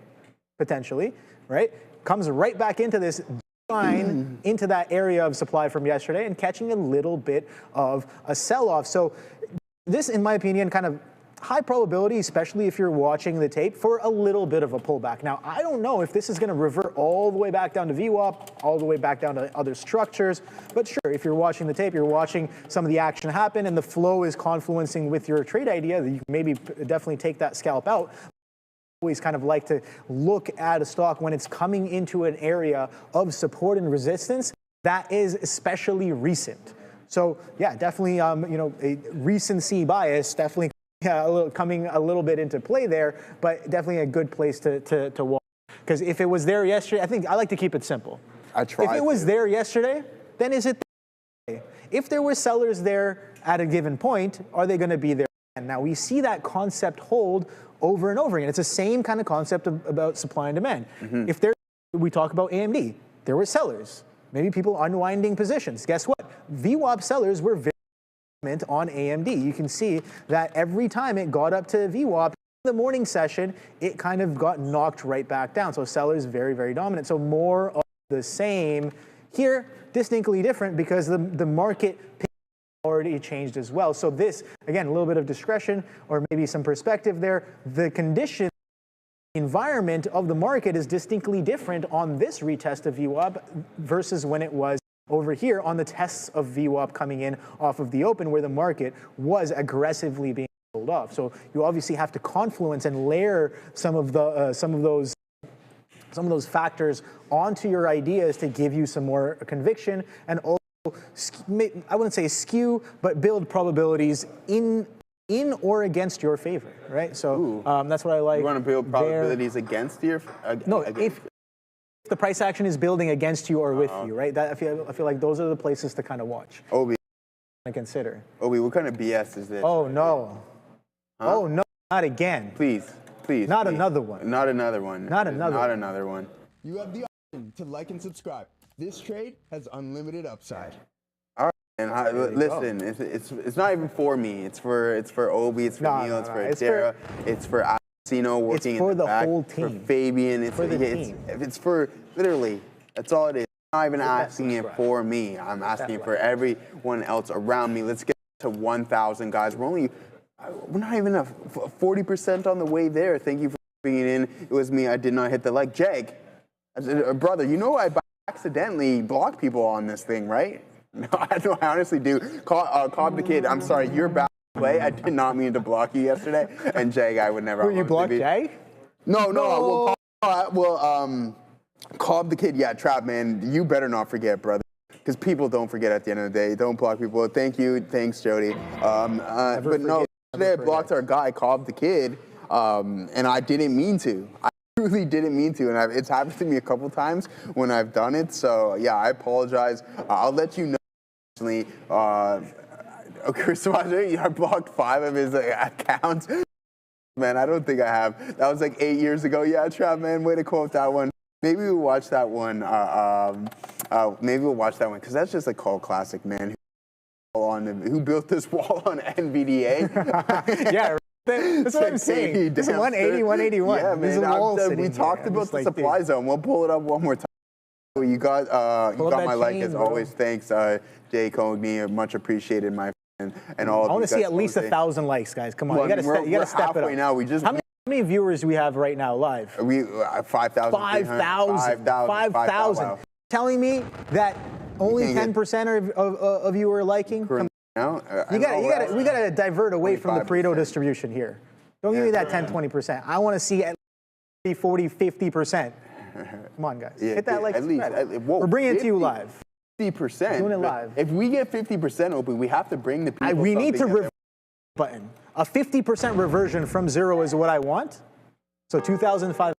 potentially, right? Comes right back into this into that area of supply from yesterday and catching a little bit of a sell-off. So this, in my opinion, kind of high probability, especially if you're watching the tape, for a little bit of a pullback. Now, I don't know if this is going to revert all the way back down to VWAP, all the way back down to other structures, but sure, if you're watching the tape, you're watching some of the action happen and the flow is confluencing with your trade idea, that you can maybe definitely take that scalp out. Always kind of like to look at a stock when it's coming into an area of support and resistance that is especially recent. So yeah, definitely a recency bias, definitely coming a little bit into play there, but definitely a good place to watch. Because if it was there yesterday, I like to keep it simple. If it was there yesterday, then is it there? If there were sellers there at a given point, are they going to be there? And now we see that concept hold over and over again. It's the same kind of concept about supply and demand. If we talk about AMD, there were sellers, maybe people unwinding positions. Guess what? VWAP sellers were very dominant on AMD. You can see that every time it got up to VWAP in the morning session, it kind of got knocked right back down. So sellers very, very dominant. So more of the same here, distinctly different because the market already changed as well. So this, again, a little bit of discretion or maybe some perspective there. The condition environment of the market is distinctly different on this retest of VWAP versus when it was over here on the tests of VWAP coming in off of the open where the market was aggressively being sold off. So you obviously have to confluence and layer some of those factors onto your ideas to give you some more conviction and also I wouldn't say skew, but build probabilities in or against your favor, right? So that's what I like. You want to build probabilities against your? No, if the price action is building against you or with you, right? That I feel like those are the places to kind of watch. Obi, and consider. Obi, what kind of BS is this? Oh no! Huh? Oh no! Not again! Please. Not another one. Not another one. Not another one. You have the option to like and subscribe. This trade has unlimited upside. All right, and listen, it's not even for me. It's for Obi. It's for Neil. It's for Adara. It's for Alcino working in the back. Whole team. For Fabian. It's for the team. It's for literally. That's all it is. I'm not even asking it for me. I'm asking it for everyone else around me. Let's get to 1,000 guys. We're not even 40% on the way there. Thank you for being in. It was me. I did not hit the like. Jag, brother, you know I accidentally block people on this thing, right? No, I honestly do. Cobb the Kid, I'm sorry, you're bad to play. I did not mean to block you yesterday. And Jag, I would never. Were you blocked Jag? No. Cobb the Kid, yeah, Trap, man, you better not forget, brother. Because people don't forget at the end of the day. Don't block people. Thank you. Thanks, Jody. But no, today I blocked our guy, Cobb the Kid. and I didn't mean to. I truly didn't mean to, and it's happened to me a couple times when I've done it. So yeah, I apologize. I'll let you know. Chris I blocked 5 of his accounts. Man, I don't think I have. That was like 8 years ago. Yeah, Trav, man, way to quote that one. Maybe we'll watch that one. Maybe we'll watch that one because that's just a cult classic, man. Who built this wall on NVDA? Yeah, that's what I'm saying. This is 180, 181. Yeah, man. We talked about the supply zone. We'll pull it up one more time. You got my like as always. Thanks, Jay Cogney. Much appreciated, my friend. And all. I want to see at least 1,000 likes, guys. Come on, you got to step it up. Now. How many viewers do we have right now live? We 5,000. 5,000. Telling me that only 10% of you are liking? We got to divert away from the Pareto distribution here. Don't give me that 10, 20%. I want to see at least 40, 50%. Come on, guys. Hit that like subscribe. We're bringing it to you live. 50%. Doing it live. If we get 50% open, we have to bring the people. We need to reverse button. A 50% reversion from 0 is what I want. So 2,005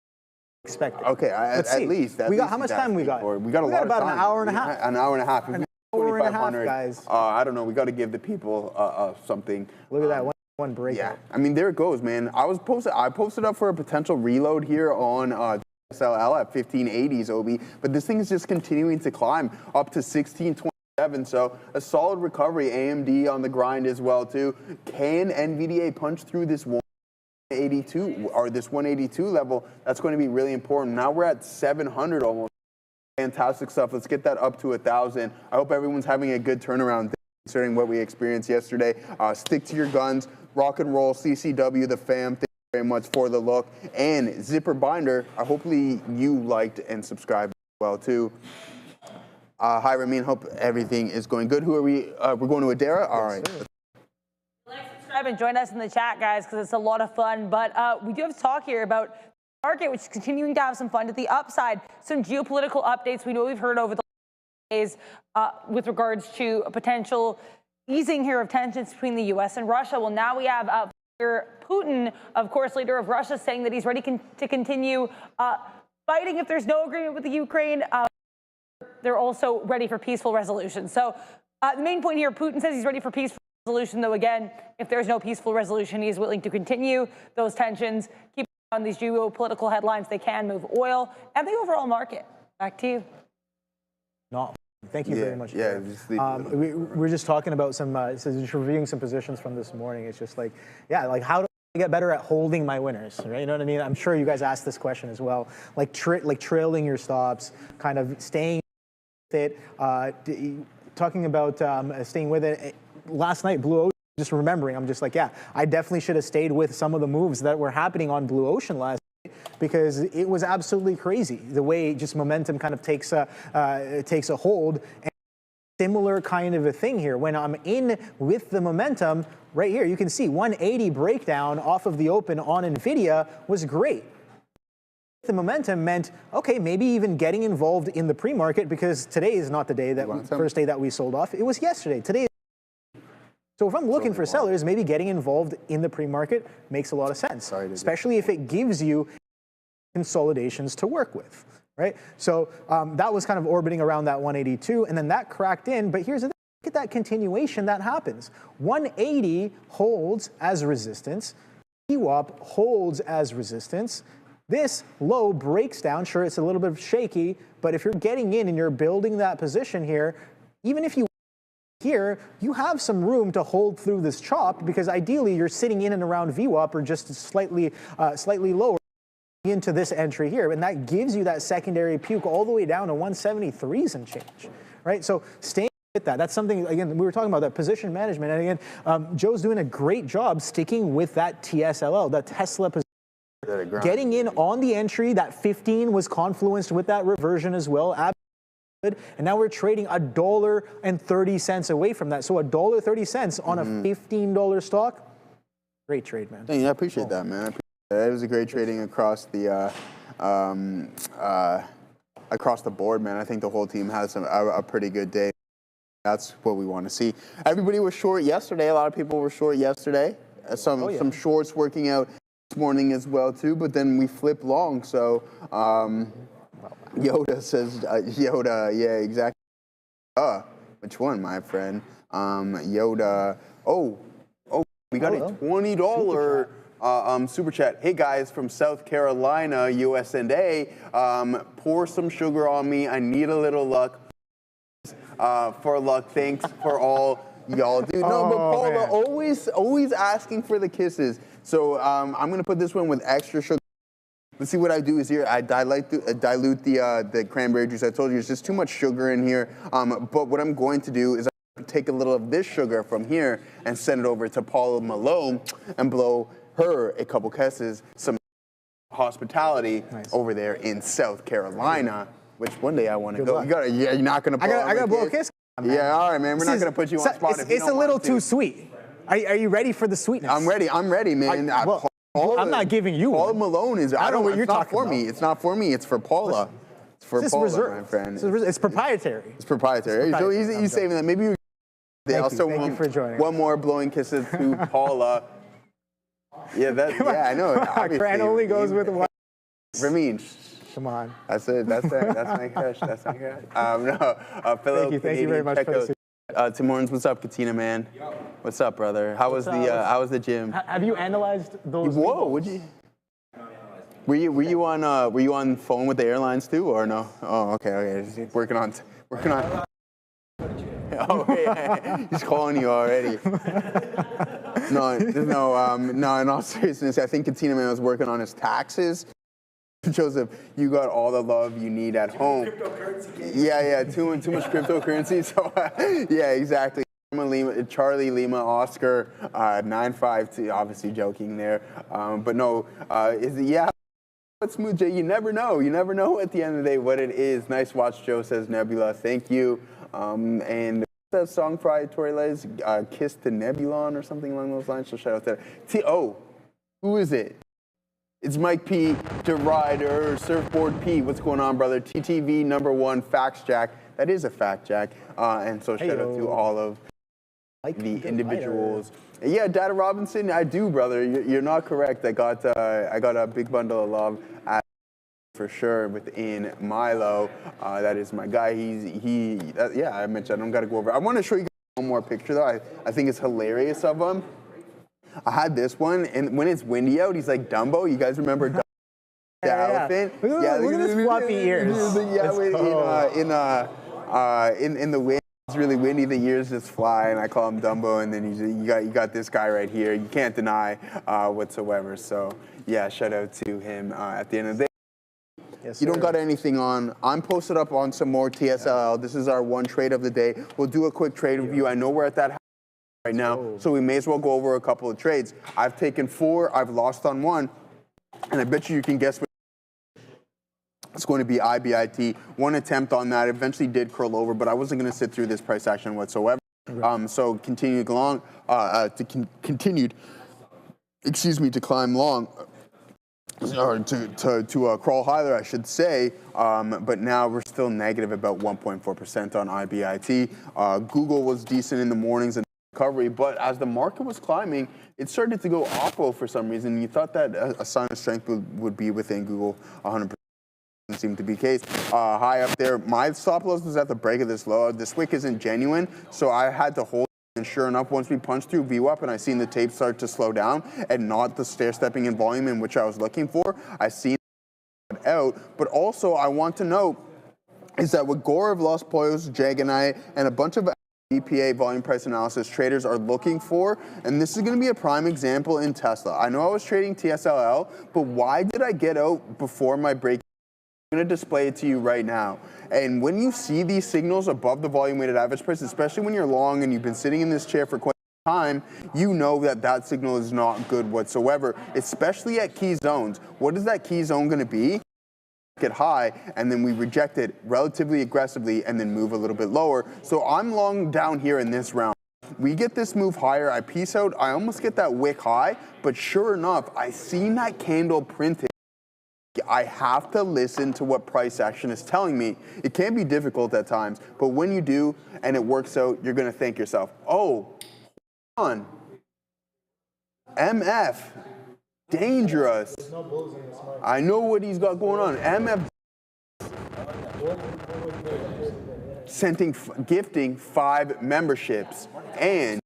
expected. Okay, at least. How much time we got? We got a lot of time. About an hour and a half. An hour and a half. An hour and a half, guys. I don't know. We got to give the people something. Look at that one breakout. Yeah, I mean, there it goes, man. I posted up for a potential reload here on TSLA at 1580s, Obi, but this thing is just continuing to climb up to 1627. So a solid recovery. AMD on the grind as well too. Can NVDA punch through this 182 or this 182 level? That's going to be really important. Now we're at 700 almost. Fantastic stuff. Let's get that up to 1,000. I hope everyone's having a good turnaround considering what we experienced yesterday. Stick to your guns. Rock and roll. CCW, the fam. Thank you very much for the look. And Zipper Binder, hopefully you liked and subscribed as well too. Hi, Ramin. Hope everything is going good. Who are we? We're going to Adara? All right. Like, subscribe, and join us in the chat, guys, because it's a lot of fun. But we do have to talk here about the market, which is continuing to have some fun to the upside. Some geopolitical updates we know we've heard over the days with regards to a potential easing here of tensions between the U.S. and Russia. Well, now we have Putin, of course, leader of Russia, saying that he's ready to continue fighting if there's no agreement with the Ukraine. They're also ready for peaceful resolution. So the main point here, Putin says he's ready for peaceful resolution, though, again, if there's no peaceful resolution, he's willing to continue those tensions, keep on these geopolitical headlines. They can move oil and the overall market. Back to you. Thank you very much. Yeah, we're just talking about just reviewing some positions from this morning. It's just like, how do I get better at holding my winners, right? You know what I mean? I'm sure you guys asked this question as well. Like trailing your stops, kind of staying with it, talking about staying with it. Last night, Blue Ocean, just remembering, I'm just like, I definitely should have stayed with some of the moves that were happening on Blue Ocean last night, because it was absolutely crazy the way just momentum kind of takes a hold. And similar kind of a thing here when I'm in with the momentum. Right here, you can see 180 breakdown off of the open on NVIDIA was great. The momentum meant, okay, maybe even getting involved in the pre-market, because today is not the day first day that we sold off. It was yesterday. Today. So if I'm looking for sellers, maybe getting involved in the pre-market makes a lot of sense, especially if it gives you consolidations to work with, right? So that was kind of orbiting around that 182, and then that cracked in. But here's the thing. Look at that continuation that happens. 180 holds as resistance. VWAP holds as resistance. This low breaks down. Sure, it's a little bit shaky, but if you're getting in and you're building that position here, even if you here, you have some room to hold through this chop, because ideally you're sitting in and around VWAP or just slightly lower into this entry here, and that gives you that secondary puke all the way down to 173s and change, right? So staying with that, that's something, again, we were talking about that position management, and again, Joe's doing a great job sticking with that TSLA, that Tesla position, getting in on the entry. That 15 was confluenced with that reversion as well. And now we're trading $1.30 away from that. So $1.30 on a $15 stock. Great trade, man. I appreciate that, man. It was a great trading across the board, man. I think the whole team has a pretty good day. That's what we want to see. Everybody was short yesterday. A lot of people were short yesterday. Some shorts working out this morning as well too, but then we flip long. So Yoda says, Yoda, yeah, exactly. Which one, my friend? Yoda. Oh, we got a $20 super chat. Hey guys from South Carolina, US&A. Pour some sugar on me. I need a little luck. For luck, thanks for all y'all do. No, but Paula, always asking for the kisses. So I'm gonna put this one with extra sugar. Let's see what I do is here. I dilute the cranberry juice. I told you it's just too much sugar in here. But what I'm going to do is take a little of this sugar from here and send it over to Paula Malone and blow her a couple kisses. Some hospitality over there in South Carolina. Which one day I want to go. You're not gonna. I gotta blow a kiss. Man. Yeah, all right, man. We're not gonna put you on spot. It's a little too sweet. Are you ready for the sweetness? I'm ready, man. I'm not giving you Paula one. Malone is. I don't know what you're talking about. It's not for me. It's for Paula. It's for Paula, reserved. my friend. It's proprietary. It's proprietary. So he's saving that. Maybe Thank you for joining. One more blowing kisses to Paula. Yeah, I know. Grant only goes with one. Ramin. Come on. That's it. That's my crush. That's my crush. Fellow Thank you very much for the Tim Hortons, what's up, Katina, man? What's up, brother? How was the gym? Have you analyzed those? Whoa, would you? Were you on phone with the airlines too, or no? Oh, okay. Working on. Oh, yeah. He's calling you already. No. In all seriousness, I think Katina man was working on his taxes. Joseph, you got all the love you need at home. Yeah, too much cryptocurrency. So, yeah, exactly. Charlie Lima, Oscar, 952. Obviously joking there, but no. But Smooth J, you never know. You never know at the end of the day what it is. Nice watch, Joe says Nebula. Thank you. And that song by Tory Lanez, Kiss to Nebulon or something along those lines. So shout out there. Who is it? It's Mike P, Derider, Surfboard P. What's going on, brother? TTV #1 Facts Jack. That is a fact, Jack. And so shout out to all of the individuals. Yeah, Data Robinson, I do, brother. You're not correct. I got a big bundle of love for sure within Milo. That is my guy. I mentioned I don't got to go over. I want to show you guys one more picture though. I think it's hilarious of him. I had this one, and when it's windy out, he's like Dumbo. You guys remember Dumbo, the elephant? Look at his floppy ears. In the wind, it's really windy. The ears just fly, and I call him Dumbo. And then you got this guy right here. You can't deny whatsoever. So yeah, shout out to him at the end of the day. Yes, you don't got anything on. I'm posted up on some more TSLA. This is our one trade of the day. We'll do a quick trade review. I know we're at that right now, so we may as well go over a couple of trades. I've taken 4, I've lost on 1, and I bet you can guess what it's going to be. IBIT. One attempt on that eventually did curl over, but I wasn't going to sit through this price action whatsoever. So continued long, continued to climb long. Or to crawl higher, I should say, but now we're still negative about 1.4% on IBIT. Google was decent in the mornings and recovery, but as the market was climbing, it started to go awful for some reason. You thought that a sign of strength would be within Google 100%. Doesn't seem to be the case. High up there, my stop loss was at the break of this low. This wick isn't genuine, so I had to hold. And sure enough, once we punched through VWAP and I seen the tape start to slow down and not the stair-stepping in volume in which I was looking for, I seen it out. But also, I want to note is that with Gaurav, Los Pollos, Jaganite, and a bunch of EPA volume price analysis traders are looking for, and this is going to be a prime example in Tesla. I know I was trading TSLL, but why did I get out before my break? I'm going to display it to you right now. And when you see these signals above the volume weighted average price, especially when you're long and you've been sitting in this chair for quite some time, you know that signal is not good whatsoever, especially at key zones. What is that key zone going to be? Get high, and then we reject it relatively aggressively and then move a little bit lower. So I'm long down here in this round. We get this move higher, I peace out, I almost get that wick high, but sure enough, I seen that candle printed. I have to listen to what price action is telling me. It can be difficult at times, but when you do and it works out, you're going to thank yourself. Oh, hold on. MF. Dangerous. I know what he's got going on. MF gifting 5 memberships. And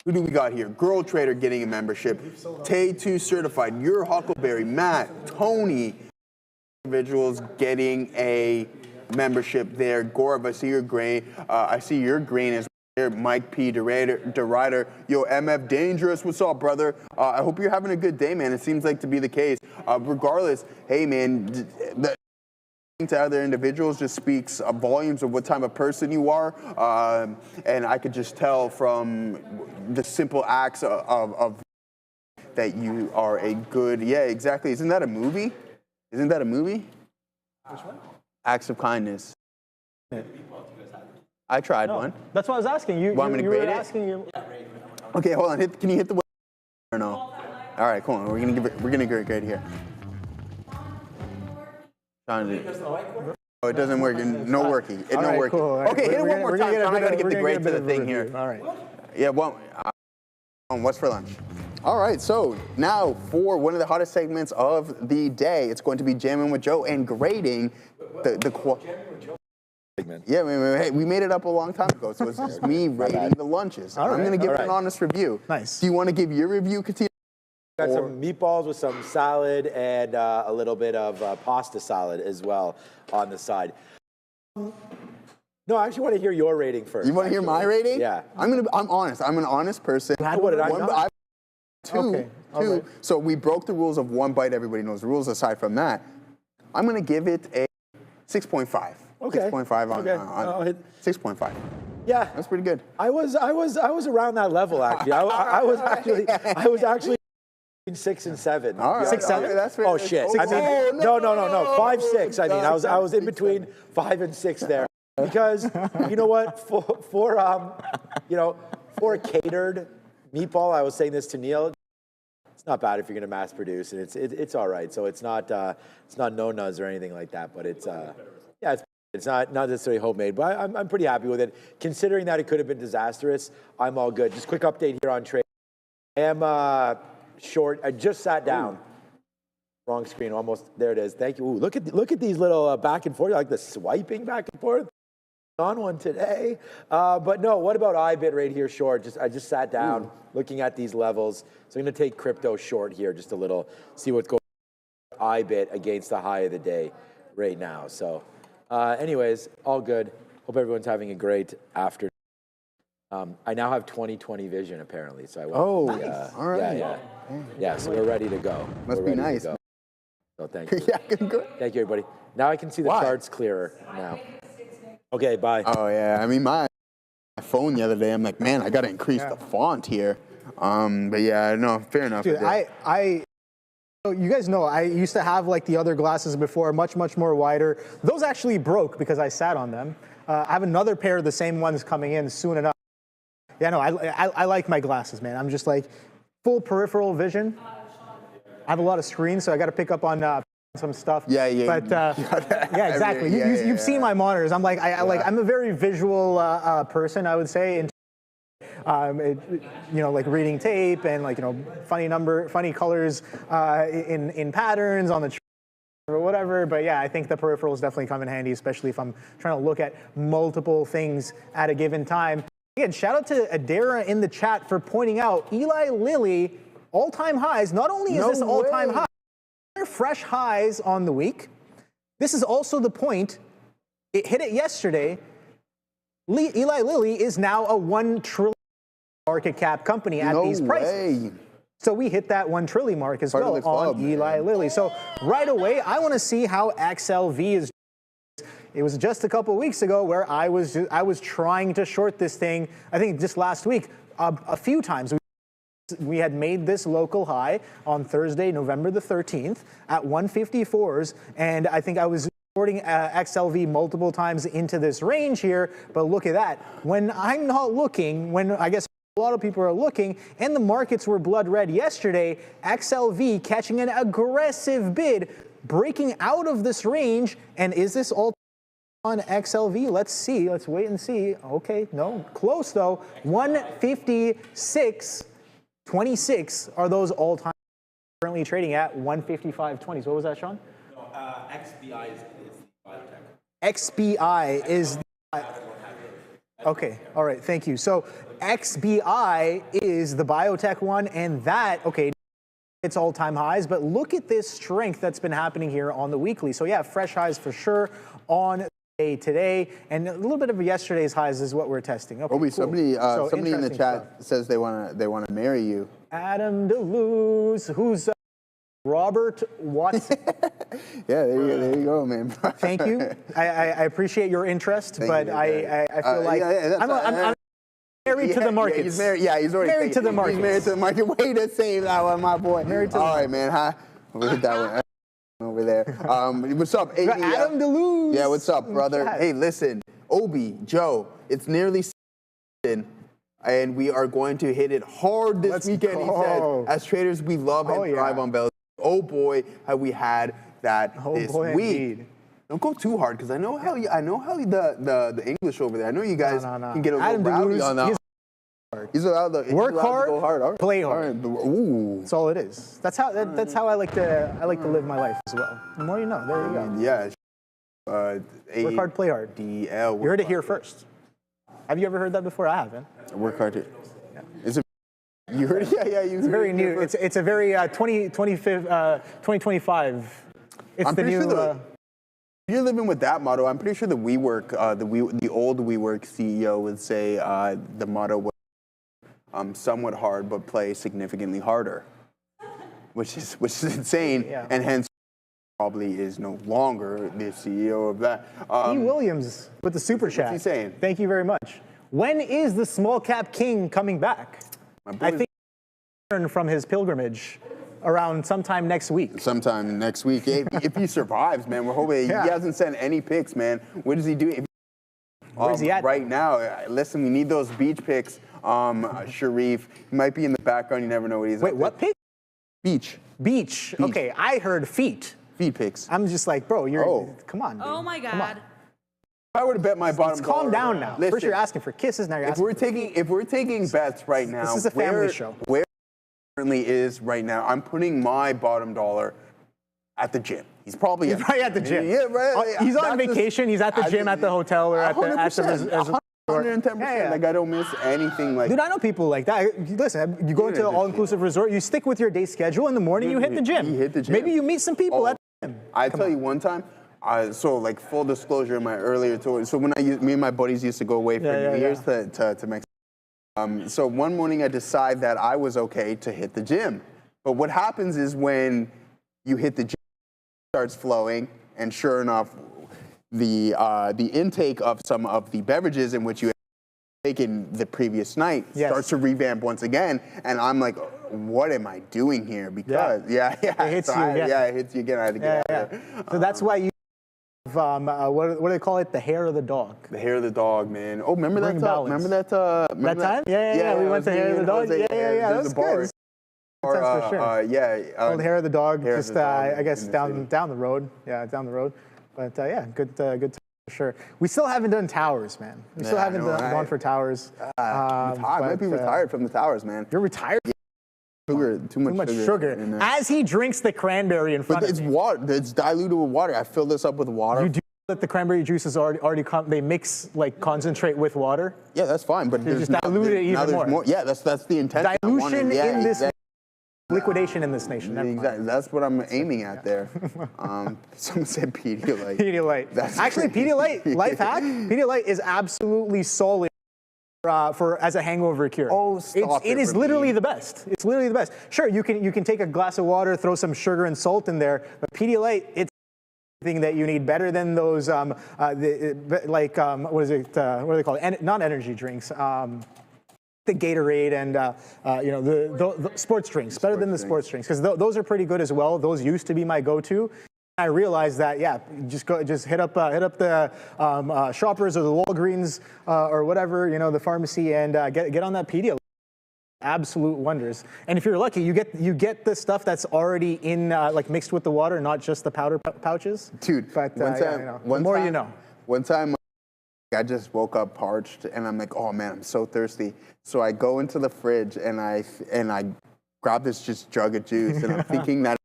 who do we got here? Girl Trader getting a membership. Tay2 certified. Your Huckleberry, Matt, Tony, individuals getting a membership there. Gorb, I see your grain. I see your grain is there. Mike P. DeRider. Yo, MF Dangerous. What's up, brother? I hope you're having a good day, man. It seems like to be the case. Regardless, hey, man, to other individuals just speaks volumes of what type of person you are, and I could just tell from the simple acts of that you are a good, yeah, exactly. Isn't that a movie? Isn't that a movie? Which one? Acts of kindness. I tried one. That's what I was asking. You want me to grade it? Okay, hold on. Can you hit the or no? All right, cool. We're gonna grade here. Oh, it doesn't work. No working. No working. Cool. Okay, hit it one more time. I gotta get the grade for the thing here. All right. Yeah. Well, what's for lunch? All right. So now for one of the hottest segments of the day, it's going to be Jamming with Joe and grading the. Yeah, we made it up a long time ago, so it's just me rating the lunches. I'm going to give an honest review. Nice. Do you want to give your review, Katia? Got some meatballs with some salad and a little bit of pasta salad as well on the side. No, I actually want to hear your rating first. You want to hear my rating? Yeah. I'm honest. I'm an honest person. What did I not? Two. Right. So we broke the rules of one bite. Everybody knows the rules. Aside from that, I'm going to give it a 6.5. Okay. 6.5 on 6.5. Yeah, that's pretty good. I was around that level actually. I was actually 6 and 7. All right. 6, 7. Okay, that's oh shit! I mean, no. 5, 6. I mean, I was in between 5 and 6 there because you know what? For a catered meatball, I was saying this to Neil. It's not bad if you're going to mass produce, and it's all right. So it's not no-nuts or anything like that. But it's it's not necessarily homemade. But I'm pretty happy with it, considering that it could have been disastrous. I'm all good. Just quick update here on trade. I am short. I just sat down. Ooh. Wrong screen. Almost there. It is. Thank you. Ooh, look at these little back and forth, like the swiping back and forth. On one today, but no. What about iBit right here? Short. I just sat down looking at these levels. So I'm going to take crypto short here, just a little. See what's going on. iBit against the high of the day right now. So, anyways, all good. Hope everyone's having a great afternoon. I now have 20/20 vision apparently, so I went. Nice. All right. Yeah. So we're ready to go. Must be nice. So thank you. Yeah, good. Thank you, everybody. Now I can see the charts clearer now. Okay, bye. Oh yeah, I mean my phone the other day, I'm like, man, I gotta increase the font here. But yeah, no, fair enough. Dude, so you guys know I used to have like the other glasses before, much more wider. Those actually broke because I sat on them. I have another pair of the same ones coming in soon enough. Yeah, no, I like my glasses, man. I'm just like full peripheral vision. I have a lot of screens, so I got to pick up on some stuff. Yeah. But yeah, exactly. You've seen my monitors. I'm like, I'm a very visual person, I would say. Like reading tape and funny colors in patterns on the or whatever. But yeah, I think the peripherals definitely come in handy, especially if I'm trying to look at multiple things at a given time. Again, shout out to Adara in the chat for pointing out Eli Lilly all-time highs. Not only is this all-time high, they're fresh highs on the week. This is also the point. It hit it yesterday. Eli Lilly is now a $1 trillion market cap company at these prices. So we hit that 1 trillion mark as well on Eli Lilly. So right away, I want to see how XLV is. It was just a couple of weeks ago where I was trying to short this thing. I think just last week, a few times. We had made this local high on Thursday, November the 13th at 154s, and I think I was shorting XLV multiple times into this range here. But look at that. When I'm not looking, when I guess a lot of people are looking, and the markets were blood red yesterday, XLV catching an aggressive bid, breaking out of this range. And is this all on XLV? Let's see. Let's wait and see. Okay, no, close though. 156.26 are those all-time currently trading at 155.20. So what was that, Sean? No, XBI is the biotech. XBI is. Okay, all right, thank you. So XBI is the biotech one, and that, okay, it's all-time highs, but look at this strength that's been happening here on the weekly. So yeah, fresh highs for sure on today, and a little bit of yesterday's highs is what we're testing. Okay, Obi, cool. somebody in the chat says they want to marry you. Adam DeLuz, who's Robert Watson. Yeah, there you go, man. Thank you. I appreciate your interest, but I feel like I'm married to the market. He's married. Yeah, he's already married to the market. He's married to the market. Way to save that one, my boy. Married to the All right, man. Huh? We'll hit that one over there. What's up, AAPL? Adam DeLuz. Yeah, what's up, brother? Hey, listen, Obi, Joe, it's nearly season, and we are going to hit it hard this weekend. He says, as traders, we love and thrive on belly. Oh boy, have we had that this week. Indeed. Don't go too hard, because I know how the English over there. I know you guys can get a little rowdy on that. He's allowed to work hard, go hard. play hard. Ooh. That's all it is. That's how I like to live my life as well. The more you know. There you go. Yeah. Work hard, play hard. DL. You heard it here first. Have you ever heard that before? I haven't. Work hard. Yeah. You heard it? Yeah. It's very new. It's a very 2025. It's the new. If you're living with that motto, I'm pretty sure the WeWork, the old WeWork CEO would say the motto was somewhat hard, but play significantly harder, which is insane, and hence probably is no longer the CEO of that. E. Williams with the super chat. What's he saying? Thank you very much. When is the small cap king coming back? I think from his pilgrimage. Around sometime next week. Sometime next week. If he survives, man, we're hoping. He hasn't sent any picks, man. What does he do? Where's he at? Right now, listen, we need those beach picks. Sharif, he might be in the background. You never know what he's. Wait, what pick? Beach. Okay, I heard feet. Feet picks. I'm just like, bro, come on. Dude. Oh my God. Come on. If I were to bet my bottom dollar, calm down now. Listen, first you're asking for kisses, now you're asking if we're taking bets right now, this is a family show. Where currently is right now, I'm putting my bottom dollar at the gym. He's probably at the gym. Yeah, right. He's on vacation. He's at the gym, at the hotel, or at the 110%. Like I don't miss anything. Like, dude, I know people like that. Listen, you go to an all-inclusive resort. You stick with your day schedule. In the morning, you hit the gym. Maybe you meet some people at the gym. I tell you one time. So like full disclosure, in my earlier tour. So when me and my buddies used to go away for New Year's to Mexico. So one morning I decide that I was okay to hit the gym. But what happens is when you hit the gym, it starts flowing, and sure enough, the intake of some of the beverages in which you had taken the previous night starts to revamp once again, and I'm like, what am I doing here? Because it hits you again. It hits you again. I had to get out of there. So that's why you. What do they call it? The hair of the dog. The hair of the dog, man. Oh, remember that? Remember that? That time? Yeah. We went to hair of the dog. Yeah. That was good. For sure. Called hair of the dog. Just I guess down the road. Yeah, down the road. But good time for sure. We still haven't done towers, man. We still haven't gone for towers. I might be retired from the towers, man. You're retired. Sugar, too much sugar. As he drinks the cranberry in front of me. But it's water. It's diluted with water. I fill this up with water. You do that the cranberry juice is already they mix like concentrate with water? Yeah, that's fine. But there's just dilute it even more. Yeah, that's the intent. Dilution in this liquidation in this nation. Exactly. That's what I'm aiming at there. Someone said Pedialyte. Pedialyte. Actually, Pedialyte, life hack, Pedialyte is absolutely solid for as a hangover cure. Oh, stop it is literally the best. It's literally the best. Sure, you can take a glass of water, throw some sugar and salt in there, but Pedialyte, it's thing that you need better than those what is it? What are they called? Non-energy drinks. The Gatorade and the sports drinks, better than the sports drinks, because those are pretty good as well. Those used to be my go-to. I realized that just hit up the Shoppers or the Walgreens or whatever, the pharmacy, and get on that Pedialyte. Absolute wonders. And if you're lucky, you get the stuff that's already in mixed with the water, not just the powder pouches. Dude, but the more you know. One time I just woke up parched, and I'm like, oh man, I'm so thirsty. So I go into the fridge and I grab this just jug of juice, and I'm thinking that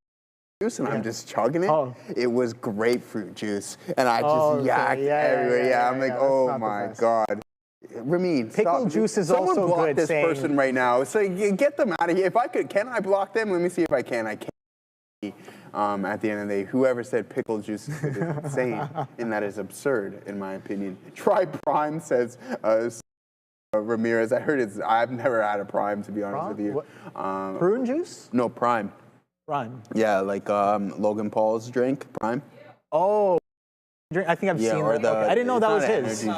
juice, and I'm just chugging it. Oh. It was grapefruit juice, and I just yacked everywhere. Yeah, I'm like, oh my God. Ramin, pickle juice is Someone also block good. this person right now. So get them out of here. If I could, can I block them? Let me see if I can. I can't. At the end of the day, whoever said pickle juice is insane, and that is absurd, in my opinion. Try Prime, says Ramirez. I heard I've never had a Prime, to be honest with you. Prune juice? No, Prime. Prime. Yeah, like Logan Paul's drink, Prime. Oh, I think I've seen that. Okay. I didn't know that was his.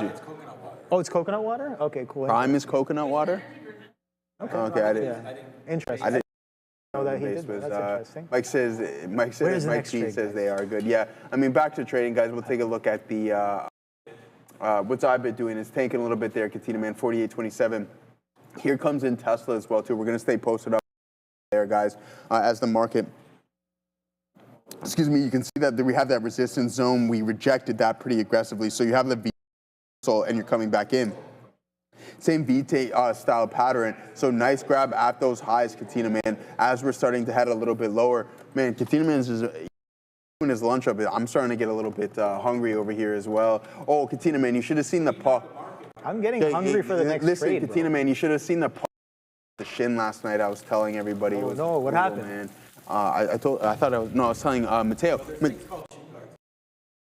Oh, it's coconut water? Okay, cool. Prime is coconut water? Okay, I didn't. Yeah. Interesting. I didn't know that he did. was, That's interesting. Mike G says they are good. Yeah, I mean, back to trading, guys. We'll take a look at the what's IBIT doing. It's tanking a little bit there. Katina Man 48.27. Here comes in Tesla as well too. We're gonna stay posted up there, guys, as the market. Excuse me. You can see that we have that resistance zone. We rejected that pretty aggressively. So you have the V, and you're coming back in. Same V-style pattern. So nice grab at those highs, Katina Man. As we're starting to head a little bit lower, man, Katina Man is doing his lunch up. I'm starting to get a little bit hungry over here as well. Oh, Katina Man, you should have seen the puck. I'm getting hungry for the next trade. Listen, Katina Man, you should have seen the puck. The shin last night. I was telling everybody. Oh, it was no, what brutal, happened? Man. I was telling Mateo.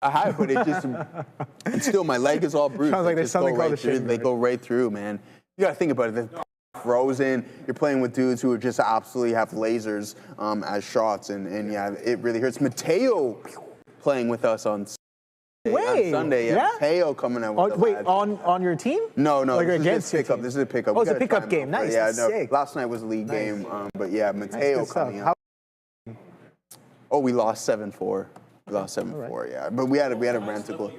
I have, but it just, it's still, my leg is all bruised. Sounds like there's something called a shin. They go right through, man. You gotta think about it. They're frozen. You're playing with dudes who are just absolutely have lasers as shots, and yeah, it really hurts. Mateo playing with us on Sunday. Yeah. Mateo coming out with on your team? No, like this against is pickup. This is a pickup. Oh, it's a pickup game. Nice. Yeah, Sick. Last night was a league game, but yeah, Mateo coming out. Oh, we lost 7-4. We lost 7-4, yeah. But we had a renticle.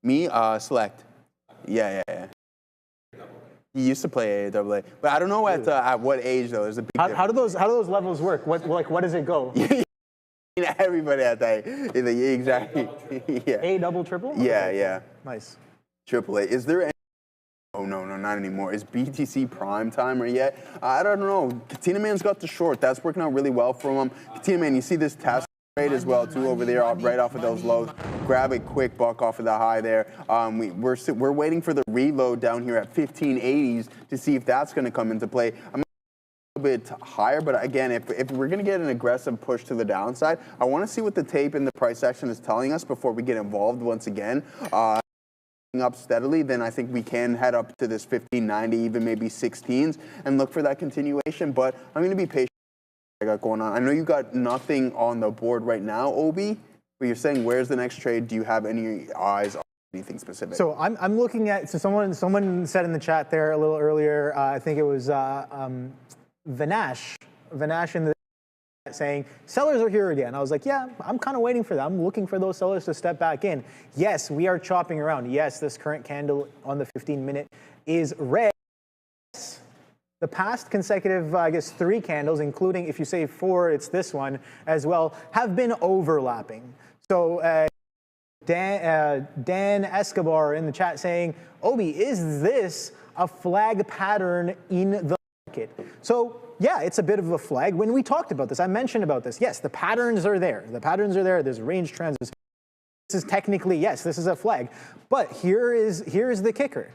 Me, Select. Yeah. He used to play AAPL, but I don't know at what age though. There's a big how do those levels work? What does it go? Everybody at that, exactly. Yeah. A double triple? Yeah, yeah. Nice. AAA. Is there any? Oh no, not anymore. Is BTC prime timer yet? I don't know. Katina Man's got the short. That's working out really well for him. Katina Man, you see this test rate as well too over there, right off of those lows. Grab a quick buck off of the high there. We're waiting for the reload down here at 1580s to see if that's going to come into play. I'm a little bit higher, but again, if we're going to get an aggressive push to the downside, I want to see what the tape in the price action is telling us before we get involved once again. Up steadily, then I think we can head up to this 1590, even maybe 16s, and look for that continuation. But I'm going to be patient. I got going on. I know you got nothing on the board right now, Obi, but you're saying where's the next trade? Do you have any eyes on anything specific? So I'm looking at. So someone said in the chat there a little earlier. I think it was Vinash in the saying sellers are here again. I was like, yeah, I'm kind of waiting for that. I'm looking for those sellers to step back in. Yes, we are chopping around. Yes, this current candle on the 15-minute is red. The past consecutive, I guess, 3 candles, including if you say 4, it's this one as well, have been overlapping. So Dan Escobar in the chat saying, Obi, is this a flag pattern in the market? So yeah, it's a bit of a flag. When we talked about this, I mentioned about this. Yes, the patterns are there. The patterns are there. There's range trends. This is technically, yes, this is a flag. But here is the kicker.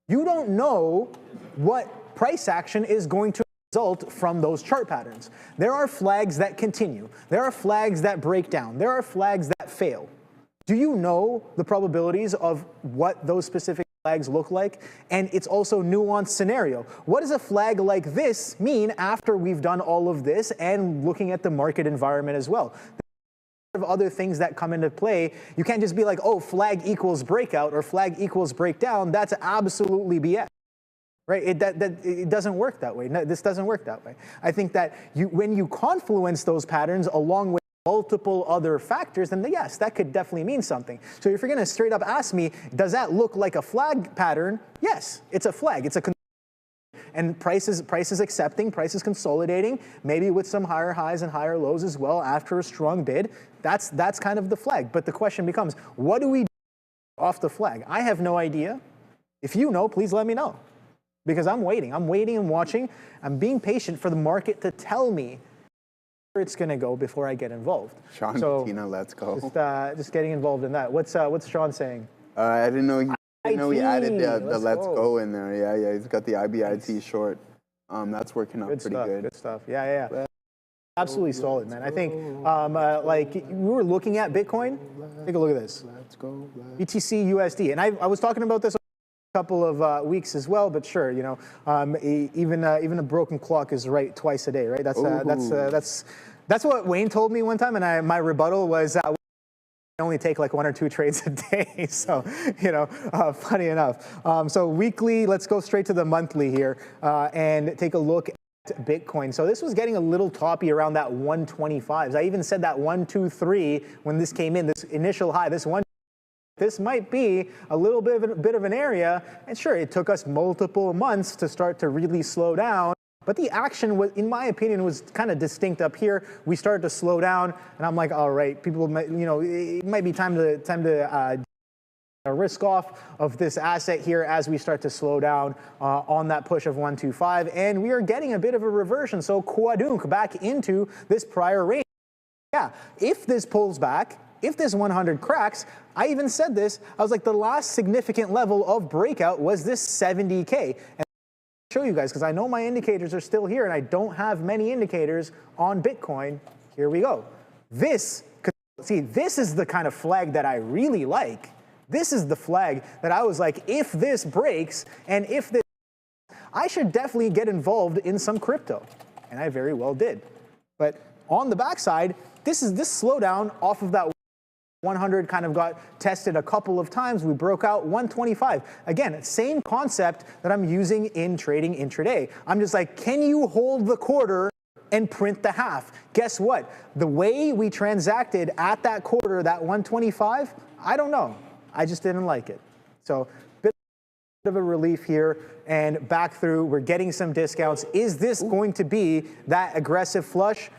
You don't know what price action is going to result from those chart patterns. There are flags that continue. There are flags that break down. There are flags that fail. Do you know the probabilities of what those specific flags look like? And it's also nuanced scenario. What does a flag like this mean after we've done all of this and looking at the market environment as well? Of other things that come into play. You can't just be like, oh, flag equals breakout or flag equals breakdown. That's absolutely BS. Right? It doesn't work that way. No, this doesn't work that way. I think that when you confluence those patterns along with multiple other factors, then yes, that could definitely mean something. So if you're going to straight up ask me, does that look like a flag pattern? Yes, it's a flag. It's a and price is accepting, price is consolidating, maybe with some higher highs and higher lows as well after a strong bid. That's kind of the flag. But the question becomes, what do we do off the flag? I have no idea. If you know, please let me know. because I'm waiting and watching. I'm being patient for the market to tell me where it's going to go before I get involved. Sean, Tina, let's go. Just getting involved in that. What's Sean saying? I didn't know he added the let's go in there. Yeah, he's got the IBIT short. That's working out pretty good. Good stuff. Yeah. Absolutely solid, man. I think like we were looking at Bitcoin. Take a look at this. Let's go. BTC USD, and I was talking about this a couple of weeks as well. But sure, you know, even a broken clock is right twice a day, right? That's what Wayne told me one time, and my rebuttal was. I only take like 1 or 2 trades a day, so you know, funny enough. So weekly, let's go straight to the monthly here and take a look at Bitcoin. So this was getting a little toppy around that 125s. I even said that 123 when this came in, this initial high. This might be a little bit of an area, and sure, it took us multiple months to start to really slow down. But the action, was, in my opinion, was kind of distinct up here. We started to slow down, and I'm like, all right, people, might, you know, it might be time to risk off of this asset here as we start to slow down on that push of 125, and we are getting a bit of a reversion. So Quadunk back into this prior range. Yeah, if this pulls back, if this 100 cracks, I even said this. I was like, the last significant level of breakout was this 70K. Show you guys because I know my indicators are still here and I don't have many indicators on Bitcoin. Here we go. This is the kind of flag that I really like. This is the flag that I was like, if this breaks and if this, I should definitely get involved in some crypto, and I very well did. But on the backside, this slowdown off of that 100 kind of got tested a couple of times. We broke out 125. Again, same concept that I'm using in trading intraday. I'm just like, can you hold the quarter and print the half? Guess what? The way we transacted at that quarter, that 125, I don't know. I just didn't like it. So bit of a relief here and back through. We're getting some discounts. Is this going to be that aggressive flush?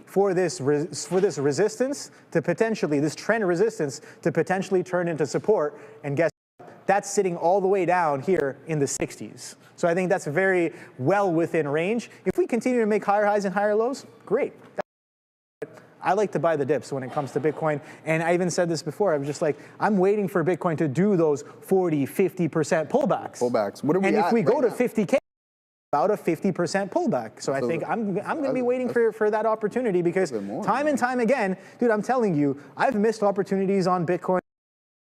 For this resistance to potentially, this trend resistance to potentially turn into support, and guess what? That's sitting all the way down here in the 60s. So I think that's very well within range. If we continue to make higher highs and higher lows, great. I like to buy the dips when it comes to Bitcoin, and I even said this before. I was just like, I'm waiting for Bitcoin to do those 40, 50% pullbacks. What are we and at if we right go to now? 50K, about a 50% pullback. So I think I'm going to be waiting for that opportunity because time and time again, dude, I'm telling you, I've missed opportunities on Bitcoin,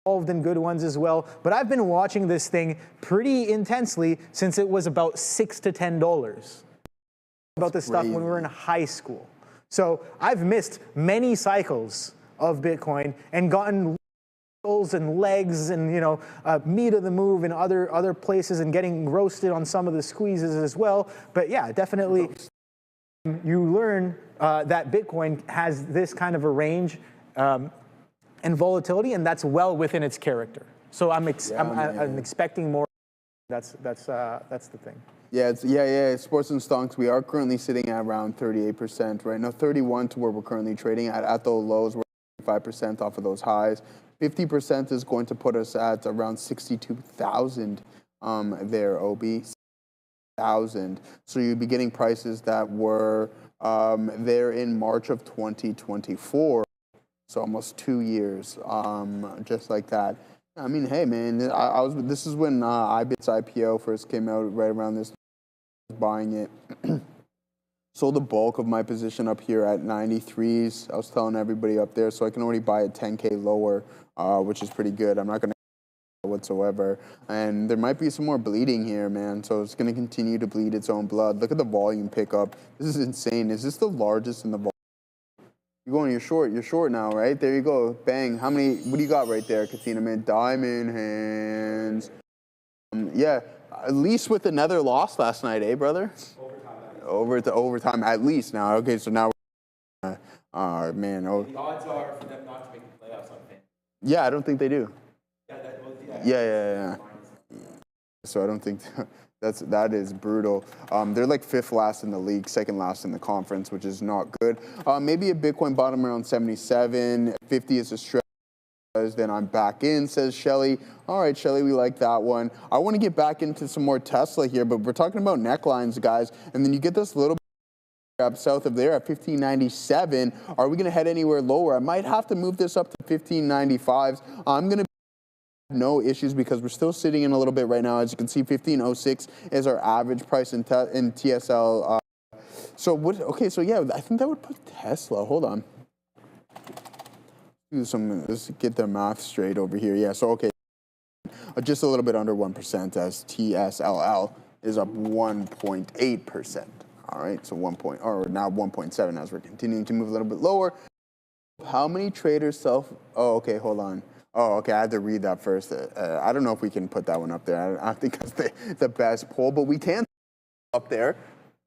involved in good ones as well, but I've been watching this thing pretty intensely since it was about $6 to $10. About this stuff when we were in high school. So I've missed many cycles of Bitcoin and gotten and legs and, you know, meat of the move in other places and getting roasted on some of the squeezes as well. But yeah, definitely you learn that Bitcoin has this kind of a range and volatility, and that's well within its character. So I'm expecting more. That's the thing. Yeah, sports and stocks, we are currently sitting at around 38% right now, 31 to where we're currently trading at those lows. We're 5% off of those highs. 50% is going to put us at around 62,000 there, OB. 1,000. So you'd be getting prices that were there in March of 2024. So almost 2 years, just like that. I mean, hey, man, this is when IBIT's IPO first came out, right around this, buying it. Sold the bulk of my position up here at 93s. I was telling everybody up there, so I can already buy at 10K lower, which is pretty good. I'm not going to whatsoever. And there might be some more bleeding here, man. So it's going to continue to bleed its own blood. Look at the volume pickup. This is insane. Is this the largest in the volume? You're going, you're short now, right? There you go. Bang. What do you got right there, Katina, man? Diamond hands. Yeah, at least with another loss last night, eh, brother? Overtime, at least now. Okay, so now, man. The odds are for them not to make the playoffs on Fan. Yeah, I don't think they do. Yeah. So I don't think that is brutal. They're like 5th last in the league, 2nd last in the conference, which is not good. Maybe a Bitcoin bottom around 77, 50 is a stretch. Then I'm back in, says Shelly. All right, Shelly, we like that one. I want to get back into some more Tesla here, but we're talking about necklines, guys. And then you get this little up south of there at 1597. Are we going to head anywhere lower? I might have to move this up to 1595s. I'm going to no issues because we're still sitting in a little bit right now. As you can see, 1506 is our average price in TSL. So what? Okay, so yeah, I think that would put Tesla. Hold on. Let's get the math straight over here. Yeah, so okay, just a little bit under 1% as TSLL is up 1.8%. All right, so now 1.7 as we're continuing to move a little bit lower. How many traders oh, okay, hold on. Oh, okay, I had to read that first. I don't know if we can put that one up there. I don't think that's the best poll, but we can up there.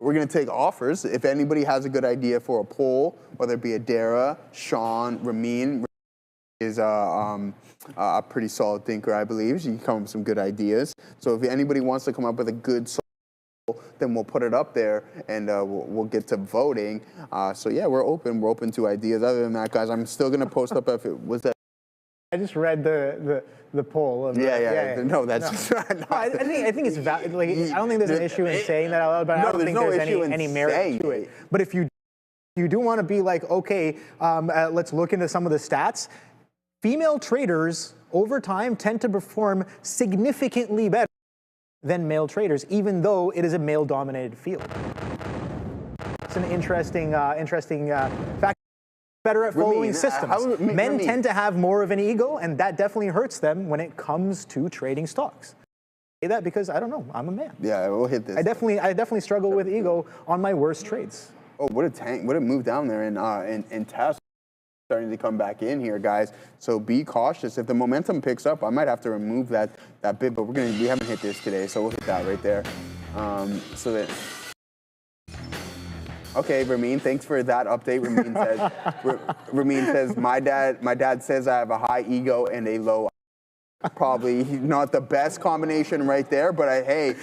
We're going to take offers. If anybody has a good idea for a poll, whether it be Adara, Sean, Ramin is a pretty solid thinker, I believe. She can come up with some good ideas. So if anybody wants to come up with a good then we'll put it up there and we'll get to voting. So yeah, we're open to ideas. Other than that, guys, I'm still gonna post up if it was that. I just read the poll. Yeah. No, that's not. I think it's valid. Like, I don't think there's an issue in saying that out loud, but I don't think there's any merit to it. But if you do want to be like, okay, let's look into some of the stats. Female traders over time tend to perform significantly better than male traders, even though it is a male-dominated field. It's an interesting fact. Better at following systems. Men tend to have more of an ego, and that definitely hurts them when it comes to trading stocks. I say that because I don't know. I'm a man. Yeah, we'll hit this. I definitely struggle with ego on my worst trades. Oh, what a tank! What a move down there in Tesla. Starting to come back in here, guys. So be cautious. If the momentum picks up, I might have to remove that bit, but we haven't hit this today, so we'll hit that right there. Okay, Ramin, thanks for that update. Ramin says my dad says I have a high ego and a low. Probably not the best combination right there, but I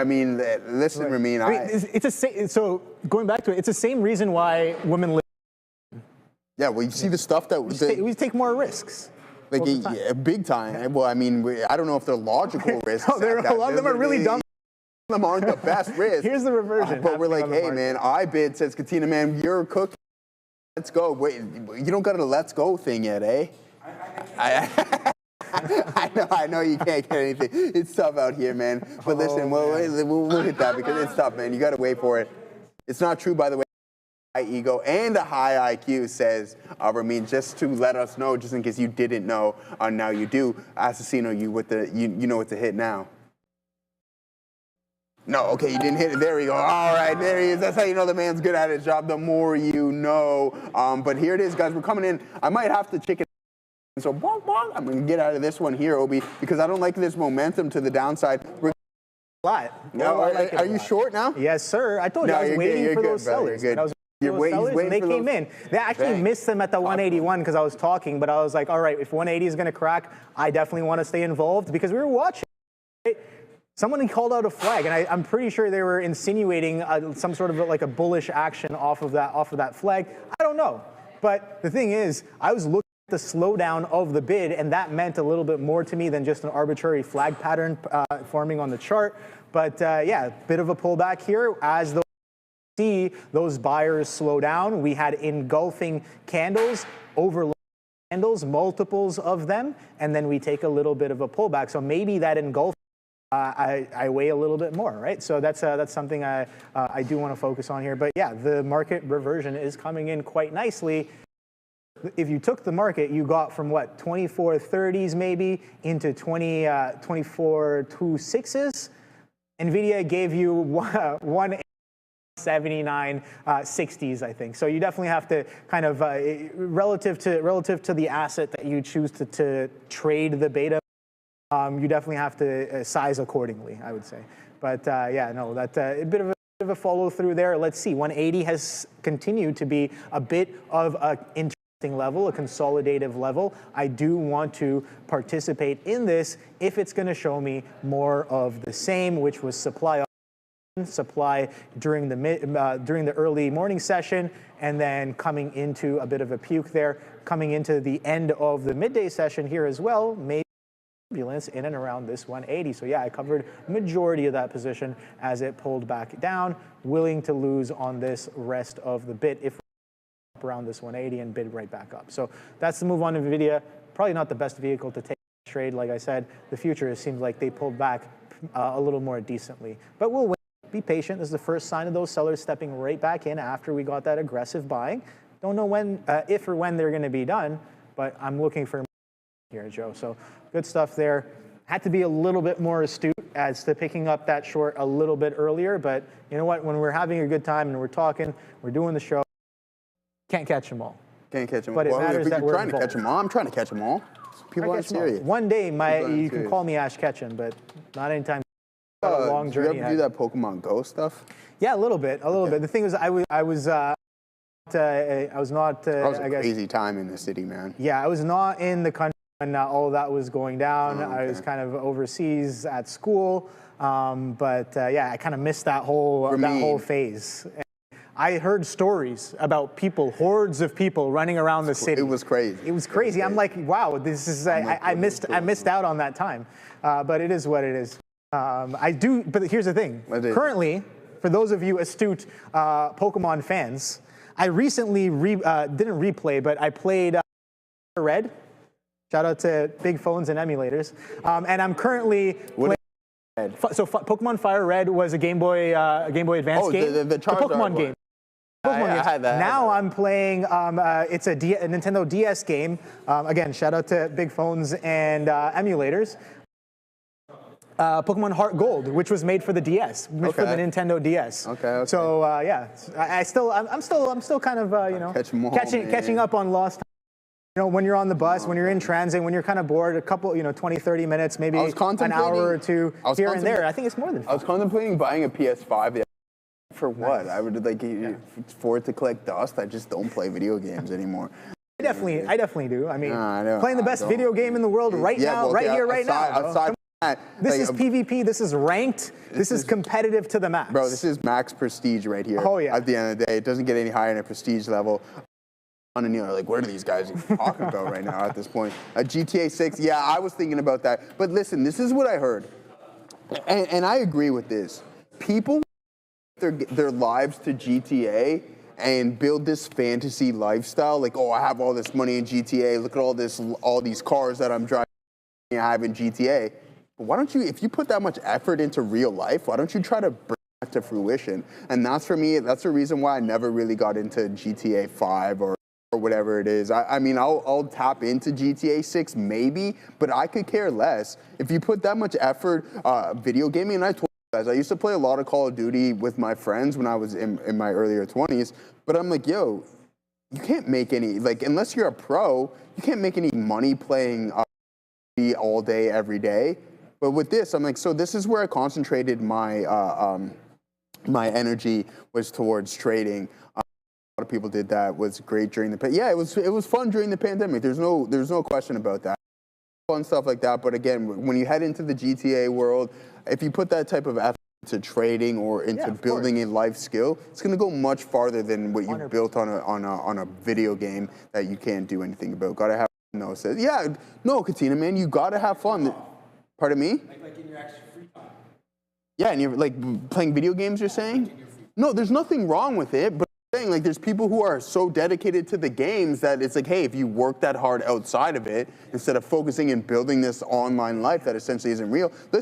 mean, listen, Ramin. So going back to it, it's the same reason why women live. Yeah, well, you see the stuff that we take more risks. Like big time. Well, I mean, I don't know if they're logical risks. No, a lot of them are really dumb. Them aren't the best risks. Here's the reversion. But we're like, hey, man, I bid, says Katina, man, you're a cook. Let's go. Wait, you don't got a let's go thing yet, eh? I know you can't get anything. It's tough out here, man. But listen, we'll hit that because it's tough, man. You got to wait for it. It's not true, by the way. High ego and a high IQ, says Ramin, just to let us know, just in case you didn't know, now you do. Assassino, you know what to hit now. No, okay, you didn't hit it. There we go. All right, there he is. That's how you know the man's good at his job. The more you know. But here it is, guys. We're coming in. I might have to chicken. So bonk, bonk. I'm going to get out of this one here, Obi, because I don't like this momentum to the downside. Are you short now? Yes, sir. I told you I was waiting for those sellers. You're waiting and they came in. They actually missed them at the 181 because I was talking, but I was like, all right, if 180 is going to crack, I definitely want to stay involved because we were watching. Right? Someone called out a flag, and I'm pretty sure they were insinuating some sort of like a bullish action off of that flag. I don't know. But the thing is, I was looking at the slowdown of the bid, and that meant a little bit more to me than just an arbitrary flag pattern forming on the chart. But yeah, bit of a pullback here as see those buyers slow down. We had engulfing candles, overlapping candles, multiples of them, and then we take a little bit of a pullback. So maybe that engulfing, I weigh a little bit more, right? So that's something I do want to focus on here. But yeah, the market reversion is coming in quite nicely. If you took the market, you got from what, 2430s maybe into 2426s. NVIDIA gave you 179 60s, I think. So you definitely have to kind of relative to the asset that you choose to trade the beta. You definitely have to size accordingly, I would say. But yeah, no, that a bit of a follow through there. Let's see, 180 has continued to be a bit of an interesting level, a consolidative level. I do want to participate in this if it's going to show me more of the same, which was supply supply during the early morning session, and then coming into a bit of a puke there, coming into the end of the midday session here as well, maybe turbulence in and around this 180. So yeah, I covered majority of that position as it pulled back down, willing to lose on this rest of the bit if around this 180 and bid right back up. So that's the move on NVIDIA. Probably not the best vehicle to take a trade. Like I said, the future, it seems like they pulled back a little more decently. But we'll wait. Be patient. This is the first sign of those sellers stepping right back in after we got that aggressive buying. Don't know when, if or when they're going to be done, but I'm looking for here, Joe. So good stuff there. Had to be a little bit more astute as to picking up that short a little bit earlier, but you know what? When we're having a good time and we're talking, we're doing the show, can't catch them all. Can't catch them all. But it matters that we're trying involved. to catch them all. I'm trying to catch them all. People aren't serious. One day, you can call me Ash Ketchum, but not anytime. A long journey. Do you ever do that Pokemon Go stuff? Yeah, a little bit. The thing was, I was not. That was a crazy time in the city, man. Yeah, I was not in the country when all of that was going down. Okay. I was kind of overseas at school, but yeah, I kind of missed that whole phase. I heard stories about people, hordes of people running around the city. It was crazy. It was crazy. I'm like, wow, this is. I missed out on that time, but it is what it is. I do, but here's the thing. Currently, for those of you astute Pokemon fans, I recently didn't replay, but I played Red. Shout out to big phones and emulators. And I'm currently playing. So Pokemon Fire Red was a Game Boy Advance game. The Pokemon game. I had that. Now I'm playing. It's a Nintendo DS game. Again, shout out to big phones and emulators. Pokemon Heart Gold, which was made for the DS, for the Nintendo DS. Okay. So yeah, I'm still kind of catching up on lost time. You know, when you're on the bus, when you're in transit, when you're kind of bored, a couple, 20, 30 minutes, maybe an hour or two here and there. I think it's more than fun. I was contemplating buying a PS5. For what? I would for it to collect dust. I just don't play video games anymore. I definitely do. I mean, playing the best video game in the right now. This is PvP. This is ranked. This is competitive to the max. Bro, this is max prestige right here. Oh, yeah. At the end of the day, it doesn't get any higher in a prestige level. And you're like, what are these guys talking about right now at this point? GTA 6, yeah, I was thinking about that. But listen, this is what I heard. And I agree with this. People their lives to GTA and build this fantasy lifestyle. Like, oh, I have all this money in GTA. Look at all these cars that I'm driving I have in GTA. But why don't you, if you put that much effort into real life, why don't you try to bring that to fruition? And that's for me, that's the reason why I never really got into GTA 5 or whatever it is. I mean, I'll tap into GTA 6 maybe, but I could care less. If you put that much effort, video gaming, and I told you guys, I used to play a lot of Call of Duty with my friends when I was in my earlier 20s, but I'm like, yo, you can't make any, like, unless you're a pro, you can't make any money playing all day, every day. But with this, I'm like, so this is where I concentrated my my energy was towards trading. A lot of people did that. Was great during the yeah, it was fun during the pandemic. There's no question about that. Fun stuff like that. But again, when you head into the GTA world, if you put that type of effort into trading or into building a life skill, it's going to go much farther than what you built on a video game that you can't do anything about. Got to have says Katina, man, you got to have fun. Pardon me? Like in your extra free time. Yeah, and you're like playing video games, you're saying? No, there's nothing wrong with it, but I'm saying like there's people who are so dedicated to the games that it's like, hey, if you work that hard outside of it, instead of focusing and building this online life that essentially isn't real, this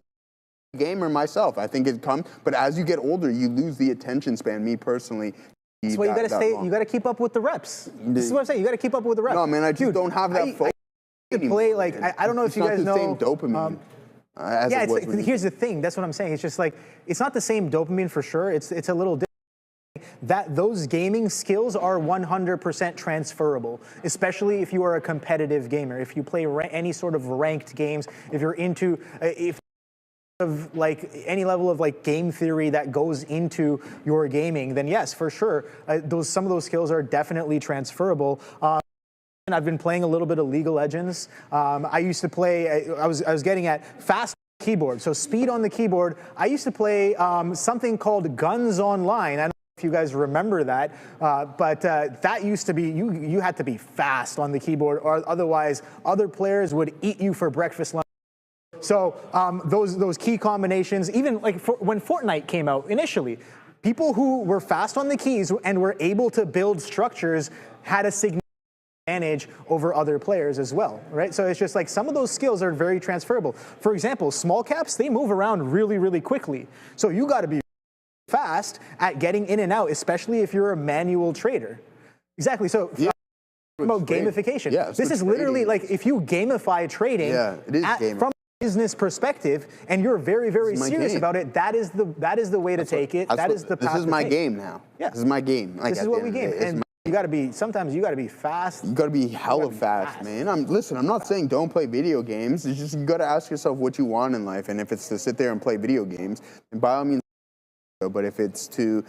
gamer myself, I think it comes, but as you get older, you lose the attention span, me personally. That's why you got to you got to keep up with the reps. This is what I'm saying, you got to keep up with the reps. No, man, I just don't have that focus. I play, like, I don't know if you guys know. It's not the same dopamine. Yeah, here's the thing. That's what I'm saying. It's just like, it's not the same dopamine for sure. It's a little different. Those gaming skills are 100% transferable, especially if you are a competitive gamer. If you play any sort of ranked games, if you're into, of like any level of like game theory that goes into your gaming, then yes, for sure, some of those skills are definitely transferable. I've been playing a little bit of League of Legends. I used to play. I was getting at fast keyboard. So speed on the keyboard. I used to play something called Guns Online. I don't know if you guys remember that, but that used to be, you had to be fast on the keyboard, or otherwise other players would eat you for breakfast, lunch. So those key combinations, even like when Fortnite came out initially, people who were fast on the keys and were able to build structures had a significant advantage over other players as well, right? So it's just like some of those skills are very transferable. For example, small caps, they move around really, really quickly. So you got to be fast at getting in and out, especially if you're a manual trader. Exactly. So about gamification. Yeah, this is literally like if you gamify trading from a business perspective and you're very, very serious about it, that is the way to take it. That is the path. This is my game now. Yeah. This is my game. Like, this is what we game. And you got to be, sometimes you got to be fast. You got to be hella fast, man. Listen, I'm not saying don't play video games. It's just you got to ask yourself what you want in life. And if it's to sit there and play video games, then by all means, but if it's to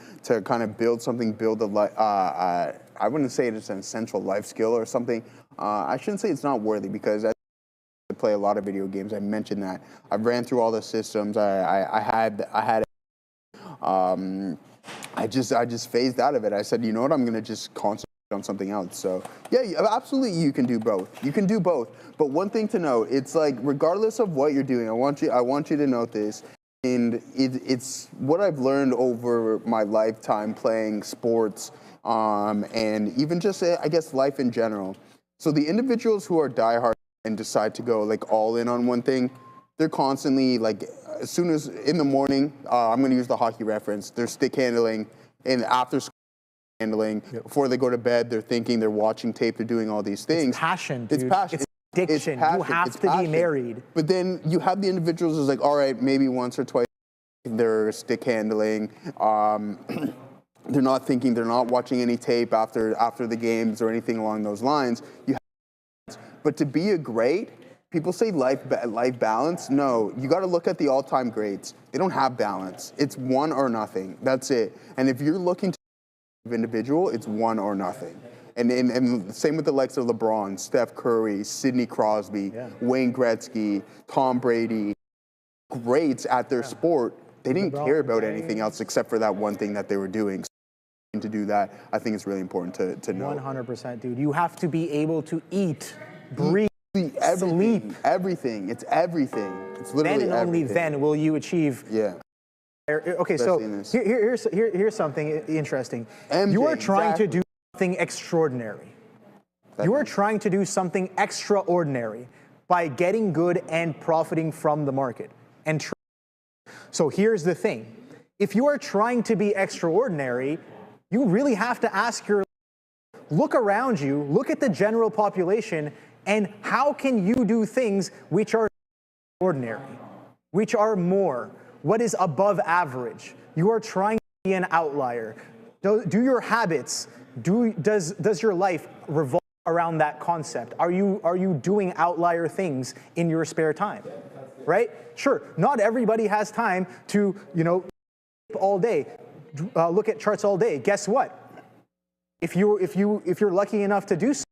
kind of build something, build a life, I wouldn't say it's an essential life skill or something. I shouldn't say it's not worthy, because I play a lot of video games. I mentioned that. I ran through all the systems. I just phased out of it. I said, you know what, I'm going to just concentrate on something else. So yeah, absolutely, you can do both. You can do both. But one thing to note, it's like regardless of what you're doing, I want you to note this. And it's what I've learned over my lifetime playing sports, and even just, I guess, life in general. So the individuals who are diehard and decide to go like all in on one thing, they're constantly like, as soon as in the morning, I'm going to use the hockey reference, they're stick handling, and after school handling, before they go to bed, they're thinking, they're watching tape, they're doing all these things. It's passion, dude. It's passion. It's addiction. You have to be married. But then you have the individuals who's like, all right, maybe once or twice they're stick handling. They're not thinking, they're not watching any tape after the games or anything along those lines. But to be a great, people say life balance. No, you got to look at the all-time greats. They don't have balance. It's one or nothing. That's it. And if you're looking to be an individual, it's one or nothing. And same with the likes of LeBron, Steph Curry, Sidney Crosby, Wayne Gretzky, Tom Brady. Greats at their sport. They didn't care about anything else except for that one thing that they were doing. So to do that, I think it's really important to know. 100%, dude. You have to be able to eat, breathe, sleep. Everything. It's everything. It's literally then and only then will you achieve. Yeah. Okay, so here's something interesting. You are trying to do something extraordinary. You are trying to do something extraordinary by getting good and profiting from the market. And so here's the thing. If you are trying to be extraordinary, you really have to ask look around you, look at the general population, and how can you do things which are ordinary, which are more, what is above average? You are trying to be an outlier. Do your habits, does your life revolve around that concept? Are you doing outlier things in your spare time? Right? Sure, not everybody has time to, all day, look at charts all day. Guess what? If you're lucky enough to do so,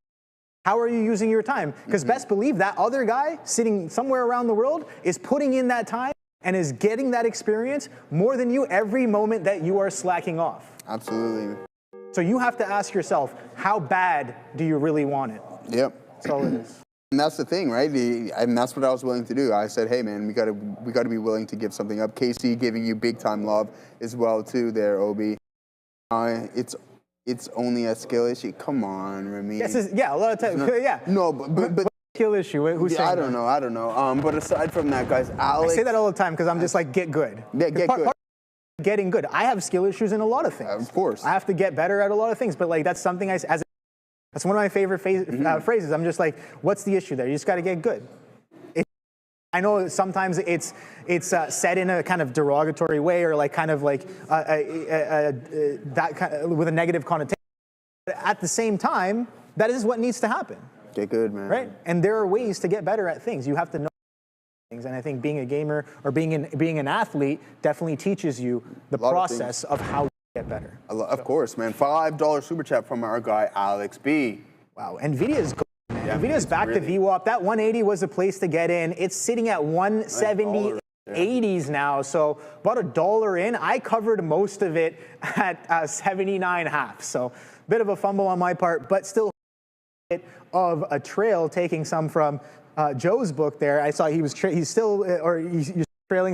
how are you using your time? Because best believe that other guy sitting somewhere around the world is putting in that time and is getting that experience more than you every moment that you are slacking off. Absolutely. So you have to ask yourself, how bad do you really want it? Yep. That's all it is. And that's the thing, right? And that's what I was willing to do. I said, hey, man, we got to be willing to give something up. Casey giving you big time love as well, too, there, Obi. It's only a skill issue. Come on, Remy. Yes, a lot of times. Yeah. No, but skill issue. Who's saying I don't know. But aside from that, guys, Alex. I say that all the time because I'm just like, get good. Yeah, get good. Getting good. I have skill issues in a lot of things. Of course. I have to get better at a lot of things, but like that's something that's one of my favorite phrases. I'm just like, what's the issue there? You just got to get good. I know sometimes it's said in a kind of derogatory way or like kind of like that kind of, with a negative connotation. But at the same time, that is what needs to happen. Get good, man. Right? And there are ways to get better at things. You have to know things, and I think being a gamer or being an athlete definitely teaches you the process of how to get better. Of course, man. $5 super chat from our guy Alex B. Wow, NVIDIA is good. Yeah, NVIDIA's back to VWAP. That 180 was the place to get in. It's sitting at 170. 80s now, so about $1 in. I covered most of it at 79.5, so bit of a fumble on my part, but still a bit of a trail, taking some from Joe's book there. I saw he's trailing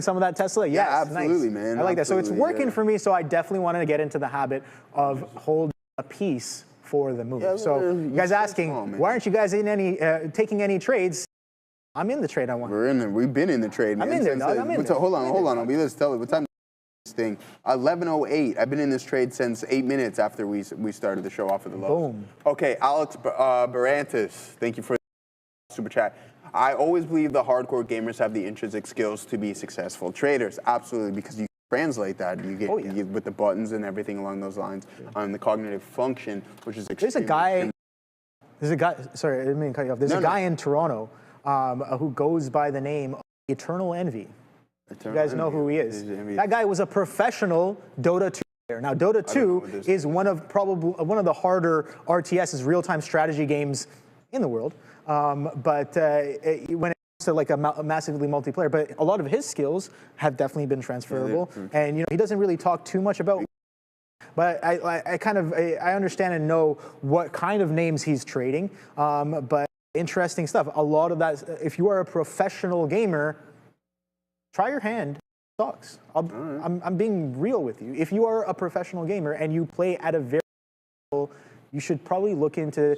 some of that Tesla. Yes, yeah, absolutely, nice. man. I like that. So it's working yeah. for me, so I definitely wanted to get into the habit of holding a piece for the move. Yeah, so you guys asking, why aren't you guys in any taking any trades? I'm in the trade I want. We've been in the trade, man. I'm in there, dog. I'm in there. Hold on. Let's tell it. What time is this thing? 11:08. I've been in this trade since 8 minutes after we started the show off of the low. Boom. Okay, Alex Barantis, thank you for the super chat. I always believe the hardcore gamers have the intrinsic skills to be successful traders. Absolutely, because you translate that. You get, you get with the buttons and everything along those lines. The cognitive function, which is extremely... There's a guy, sorry, I didn't mean to cut you off. There's a guy in Toronto who goes by the name Eternal Envy. You guys know who he is. That guy was a professional Dota 2 player. Now, Dota 2 is one of the harder RTSs, real-time strategy games in the world. But when it comes to like a massively multiplayer, but a lot of his skills have definitely been transferable. And he doesn't really talk too much about. But I understand and know what kind of names he's trading. But interesting stuff. A lot of that, if you are a professional gamer, try your hand in stocks. I'm being real with you. If you are a professional gamer and you play at a very level, you should probably look into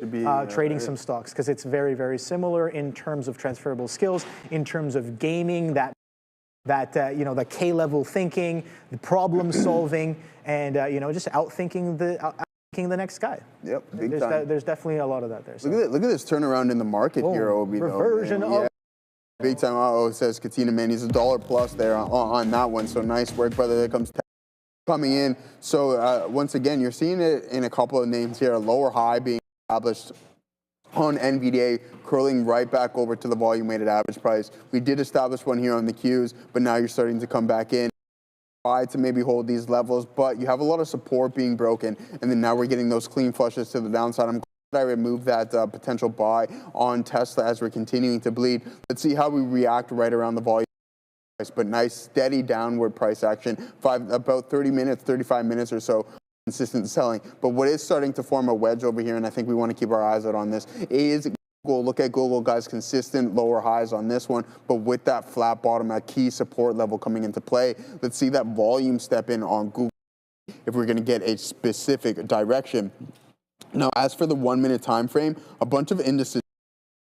trading some stocks, because it's very, very similar in terms of transferable skills, in terms of gaming, that the K-level thinking, the problem solving, and just outthinking the next guy. Yep, there's definitely a lot of that there. So. Look at this turnaround in the market here, Obi. Reversion of. Big time. Uh-oh, says Katina, man. He's $1 plus there on that one. So nice work, brother. There comes coming in. So once again, you're seeing it in a couple of names here. A lower high being established on NVDA, curling right back over to the volume weighted average price. We did establish one here on the Qs, but now you're starting to come back in. Try to maybe hold these levels, but you have a lot of support being broken, and then now we're getting those clean flushes to the downside. I'm glad I removed that potential buy on Tesla as we're continuing to bleed. Let's see how we react right around the volume price, but nice steady downward price action, about 30 minutes, 35 minutes or so. Consistent selling, but what is starting to form a wedge over here, and I think we want to keep our eyes out on this, is Google. Look at Google, guys, consistent lower highs on this one, but with that flat bottom, a key support level coming into play. Let's see that volume step in on Google if we're going to get a specific direction. Now, as for the 1 minute time frame, a bunch of indices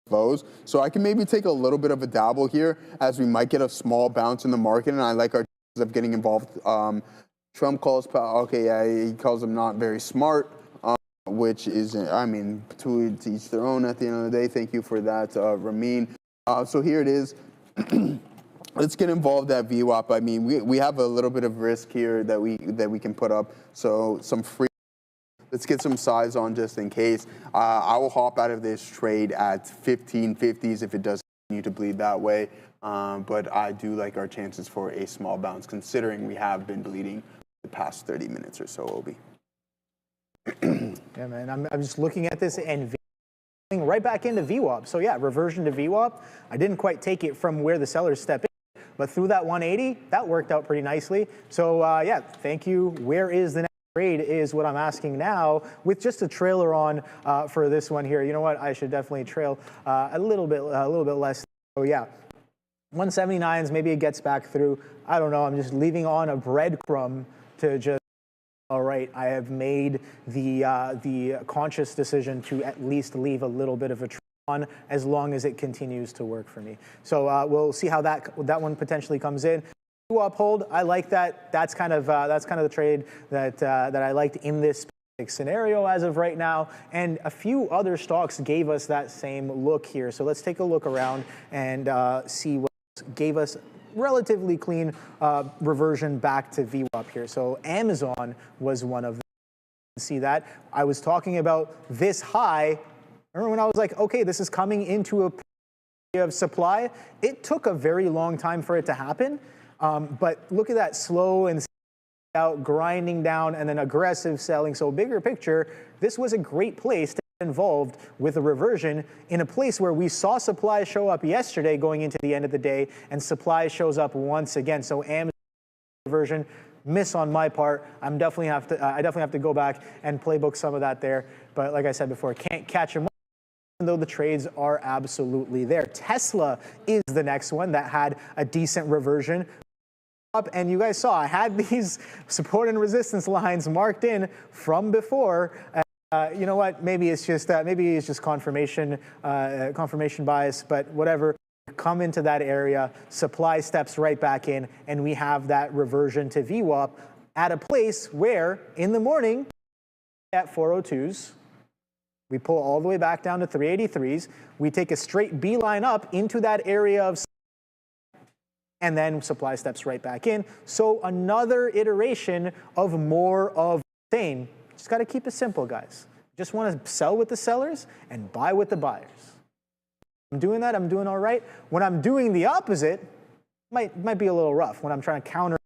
lows, so I can maybe take a little bit of a dabble here as we might get a small bounce in the market, and I like our chances of getting involved. Trump calls, he calls them not very smart, which is, I mean, to each their own at the end of the day. Thank you for that, Ramin. So here it is. Let's get involved at VWAP. I mean, we have a little bit of risk here that we can put up. So some free. Let's get some size on just in case. I will hop out of this trade at 1550s if it does continue to bleed that way. But I do like our chances for a small bounce, considering we have been bleeding the past 30 minutes or so, Obi. Yeah, man, I'm just looking at this and right back into VWAP. So yeah, reversion to VWAP. I didn't quite take it from where the sellers step in, but through that 180, that worked out pretty nicely. So yeah, thank you. Where is the next trade is what I'm asking now, with just a trailer on for this one here. You know what? I should definitely trail a little bit less. So yeah. 179s, maybe it gets back through. I don't know. I'm just leaving on a breadcrumb to just, all right, I have made the conscious decision to at least leave a little bit of a trade on, as long as it continues to work for me. So we'll see how that one potentially comes in. Uphold, I like that. That's kind of the trade that I liked in this scenario as of right now, and a few other stocks gave us that same look here. So let's take a look around and see what gave us relatively clean reversion back to VWAP here. So Amazon was one of them. See that? I was talking about this high. Remember when I was like, okay, this is coming into a period of supply? It took a very long time for it to happen, but look at that slow and out, grinding down, and then aggressive selling. So bigger picture, this was a great place to involved with a reversion in a place where we saw supply show up yesterday going into the end of the day, and supply shows up once again. So Amazon reversion, miss on my part. I definitely have to go back and playbook some of that there. But like I said before, can't catch them, even though the trades are absolutely there. Tesla is the next one that had a decent reversion. And you guys saw I had these support and resistance lines marked in from before. You know what? Maybe it's just confirmation bias, but whatever. Come into that area, supply steps right back in, and we have that reversion to VWAP at a place where in the morning at 402s, we pull all the way back down to 383s. We take a straight beeline up into that area of, and then supply steps right back in. So another iteration of more of the same. Just got to keep it simple, guys. Just want to sell with the sellers and buy with the buyers. I'm doing that, I'm doing all right. When I'm doing the opposite, might be a little rough when I'm trying to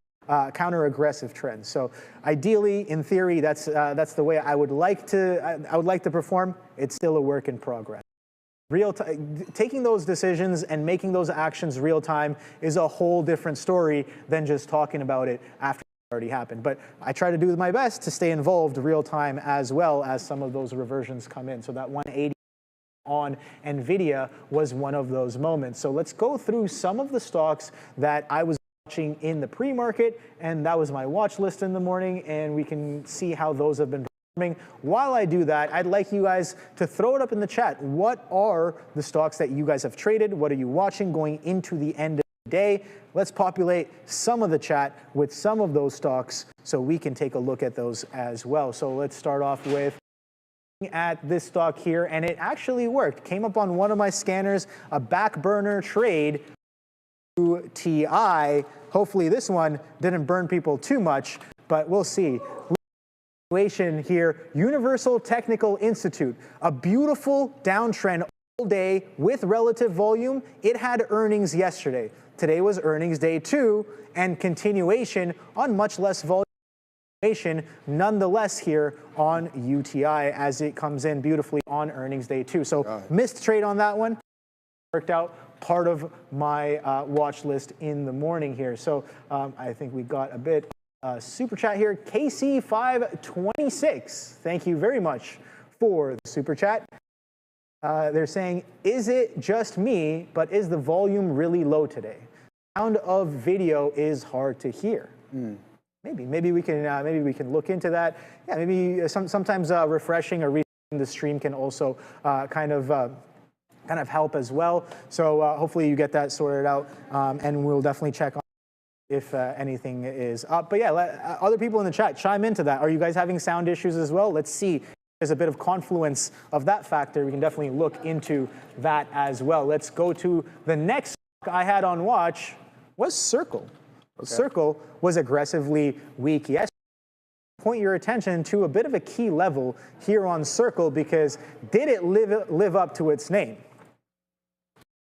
counter aggressive trends. So ideally, in theory, that's the way I would like to perform. It's still a work in progress. Taking those decisions and making those actions real time is a whole different story than just talking about it after it already happened. But I try to do my best to stay involved real time as well as some of those reversions come in. So that 180 on NVIDIA was one of those moments. So let's go through some of the stocks that I was watching in the pre-market, and that was my watch list in the morning, and we can see how those have been performing. While I do that, I'd like you guys to throw it up in the chat. What are the stocks that you guys have traded? What are you watching going into the end of the day? Let's populate some of the chat with some of those stocks so we can take a look at those as well. So let's start off with at this stock here, and it actually worked. Came up on one of my scanners, a back burner trade to TI. Hopefully this one didn't burn people too much, but we'll see. Situation here, Universal Technical Institute, a beautiful downtrend all day with relative volume. It had earnings yesterday. Today was earnings day 2 and continuation on much less volume. Nonetheless here on UTI as it comes in beautifully on earnings day 2. So missed trade on that one. Worked out part of my watch list in the morning here. So I think we got a bit super chat here. KC526, thank you very much for the super chat. They're saying, is it just me, but is the volume really low today? Sound of video is hard to hear. Maybe we can look into that. Yeah, maybe sometimes refreshing or restarting the stream can also kind of help as well. So hopefully you get that sorted out, and we'll definitely check on if anything is up. But yeah, let other people in the chat chime into that. Are you guys having sound issues as well? Let's see. There's a bit of confluence of that factor. We can definitely look into that as well. Let's go to the next I had on watch was Circle. Okay. Circle was aggressively weak yesterday. Point your attention to a bit of a key level here on Circle, because did it live up to its name?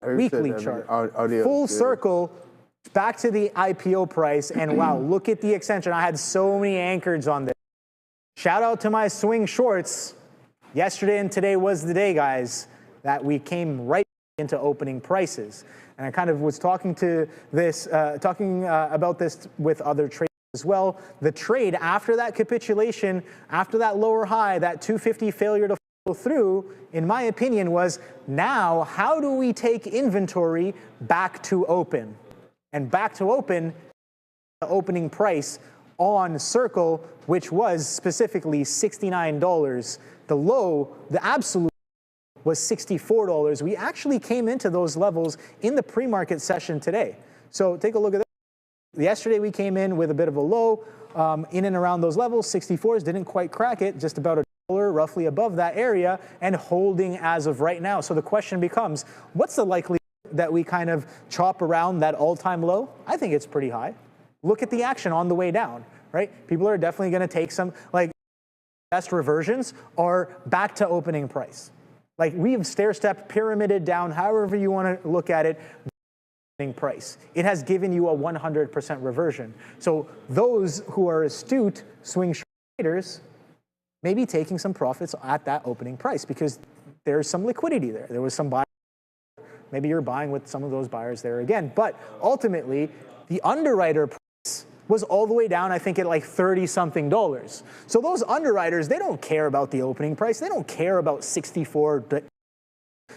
Weekly chart. Full circle back to the IPO price, and wow, look at the extension. I had so many anchors on this. Shout out to my swing shorts. Yesterday and today was the day, guys, that we came right into opening prices. And I kind of was talking about this with other traders as well. The trade after that capitulation, after that lower high, that 250 failure to follow through, in my opinion, was now how do we take inventory back to open? And back to open, the opening price on Circle, which was specifically $69. The low, the absolute, was $64. We actually came into those levels in the pre-market session today. So take a look at that. Yesterday we came in with a bit of a low in and around those levels. 64s didn't quite crack it, just about $1 roughly above that area, and holding as of right now. So the question becomes, what's the likelihood that we kind of chop around that all-time low? I think it's pretty high. Look at the action on the way down, right? People are definitely going to take some, like, best reversions are back to opening price. Like, we've stair-stepped, pyramided down, however you want to look at it, price. It has given you a 100% reversion. So those who are astute swing traders, maybe taking some profits at that opening price because there's some liquidity there. There was some buy. Maybe you're buying with some of those buyers there again. But ultimately, the underwriter price was all the way down, I think, at like $30-something. So those underwriters, they don't care about the opening price. They don't care about 64.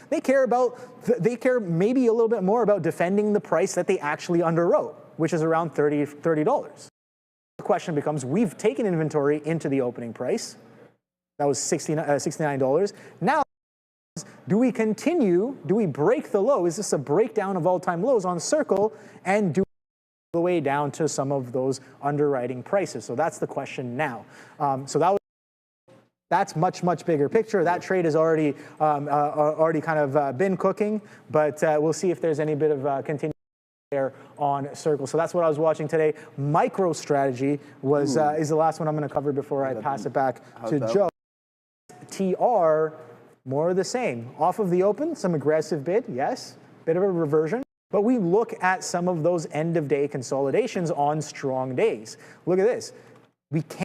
They care maybe a little bit more about defending the price that they actually underwrote, which is around $30. The question becomes, we've taken inventory into the opening price. That was $69. Now, do we continue? Do we break the low? Is this a breakdown of all-time lows on Circle? And do we go the way down to some of those underwriting prices? So that's the question now. That's much bigger picture. That trade has already kind of been cooking, but we'll see if there's any bit of continuation there on Circle. So that's what I was watching today. MicroStrategy was is the last one I'm going to cover before I pass it back to Joe. TR, more of the same. Off of the open, some aggressive bid, yes, bit of a reversion. But we look at some of those end-of-day consolidations on strong days. Look at this. We can't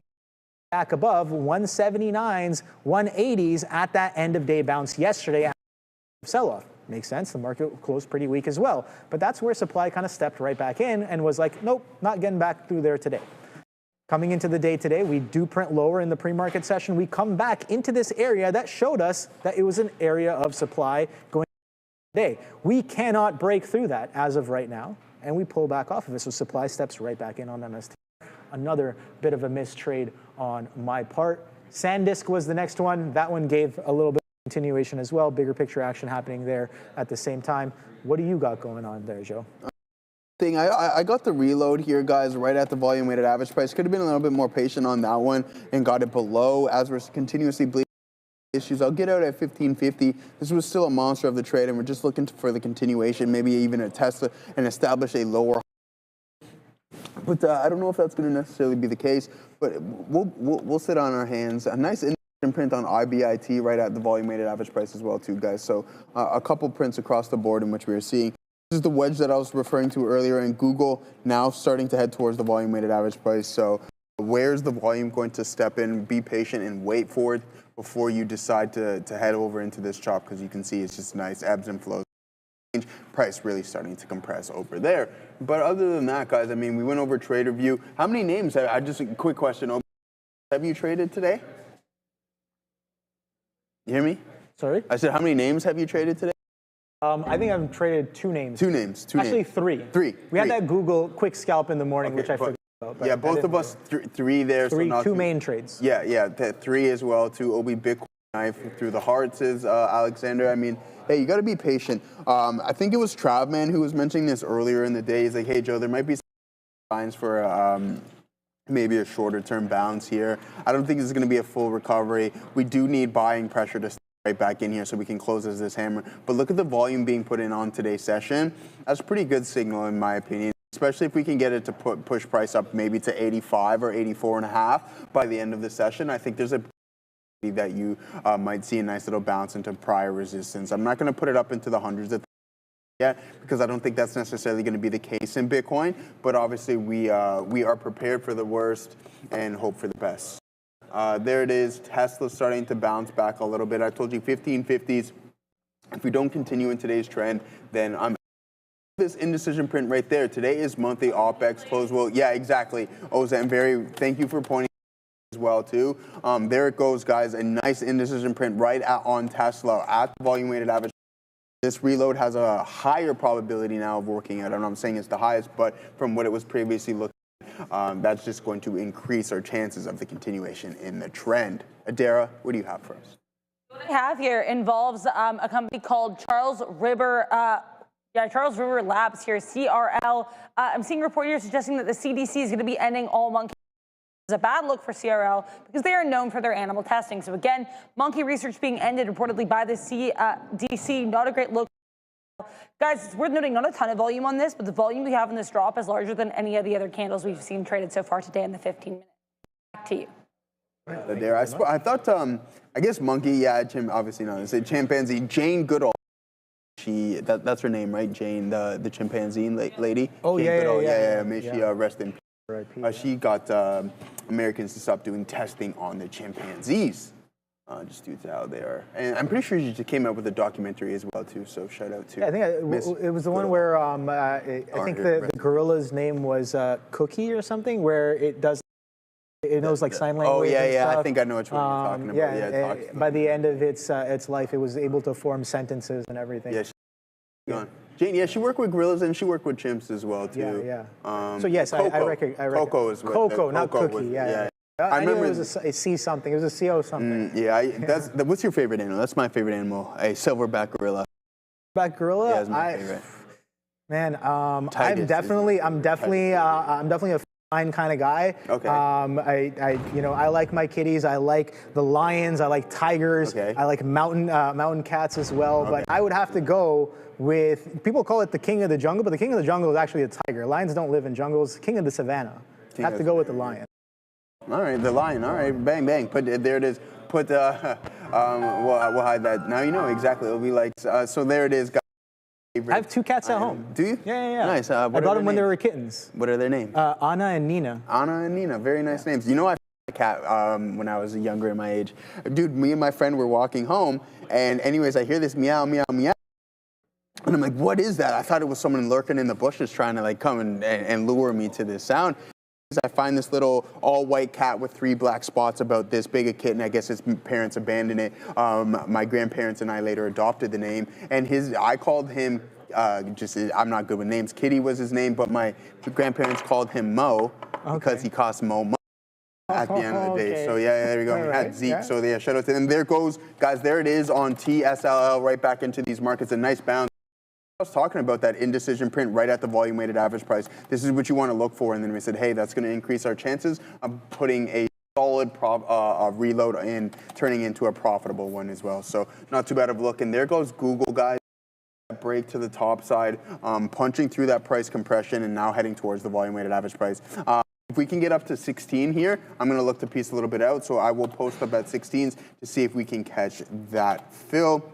back above 179s, 180s at that end-of-day bounce yesterday after sell-off. Makes sense. The market closed pretty weak as well. But that's where supply kind of stepped right back in and was like, nope, not getting back through there today. Coming into the day today, we do print lower in the pre-market session. We come back into this area that showed us that it was an area of supply going today. We cannot break through that as of right now, and we pull back off of it. So supply steps right back in on MST. Another bit of a mistrade on my part. SanDisk was the next one. That one gave a little bit of continuation as well. Bigger picture action happening there at the same time. What do you got going on there, Joe? I got the reload here, guys, right at the volume weighted average price. Could have been a little bit more patient on that one and got it below as we're continuously bleeding issues. I'll get out at 1550. This was still a monster of the trade, and we're just looking for the continuation, maybe even a test and establish a lower. But I don't know if that's going to necessarily be the case. But we'll sit on our hands. A nice print on IBIT right at the volume weighted average price as well, too, guys. So a couple prints across the board in which we are seeing. This is the wedge that I was referring to earlier, and Google now starting to head towards the volume weighted average price. So where's the volume going to step in? Be patient and wait for it before you decide to head over into this chop, because you can see it's just nice ebbs and flows. Price really starting to compress over there. But other than that, guys, I mean, we went over trade review. How many names? Just a quick question. Have you traded today? You hear me? Sorry? I said, how many names have you traded today? I think I've traded 2 names. 2 names. Actually, 3. 3. We had that Google quick scalp in the morning, which I forgot about. Yeah, both of us 3 there. 3, so 2 main trades. Yeah, 3 as well. 2 OB Bitcoin knife through the hearts is Alexander. I mean, hey, you got to be patient. I think it was Travman who was mentioning this earlier in the day. He's like, hey, Joe, there might be some signs for maybe a shorter term bounce here. I don't think this is going to be a full recovery. We do need buying pressure to right back in here so we can close as this hammer. But look at the volume being put in on today's session. That's a pretty good signal in my opinion, especially if we can get it to push price up maybe to 85 or 84.5 by the end of the session. I think there's a that you might see a nice little bounce into prior resistance. I'm not going to put it up into the hundreds yet because I don't think that's necessarily going to be the case in Bitcoin, but obviously we are prepared for the worst and hope for the best. There it is. Tesla starting to bounce back a little bit. I told you 1550s. If we don't continue in today's trend, then I'm this indecision print right there. Today is monthly OPEX close. Well, yeah, exactly. Ozan, thank you for pointing as well too. There it goes, guys. A nice indecision print right on Tesla at the volume weighted average. This reload has a higher probability now of working out. I'm not saying it's the highest, but from what it was previously looking. That's just going to increase our chances of the continuation in the trend. Adara, what do you have for us? What I have here involves a company called Charles River Labs here, CRL. I'm seeing a report here suggesting that the CDC is going to be ending all monkey. It's a bad look for CRL because they are known for their animal testing. So again, monkey research being ended reportedly by the CDC, not a great look. Guys, it's worth noting not a ton of volume on this, but the volume we have in this drop is larger than any of the other candles we've seen traded so far today in the 15 minutes. Back to you. There, I thought, I guess monkey, yeah, obviously not. It's a chimpanzee. Jane Goodall. That's her name, right? Jane, the chimpanzee lady. Oh, Jane yeah, Goodall. yeah. May she rest in peace. She got Americans to stop doing testing on the chimpanzees, just due to how they are. And I'm pretty sure she just came out with a documentary as well too. So shout out to. Yeah, I think it was the one where I think the gorilla's name was Cookie or something, where it knows like sign language. Oh yeah, and yeah. stuff. I think I know which one you're talking about. Yeah, by the end of its life, it was able to form sentences and everything. Yeah. Jane, yeah, she worked with gorillas and she worked with chimps as well too. Yeah. So yes, I reckon. Coco is what Coco, not Cookie. Yeah. I remember it was a C something. It was a CO something. What's your favorite animal? That's my favorite animal. A silverback gorilla. Silverback gorilla? Yeah, it's my favorite. Man, I'm definitely a fine kind of guy. Okay. I like my kitties. I like the lions. I like tigers. Okay. I like mountain cats as well. Okay. But I would have to go with, people call it the king of the jungle, but the king of the jungle is actually a tiger. Lions don't live in jungles. King of the savannah. Have to go with the lion. All right, the lion. All right, bang, bang. There it is. We'll hide that. Now you know exactly. It'll be like, so there it is, guys. I have two cats at home. Do you? Yeah. Nice. I got them when they were kittens. What are their names? Anna and Nina. Anna and Nina. Very nice names. You know, I had a cat when I was younger in my age. Dude, me and my friend were walking home, and anyways, I hear this meow, meow, meow. And I'm like, what is that? I thought it was someone lurking in the bushes trying to like come and lure me to this sound. I find this little all-white cat with 3 black spots about this big a kitten. I guess his parents abandoned it. My grandparents and I later adopted the name. And I called him, I'm not good with names. Kitty was his name, but my grandparents called him Mo because he cost Mo money at the end of the day. So yeah, there we go. He had Zeke. Yeah. So yeah, shout out to them. There goes, guys, there it is on TSLA, right back into these markets. A nice bounce. I was talking about that indecision print right at the volume weighted average price. This is what you want to look for. And then we said, hey, that's going to increase our chances of putting a solid reload in, turning into a profitable one as well. So not too bad of a look. And there goes Google, guys. Break to the top side, punching through that price compression and now heading towards the volume weighted average price. If we can get up to 16 here, I'm going to look to piece a little bit out. So I will post up at 16s to see if we can catch that fill.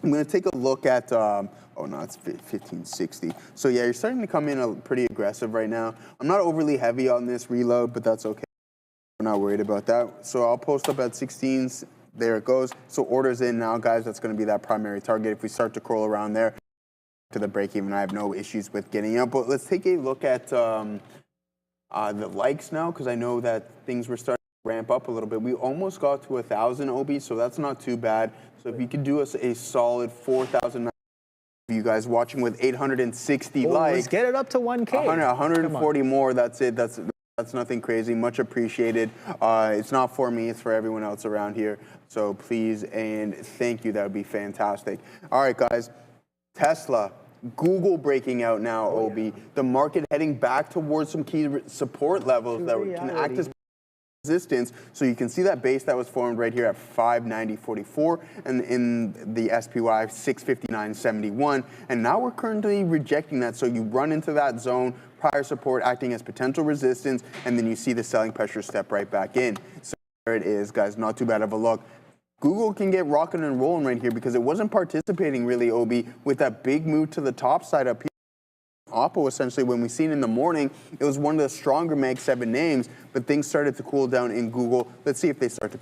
I'm going to take a look at, it's 1560. So yeah, you're starting to come in pretty aggressive right now. I'm not overly heavy on this reload, but that's okay. We're not worried about that. So I'll post up at 16s. There it goes. So orders in now, guys. That's going to be that primary target. If we start to crawl around there to the break even, I have no issues with getting up. But let's take a look at the likes now, because I know that things were starting to ramp up a little bit. We almost got to 1,000 OB, so that's not too bad. So if you could do us a solid 4,000, you guys watching with 860 likes. Let's get it up to 1K. 140 more. That's it. That's nothing crazy. Much appreciated. It's not for me. It's for everyone else around here. So please and thank you. That would be fantastic. All right, guys. Tesla. Google breaking out now, OB. The market heading back towards some key support levels that can act as resistance. So you can see that base that was formed right here at 590.44 and in the SPY 659.71. And now we're currently rejecting that. So you run into that zone, prior support acting as potential resistance, and then you see the selling pressure step right back in. So there it is, guys. Not too bad of a look. Google can get rocking and rolling right here because it wasn't participating really, OB, with that big move to the top side up here. Oppo, essentially, when we seen in the morning, it was one of the stronger Mag 7 names, but things started to cool down in Google. Let's see if they start to.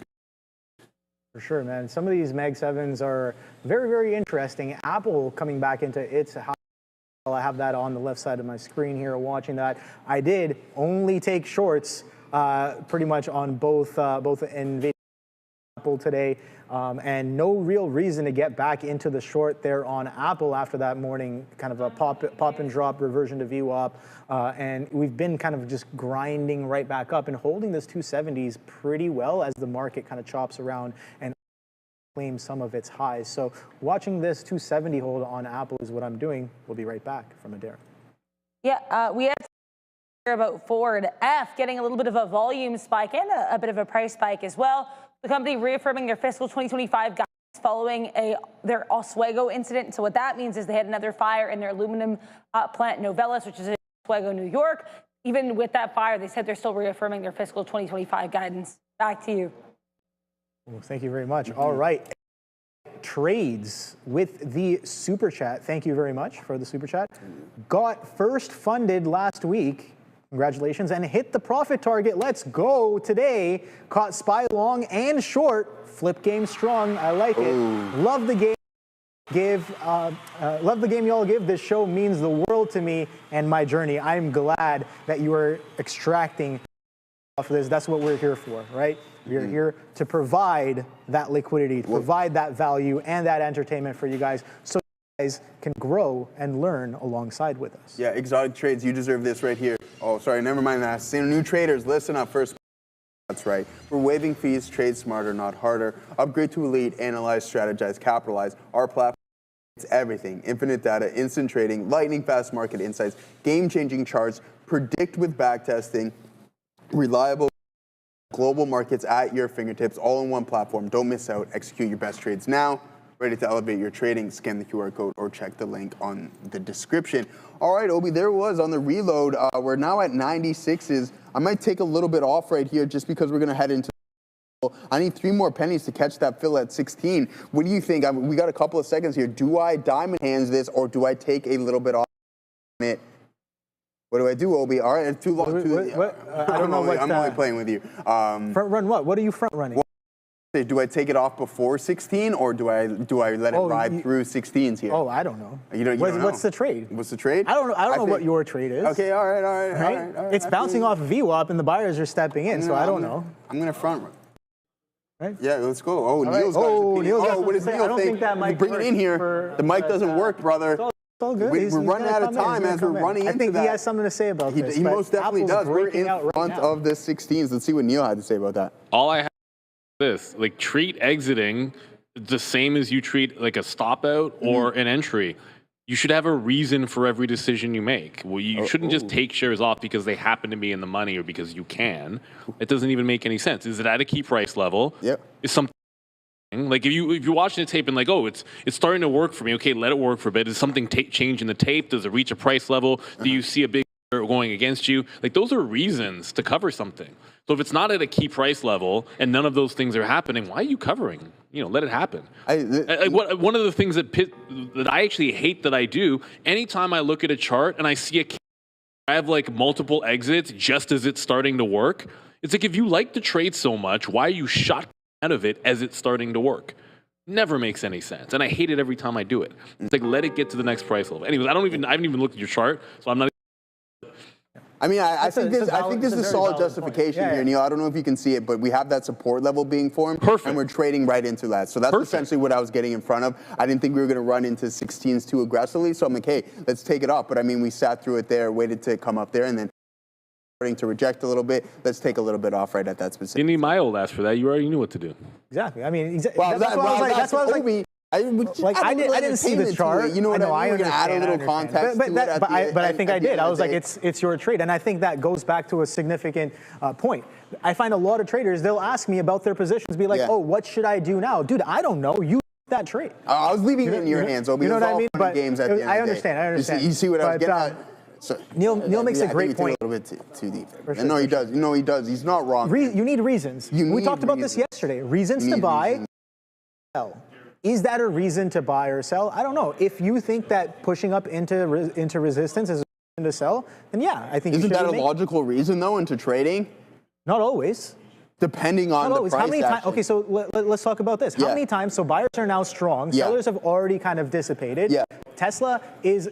For sure, man. Some of these Mag 7s are very, very interesting. Apple coming back into its high. I have that on the left side of my screen here watching that. I did only take shorts pretty much on both NVIDIA Apple today, and no real reason to get back into the short there on Apple after that morning kind of a pop and drop reversion to VWAP, and we've been kind of just grinding right back up and holding this 270s pretty well as the market kind of chops around and claims some of its highs. So watching this 270 hold on Apple is what I'm doing. We'll be right back from Adair. Yeah, we had to hear about Ford F getting a little bit of a volume spike and a bit of a price spike as well. The company reaffirming their fiscal 2025 guidance following their Oswego incident. So what that means is they had another fire in their aluminum plant Novelis, which is in Oswego, New York. Even with that fire, they said they're still reaffirming their fiscal 2025 guidance. Back to you. Well, thank you very much. All right. Trades with the super chat. Thank you very much for the super chat. Got first funded last week Congratulations, and hit the profit target. Let's go today. Caught SPY long and short. Flip game strong. I like it. Love the game. Love the game y'all give. This show means the world to me and my journey. I'm glad that you are extracting off of this. That's what we're here for, right? We're here to provide that liquidity, to provide that value and that entertainment for you guys, so you guys can grow and learn alongside with us. Yeah, exotic trades, you deserve this right here. Oh, sorry, never mind that. New traders, listen up first. That's right. We're waiving fees, trade smarter, not harder. Upgrade to Elite, analyze, strategize, capitalize. Our platform, it's everything. Infinite data, instant trading, lightning fast market insights, game-changing charts, predict with backtesting, reliable global markets at your fingertips, all in one platform. Don't miss out. Execute your best trades now. Ready to elevate your trading? Scan the QR code or check the link on the description. All right, Obi, there it was on the reload. We're now at 96s. I might take a little bit off right here just because we're going to head into. I need 3 more pennies to catch that fill at 16. What do you think? We got a couple of seconds here. Do I diamond hands this or do I take a little bit off it? What do I do, Obi? All right, it's too long. I don't know what. I'm only playing with you. Front run what? What are you front running? Do I take it off before 16 or do I let it ride through 16s here? Oh, I don't know. You don't know. What's the trade? What's the trade? I don't know what your trade is. Okay, all right. It's bouncing off VWAP and the buyers are stepping in, so I don't know. I'm going to front run. Right? Yeah, let's go. Oh, right. Neil's got his opinion. Neil's got What does something to say. Neil I don't think that mic Bring it in here. The mic doesn't work, brother. It's all good. We're running out of time as we're running into that. I think he has something to say about this. He most definitely Apple's does. We're breaking out in front of the 16s. Let's see what Neil had to say about that. All I have is this, like, treat exiting the same as you treat like a stop out or an entry. You should have a reason for every decision you make. Well, you shouldn't just take shares off because they happen to be in the money or because you can. It doesn't even make any sense. Is it at a key price level? Yep. Is something like if you're watching the tape and like, oh, it's starting to work for me. Okay, let it work for a bit. Is something change in the tape? Does it reach a price level? Do you see a big going against you? Like, those are reasons to cover something. So if it's not at a key price level and none of those things are happening, why are you covering? Let it happen. One of the things that I actually hate that I do, anytime I look at a chart and I see I have like multiple exits just as it's starting to work. It's like, if you like to trade so much, why are you shot out of it as it's starting to work? Never makes any sense. And I hate it every time I do it. It's like, let it get to the next price level. Anyways, I haven't even looked at your chart, so I'm not. I mean, I think this is a solid justification here, Neil. I don't know if you can see it, but we have that support level being formed. Perfect. And we're trading right into that. So that's essentially what I was getting in front of. I didn't think we were going to run into 16s too aggressively. So I'm like, hey, let's take it up. But I mean, we sat through it there, waited to come up there, and then starting to reject a little bit. Let's take a little bit off right at that specific. You need my old ass for that. You already knew what to do. Exactly. I mean, that's why I was like, I didn't see the chart. You know what I mean? We're going to add a little context but I think I did. I was like, it's your trade. And I think that goes back to a significant point. I find a lot of traders, they'll ask me about their positions, be like, oh, what should I do now? Dude, I don't know. You that trade. I was leaving it in your hands, Obi. You know what I mean? But games at the end I understand. You see what I was getting at? So, Neil makes a great point. A little bit too deep. No, he does. No, he does. He's not wrong. You need reasons. We talked about this yesterday. Reasons to buy, sell. Is that a reason to buy or sell? I don't know. If you think that pushing up into resistance is a reason to sell, then yeah, I think. Isn't that a logical reason though into trading? Not always. Depending on the price. How many times? Okay, so let's talk about this. How many times? So buyers are now strong. Sellers have already kind of dissipated. Yeah. Tesla is,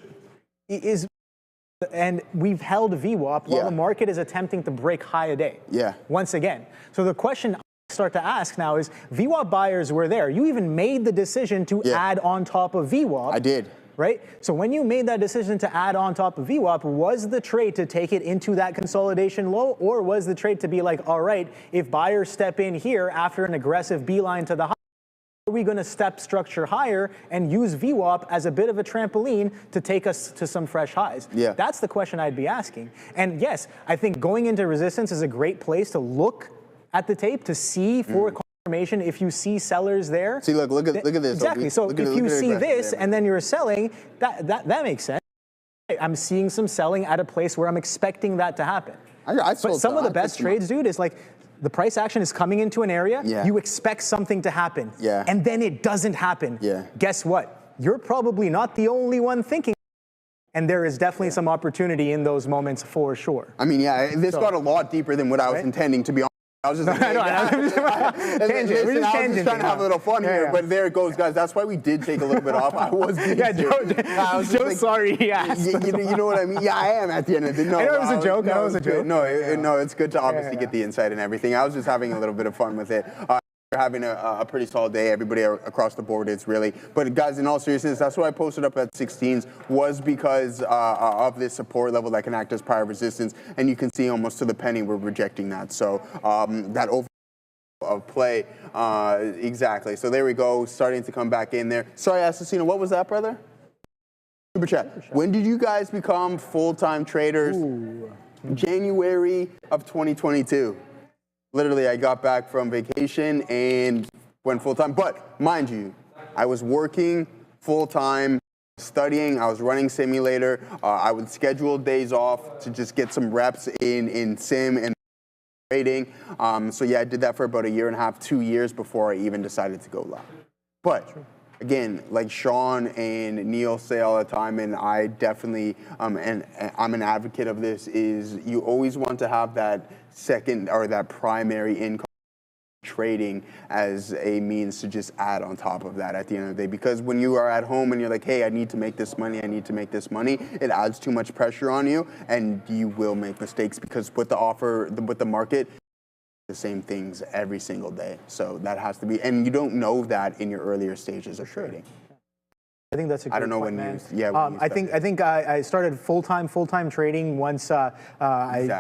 and we've held VWAP while the market is attempting to break high a day. Yeah. Once again. So the question I start to ask now is, VWAP buyers were there. You even made the decision to add on top of VWAP. I did. Right? So when you made that decision to add on top of VWAP, was the trade to take it into that consolidation low, or was the trade to be like, all right, if buyers step in here after an aggressive beeline to the high, are we going to step structure higher and use VWAP as a bit of a trampoline to take us to some fresh highs? Yeah. That's the question I'd be asking. And yes, I think going into resistance is a great place to look at the tape to see for confirmation if you see sellers there. See, look at this. Exactly. So if you see this and then you're selling, that makes sense. I'm seeing some selling at a place where I'm expecting that to happen. But some of the best trades, dude, is like the price action is coming into an area. You expect something to happen. And then it doesn't happen. Guess what? You're probably not the only one thinking. And there is definitely some opportunity in those moments for sure. I mean, yeah, this got a lot deeper than what I was intending, to be honest. I was just like, tangent. We're just trying to have a little fun here, but there it goes, guys. That's why we did take a little bit off. I was being Joe's sorry he asked. You know what I mean? Yeah, I am at the end of the day. No, I know it was a joke. No, it was a joke. No, it's good to obviously get the insight and everything. I was just having a little bit of fun with it. We're having a pretty solid day. Everybody across the board is really. But guys, in all seriousness, that's why I posted up at 16s was because of this support level that can act as prior resistance. And you can see almost to the penny we're rejecting that. So that over of play, exactly. So there we go, starting to come back in there. Sorry, Assassino, what was that, brother? Super chat. When did you guys become full-time traders? January of 2022. Literally, I got back from vacation and went full-time. But mind you, I was working full-time, studying. I was running simulator. I would schedule days off to just get some reps in sim and trading. So yeah, I did that for about a year and a half, 2 years before I even decided to go live. But again, like Sean and Neil say all the time, and I definitely, and I'm an advocate of this, is you always want to have that second or that primary income trading as a means to just add on top of that at the end of the day. Because when you are at home and you're like, hey, I need to make this money, it adds too much pressure on you and you will make mistakes because with the market, the same things every single day. So that has to be, and you don't know that in your earlier stages of trading. I think that's a great point, when man. I think I started full-time trading once I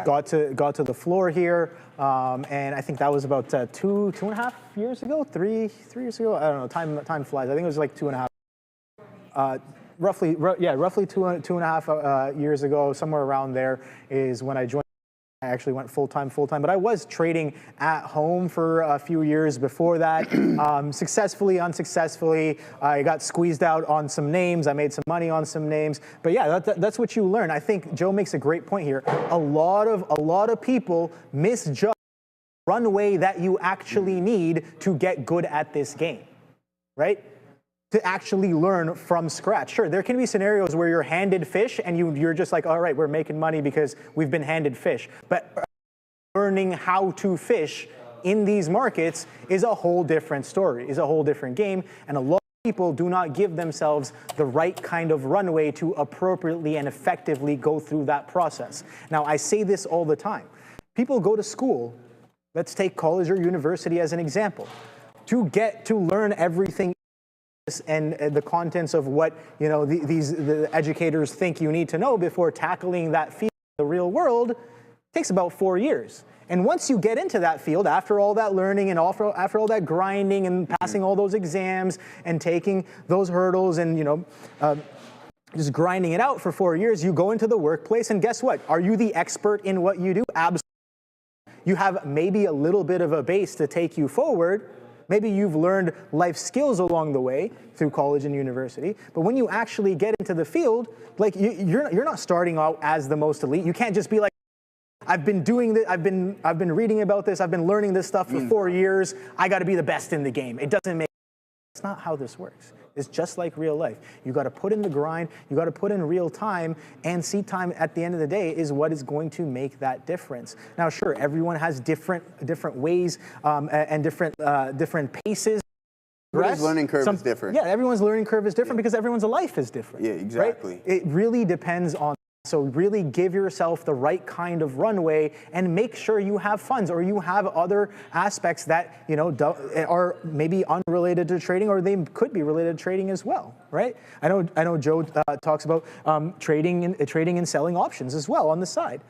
got to the floor here, and I think that was about 2.5 years ago, three years ago. I don't know. Time flies. I think it was like 2.5. Roughly two and a half years ago, somewhere around there is when I joined. I actually went full-time, but I was trading at home for a few years before that, successfully, unsuccessfully. I got squeezed out on some names. I made some money on some names, but yeah, that's what you learn. I think Joe makes a great point here. A lot of people misjudge the runway that you actually need to get good at this game, right? To actually learn from scratch. Sure, there can be scenarios where you're handed fish and you're just like, all right, we're making money because we've been handed fish. But learning how to fish in these markets is a whole different story, is a whole different game. And a lot of people do not give themselves the right kind of runway to appropriately and effectively go through that process. Now, I say this all the time. People go to school, let's take college or university as an example, to learn everything and the contents of what the educators think you need to know before tackling that field in the real world takes about 4 years. And once you get into that field, after all that learning and after all that grinding and passing all those exams and taking those hurdles and just grinding it out for 4 years, you go into the workplace and guess what? Are you the expert in what you do? Absolutely. You have maybe a little bit of a base to take you forward. Maybe you've learned life skills along the way through college and university, but when you actually get into the field, like you're not starting out as the most elite. You can't just be like, I've been doing this, I've been reading about this, I've been learning this stuff for 4 years. I got to be the best in the game. It doesn't make. That's not how this works. It's just like real life. You got to put in the grind, you got to put in real time, and seed time at the end of the day is what is going to make that difference. Now, sure, everyone has different ways and different paces. Everyone's learning curve is different. Yeah, everyone's learning curve is different because everyone's life is different. Yeah, exactly. Right? It really depends on. So really give yourself the right kind of runway and make sure you have funds or you have other aspects that are maybe unrelated to trading or they could be related to trading as well, right? I know Joe talks about trading and selling options as well on the side.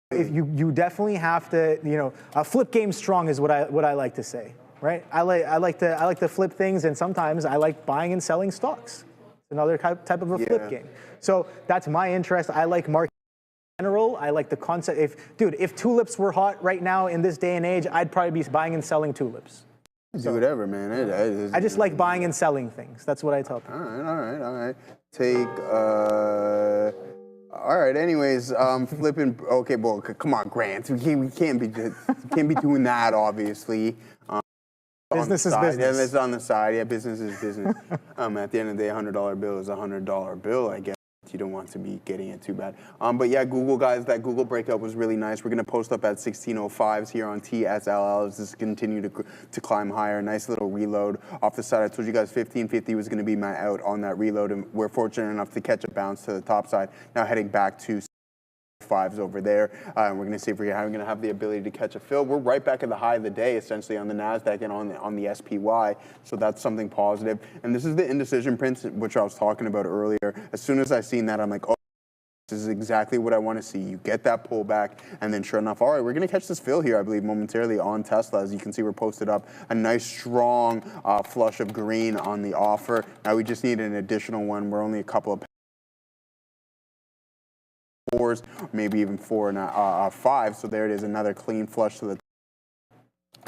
If you definitely have to flip game strong is what I like to say, right? I like to flip things and sometimes I like buying and selling stocks. Another type of a flip game. So that's my interest. I like market in general. I like the concept. If tulips were hot right now in this day and age, I'd probably be buying and selling tulips. Do whatever, man. I just like buying and selling things. That's what I tell people. All right. All right. Anyways, flipping. Okay, well, come on, Grant. We can't be doing that, obviously. Business is business. Yeah, it's on the side. Yeah, business is business. At the end of the day, $100 bill is $100 bill, I guess. You don't want to be getting it too bad. But yeah, Google, guys, that Google breakout was really nice. We're going to post up at 1605s here on TSLL as this continue to climb higher. Nice little reload off the side. I told you guys 1550 was going to be my out on that reload, and we're fortunate enough to catch a bounce to the top side. Now heading back to fives over there, and we're going to see if we're going to have the ability to catch a fill. We're right back at the high of the day, essentially, on the NASDAQ and on the SPY, so that's something positive. And this is the indecision print, which I was talking about earlier. As soon as I seen that, I'm like, oh, this is exactly what I want to see. You get that pullback, and then sure enough, all right, we're going to catch this fill here, I believe, momentarily on Tesla. As you can see, we're posted up a nice, strong flush of green on the offer. Now we just need an additional one. We're only a couple of fours, maybe even 4 and 5. So there it is, another clean flush to the top.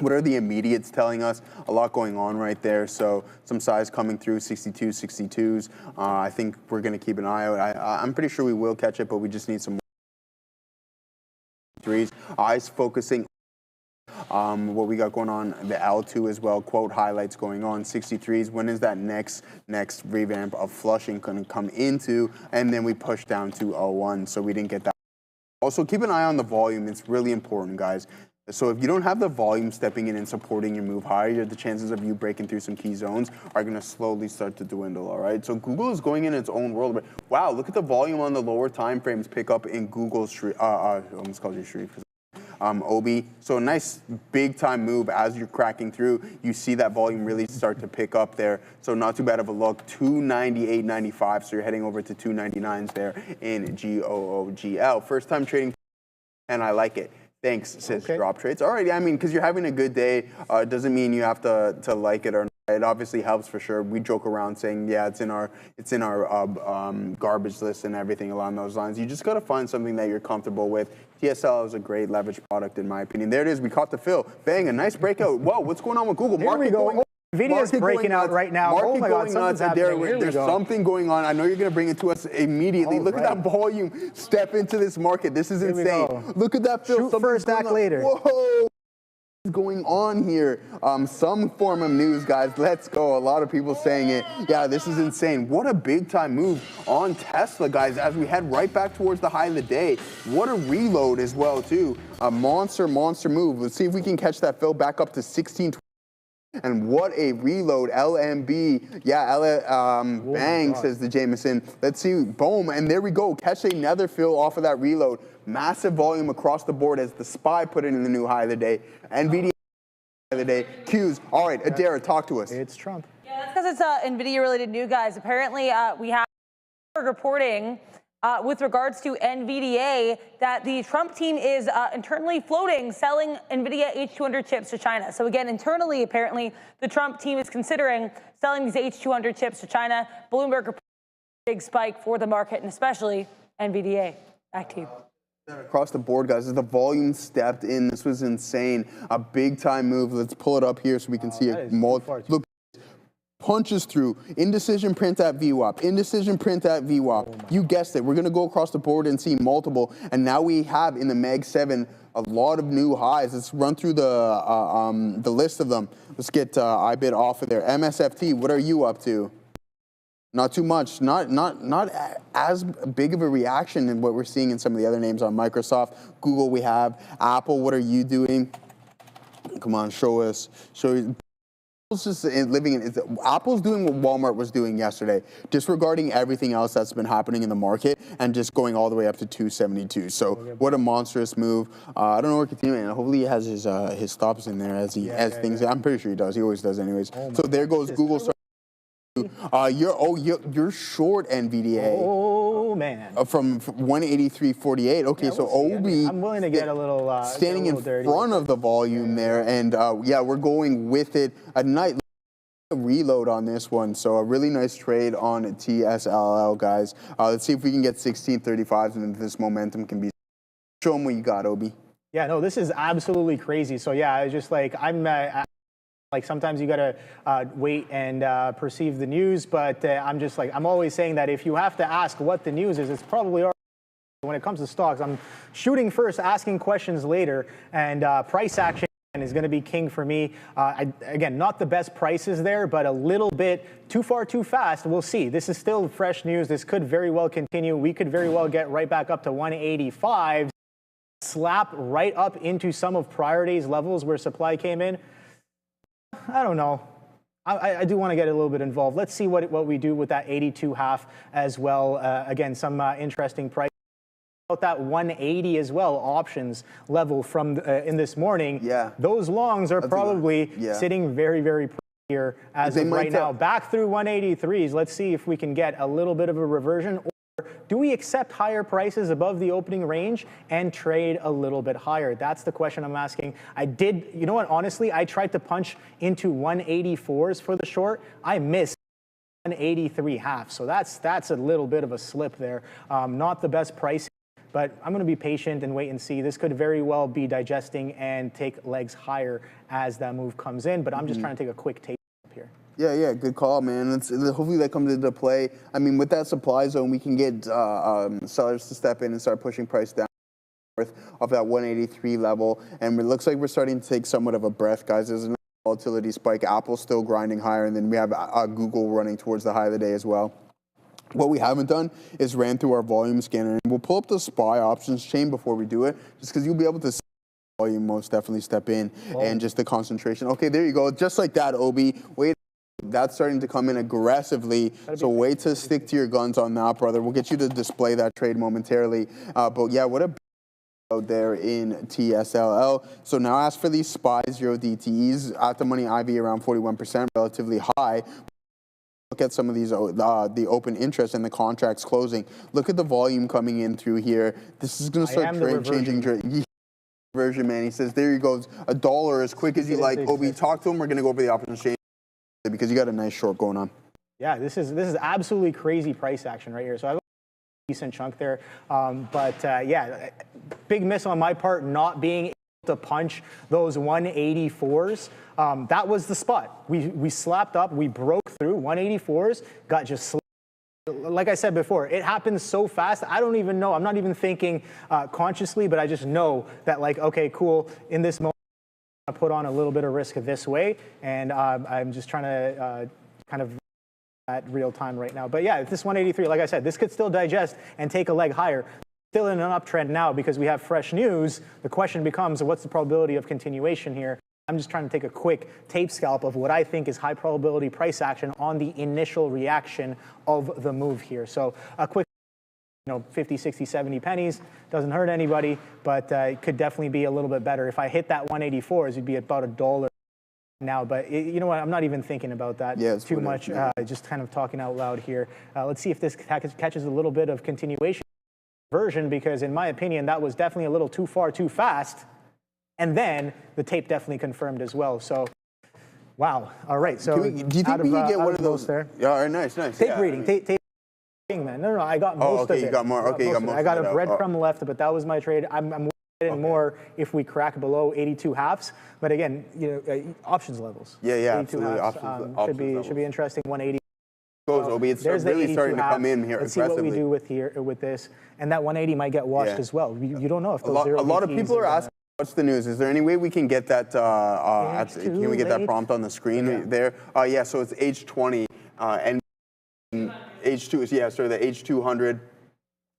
What are the immediates telling us? A lot going on right there. So some size coming through, 62s. I think we're going to keep an eye out. I'm pretty sure we will catch it, but we just need some more threes. Eyes focusing what we got going on, the L2 as well, quote highlights going on, 63s. When is that next revamp of flushing going to come into? And then we push down to 01, so we didn't get that. Also, keep an eye on the volume. It's really important, guys. So if you don't have the volume stepping in and supporting your move higher, the chances of you breaking through some key zones are going to slowly start to dwindle, all right? So Google is going in its own world. But wow, look at the volume on the lower time frames pick up in Google's, I almost called you Shreve. OB. So a nice big time move as you're cracking through. You see that volume really start to pick up there. So not too bad of a look. 298.95. So you're heading over to 299s there in GOOGL. First time trading, and I like it. Thanks, says Drop Trades. All right, I mean, because you're having a good day, doesn't mean you have to like it or not. It obviously helps for sure. We joke around saying, yeah, it's in our garbage list and everything along those lines. You just got to find something that you're comfortable with. TSL is a great leverage product in my opinion. There it is. We caught the fill. Bang, a nice breakout. Whoa, what's going on with Google? Here we go. NVIDIA's breaking out right now. Oh my God, something's happening. There's something going on. I know you're going to bring it to us immediately. Look at that volume step into this market. This is insane. Look at that fill. Shoot first, act later. Whoa. Going on here, some form of news, guys. Let's go. A lot of people saying it. Yeah, this is insane. What a big time move on Tesla, guys, as we head right back towards the high of the day. What a reload as well, too. A monster move. Let's see if we can catch that fill back up to 16. And what a reload, LMB. Yeah, bang, says the Jameson. Let's see, boom, and there we go. Catch another fill off of that reload. Massive volume across the board as the SPY put in the new high of the day. NVIDIA high of the day. Qs. All right, Adara, talk to us. It's Trump. Yeah, that's because it's NVIDIA-related news, guys. Apparently, we have reporting with regards to NVDA that the Trump team is internally floating, selling NVIDIA H200 chips to China. So again, internally, apparently, the Trump team is considering selling these H200 chips to China. Bloomberg reported a big spike for the market, and especially NVDA. Back to you. Across the board, guys, as the volume stepped in, this was insane. A big time move. Let's pull it up here so we can see it. Look, punches through. Indecision print at VWAP. Indecision print at VWAP. You guessed it. We're going to go across the board and see multiple. And now we have in the Mag 7 a lot of new highs. Let's run through the list of them. Let's get IBIT off of there. MSFT, what are you up to? Not too much. Not as big of a reaction in what we're seeing in some of the other names on Microsoft. Google we have. Apple, what are you doing? Come on, show us. Apple's just living in. Apple's doing what Walmart was doing yesterday, disregarding everything else that's been happening in the market and just going all the way up to 272. So what a monstrous move. I don't know where continuing. Hopefully he has his stops in there as things. I'm pretty sure he does. He always does, anyways. So there goes Google. You're short NVDA. Oh man. From 183.48. Okay, yeah, so OB. I'm willing to get a little standing in front of the volume there, and yeah, we're going with it. A night reload on this one, so a really nice trade on TSLL, guys. Let's see if we can get 1635s, and this momentum can be. Show them what you got, OB. Yeah, no, this is absolutely crazy. So yeah, I just like like sometimes you gotta wait and perceive the news, but I'm just like, I'm always saying that if you have to ask what the news is, it's probably already. When it comes to stocks, I'm shooting first, asking questions later, and price action is going to be king for me. Again, not the best prices there, but a little bit too far too fast. We'll see. This is still fresh news. This could very well continue. We could very well get right back up to 185, slap right up into some of prior day's levels where supply came in. I don't know. I do want to get a little bit involved. Let's see what we do with that 82.5 as well. Again, some interesting price. About that 180 as well, options level from in this morning. Yeah. Those longs are probably sitting very, very pretty here as of right now. Back through 183s. Let's see if we can get a little bit of a reversion. Do we accept higher prices above the opening range and trade a little bit higher? That's the question I'm asking. You know what, honestly, I tried to punch into 184s for the short. I missed 183.5, so that's a little bit of a slip there. Not the best price, but I'm going to be patient and wait and see. This could very well be digesting and take legs higher as that move comes in, but I'm just trying to take a quick tape up here. Yeah, good call, man. Hopefully that comes into play. I mean, with that supply zone, we can get sellers to step in and start pushing price down off that 183 level. And it looks like we're starting to take somewhat of a breath, guys. There's a volatility spike. Apple's still grinding higher, and then we have Google running towards the high of the day as well. What we haven't done is ran through our volume scanner. And we'll pull up the SPY options chain before we do it, just because you'll be able to see volume most definitely step in and just the concentration. Okay, there you go. Just like that, Obi. Wait. That's starting to come in aggressively, so wait to stick to your guns on that, brother. We'll get you to display that trade momentarily. But yeah, what a out there in TSLL. So now as for these SPY 0 DTEs, at the money IV around 41%, relatively high. Look at some of these, the open interest and the contracts closing. Look at the volume coming in through here. This is going to start changing. Version, man. He says, there you go. $1 as quick as you like. Obi, talk to him. We're going to go over the option chain, because you got a nice short going on. Yeah, this is absolutely crazy price action right here. So I have a decent chunk there, yeah, big miss on my part not being able to punch those 184s. That was the spot. We slapped up, we broke through 184s, got just slapped. Like I said before, it happens so fast. I don't even know. I'm not even thinking consciously, but I just know that, like, okay, cool. In this moment, put on a little bit of risk this way, and I'm just trying to kind of at real time right now. But yeah, this 183, like I said, this could still digest and take a leg higher. Still in an uptrend now because we have fresh news. The question becomes, what's the probability of continuation here? I'm just trying to take a quick tape scalp of what I think is high probability price action on the initial reaction of the move here. So a quick 50, 60, 70 pennies. Doesn't hurt anybody, but it could definitely be a little bit better. If I hit that 184s, it'd be about $1 now. But you know what? I'm not even thinking about that too much. Just kind of talking out loud here. Let's see if this catches a little bit of continuation version, because in my opinion, that was definitely a little too far, too fast. And then the tape definitely confirmed as well. So, wow. All right. So, do you think we can get one of those there? Yeah, all right, nice. Tape reading. Tape. Man. No, I got most of it. You got more. Okay, you got most. I got a breadcrumb left, but that was my trade. I'm in more if we crack below 82 halves. But again, options levels. Yeah, 82 absolutely. Halves, should be interesting. 180. Obi, it's really starting to come in here. Let's see what we do with this, and that 180 might get washed as well. You don't know if those a lot of people are asking. What's the news? Is there any way we can get that? Can we get that prompt on the screen there? Yeah. So it's H20 and H2. Yeah. So the H200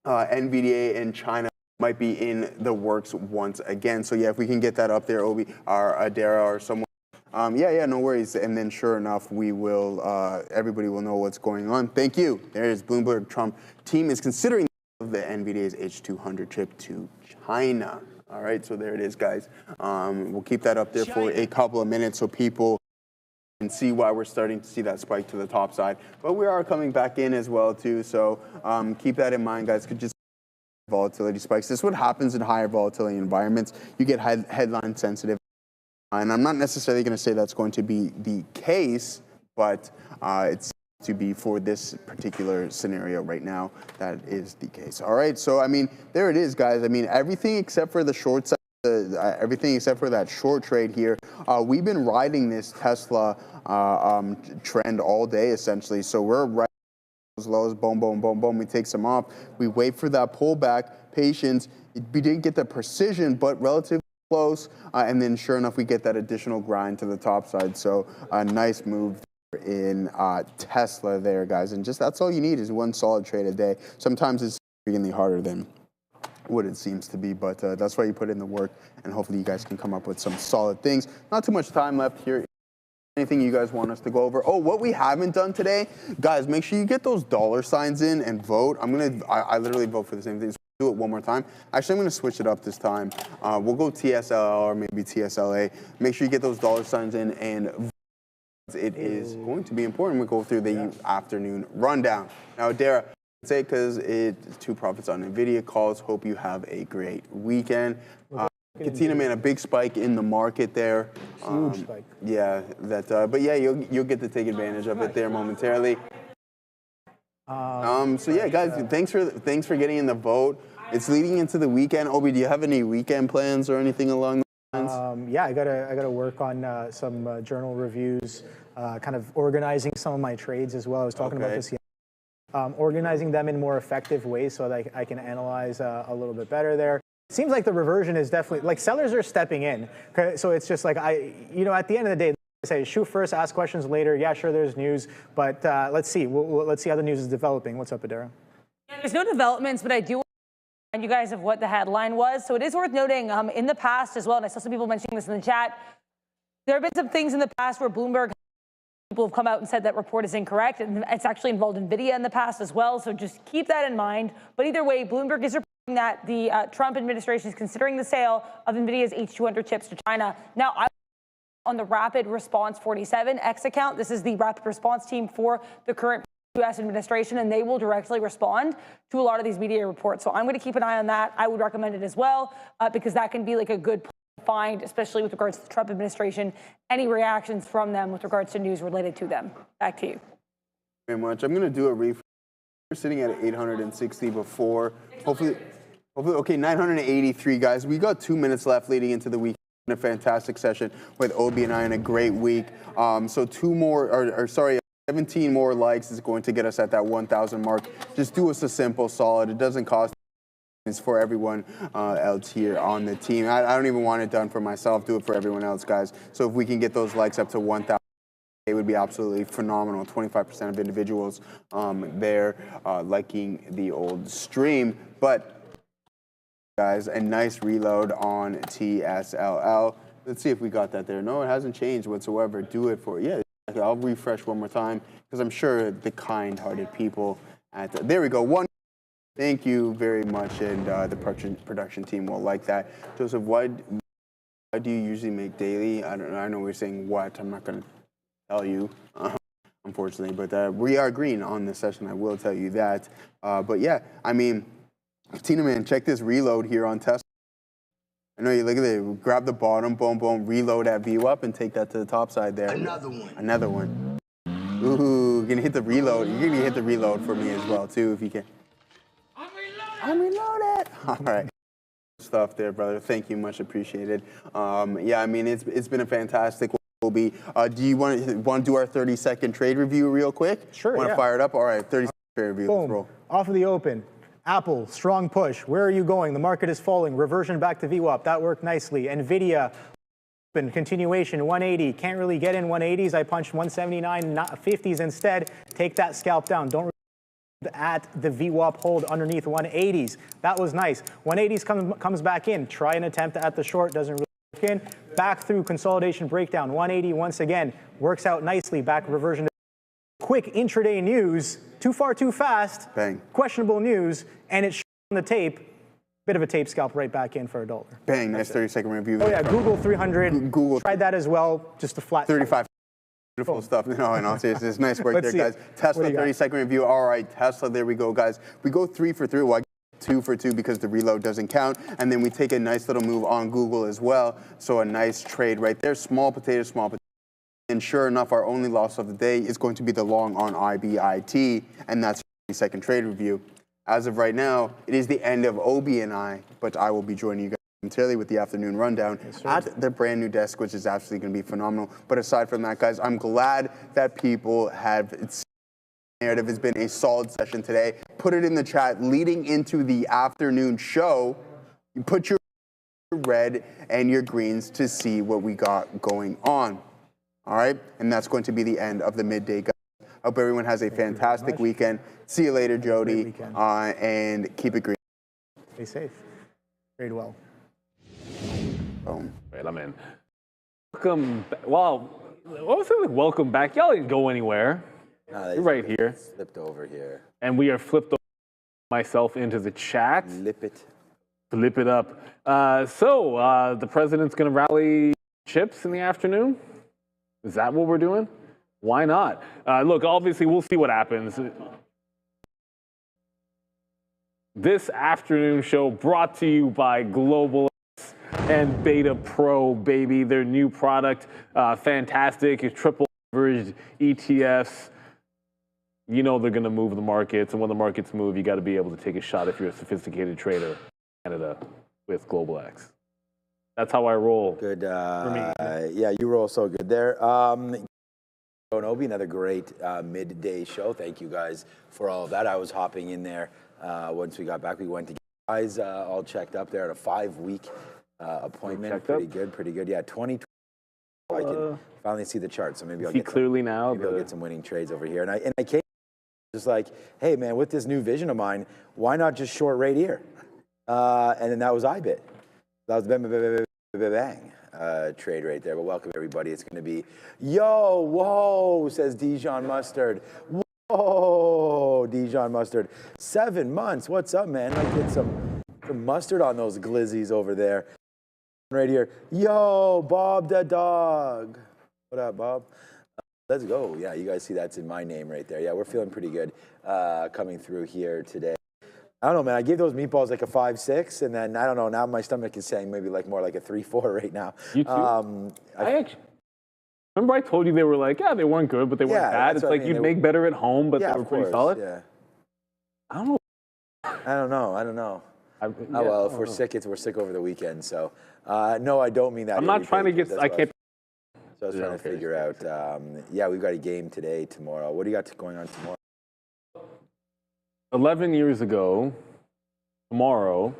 NVDA in China might be in the works once again. So yeah, if we can get that up there, Obi or Adara or someone. Yeah, no worries. And then sure enough, we will. Everybody will know what's going on. Thank you. There is Bloomberg. Trump team is considering the NVDA's H200 chip to China. All right, so there it is, guys. We'll keep that up there for a couple of minutes so people can see why we're starting to see that spike to the top side. But we are coming back in as well, too. So keep that in mind, guys. Could just volatility spikes. This is what happens in higher volatility environments. You get headline sensitive. And I'm not necessarily going to say that's going to be the case, but it's to be for this particular scenario right now. That is the case. All right. So, I mean, there it is, guys. I mean, everything except for the short side, everything except for that short trade here. We've been riding this Tesla trend all day, essentially. So we're right as low as boom, boom, boom, boom. We take some off. We wait for that pullback. Patience. We didn't get the precision, but relative close, and then sure enough, we get that additional grind to the top side. So a nice move in Tesla there, guys. And just that's all you need is one solid trade a day. Sometimes it's significantly harder than what it seems to be, but that's why you put in the work, and hopefully you guys can come up with some solid things. Not too much time left here. Anything you guys want us to go over? Oh, what we haven't done today, guys, make sure you get those dollar signs in and vote. I literally vote for the same thing. So do it one more time. Actually, I'm gonna switch it up this time. We'll go TSLA or maybe TSLA. Make sure you get those dollar signs in and vote. It is going to be important. We go through the afternoon rundown. Now, Dara, say because it's two profits on NVIDIA calls. Hope you have a great weekend. Katina, man, a big spike in the market there. Huge spike. Yeah, but yeah, you'll get to take advantage of it there momentarily. So yeah, guys, thanks for getting in the vote. It's leading into the weekend. Obi, do you have any weekend plans or anything along those lines? Yeah, I gotta work on some journal reviews, kind of organizing some of my trades as well. I was talking about this. Organizing them in more effective ways so that I can analyze a little bit better there. It seems like the reversion is definitely, like, sellers are stepping in. Okay? So it's just like, at the end of the day, I say shoot first, ask questions later. Yeah, sure, there's news, but let's see. Let's see how the news is developing. What's up, Adara? Yeah, there's no developments, but I do want to remind you guys of what the headline was. So it is worth noting in the past as well, and I saw some people mentioning this in the chat, there have been some things in the past where Bloomberg people have come out and said that report is incorrect, and it's actually involved NVIDIA in the past as well, so just keep that in mind. But either way, Bloomberg is reporting that the Trump administration is considering the sale of NVIDIA's H200 chips to China. Now, on the Rapid Response 47 X account, this is the rapid response team for the current U.S. administration, and they will directly respond to a lot of these media reports. So I'm going to keep an eye on that. I would recommend it as well, because that can be like a good find, especially with regards to the Trump administration, any reactions from them with regards to news related to them. Back to you. Very much. I'm going to do a refresh. We're sitting at 860 before. Hopefully, okay, 983, guys. We got 2 minutes left leading into the week. A fantastic session with Obi and I and a great week. So 17 more likes is going to get us at that 1,000 mark. Just do us a simple solid. It doesn't cost. It's for everyone else here on the team. I don't even want it done for myself. Do it for everyone else, guys. So if we can get those likes up to 1,000, it would be absolutely phenomenal. 25% of individuals there liking the old stream. But, guys, a nice reload on TSLL. Let's see if we got that there. No, it hasn't changed whatsoever. Do it for, yeah, I'll refresh one more time because I'm sure the kind-hearted people there we go. One. Thank you very much, and the production team will like that. Joseph, why do you usually make daily? I don't know. I know we're saying what. I'm not going to tell you, unfortunately. But we are green on this session. I will tell you that. But yeah, I mean, Tina, man, check this reload here on Tesla. I know you look at it. Grab the bottom, boom, boom, reload at VWAP, and take that to the top side there. Another one. Ooh, you're gonna hit the reload. You're gonna hit the reload for me as well too, if you can. I'm reloaded. All right. Stuff there, brother. Thank you. Much appreciated. Yeah, I mean, it's been a fantastic one. Do you want to do our 30-second trade review real quick? Sure, Want to fire it up? All right, 30-second trade review. Boom. Let's roll. Off of the open. Apple, strong push. Where are you going? The market is falling. Reversion back to VWAP. That worked nicely. NVIDIA, continuation, 180. Can't really get in 180s. I punched 179, not 50s instead. Take that scalp down. Don't at the VWAP hold underneath 180s. That was nice. 180s comes back in. Try an attempt at the short. Doesn't really work in. Back through consolidation breakdown. 180 once again. Works out nicely. Back reversion. Quick intraday news. Too far, too fast. Bang. Questionable news. And it's on the tape. Bit of a tape scalp right back in for $1. Bang. Nice 30-second review. Oh yeah, Google 300. Google. Tried that as well. Just a flat. 35. Beautiful stuff. No, in all seriousness, nice work there, guys. Tesla 30-second review. All right, Tesla, there we go, guys. We go 3 for 3. Well, I get 2 for 2 because the reload doesn't count. And then we take a nice little move on Google as well. So a nice trade right there. Small potato, small potato. And sure enough, our only loss of the day is going to be the long on IBIT. And that's a 30-second trade review. As of right now, it is the end of Obi and I, but I will be joining you guys momentarily with the afternoon rundown at the brand new desk, which is absolutely going to be phenomenal. But aside from that, guys, I'm glad that people have. Narrative has been a solid session today. Put it in the chat leading into the afternoon show. You put your your red and your greens to see what we got going on. All right, and that's going to be the end of the midday, guys. Hope everyone has a fantastic weekend. See you later, Jody, and keep it green. Stay safe. Trade well. Boom. Right, I'm in. Welcome. Well, what was it like? Welcome back. Y'all didn't go anywhere. No, You're right here. Slipped over here. And we are flipped myself into the chat. Flip it up. So the president's going to rally chips in the afternoon. Is that what we're doing? Why not? Look, obviously, we'll see what happens. This afternoon show brought to you by Global and Beta Pro, baby. Their new product, fantastic. It's triple leveraged ETFs. You know they're going to move the markets, and when the markets move, you got to be able to take a shot if you're a sophisticated trader in Canada with Global X. That's how I roll. Good. Yeah, you roll so good there. Obi, another great midday show. Thank you guys for all of that. I was hopping in there once we got back. We went to get guys all checked up there at a 5-week appointment. Pretty good. Yeah, 2020. I can finally see the chart, so maybe I'll get clearly now. Maybe I'll get some winning trades over here. And I came just like, hey man, with this new vision of mine, why not just short right here? And then that was IBIT. That was bang. Trade right there. But welcome everybody. It's going to be whoa, says Dijon Mustard. Whoa, Dijon Mustard. 7 months. What's up, man? Let's get some mustard on those glizzies over there. Right here. Yo, Bob the dog. What up, Bob? Let's go. Yeah, you guys see that's in my name right there. Yeah, we're feeling pretty good coming through here today. I don't know, man. I gave those meatballs like a 5-6, and then I don't know. Now my stomach is saying maybe like more like a 3-4 right now. You too. I actually remember I told you they were like, yeah, they weren't good, but they weren't bad. It's like you'd make better at home, but they were pretty solid. Yeah. I don't know. I don't know. Well, if we're sick, we're sick over the weekend. So no, I don't mean that. I'm not trying to get. I can't. So I was trying to figure out. Yeah, we've got a game today, tomorrow. What do you got going on tomorrow? 11 years ago, tomorrow,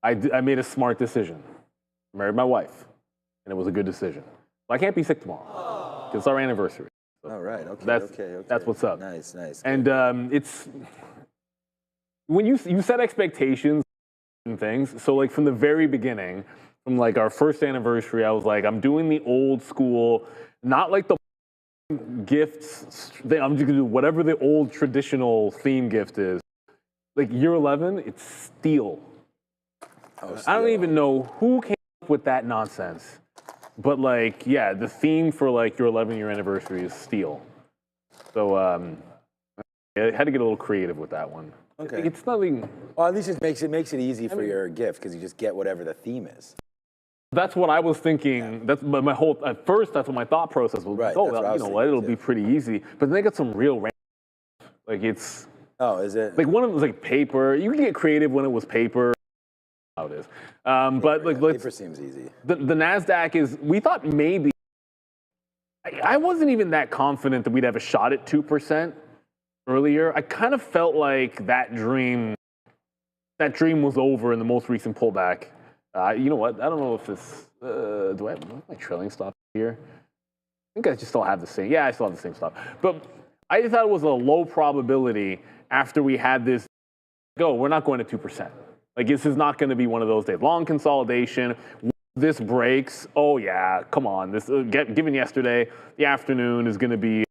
I made a smart decision. I married my wife, and it was a good decision. But I can't be sick tomorrow. It's our anniversary. So all right. Okay. That's what's up. Nice. And it's when you set expectations and things. So like from the very beginning, from like our first anniversary, I was like, I'm doing the old school, not like the gifts. I'm just gonna do whatever the old traditional theme gift is. Like year 11, it's steel. I don't even know who came up with that nonsense. But like, yeah, the theme for like your 11-year anniversary is steel. So I had to get a little creative with that one. Okay. It's nothing. Well, at least it makes it easy for your gift because you just get whatever the theme is. That's what I was thinking. Yeah. That's my whole. At first, that's what my thought process was. Right. Oh, well, you know what? It'll be pretty easy. But then they got some real. Like it's. Oh, is it? Like one of them was like paper. You can get creative when it was paper. How it is. But like paper seems easy. The NASDAQ is. We thought maybe. I wasn't even that confident that we'd have a shot at 2% earlier. I kind of felt like that dream was over in the most recent pullback. You know what? I don't know if it's. Do I have my trailing stop here? I think I just still have the same. Yeah, I still have the same stop. But I just thought it was a low probability after we had this go. We're not going to 2%. Like this is not going to be one of those days. Long consolidation. This breaks. Oh yeah, come on. This given yesterday, the afternoon is going to be,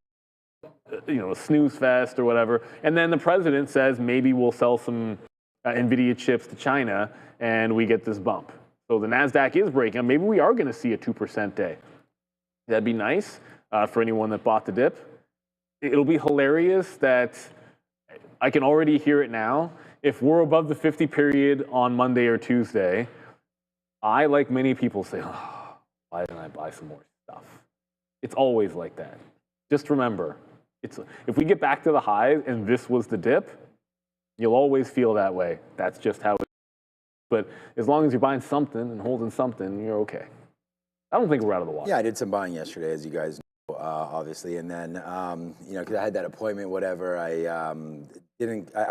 a snooze fest or whatever. And then the president says maybe we'll sell some NVIDIA chips to China, and we get this bump. So the NASDAQ is breaking. Maybe we are going to see a 2% day. That'd be nice for anyone that bought the dip. It'll be hilarious that I can already hear it now. If we're above the 50 period on Monday or Tuesday, I, like many people, say, oh, why didn't I buy some more stuff? It's always like that. Just remember, if we get back to the highs and this was the dip, you'll always feel that way. That's just how it is. But as long as you're buying something and holding something, you're okay. I don't think we're out of the water. Yeah, I did some buying yesterday, as you guys know, obviously. And then, because I had that appointment, whatever, I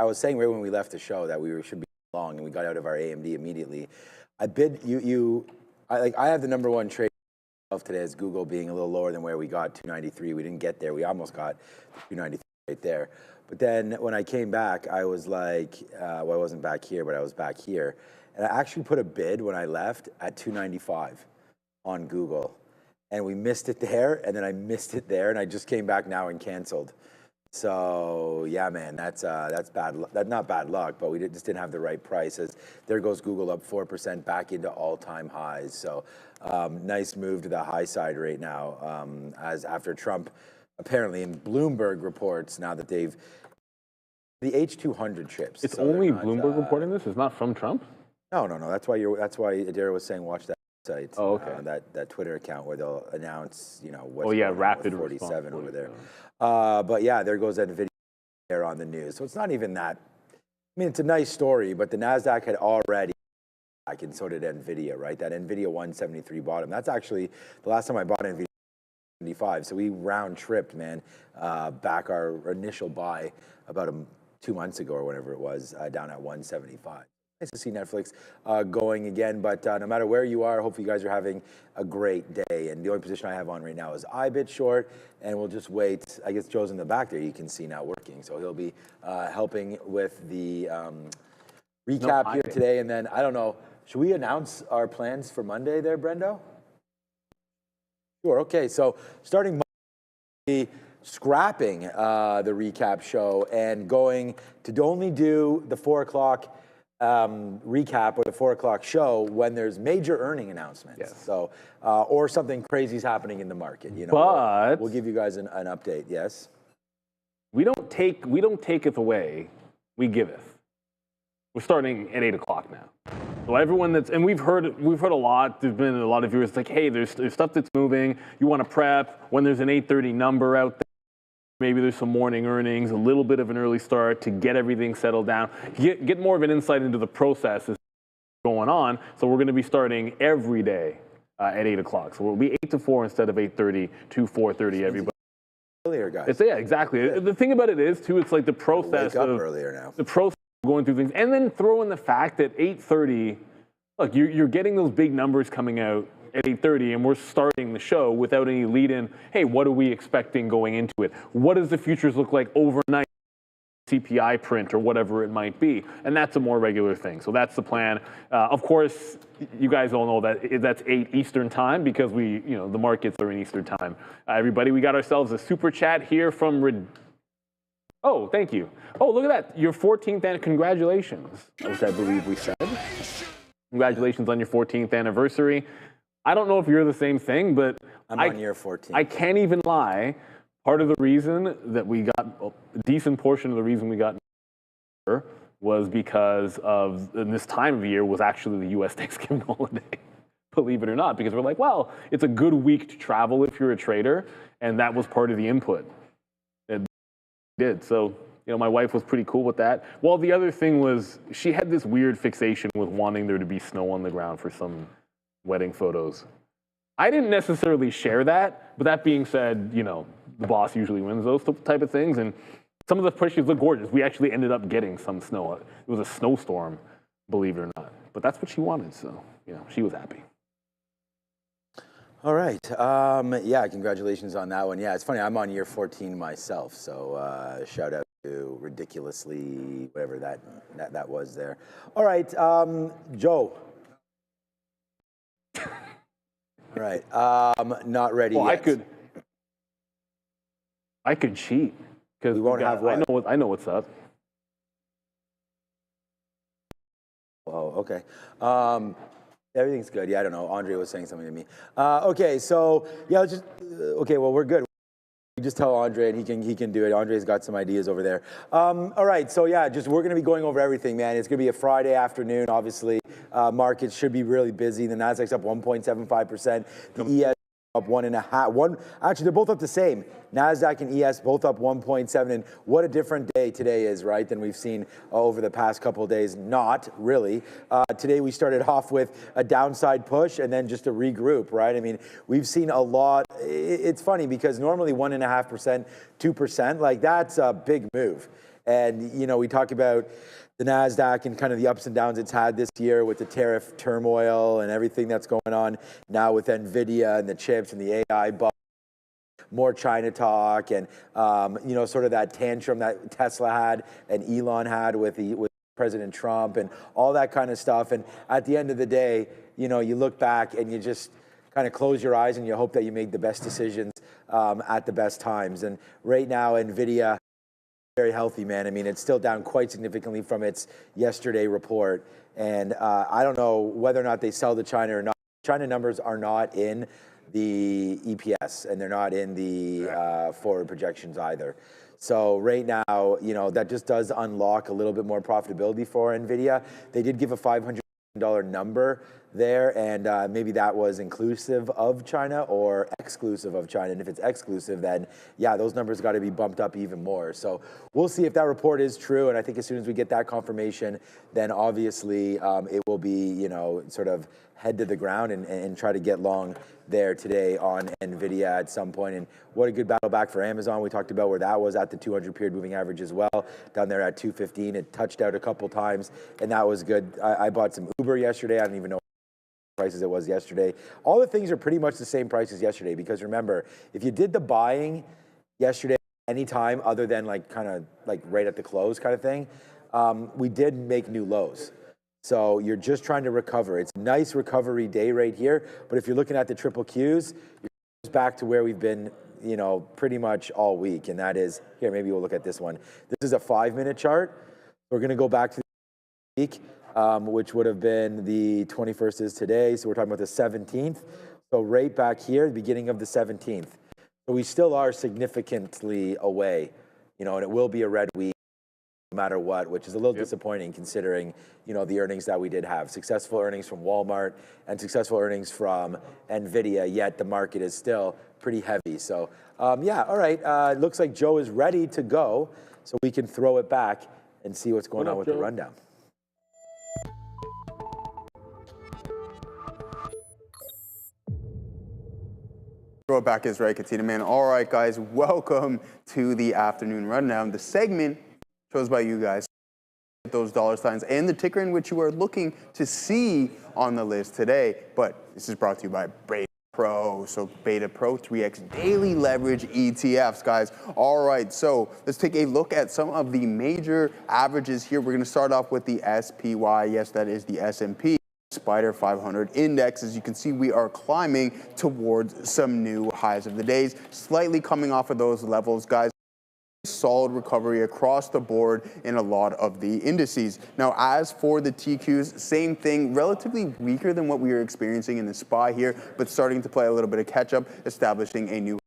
was saying right when we left the show that we should be long, and we got out of our AMD immediately. I bid I have the #1 trade today as Google being a little lower than where we got 293. We didn't get there. We almost got 293 right there. But then when I came back, I was like, well, I wasn't back here, but I was back here. And I actually put a bid when I left at 295 on Google. And we missed it there, and then I missed it there, and I just came back now and canceled. So yeah, man, that's bad. That's not bad luck, but we just didn't have the right prices. There goes Google up 4% back into all-time highs. So nice move to the high side right now, as after Trump apparently in Bloomberg reports now that they've the H200 chips. It's so only not, Bloomberg reporting this. It's not from Trump. No. That's why Adair was saying watch that site. Oh, okay. That Twitter account where they'll announce, what's oh yeah, going on rapid with 47 response, over there. But yeah, there goes that video there on the news. So it's not even that. I mean, it's a nice story, but the Nasdaq had already. And so did Nvidia, right? That Nvidia 173 bottom. That's actually the last time I bought Nvidia. 75. So we round tripped, man, back our initial buy about 2 months ago or whatever it was, down at 175. Nice to see Netflix going again, but no matter where you are, hopefully you guys are having a great day. And the only position I have on right now is IBIT short, and we'll just wait. I guess Joe's in the back there, you can see now working. So he'll be helping with the recap here today. And then, I don't know, should we announce our plans for Monday there, Brendo? Sure, okay, so starting Monday, scrapping the recap show and going to only do the 4 o'clock recap or the 4 o'clock show when there's major earning announcements. Yes. So, or something crazy is happening in the market. But we'll give you guys an update. Yes. We don't taketh away, we giveth. We're starting at 8 o'clock now. So everyone and we've heard a lot. There's been a lot of viewers like, hey, there's stuff that's moving. You want to prep when there's an 8:30 number out there. Maybe there's some morning earnings, a little bit of an early start to get everything settled down, get more of an insight into the processes going on. So we're going to be starting every day at 8 o'clock. So we'll be 8 to 4 instead of 8:30 to 4:30. Everybody. Earlier, guys. Yeah, exactly. Yeah. The thing about it is too, it's like the process of earlier now. The process of going through things, and then throw in the fact that 8:30. Look, you're getting those big numbers coming out at 8:30, and we're starting the show without any lead-in. Hey, what are we expecting going into it? What does the futures look like overnight? CPI print or whatever it might be, and that's a more regular thing. So that's the plan. Of course, you guys all know that that's 8 Eastern time because the markets are in Eastern time. Everybody, we got ourselves a super chat here from. Oh, thank you. Oh, look at that. Your 14th and congratulations, which I believe we said. Congratulations on your 14th anniversary. I don't know if you're the same thing, but I'm on year 14. I can't even lie. Part of the reason that we got a decent portion of the reason we got was because of this time of year was actually the U.S. Thanksgiving holiday. Believe it or not, because we're like, well, it's a good week to travel if you're a trader, and that was part of the input. It did so. My wife was pretty cool with that. Well, the other thing was she had this weird fixation with wanting there to be snow on the ground for some wedding photos. I didn't necessarily share that, but that being said, the boss usually wins those type of things, and some of the pictures look gorgeous. We actually ended up getting some snow. It was a snowstorm, believe it or not. But that's what she wanted, so she was happy. All right. Yeah, congratulations on that one. Yeah, it's funny. I'm on year 14 myself, so shout out to ridiculously whatever that was there. All right, Joe. All right. Not ready yet. I could cheat because we won't have what? I know what's up. Oh, okay. Everything's good. Yeah, I don't know. Andre was saying something to me. Okay, so yeah, okay. Well, we're good. You just tell Andre, and he can do it. Andre's got some ideas over there. All right, so yeah, we're gonna be going over everything, man. It's gonna be a Friday afternoon. Obviously, markets should be really busy. The Nasdaq's up 1.75%. The ES up 1.5. Actually, they're both up the same. Nasdaq and ES both up 1.7. And what a different day today is, right, than we've seen over the past couple of days. Not really. Today we started off with a downside push and then just a regroup, right? I mean, we've seen a lot. It's funny because normally 1.5%, 2%, like that's a big move. And, you know, we talk about the NASDAQ and kind of the ups and downs it's had this year with the tariff turmoil and everything that's going on now with NVIDIA and the chips and the AI bubble. More China talk and, you know, sort of that tantrum that Tesla had and Elon had with President Trump and all that kind of stuff. And at the end of the day, you know, you look back and you just kind of close your eyes and you hope that you make the best decisions at the best times. And right now, NVIDIA, very healthy, man. I mean, it's still down quite significantly from its yesterday report. And I don't know whether or not they sell to China or not. China numbers are not in the EPS, and they're not in the forward projections either. So right now, you know, that just does unlock a little bit more profitability for NVIDIA. They did give a $500 million number there, and maybe that was inclusive of China or exclusive of China. And if it's exclusive, then yeah, those numbers got to be bumped up even more. So we'll see if that report is true. And I think as soon as we get that confirmation, then obviously it will be, you know, sort of head to the ground and try to get long there today on NVIDIA at some point. And what a good battle back for Amazon. We talked about where that was at the 200 period moving average as well, down there at 215. It touched out a couple times, and that was good. I bought some Uber yesterday. I don't even know what prices it was yesterday. All the things are pretty much the same prices yesterday, because remember, if you did the buying yesterday anytime other than like kind of like right at the close kind of thing, we did make new lows. So you're just trying to recover. It's a nice recovery day right here. But if you're looking at the triple Qs, you're back to where we've been, you know, pretty much all week. And that is, here, maybe we'll look at this one. This is a 5-minute chart. We're going to go back to the week, which would have been the 21st is today. So we're talking about the 17th. So right back here, the beginning of the 17th. So we still are significantly away, you know, and it will be a red week no matter what, which is a little disappointing considering, you know, the earnings that we did have. Successful earnings from Walmart and successful earnings from NVIDIA, yet the market is still pretty heavy. So, yeah, all right. Looks like Joe is ready to go, so we can throw it back and see what's going on with the rundown. Throw it back is right, Katina, man. All right, guys, welcome to the afternoon rundown. The segment chose by you guys, those dollar signs and the ticker in which you are looking to see on the list today. But this is brought to you by Beta Pro. So Beta Pro 3X daily leverage ETFs, guys. All right, so let's take a look at some of the major averages here. We're going to start off with the SPY. Yes, that is the S&P Spider 500 index. As you can see, we are climbing towards some new highs of the days, slightly coming off of those levels, guys. Solid recovery across the board in a lot of the indices. Now, as for the TQs, same thing, relatively weaker than what we are experiencing in the SPY here, but starting to play a little bit of catch up, establishing a new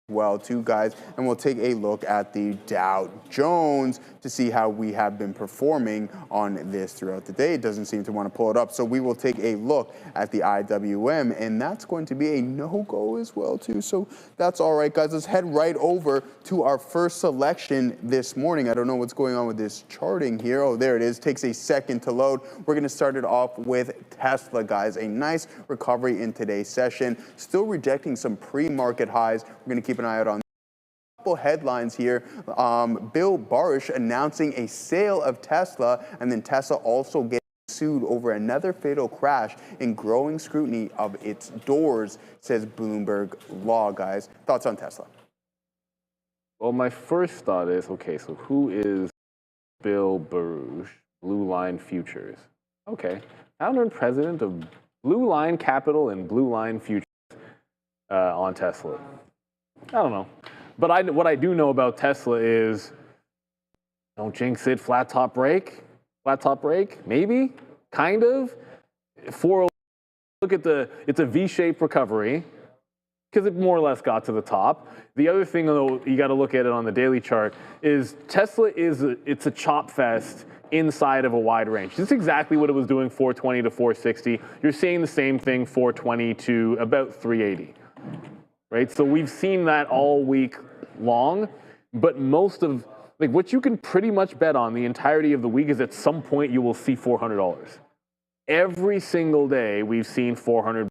well too, guys. And we'll take a look at the Dow Jones to see how we have been performing on this throughout the day. It doesn't seem to want to pull it up, so we will take a look at the IWM, and that's going to be a no-go as well too. So that's all right, guys. Let's head right over to our first selection this morning. I don't know what's going on with this charting here. Oh, there it is. Takes a second to load. We're going to start it off with Tesla, guys. A nice recovery in today's session. Still rejecting some pre-market highs. We're going to keep an eye out on a couple headlines here. Bill Barish announcing a sale of Tesla, and then Tesla also getting sued over another fatal crash in growing scrutiny of its doors, says Bloomberg Law, guys. Thoughts on Tesla? Well, my first thought is, okay, so who is Bill Barish, Blue Line Futures? Okay, founder and president of Blue Line Capital and Blue Line Futures on Tesla. I don't know. But what I do know about Tesla is, don't jinx it, flat top break, maybe, kind of. Look at it's a V-shaped recovery because it more or less got to the top. The other thing, though, you got to look at it on the daily chart, is Tesla it's a chop fest inside of a wide range. This is exactly what it was doing, 420 to 460. You're seeing the same thing, 420 to about 380. Right, so we've seen that all week long, but most of what you can pretty much bet on the entirety of the week is at some point you will see $400. Every single day we've seen 400,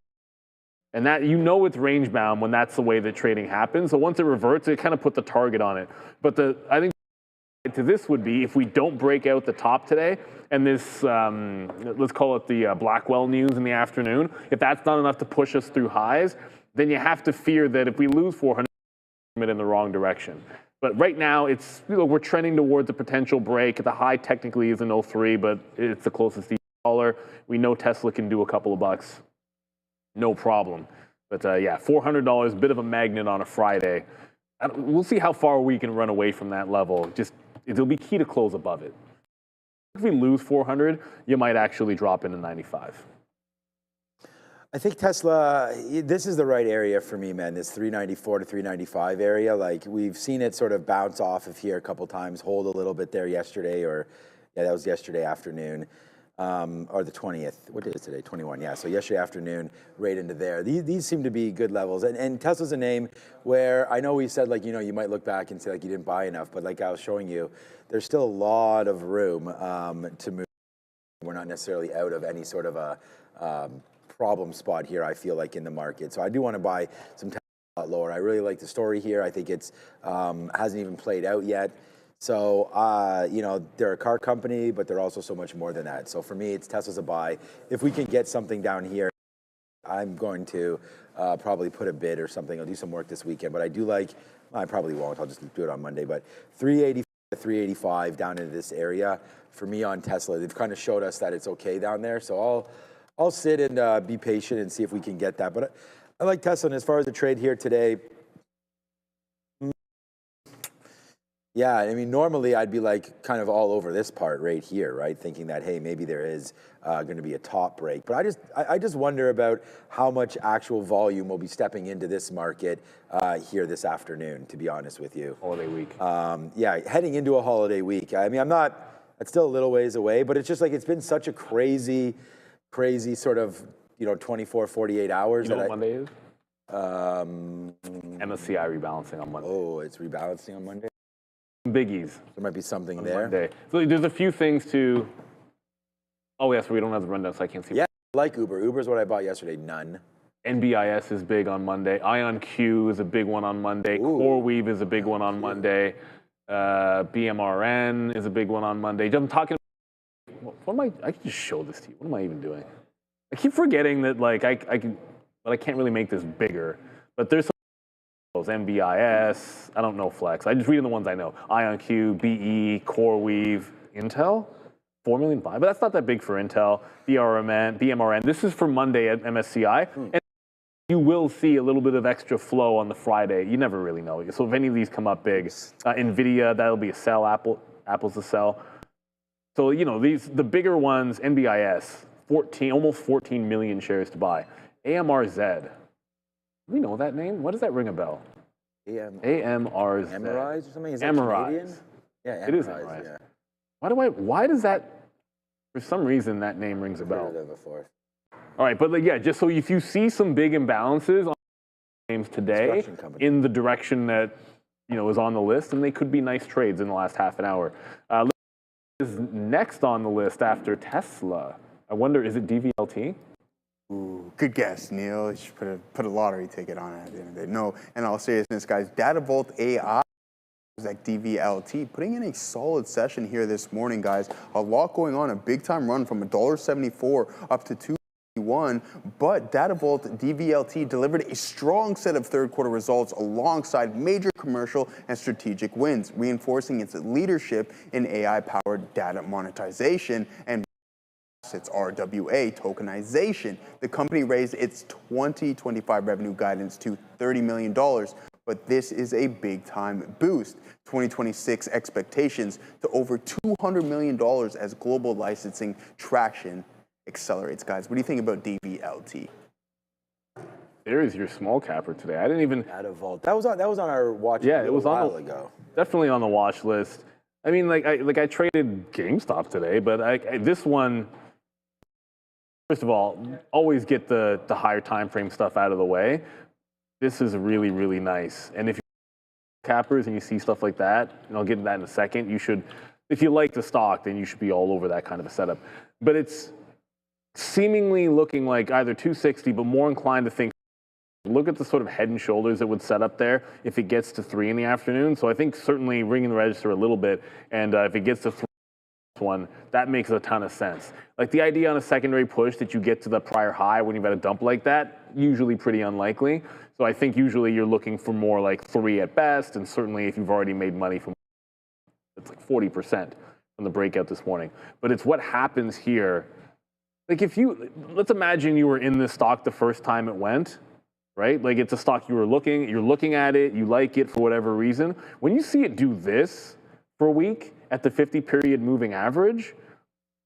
and that, you know, it's range bound when that's the way that trading happens. So once it reverts, it kind of put the target on it. But I think to this would be if we don't break out the top today, and this, let's call it the Blackwell news in the afternoon, if that's not enough to push us through highs, then you have to fear that if we lose 400, we're in the wrong direction. But right now, it's, we're trending towards a potential break. The high technically is an 03, but it's the closest dollar. We know Tesla can do a couple of bucks, no problem. But yeah, $400, bit of a magnet on a Friday. We'll see how far we can run away from that level. Just, it'll be key to close above it. If we lose 400, you might actually drop into 95. I think Tesla, this is the right area for me, man, this 394 to 395 area. Like, we've seen it sort of bounce off of here a couple times, hold a little bit there yesterday, or yeah, that was yesterday afternoon, or the 20th. What day is today? 21, yeah. So yesterday afternoon, right into there. These seem to be good levels. And Tesla's a name where I know we said, like, you know, you might look back and say, like, you didn't buy enough, but like I was showing you, there's still a lot of room to move. We're not necessarily out of any sort of a problem spot here, I feel like, in the market. So I do want to buy some Tesla a lot lower. I really like the story here. I think it's hasn't even played out yet. So, you know, they're a car company, but they're also so much more than that. So for me, it's Tesla's a buy. If we can get something down here, I'm going to probably put a bid or something. I'll do some work this weekend, but I do like, I probably won't. I'll just do it on Monday, but 380 to 385 down into this area. For me on Tesla, they've kind of showed us that it's okay down there. So I'll sit and be patient and see if we can get that. But I like Tesla, and as far as the trade here today, yeah, I mean, normally I'd be like kind of all over this part right here, right? Thinking that, hey, maybe there is going to be a top break. But I just wonder about how much actual volume will be stepping into this market here this afternoon, to be honest with you. Holiday week. Yeah, heading into a holiday week. I mean, it's still a little ways away, but it's just like, it's been such a crazy sort of, you know, 24, 48 hours. You know what Monday is? MSCI rebalancing on Monday. Oh, it's rebalancing on Monday? Biggies. There might be something there. Monday. So there's a few things to, oh yeah, so we don't have the rundown, so I can't see. Yeah, I like Uber. Uber's what I bought yesterday, none. NBIS is big on Monday. IonQ is a big one on Monday. Ooh. CoreWeave is a big one on Monday. BMRN is a big one on Monday. I'm talking, what am I can just show this to you. What am I even doing? I keep forgetting that, like, I can, but I can't really make this bigger. But there's some NBIS, I don't know Flex. I just read the ones I know. IonQ, BE, CoreWeave, Intel, 4 million buy, but that's not that big for Intel. BMRN. This is for Monday at MSCI. And you will see a little bit of extra flow on the Friday. You never really know. So if any of these come up big, NVIDIA, that'll be a sell. Apple's a sell. So, you know, the bigger ones, NBIS, almost 14 million shares to buy. AMRZ. We know that name. What does that ring a bell? AMRZ. Amarize or something? Is that Canadian? Yeah, it is Amarize. Yeah. Why does that, for some reason, that name rings a bell? I've heard of it before. All right, but like, yeah, just so if you see some big imbalances on names today in the direction that, you know, is on the list, and they could be nice trades in the last half an hour. Is next on the list after Tesla. I wonder, is it DVLT? Ooh, good guess, Neil. You should put a lottery ticket on it at the end of the day. No, in all seriousness, guys, DataVault AI is like DVLT, putting in a solid session here this morning, guys. A lot going on, a big time run from $1.74 up to $2.1, but DataVault DVLT delivered a strong set of third quarter results alongside major commercial and strategic wins, reinforcing its leadership in AI-powered data monetization and its RWA tokenization. The company raised its 2025 revenue guidance to $30 million, but this is a big-time boost. 2026 expectations to over $200 million as global licensing traction accelerates. Guys, what do you think about DVLT? There is your small capper today. I didn't even. DataVault. That was on our watch. Yeah, it was a while ago. Definitely on the watch list. I mean, I traded GameStop today, but this one. First of all, always get the higher time frame stuff out of the way. This is really, really nice. And if you're cappers and you see stuff like that, and I'll get into that in a second, you should, if you like the stock, then you should be all over that kind of a setup. But it's seemingly looking like either 260, but more inclined to think Look at the sort of head and shoulders that would set up there if it gets to 3 in the afternoon. So I think certainly ringing the register a little bit, and if it gets to 3 one, that makes a ton of sense. Like the idea on a secondary push that you get to the prior high when you've had a dump like that, usually pretty unlikely. So I think usually you're looking for more like 3 at best, and certainly if you've already made money from, it's like 40% from the breakout this morning. But it's what happens here. Like let's imagine you were in this stock the first time it went, right? Like it's a stock you're looking at it, you like it for whatever reason. When you see it do this for a week at the 50-period moving average,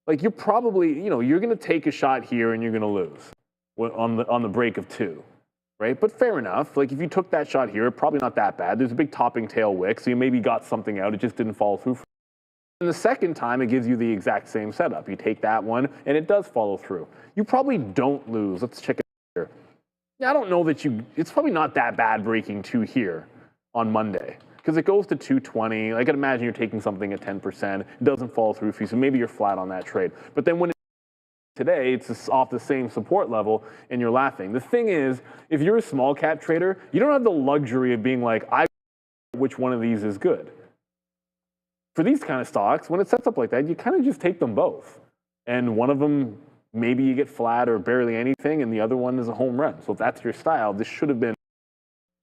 like you're probably, you're going to take a shot here and you're going to lose on the break of 2, right? But fair enough. Like if you took that shot here, probably not that bad. There's a big topping tail wick, so you maybe got something out. It just didn't follow through. And the second time, it gives you the exact same setup. You take that one, and it does follow through. You probably don't lose. Let's check it here. Yeah, I don't know that it's probably not that bad breaking 2 here on Monday, because it goes to 220. I can imagine you're taking something at 10%. It doesn't fall through for you, so maybe you're flat on that trade. But then when today, it's off the same support level, and you're laughing. The thing is, if you're a small cap trader, you don't have the luxury of being like, I know which one of these is good. For these kind of stocks, when it sets up like that, you kind of just take them both. And one of them, maybe you get flat or barely anything, and the other one is a home run. So if that's your style, this should have been,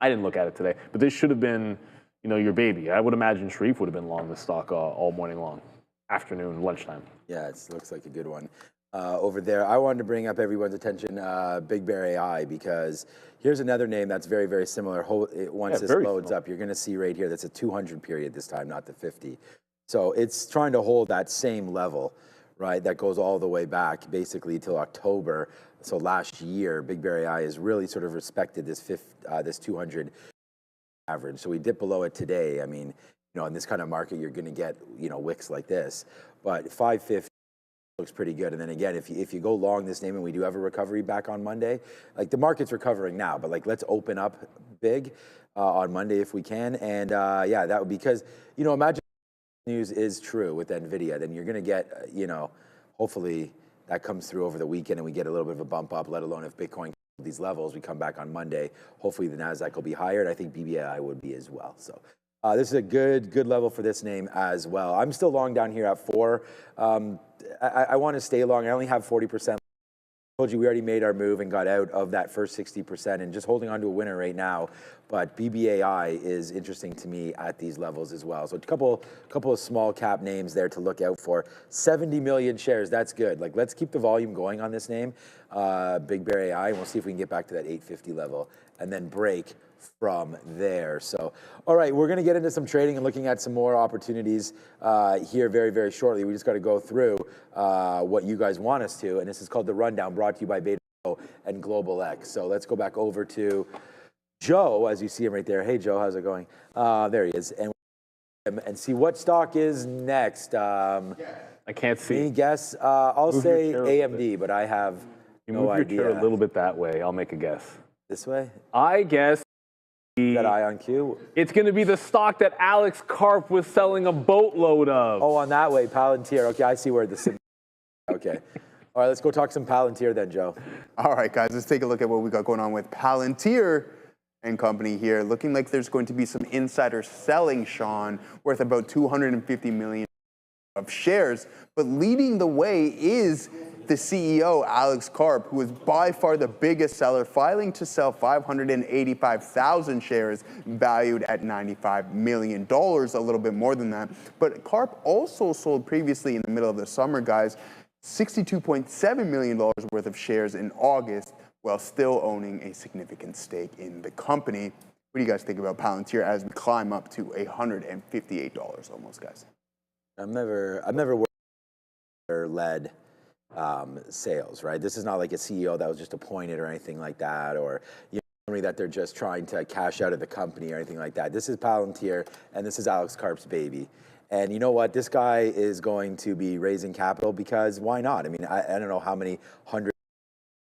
I didn't look at it today, but this should have been, your baby. I would imagine Sharif would have been long this stock all morning long, afternoon, lunchtime. Yeah, it looks like a good one. Over there, I wanted to bring up everyone's attention, Big Bear AI, because here's another name that's very, very similar. Once this loads up, you're going to see right here, that's a 200 period this time, not the 50. So it's trying to hold that same level, right? That goes all the way back basically till October. So last year, Big Bear AI has really sort of respected this 200 average. So we dip below it today. I mean, in this kind of market, you're going to get, wicks like this, but 550 looks pretty good. And then again, if you go long this name, and we do have a recovery back on Monday, like the market's recovering now, but like let's open up big on Monday if we can. And yeah, that would, because imagine news is true with NVIDIA, then you're going to get hopefully that comes through over the weekend and we get a little bit of a bump up, let alone if Bitcoin these levels, we come back on Monday, hopefully the NASDAQ will be higher, and I think BBI would be as well. So this is a good level for this name as well. I'm still long down here at 4. I want to stay long. I only have 40%. I told you we already made our move and got out of that first 60% and just holding on to a winner right now. But BBAI is interesting to me at these levels as well. So a couple of small cap names there to look out for. 70 million shares, that's good. Like let's keep the volume going on this name, Big Bear AI, and we'll see if we can get back to that 850 level and then break from there. So, all right, we're going to get into some trading and looking at some more opportunities here very, very shortly. We just got to go through what you guys want us to, and this is called The Rundown, brought to you by Beta and Global X. So let's go back over to Joe, as you see him right there. Hey, Joe, how's it going? There he is. And see what stock is next. I can't see. Any guess? I'll say AMD, but I have no idea. Move your chair a little bit that way. I'll make a guess. This way? I guess. That eye on cue? It's going to be the stock that Alex Karp was selling a boatload of. Oh, on that way, Palantir. Okay, I see where the okay. All right, let's go talk some Palantir then, Joe. All right, guys, let's take a look at what we got going on with Palantir and company here. Looking like there's going to be some insider selling, Sean, worth about 250 million of shares. But leading the way is the CEO, Alex Karp, who is by far the biggest seller, filing to sell 585,000 shares valued at $95 million, a little bit more than that. But Karp also sold previously in the middle of the summer, guys, $62.7 million worth of shares in August, while still owning a significant stake in the company. What do you guys think about Palantir as we climb up to $158 almost, guys? I've never worked or led sales, right? This is not like a CEO that was just appointed or anything like that, or somebody that they're just trying to cash out of the company or anything like that. This is Palantir, and this is Alex Karp's baby. And you know what? This guy is going to be raising capital because why not? I mean, I don't know how many $100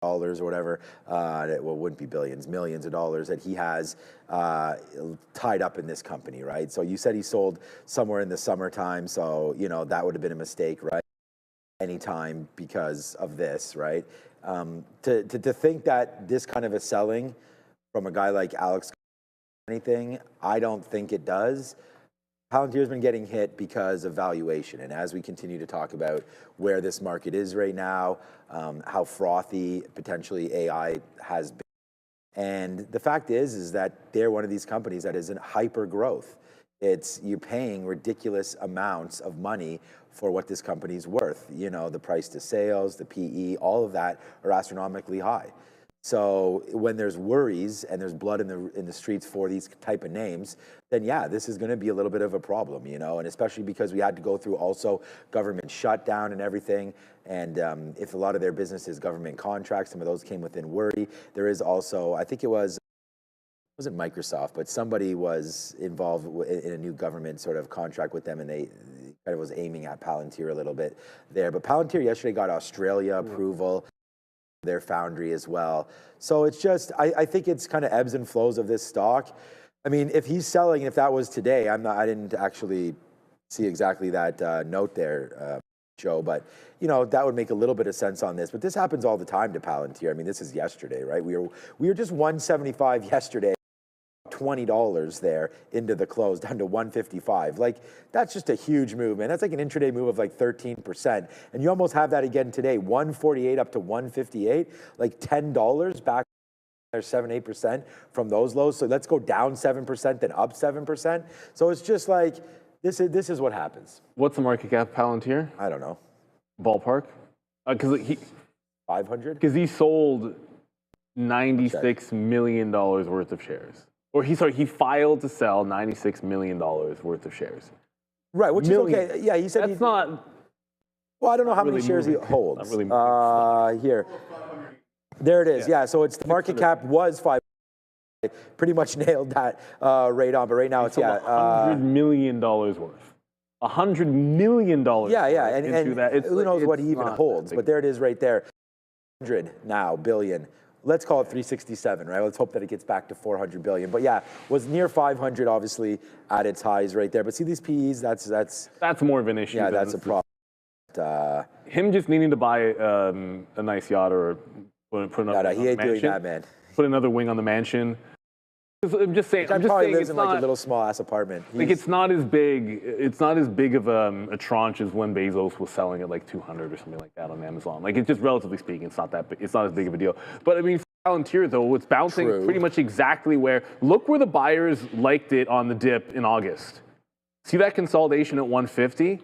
or whatever, well, it wouldn't be billions, millions of dollars that he has tied up in this company, right? So you said he sold somewhere in the summertime, so that would have been a mistake, right? Anytime because of this, right? To think that this kind of a selling from a guy like Alex anything. I don't think it does. Palantir's been getting hit because of valuation. And as we continue to talk about where this market is right now, how frothy potentially AI has been. And the fact is that they're one of these companies that is in hyper growth. You're paying ridiculous amounts of money for what this company's worth. You know, the price to sales, the PE, all of that are astronomically high. So when there's worries and there's blood in the streets for these type of names, then yeah, this is going to be a little bit of a problem, you know, and especially because we had to go through also government shutdown and everything. And if a lot of their business is government contracts, some of those came within worry. There is also, I think it wasn't Microsoft, but somebody was involved in a new government sort of contract with them, and they kind of was aiming at Palantir a little bit there. But Palantir yesterday got Australia approval, their foundry as well. So it's just, I think it's kind of ebbs and flows of this stock. I mean, if he's selling, if that was today, I didn't actually see exactly that note there, Joe, but you know, that would make a little bit of sense on this. But this happens all the time to Palantir. I mean, this is yesterday, right? We were just 175 yesterday. $20 there into the close, down to 155. Like, that's just a huge move, man. That's like an intraday move of like 13%. And you almost have that again today, 148 up to 158, like $10 back there, 7-8% from those lows. So let's go down 7%, then up 7%. So it's just like, this is what happens. What's the market cap Palantir? I don't know. Ballpark? Because he 500? Because he sold $96 million worth of shares. Or he filed to sell $96 million worth of shares. Right, which is okay. Yeah, he said that's not. Well, I don't know how many shares he holds. Here, there it is. Yeah, so it's the market cap was 5. Pretty much nailed that right on, but right now it's $100 million worth. $100 million. Yeah, and who knows what he even holds? But there it is, right there. 100 now billion. Let's call it 367, right? Let's hope that it gets back to 400 billion. But yeah, was near 500, obviously, at its highs right there. But see these PEs, that's more of an issue. Yeah, that's a problem. Him just needing to buy a nice yacht or put another. He ain't doing that, man. Put another wing on the mansion. I'm just saying. I'm probably lives in like a little small ass apartment. Like it's not as big. It's not as big of a tranche as when Bezos was selling at like 200 or something like that on Amazon. Like it's just relatively speaking, it's not that big. It's not as big of a deal. But I mean, for Palantir though, it's bouncing pretty much exactly where. Look where the buyers liked it on the dip in August. See that consolidation at 150. You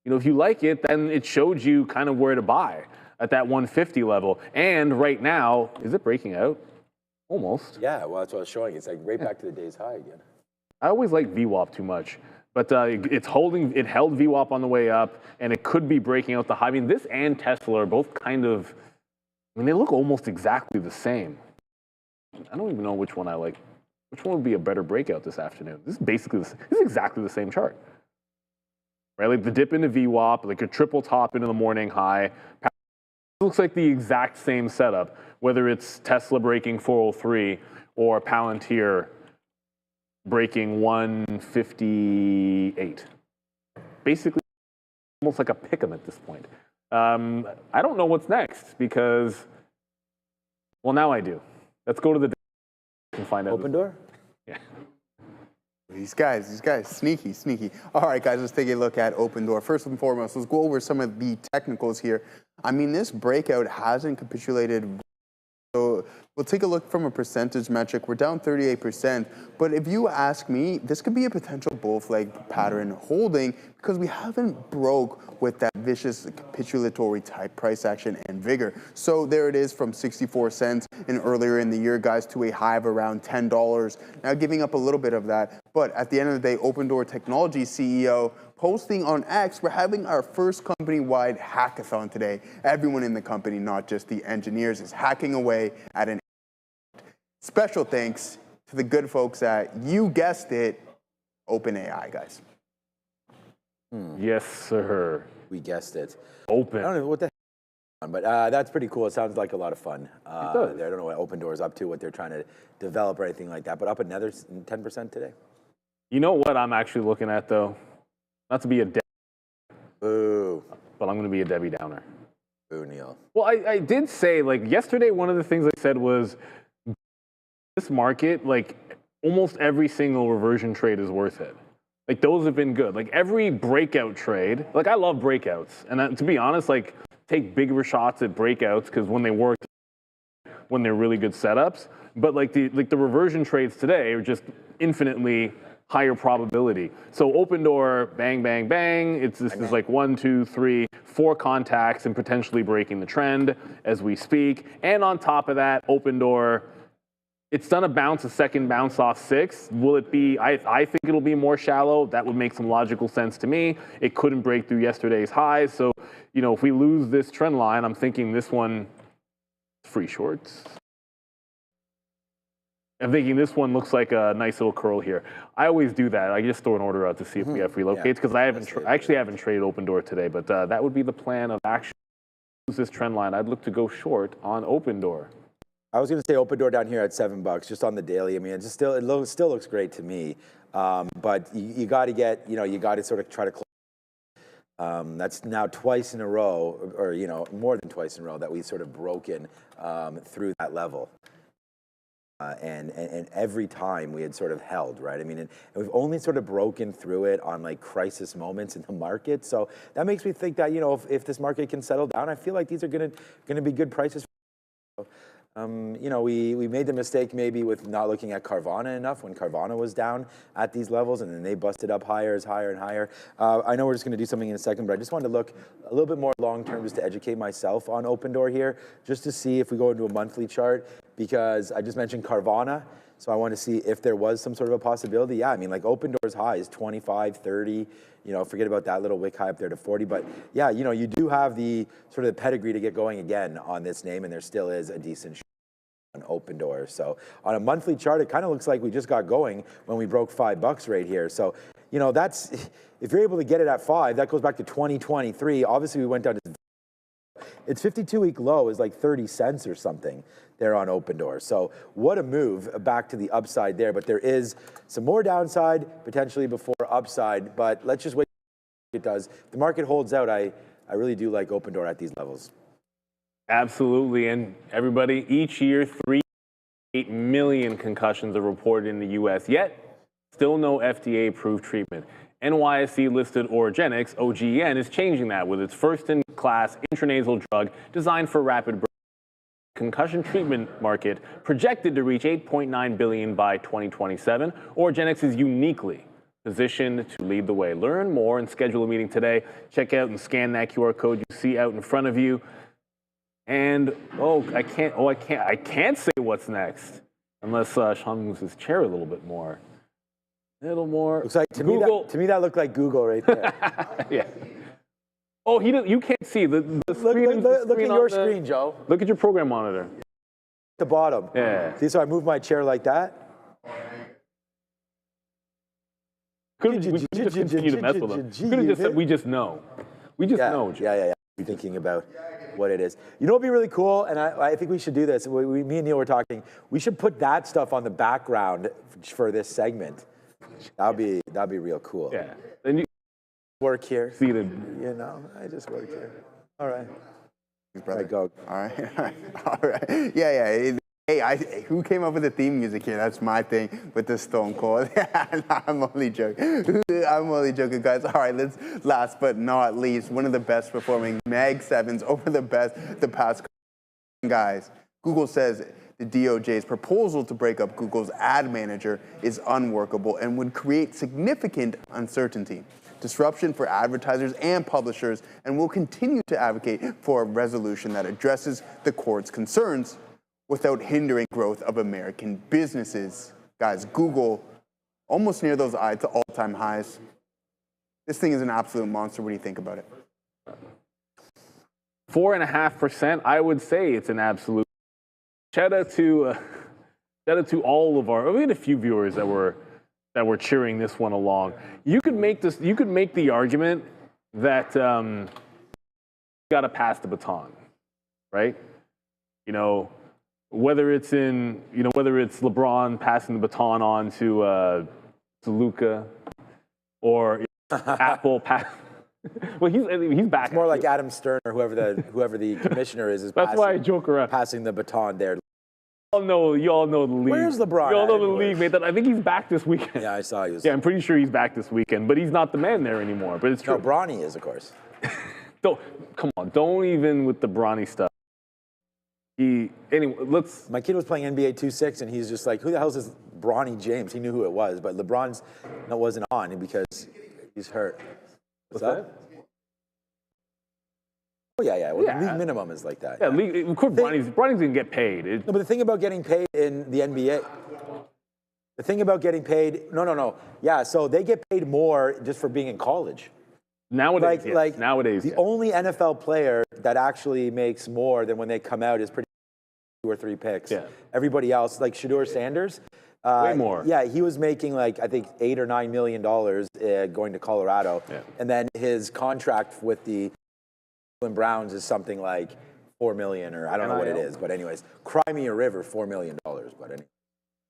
know, if you like it, then it showed you kind of where to buy at that 150 level. And right now, is it breaking out? Almost. Yeah, well, that's what I was showing. It's like right back to the day's high again. I always like VWAP too much, but it's holding. It held VWAP on the way up, and it could be breaking out the high. I mean, this and Tesla are both kind of. I mean, they look almost exactly the same. I don't even know which one I like. Which one would be a better breakout this afternoon? This is exactly the same chart, right? Like the dip into VWAP, like a triple top into the morning high. It looks like the exact same setup, whether it's Tesla breaking 403 or Palantir breaking 158. Basically, almost like a pick 'em at this point. I don't know what's next because, well, now I do. Let's go to the and find out. Open door? Yeah. These guys, sneaky. All right, guys, let's take a look at Open Door. First and foremost, let's go over some of the technicals here. I mean, this breakout hasn't capitulated. So we'll take a look from a percentage metric. We're down 38%. But if you ask me, this could be a potential bull flag pattern holding because we haven't broke with that vicious capitulatory type price action and vigor. So there it is from 64 cents earlier in the year, guys, to a high of around $10. Now giving up a little bit of that. But at the end of the day, Open Door Technology CEO posting on X, we're having our first company-wide hackathon today. Everyone in the company, not just the engineers, is hacking away at an special thanks to the good folks at, you guessed it, OpenAI, guys. Yes, sir. We guessed it. Open. I don't know what the heck, but that's pretty cool. It sounds like a lot of fun. I don't know what Open Door is up to, what they're trying to develop or anything like that, but up another 10% today. You know what I'm actually looking at, though? Not to be a Boo. but I'm going to be a Debbie Downer. Boo, Neil. Well, I did say, like, yesterday, one of the things I said was this market, like almost every single reversion trade is worth it. Like those have been good. Like every breakout trade, like I love breakouts. And to be honest, like take bigger shots at breakouts because when they work, when they're really good setups. But like the reversion trades today are just infinitely higher probability. So open door, bang, bang, bang. This is like 1, 2, 3, 4 contacts and potentially breaking the trend as we speak. And on top of that, open door, it's done a second bounce off 6. Will it be, I think it'll be more shallow. That would make some logical sense to me. It couldn't break through yesterday's highs. So, you know, if we lose this trend line, I'm thinking this one, free shorts. I'm thinking this one looks like a nice little curl here. I always do that. I just throw an order out to see if we have relocates because I actually haven't traded open door today, but that would be the plan of action. Use this trend line. I'd look to go short on open door. I was going to say open door down here at $7 just on the daily. I mean, it still looks great to me, but you got to get, you know, you got to sort of try to close. That's now twice in a row, or you know, more than twice in a row that we've sort of broken through that level. And every time we had sort of held, right? I mean, and we've only sort of broken through it on like crisis moments in the market. So that makes me think that, you know, if this market can settle down, I feel like these are gonna be good prices. You know, we made the mistake maybe with not looking at Carvana enough when Carvana was down at these levels, and then they busted up higher and higher. I know we're just going to do something in a second, but I just wanted to look a little bit more long-term just to educate myself on open door here, just to see if we go into a monthly chart, because I just mentioned Carvana, so I want to see if there was some sort of a possibility. Yeah, I mean, like open doors high is 25, 30, you know, forget about that little wick high up there to 40, but yeah, you know, you do have the sort of the pedigree to get going again on this name, and there still is a decent on open doors. So on a monthly chart, it kind of looks like we just got going when we broke $5 right here. So, you know, that's, if you're able to get it at 5, that goes back to 2023. Obviously we went down to, its 52-week low is like 30 cents or something there on open doors. So what a move back to the upside there, but there is some more downside potentially before upside, but let's just wait it does. If the market holds out, I really do like open door at these levels. Absolutely, and everybody, each year 3.8 million concussions are reported in the US, yet still no FDA-approved treatment. NYSE-listed Oragenics, OGEN, is changing that with its first-in-class intranasal drug designed for rapid breathing. Concussion treatment market projected to reach $8.9 billion by 2027. Oragenics is uniquely positioned to lead the way. Learn more and schedule a meeting today. Check out and scan that QR code you see out in front of you. And I can't say what's next unless Sean moves his chair a little bit more. A little more. Looks like to me that looked like Google right there. Yeah. Oh, you can't see the screen. Look at your screen, Joe. Look at your program monitor. At the bottom. Yeah. See, so I move my chair like that. We just continue to mess with them. Could have just said we just know. We just know, Joe. Yeah. You're thinking about what it is. You know what would be really cool, and I think we should do this. Me and Neil were talking. We should put that stuff on the background for this segment. That'd be real cool. Yeah. Then you work here. See the. You know, I just work here. All right. Brother. Go. All right. Yeah. Hey, who came up with the theme music here? That's my thing with the Stone Cold. I'm only joking, guys. All right, last but not least, one of the best performing Mag 7s over the past guys. Google says the DOJ's proposal to break up Google's ad manager is unworkable and would create significant uncertainty, disruption for advertisers and publishers, and will continue to advocate for a resolution that addresses the court's concerns without hindering growth of American businesses. Guys, Google, almost near those all-time highs. This thing is an absolute monster. What do you think about it? 4.5%. I would say it's an absolute. Shout out to all of our. We had a few viewers that were cheering this one along. You could make the argument that got to pass the baton, right? You know. Whether it's LeBron passing the baton on to Luka, or Apple pass. Well, he's back. It's more like Adam Stern or whoever the commissioner is. That's why I joke around. Passing the baton there. You all know the league. Where's LeBron You all know at the anyway? league, mate. I think he's back this weekend. Yeah, I saw he was. Yeah, I'm pretty sure he's back this weekend, but he's not the man there anymore. But it's true. No, Bronny is, of course. Come on, don't even with the Bronny stuff. Anyway, let's. My kid was playing NBA 2K, and he's just like, who the hell is this Bronny James? He knew who it was, but LeBron's wasn't on because he's hurt. What's that? Oh, yeah. Well, the league minimum is like that. Yeah, of course, Bronny's going to get paid. No, but the thing about getting paid in the NBA, the thing about getting paid, no. Yeah, so they get paid more just for being in college. Nowadays, nowadays. The only NFL player that actually makes more than when they come out is pretty 2 or 3 picks. Yeah. Everybody else, like Shedeur Sanders. Way more. Yeah, he was making like, I think, $8 or $9 million going to Colorado. Yeah. And then his contract with the Cleveland Browns is something like $4 million, or I don't know what it is. But anyways, Cry Me a River, $4 million. But anyway.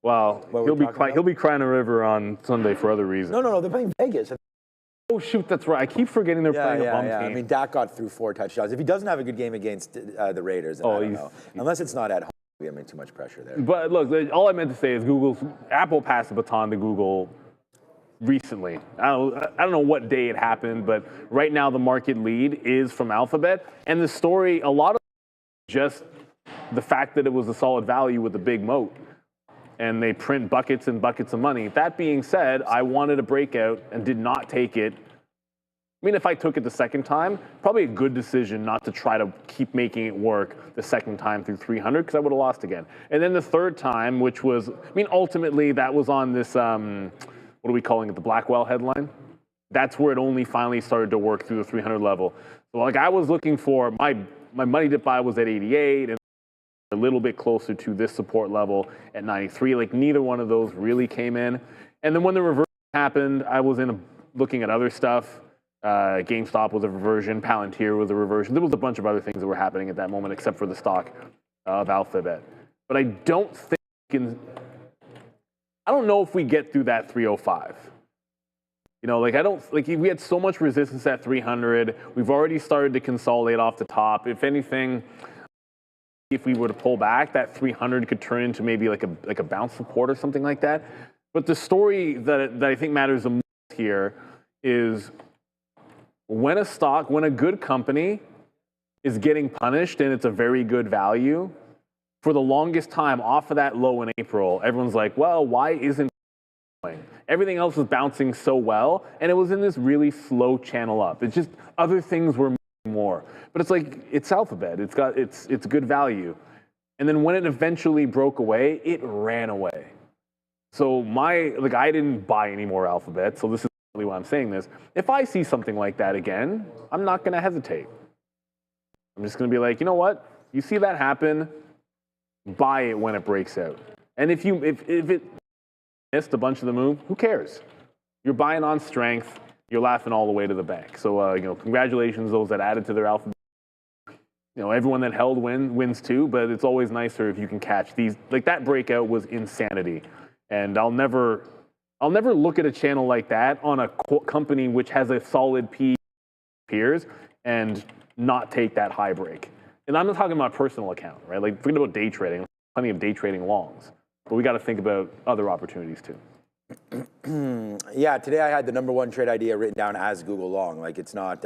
Well, he'll be crying a river on Sunday for other reasons. No, they're playing Vegas. Oh, shoot, that's right. I keep forgetting they're playing a bum team. I mean, Dak got through 4 touchdowns. If he doesn't have a good game against the Raiders, then I don't know. Unless it's not at home, we have too much pressure there. But look, all I meant to say is Apple passed the baton to Google recently. I don't know what day it happened, but right now the market lead is from Alphabet. And the story, a lot of just the fact that it was a solid value with a big moat. And they print buckets and buckets of money. That being said, I wanted a breakout and did not take it. I mean, if I took it the second time, probably a good decision not to try to keep making it work the second time through 300 because I would have lost again. And then the third time, which was, ultimately that was on this, what are we calling it, the Blackwell headline? That's where it only finally started to work through the 300 level. So like I was looking for, my money dip buy was at 88 and a little bit closer to this support level at 93. Like neither one of those really came in. And then when the reversion happened, I was looking at other stuff. GameStop was a reversion. Palantir was a reversion. There was a bunch of other things that were happening at that moment, except for the stock of Alphabet. But I don't know if we get through that 305. We had so much resistance at 300. We've already started to consolidate off the top. If anything, if we were to pull back, that 300 could turn into maybe like a bounce support or something like that. But the story that I think matters the most here is when a good company is getting punished and it's a very good value, for the longest time off of that low in April, everyone's like, well, why isn't it going? Everything else was bouncing so well, and it was in this really slow channel up. It's just other things were more. But it's like, it's Alphabet. It's good value. And then when it eventually broke away, it ran away. So I didn't buy any more Alphabet, so this is really why I'm saying this. If I see something like that again, I'm not going to hesitate. I'm just going to be like, you know what? You see that happen, buy it when it breaks out. And if it missed a bunch of the move, who cares? You're buying on strength. You're laughing all the way to the bank. So, congratulations those that added to their Alphabet. Everyone that held wins too, but it's always nicer if you can catch these. Like that breakout was insanity. And I'll never look at a channel like that on a company which has a solid P peers and not take that high break. And I'm not talking about personal account, right? Like forget about day trading. Plenty of day trading longs. But we got to think about other opportunities too. Yeah, today I had the #1 trade idea written down as Google long. Like it's not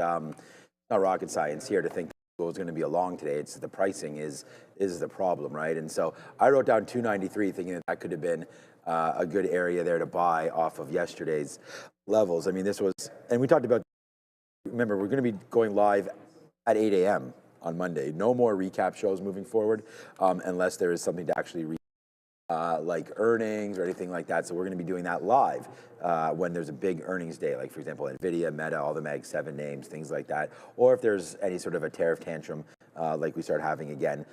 rocket science here to think Google is going to be a long today. It's the pricing is the problem, right? And so I wrote down 293 thinking that could have been a good area there to buy off of yesterday's levels. I mean, this was, and we talked about, remember, we're going to be going live at 8 a.m. on Monday. No more recap shows moving forward unless there is something to actually read. Like earnings or anything like that. So we're going to be doing that live when there's a big earnings day, like for example, NVIDIA, Meta, all the Mag 7 names, things like that. Or if there's any sort of a tariff tantrum like we start having again.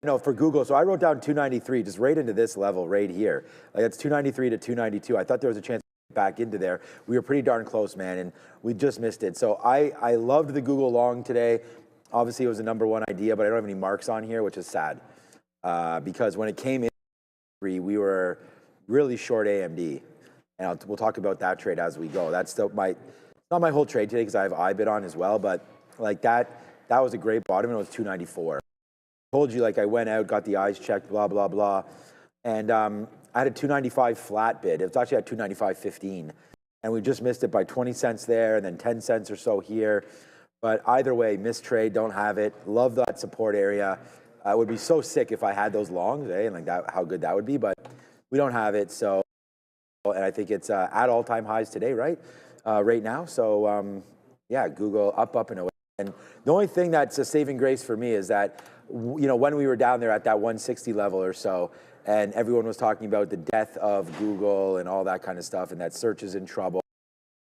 For Google, so I wrote down 293, just right into this level right here. Like it's 293 to 292. I thought there was a chance to get back into there. We were pretty darn close, man, and we just missed it. So I loved the Google long today. Obviously, it was a #1 idea, but I don't have any marks on here, which is sad. Because when it came in, we were really short AMD, and we'll talk about that trade as we go. That's still not my whole trade today because I have iBid on as well, but like that was a great bottom, and it was 294. told you, like I went out, got the eyes checked, blah, blah, blah. And I had a 295 flat bid. It was actually at 295.15. And we just missed it by 20 cents there and then 10 cents or so here. But either way, missed trade, don't have it. Love that support area. It would be so sick if I had those longs, and like that, how good that would be. But we don't have it. So, and I think it's at all-time highs today, right? Right now. So, yeah, Google up and away. And the only thing that's a saving grace for me is that, you know, when we were down there at that 160 level or so, and everyone was talking about the death of Google and all that kind of stuff, and that search is in trouble.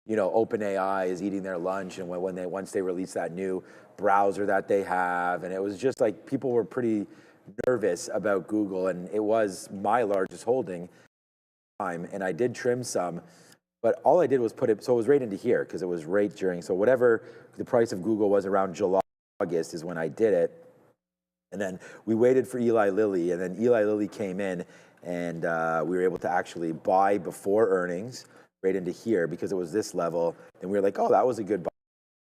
You know, OpenAI is eating their lunch, and once they release that new browser that they have, and it was just like people were pretty nervous about Google, and it was my largest holding time, and I did trim some, but all I did was put it, so it was right into here because it was right during, so whatever the price of Google was around July, August is when I did it. And then we waited for Eli Lilly, and then Eli Lilly came in, and we were able to actually buy before earnings right into here because it was this level. And we were like, oh, that was a good buy.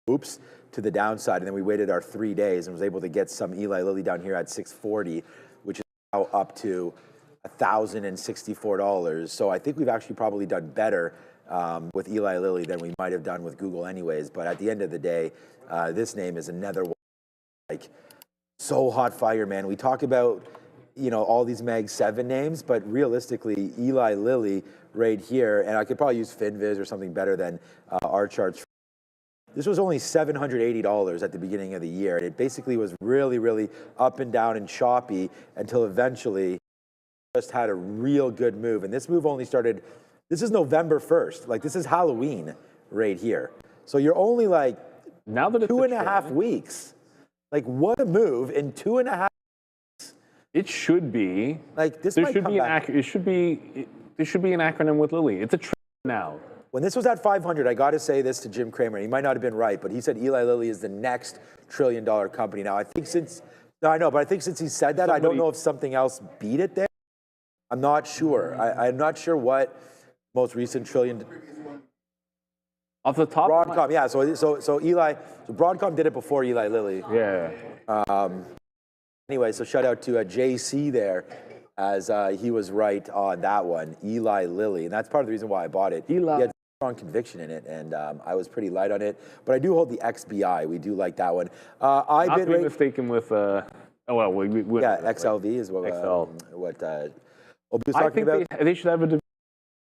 Oops, to the downside. And then we waited our 3 days and was able to get some Eli Lilly down here at 640, which is now up to $1,064. So I think we've actually probably done better with Eli Lilly than we might have done with Google anyways. But at the end of the day, this name is another one, like, so hot fire, man. We talk about, you know, all these Mag 7 names, but realistically, Eli Lilly right here, and I could probably use FinViz or something better than our charts. This was only $780 at the beginning of the year, and it basically was really, really up and down and choppy until eventually just had a real good move. And this move only started, this is November 1st. Like, this is Halloween right here. So you're only like now that it's 2.5 weeks. Like, what a move in 2.5 weeks. It should be. Like, this there might should come be back. there should be an acronym with Lilly. It's a trend now. When this was at 500, I got to say this to Jim Cramer. He might not have been right, but he said Eli Lilly is the next trillion-dollar company. Now, I think since, no, I know, but I think since he said that, I don't know if something else beat it there. I'm not sure. I'm not sure what most recent trillion. Off the top, Broadcom, yeah. So Broadcom did it before Eli Lilly. Yeah. Anyway, so shout out to JC there, as he was right on that one, Eli Lilly, and that's part of the reason why I bought it. Eli. He had strong conviction in it, and I was pretty light on it, but I do hold the XBI. We do like that one. Not to be mistaken with. Yeah, XLV is what Obi was talking about. They should have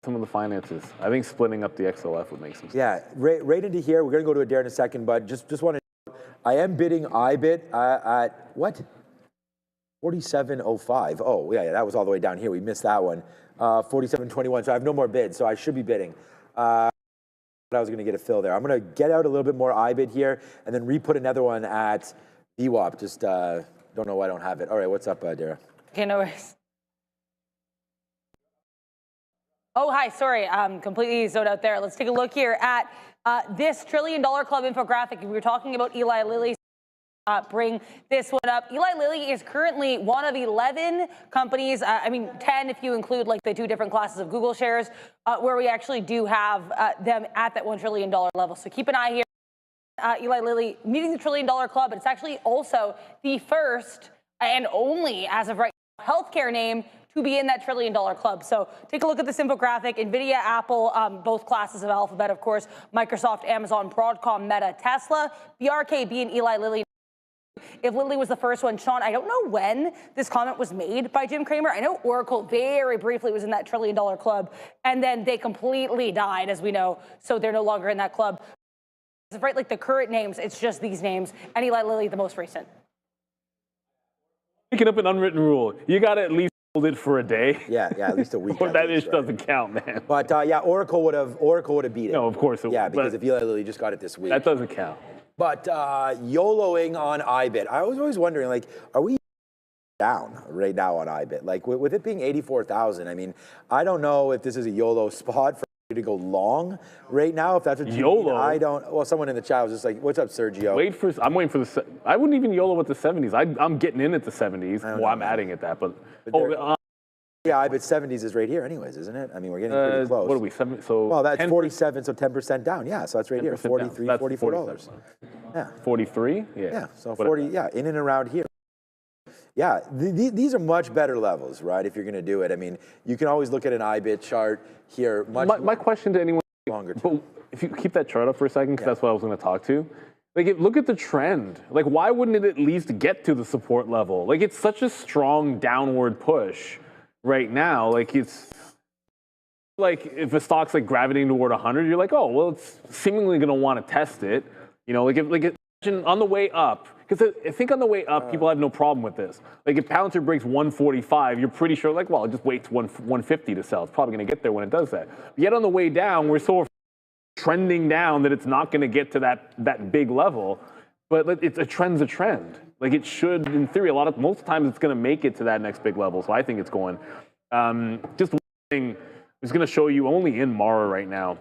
some of the finances. I think splitting up the XLF would make some sense. Yeah, right into here. We're going to go to Adair in a second, but just want to, I am bidding IBIT at what? 47.05. Oh, yeah, that was all the way down here. We missed that one. 47.21, so I have no more bids, so I should be bidding. I was going to get a fill there. I'm going to get out a little bit more IBIT here and then re-put another one at VWAP. Just don't know why I don't have it. All right, what's up, Dara? Okay, no worries. Oh, hi, sorry, completely zoned out there. Let's take a look here at this $1 trillion club infographic. We were talking about Eli Lilly. Bring this one up. Eli Lilly is currently one of 11 companies, 10 if you include like the two different classes of Google shares, where we actually do have them at that $1 trillion level. So keep an eye here. Eli Lilly meeting the $1 trillion club, but it's actually also the first and only, as of right now, healthcare name to be in that $1 trillion club. So take a look at this infographic. NVIDIA, Apple, both classes of Alphabet, of course, Microsoft, Amazon, Broadcom, Meta, Tesla, BRKB, and Eli Lilly. If Lilly was the first one, Sean, I don't know when this comment was made by Jim Cramer. I know Oracle very briefly was in that $1 trillion club, and then they completely died, as we know, so they're no longer in that club. Right, like the current names, it's just these names, and Eli Lilly, the most recent. Picking up an unwritten rule. You got to at least hold it for a day. Yeah, at least a week. Or that just doesn't count, man. But yeah, Oracle would have beat it. No, of course. Yeah, because if Eli Lilly just got it this week. That doesn't count. But YOLOing on IBIT. I was always wondering, like, are we down right now on IBIT? Like, with it being 84,000, I mean, I don't know if this is a YOLO spot for you to go long right now, if that's what you YOLO? mean. I don't, well, someone in the chat was just like, what's up, Sergio? I'm waiting for the, I wouldn't even YOLO with the 70s. I'm getting in at the 70s. Well, I'm adding at that, but yeah, IBIT 70s is right here anyways, isn't it? I mean, we're getting pretty close. What are we, so well, that's 47, so 10% down. Yeah, so that's right here, $43, $44. Yeah. 43? Yeah. Yeah, so 40, yeah, in and around here. Yeah, these are much better levels, right? If you're going to do it, I mean, you can always look at an IBIT chart here. My question to anyone, longer but if you keep that chart up for a second, because that's what I was going to talk to. Like, look at the trend. Like, why wouldn't it at least get to the support level? Like, it's such a strong downward push right now. Like, it's like if a stock's like gravitating toward 100, you're like, oh, well, it's seemingly going to want to test it. You know, imagine on the way up. Because I think on the way up, people have no problem with this. Like, if Palantir breaks 145, you're pretty sure, like, well, it just waits 150 to sell. It's probably going to get there when it does that. Yet on the way down, we're so trending down that it's not going to get to that big level. But it's a trend's a trend. Like, it should, in theory, most times it's going to make it to that next big level. So I think it's going. Just one thing, I'm just going to show you only in Mara right now.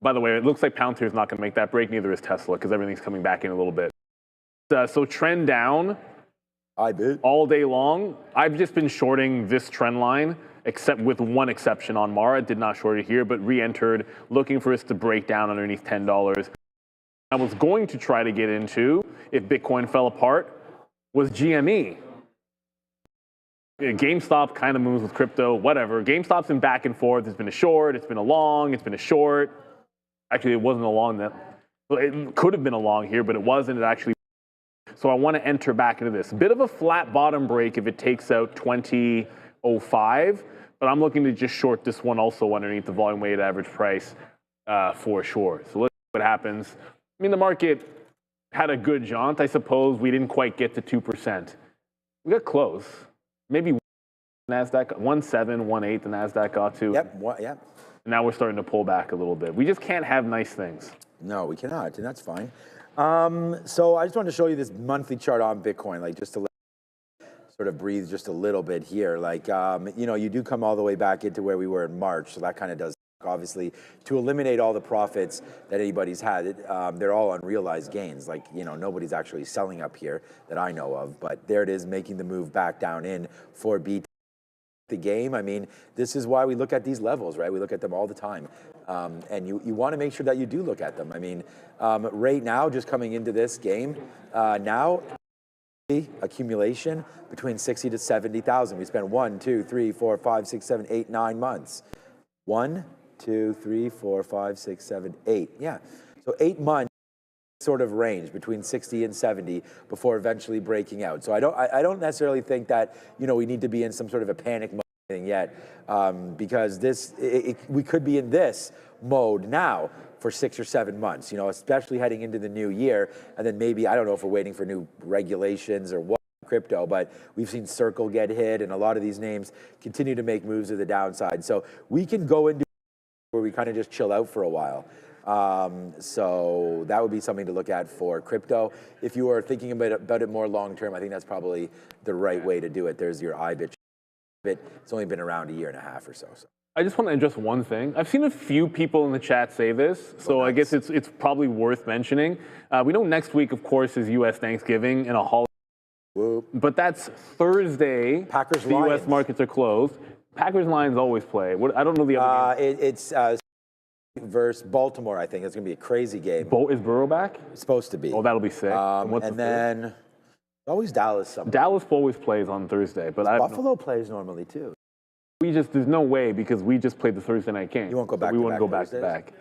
By the way, it looks like Palantir is not going to make that break. Neither is Tesla, because everything's coming back in a little bit. So trend down all day long. I've just been shorting this trend line, except with one exception on Mara. Did not short it here, but re-entered, looking for us to break down underneath $10. I was going to try to get into, if Bitcoin fell apart, was GME. GameStop kind of moves with crypto, whatever. GameStop's been back and forth. It's been a short, it's been a long, it's been a short. Actually, it wasn't a long. It could have been a long here, but it wasn't. It actually. So I want to enter back into this. Bit of a flat bottom break if it takes out 20.05, but I'm looking to just short this one also underneath the volume weighted average price for sure. So let's see what happens. I mean, the market had a good jaunt, I suppose. We didn't quite get to 2%. We got close. Maybe NASDAQ, 1.7, 1.8 the NASDAQ got to. Yep, and now we're starting to pull back a little bit. We just can't have nice things. No, we cannot, and that's fine. So I just wanted to show you this monthly chart on Bitcoin, like just to sort of breathe just a little bit here. Like, you know, you do come all the way back into where we were in March, so that kind of does, obviously, to eliminate all the profits that anybody's had. They're all unrealized gains. Like, you know, nobody's actually selling up here that I know of, but there it is, making the move back down in for BT. The game, I mean, this is why we look at these levels, right? We look at them all the time. And you want to make sure that you do look at them. I mean, right now, just coming into this game, now, accumulation between 60 to 70,000. We spent 1, 2, 3, 4, 5, 6, 7, 8, 9 months. 1, 2, 3, 4, 5, 6, 7, 8. Yeah. So 8 months sort of range between 60 and 70 before eventually breaking out. So I don't necessarily think that, you know, we need to be in some sort of a panic mode yet, because we could be in this mode now for 6 or 7 months, you know, especially heading into the new year. And then maybe, I don't know if we're waiting for new regulations or what crypto, but we've seen Circle get hit and a lot of these names continue to make moves to the downside. So we can go into where we kind of just chill out for a while. So that would be something to look at for crypto. If you are thinking about it more long-term, I think that's probably the right way to do it. There's your IBIT. It's only been around 1.5 years or so. I just want to address one thing. I've seen a few people in the chat say this, so I guess it's probably worth mentioning. We know next week, of course, is U.S. Thanksgiving and a holiday. Whoop. But that's Thursday. Packers the U.S. markets are closed. Packers Lions always play. I don't know the other game. It's versus Baltimore, I think. It's going to be a crazy game. Is Burrow back? It's supposed to be. Oh, that'll be sick. And then always Dallas. Something. Dallas always plays on Thursday, but Buffalo plays normally too. There's no way because we just played the Thursday night game. You won't go back. We won't go back to back.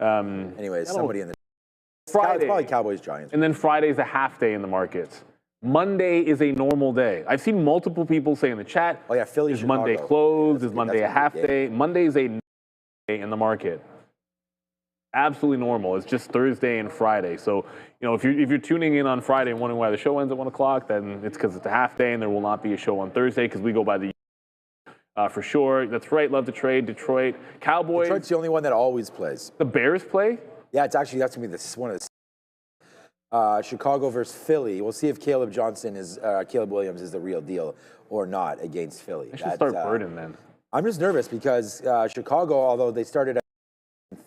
Anyways, somebody in the Friday. It's probably Cowboys Giants. And then Friday's a half day in the markets. Monday is a normal day. I've seen multiple people say in the chat. Oh yeah, Philly. Is Monday closed? Is Monday a half day? Monday's a day in the market. Absolutely normal. It's just Thursday and Friday. So, you know, if you're tuning in on Friday and wondering why the show ends at 1 o'clock, then it's because it's a half day and there will not be a show on Thursday because we go by the for sure. That's right. Love to trade. Detroit Cowboys. Detroit's the only one that always plays. The Bears play? Yeah, that's gonna be one of the Chicago versus Philly. We'll see if Caleb Williams is the real deal or not against Philly. I should start Burden then. I'm just nervous because Chicago, although they started at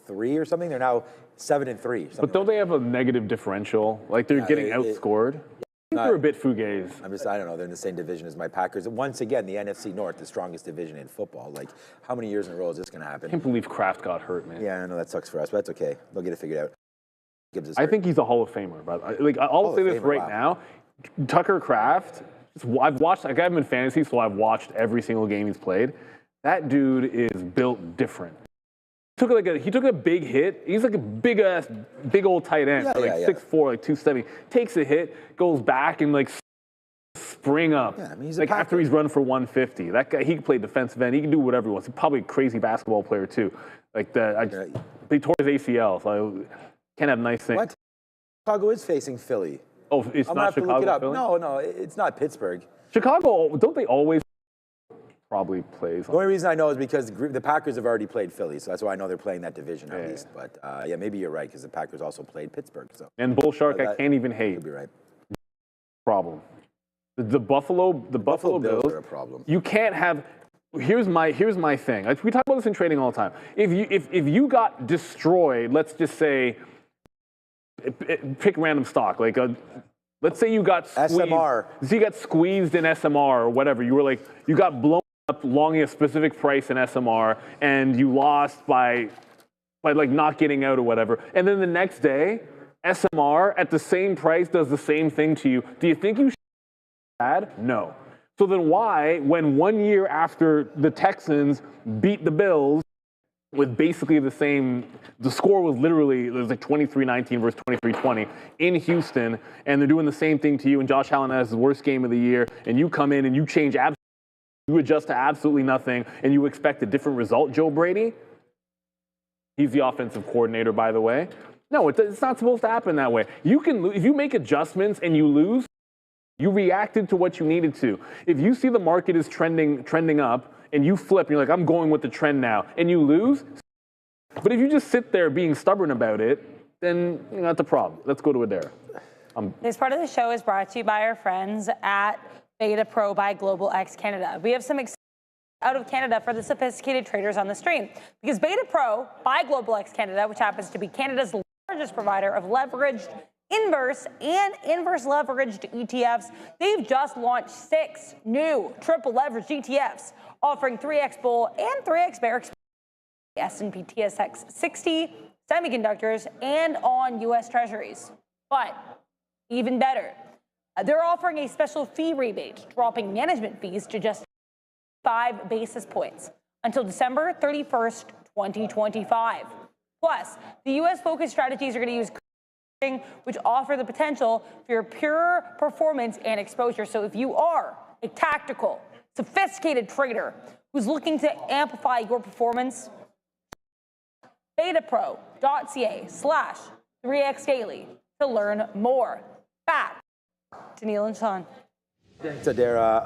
3 or something, they're now 7-3. But don't they have a negative differential? Like they're getting outscored? I think they're a bit fugazi. I don't know. They're in the same division as my Packers. Once again, the NFC North, the strongest division in football. Like, how many years in a row is this going to happen? I can't believe Kraft got hurt, man. Yeah, I know that sucks for us, but that's okay. They'll get it figured out. I think he's a Hall of Famer, but I'll say this right now. Tucker Kraft, I've watched, like I have him in fantasy, so I've watched every single game he's played. That dude is built different. He took a big hit. He's like a big old tight end, 6'4", like 270. Takes a hit, goes back and like spring up. Yeah, I mean, he's like after he's run for 150. That guy, he can play defensive end. He can do whatever he wants. He's probably a crazy basketball player too. Like that, he tore his ACL, so I can't have nice things. What? Chicago is facing Philly. Oh, it's not Chicago. Look it up. Philly? No, it's not Pittsburgh. Chicago, don't they always probably plays? The only reason I know is because the Packers have already played Philly, so that's why I know they're playing that division at least. But yeah, maybe you're right because the Packers also played Pittsburgh. So. And Bull Shark, I can't even hate. Could be right. Problem. The Buffalo Bills are a problem. You can't have. Here's my thing. Like, we talk about this in trading all the time. If you got destroyed, let's just say, pick random stock. Like let's say you got squeezed. SMR. So you got squeezed in SMR or whatever. You were like you got blown up longing a specific price in SMR and you lost by like not getting out or whatever. And then the next day, SMR at the same price does the same thing to you. Do you think you should be bad? No. So then why, when 1 year after the Texans beat the Bills with basically the score was literally, it was like 23-19 versus 23-20 in Houston, and they're doing the same thing to you, and Josh Allen has his worst game of the year, and you come in and you change you adjust to absolutely nothing, and you expect a different result, Joe Brady? He's the offensive coordinator, by the way. No, it's not supposed to happen that way. You can if you make adjustments and you lose, you reacted to what you needed to. If you see the market is trending up and you flip and you're like, I'm going with the trend now, and you lose, but if you just sit there being stubborn about it, then that's the problem. Let's go to Adara. This part of the show is brought to you by our friends at Beta Pro by Global X Canada. We have some out of Canada for the sophisticated traders on the stream, because Beta Pro by Global X Canada, which happens to be Canada's largest provider of leveraged inverse and inverse leveraged ETFs, they've just launched 6 new triple leveraged ETFs offering 3x bull and 3x bear S&P TSX 60 semiconductors and on U.S. Treasuries. But even better, they're offering a special fee rebate, dropping management fees to just 5 basis points until December 31st, 2025. Plus, the U.S.-focused strategies are going to use which offer the potential for your pure performance and exposure. So if you are a tactical, sophisticated trader who's looking to amplify your performance, betapro.ca/3xdaily to learn more. Back to Neil and Sean. Thanks, Adara.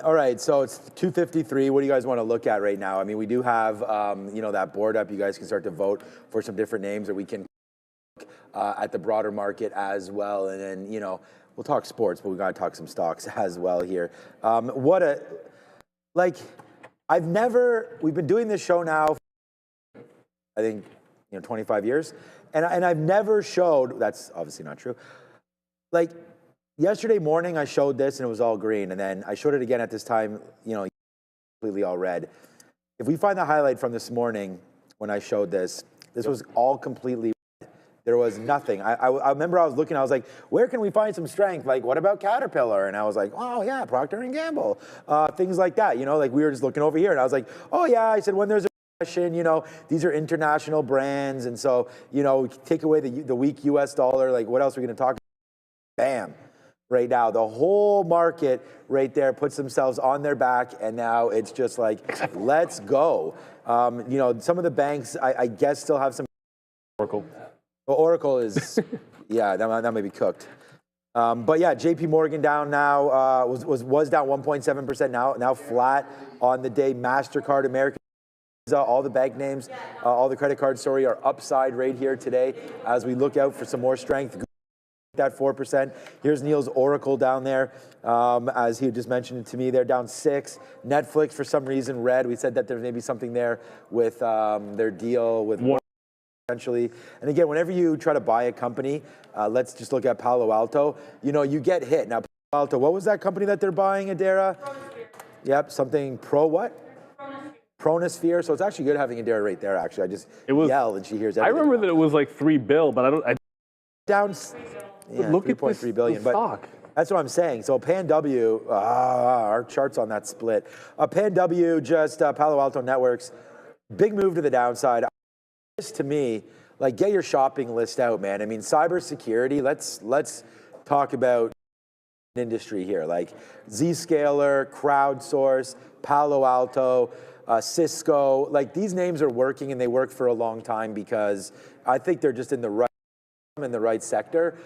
All right, so it's 2:53. What do you guys want to look at right now? I mean, we do have, that board up. You guys can start to vote for some different names, or we can at the broader market as well. And then, we'll talk sports, but we got to talk some stocks as well here. We've been doing this show now, I think, 25 years. And I've never showed, that's obviously not true. Like yesterday morning, I showed this and it was all green. And then I showed it again at this time, completely all red. If we find the highlight from this morning when I showed this was all completely red. There was nothing. I remember I was looking, I was like, where can we find some strength? Like, what about Caterpillar? And I was like, oh yeah, Procter & Gamble. Things like that, like we were just looking over here. And I was like, oh yeah, I said, when there's a recession, these are international brands. And so, take away the weak US dollar, like what else are we gonna talk about? Bam. Right now, the whole market right there puts themselves on their back, and now it's just like, let's go. Some of the banks, I guess, still have some. Oracle. Well, Oracle is, yeah, that may be cooked. But yeah, JP Morgan down now, was down 1.7% now flat on the day. MasterCard, American, all the bank names, all the credit cards, are upside right here today as we look out for some more strength. That 4%. Here's Neil's Oracle down there, as he just mentioned it to me. They're down 6. Netflix, for some reason, red. We said that there may be something there with their deal with Warner, essentially. And again, whenever you try to buy a company, let's just look at Palo Alto. You get hit. Now, Palo Alto, what was that company that they're buying, Adara? Yep, something what? Chronosphere. So it's actually good having Adara right there, actually. I just yell and she hears everything. I remember that it was like $3 billion, but I don't. Down. Yeah, look at this, $3.3 billion. stock. That's what I'm saying. So Pan W, our chart's on that split. Pan W, just Palo Alto Networks, big move to the downside. This to me, like, get your shopping list out, man. I mean, cybersecurity, let's talk about industry here. Like Zscaler, CrowdSource, Palo Alto, Cisco, like these names are working and they work for a long time because I think they're just in the right sector,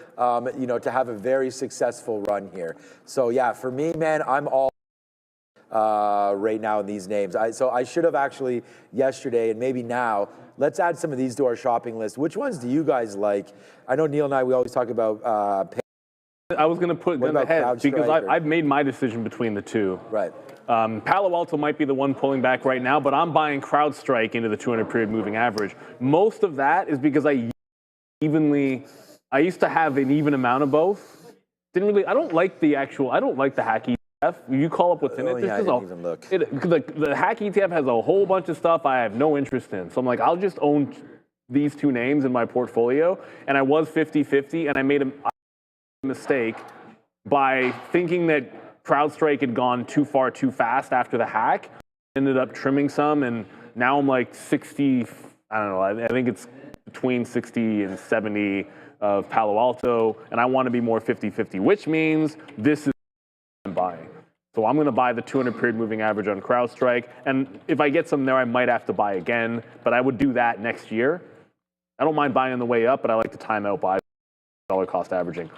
you know, to have a very successful run here. So yeah, for me, man, I'm all right now in these names. So I should have actually yesterday and maybe now, let's add some of these to our shopping list. Which ones do you guys like? I know Neil and I, we always talk about I was going to put gun ahead because I've made my decision between the two. Right. Palo Alto might be the one pulling back right now, but I'm buying CrowdStrike into the 200-period moving average. Most of that is because I used to have an even amount of both. I don't like the hack ETF. You call up what's in it. Yeah, I didn't even look. The hack ETF has a whole bunch of stuff I have no interest in. So I'm like, I'll just own these two names in my portfolio. And I was 50-50, and I made a mistake by thinking that CrowdStrike had gone too far too fast after the hack. Ended up trimming some, and now I'm like 60, I don't know, I think it's between 60 and 70 of Palo Alto, and I want to be more 50-50, which means this is what I'm buying. So I'm going to buy the 200-period moving average on CrowdStrike, and if I get some there, I might have to buy again, but I would do that next year. I don't mind buying on the way up, but I like to time out buy dollar cost averaging.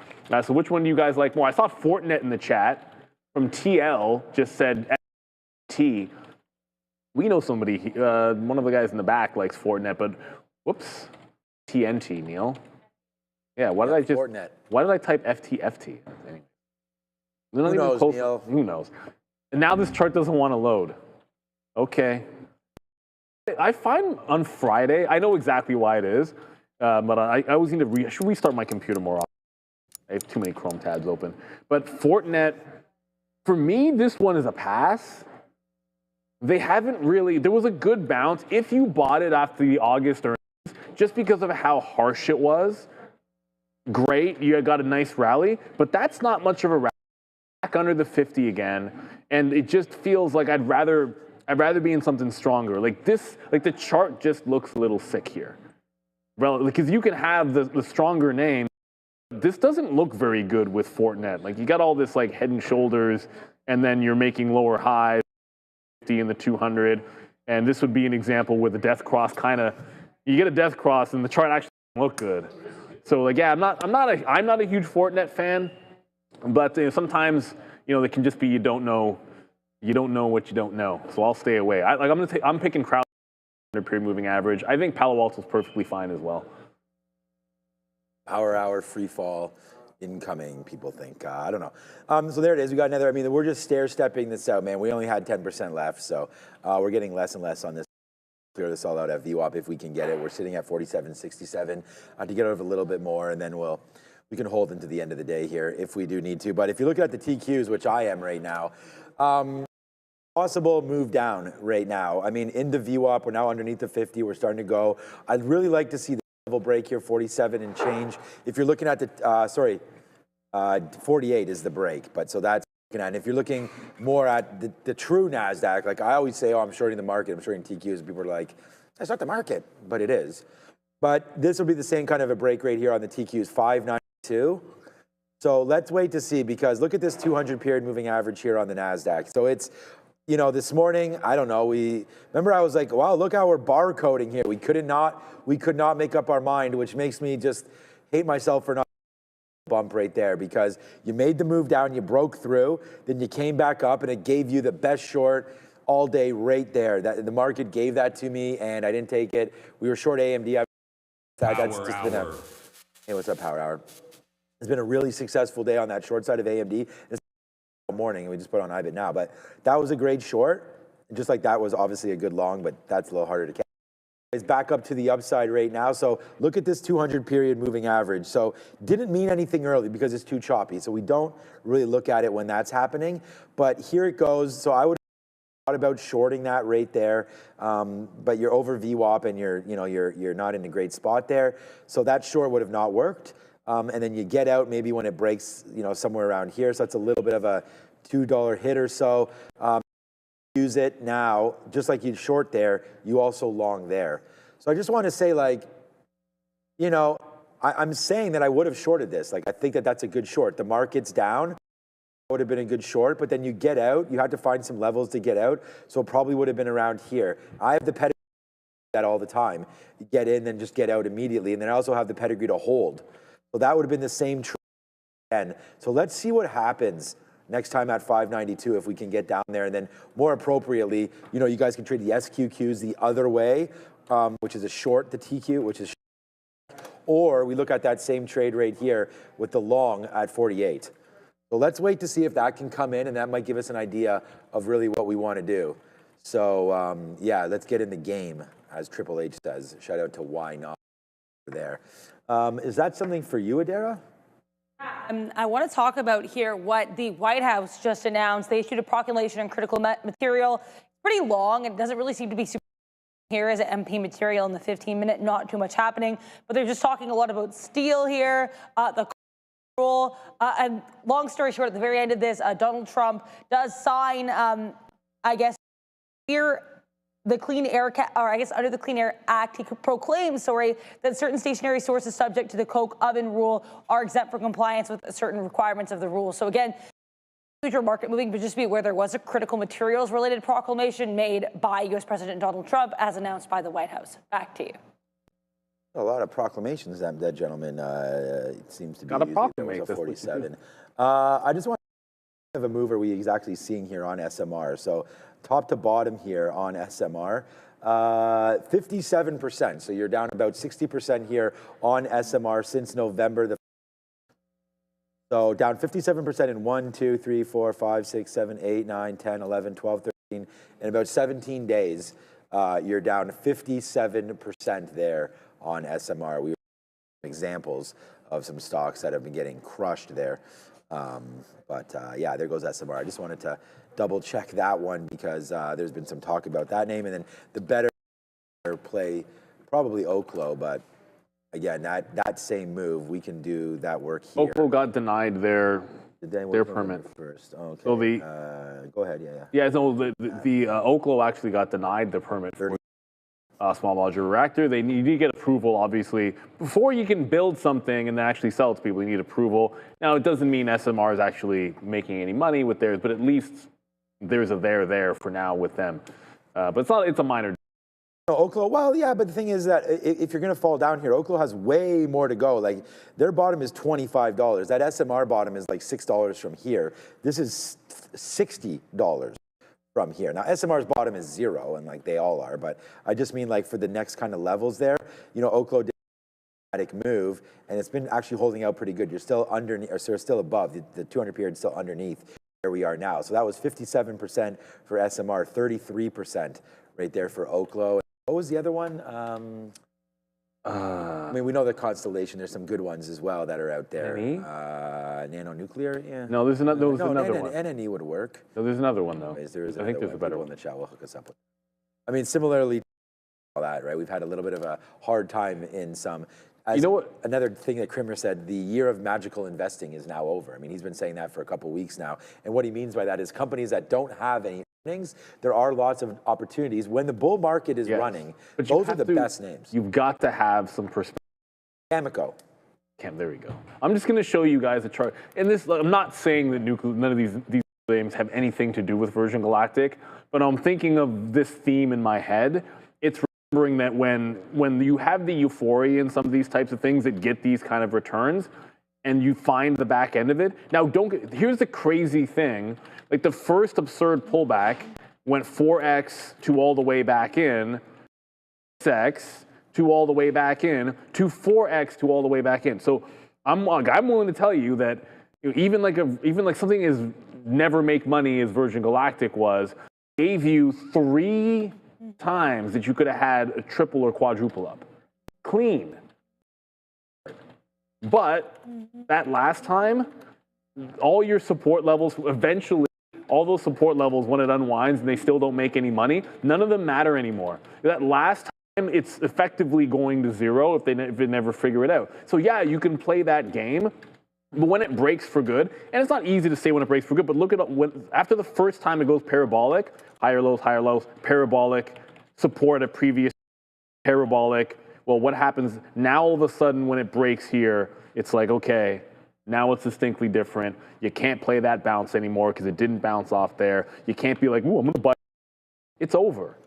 So which one do you guys like more? I saw Fortinet in the chat from TL just said T. We know somebody, one of the guys in the back likes Fortinet, but whoops, TNT, Neil. Yeah, why did I type FTFT? Anyway. Who knows, Neil? Who knows? And now this chart doesn't want to load. Okay. I find on Friday, I know exactly why it is, but I always need to should restart my computer more often. I have too many Chrome tabs open. But Fortinet, for me, this one is a pass. They haven't really, there was a good bounce. If you bought it after the August earnings, just because of how harsh it was, great, you got a nice rally, but that's not much of a rally. Back under the 50 again, and it just feels like I'd rather be in something stronger. Like this, like the chart just looks a little sick here. Because you can have the stronger name. This doesn't look very good with Fortinet. Like you got all this like head and shoulders, and then you're making lower highs, 50 in the 200, and this would be an example where the death cross you get a death cross and the chart actually doesn't look good. So like yeah, I'm not a huge Fortinet fan, but sometimes it can just be you don't know what you don't know. So I'll stay away. I'm picking Crowd 100-period moving average. I think Palo Alto's perfectly fine as well. Power hour free fall incoming, people think. I don't know. So there it is. We got another. I mean, we're just stair-stepping this out, man. We only had 10% left, so we're getting less and less on this. Clear this all out at VWAP if we can get it. We're sitting at 47.67 to get over a little bit more, and then we can hold into the end of the day here if we do need to. But if you look at the TQs, which I am right now, possible move down right now. I mean, in the VWAP, we're now underneath the 50. We're starting to go. I'd really like to see the level break here, 47 and change. If you're looking at the, 48 is the break. But so that's looking at, and if you're looking more at the true NASDAQ, like I always say, oh, I'm shorting the market, I'm shorting TQs, and people are like, that's not the market, but it is. But this will be the same kind of a break rate here on the TQs, 592. So let's wait to see, because look at this 200-period moving average here on the NASDAQ. So it's, this morning, I don't know, remember I was like, wow, look how we're barcoding here. We could not make up our mind, which makes me just hate myself for not bump right there, because you made the move down, you broke through, then you came back up, and it gave you the best short all day right there. The market gave that to me, and I didn't take it. We were short AMD. That's just been hey, what's up, Power Hour? It's been a really successful day on that short side of AMD. It's morning, and we just put on IBIT now, but that was a great short. Just like that was obviously a good long, but that's a little harder to catch. It's back up to the upside right now. So look at this 200-period moving average. So didn't mean anything early because it's too choppy. So we don't really look at it when that's happening. But here it goes. So I would have thought about shorting that right there, but you're over VWAP and you're not in a great spot there. So that short would have not worked. and then you get out maybe when it breaks, somewhere around here. So that's a little bit of a $2 hit or so. Use it now, just like you'd short there, you also long there. So I just want to say, I'm saying that I would have shorted this. I think that that's a good short. The market's down. Would have been a good short, but then you get out. You had to find some levels to get out, so it probably would have been around here. I have the pedigree that all the time. You get in, then just get out immediately, and then I also have the pedigree to hold. So that would have been the same trend again. So let's see what happens next time at 592 if we can get down there, and then more appropriately, you guys can trade the SQQs the other way, which is a short, the TQ, which is short, or we look at that same trade right here with the long at 48. So let's wait to see if that can come in, and that might give us an idea of really what we want to do. So yeah, let's get in the game, as Triple H says. Shout out to Why Not there. Is that something for you, Adara? I want to talk about here what the White House just announced. They issued a proclamation on critical material. It's pretty long, and it doesn't really seem to be super. Here is an MP material in the 15-minute, not too much happening, but they're just talking a lot about steel here, the rule. And long story short, at the very end of this, Donald Trump does sign, I guess, here the Clean Air, or I guess under the Clean Air Act, he proclaims, that certain stationary sources subject to the coke oven rule are exempt from compliance with certain requirements of the rule. So again, future market moving, but just be aware there was a critical materials related proclamation made by U.S. President Donald Trump, as announced by the White House. Back to you. A lot of proclamations that gentleman it seems to be Got a using. proclamation. 47. I just want to have a move are we exactly seeing here on SMR. So top to bottom here on SMR, 57%. So you're down about 60% here on SMR since November. So down 57% in 1, 2, 3, 4, 5, 6, 7, 8, 9, 10, 11, 12, 13. In about 17 days, you're down 57% there on SMR. We have examples of some stocks that have been getting crushed there. Yeah, there goes SMR. I just wanted to double check that one because there's been some talk about that name. And then the better play, probably Oklo, but again, that same move, we can do that work here. Oklo got denied their permit first. Okay. So go ahead. Yeah. Yeah. So the Oklo actually got denied the permit for small modular reactor. You need to get approval, obviously, before you can build something and then actually sell it to people. You need approval. Now, it doesn't mean SMR is actually making any money with theirs, but at least there's a there for now with them. But it's a minor. Oklo, well, yeah, but the thing is that if you're going to fall down here, Oklo has way more to go. Like, their bottom is $25. That SMR bottom is like $6 from here. This is $60 from here. Now, SMR's bottom is 0, and like they all are, but I just mean like for the next kind of levels there, Oklo did a dramatic move, and it's been actually holding out pretty good. You're still underneath, or still above. The 200 period is still underneath where we are now. So that was 57% for SMR, 33% right there for Oklo. What was the other one? I mean, we know the Constellation. There's some good ones as well that are out there. Nanonuclear, yeah. No, there's another one. NNE would work. No, there's another one though. I think there's a better one. In the chat will hook us up with. I mean, similarly, all that, right? We've had a little bit of a hard time in some. You know what? Another thing that Krimmer said, the year of magical investing is now over. I mean, he's been saying that for a couple of weeks now. And what he means by that is companies that don't have any earnings, there are lots of opportunities. When the bull market is running, those are the best names. You've got to have some perspective. Cameco. There we go. I'm just going to show you guys a chart. And this, I'm not saying that none of these names have anything to do with Virgin Galactic, but I'm thinking of this theme in my head. It's remembering that when you have the euphoria in some of these types of things that get these kind of returns, and you find the back end of it. Now, here's the crazy thing. Like the first absurd pullback went 4x to all the way back in, 6x to all the way back in, to 4x to all the way back in. So I'm willing to tell you that even like something as never make money as Virgin Galactic was, gave you 3 times that you could have had a triple or quadruple up. Clean. But that last time, all your support levels, eventually, all those support levels, when it unwinds and they still don't make any money, none of them matter anymore. That last time it's effectively going to zero if they never figure it out. So yeah, you can play that game, but when it breaks for good, and it's not easy to say when it breaks for good, but look at after the first time it goes parabolic, higher lows, parabolic, support at previous, parabolic. Well, what happens now all of a sudden when it breaks here, it's like, okay, now it's distinctly different. You can't play that bounce anymore because it didn't bounce off there. You can't be like, ooh, I'm going to buy. It's over.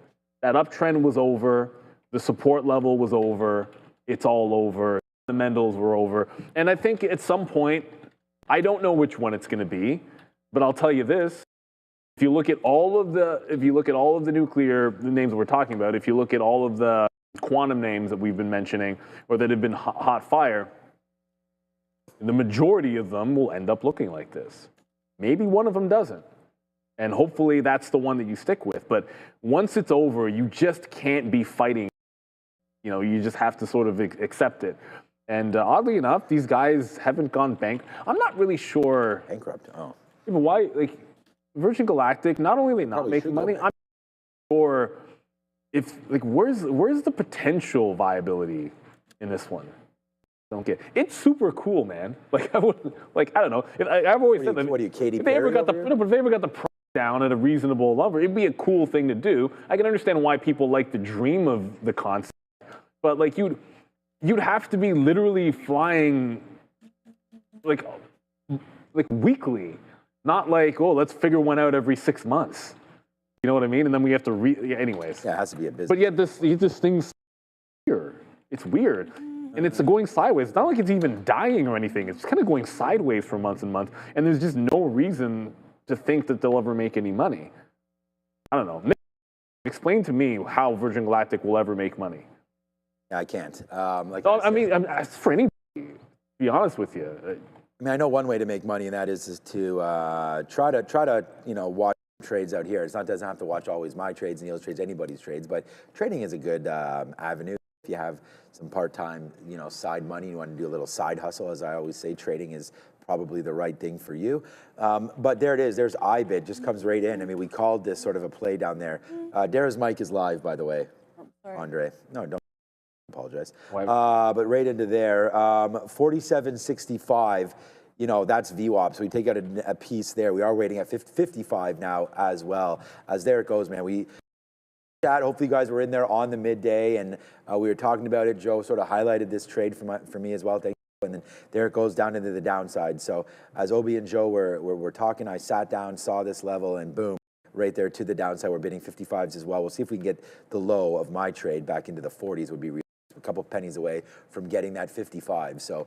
That uptrend was over. The support level was over. It's all over. The Mendels were over. And I think at some point, I don't know which one it's going to be, but I'll tell you this. If you look at all of the nuclear names that we're talking about, if you look at all of the quantum names that we've been mentioning or that have been hot fire, the majority of them will end up looking like this. Maybe one of them doesn't. And hopefully that's the one that you stick with. But once it's over, you just can't be fighting. You know, you just have to sort of accept it. And oddly enough, these guys haven't gone bankrupt. I'm not really sure. Bankrupt, oh. Even why, like, Virgin Galactic, not only are they not making money, I'm not sure if, like, where's the potential viability in this one? Don't get it's super cool, man. Like I don't know. I've always said that. What are you, Katy If they ever Perry got if they ever got the price down at a reasonable level, it'd be a cool thing to do. I can understand why people like to dream of the concept, but like you'd have to be literally flying like weekly, not like, oh, let's figure one out every 6 months. You know what I mean? And then we have to anyways. Yeah, it has to be a business. But yet this thing's weird. It's weird. And it's going sideways. It's not like it's even dying or anything. It's kind of going sideways for months and months. And there's just no reason to think that they'll ever make any money. I don't know. Explain to me how Virgin Galactic will ever make money. Yeah, I can't. I mean, for anybody, to be honest with you. I mean, I know one way to make money, and that is to try to watch trades out here. It doesn't have to watch always my trades, Neil's trades, anybody's trades, but trading is a good avenue. If you have some part-time, side money, you want to do a little side hustle, as I always say, trading is probably the right thing for you. But there it is. There's IBIT, just comes right in. I mean, we called this sort of a play down there. Dara's mic is live, by the way. Andre. No, don't apologize. But right into there, 47.65. That's VWAP. So we take out a piece there. We are waiting at 55 now as well. As there it goes, man. Hopefully you guys were in there on the midday, and we were talking about it. Joe sort of highlighted this trade for me as well. Thank you. And then there it goes down into the downside. So as Obi and Joe were talking, I sat down, saw this level, and boom, right there to the downside. We're bidding 55s as well. We'll see if we can get the low of my trade back into the 40s. Would be a couple pennies away from getting that 55. So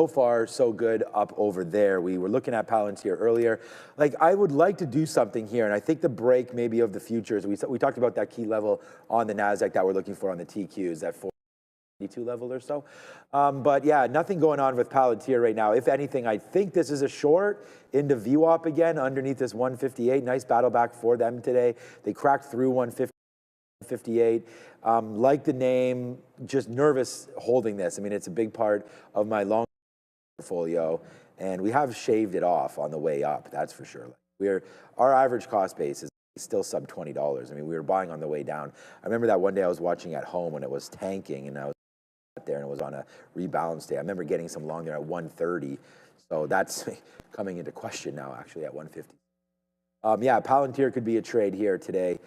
far, so good up over there. We were looking at Palantir earlier. Like, I would like to do something here, and I think the break maybe of the futures, we talked about that key level on the NASDAQ that we're looking for on the TQs, that 492 level or so. But yeah, nothing going on with Palantir right now. If anything, I think this is a short into VWAP again, underneath this 158. Nice battle back for them today. They cracked through 158. Like the name, just nervous holding this. I mean, it's a big part of my long portfolio, and we have shaved it off on the way up, that's for sure. Our average cost base is still sub $20. I mean, we were buying on the way down. I remember that one day I was watching at home when it was tanking, and I was there, and it was on a rebalance day. I remember getting some long there at 130, so that's coming into question now, actually, at 150. Yeah, Palantir could be a trade here today.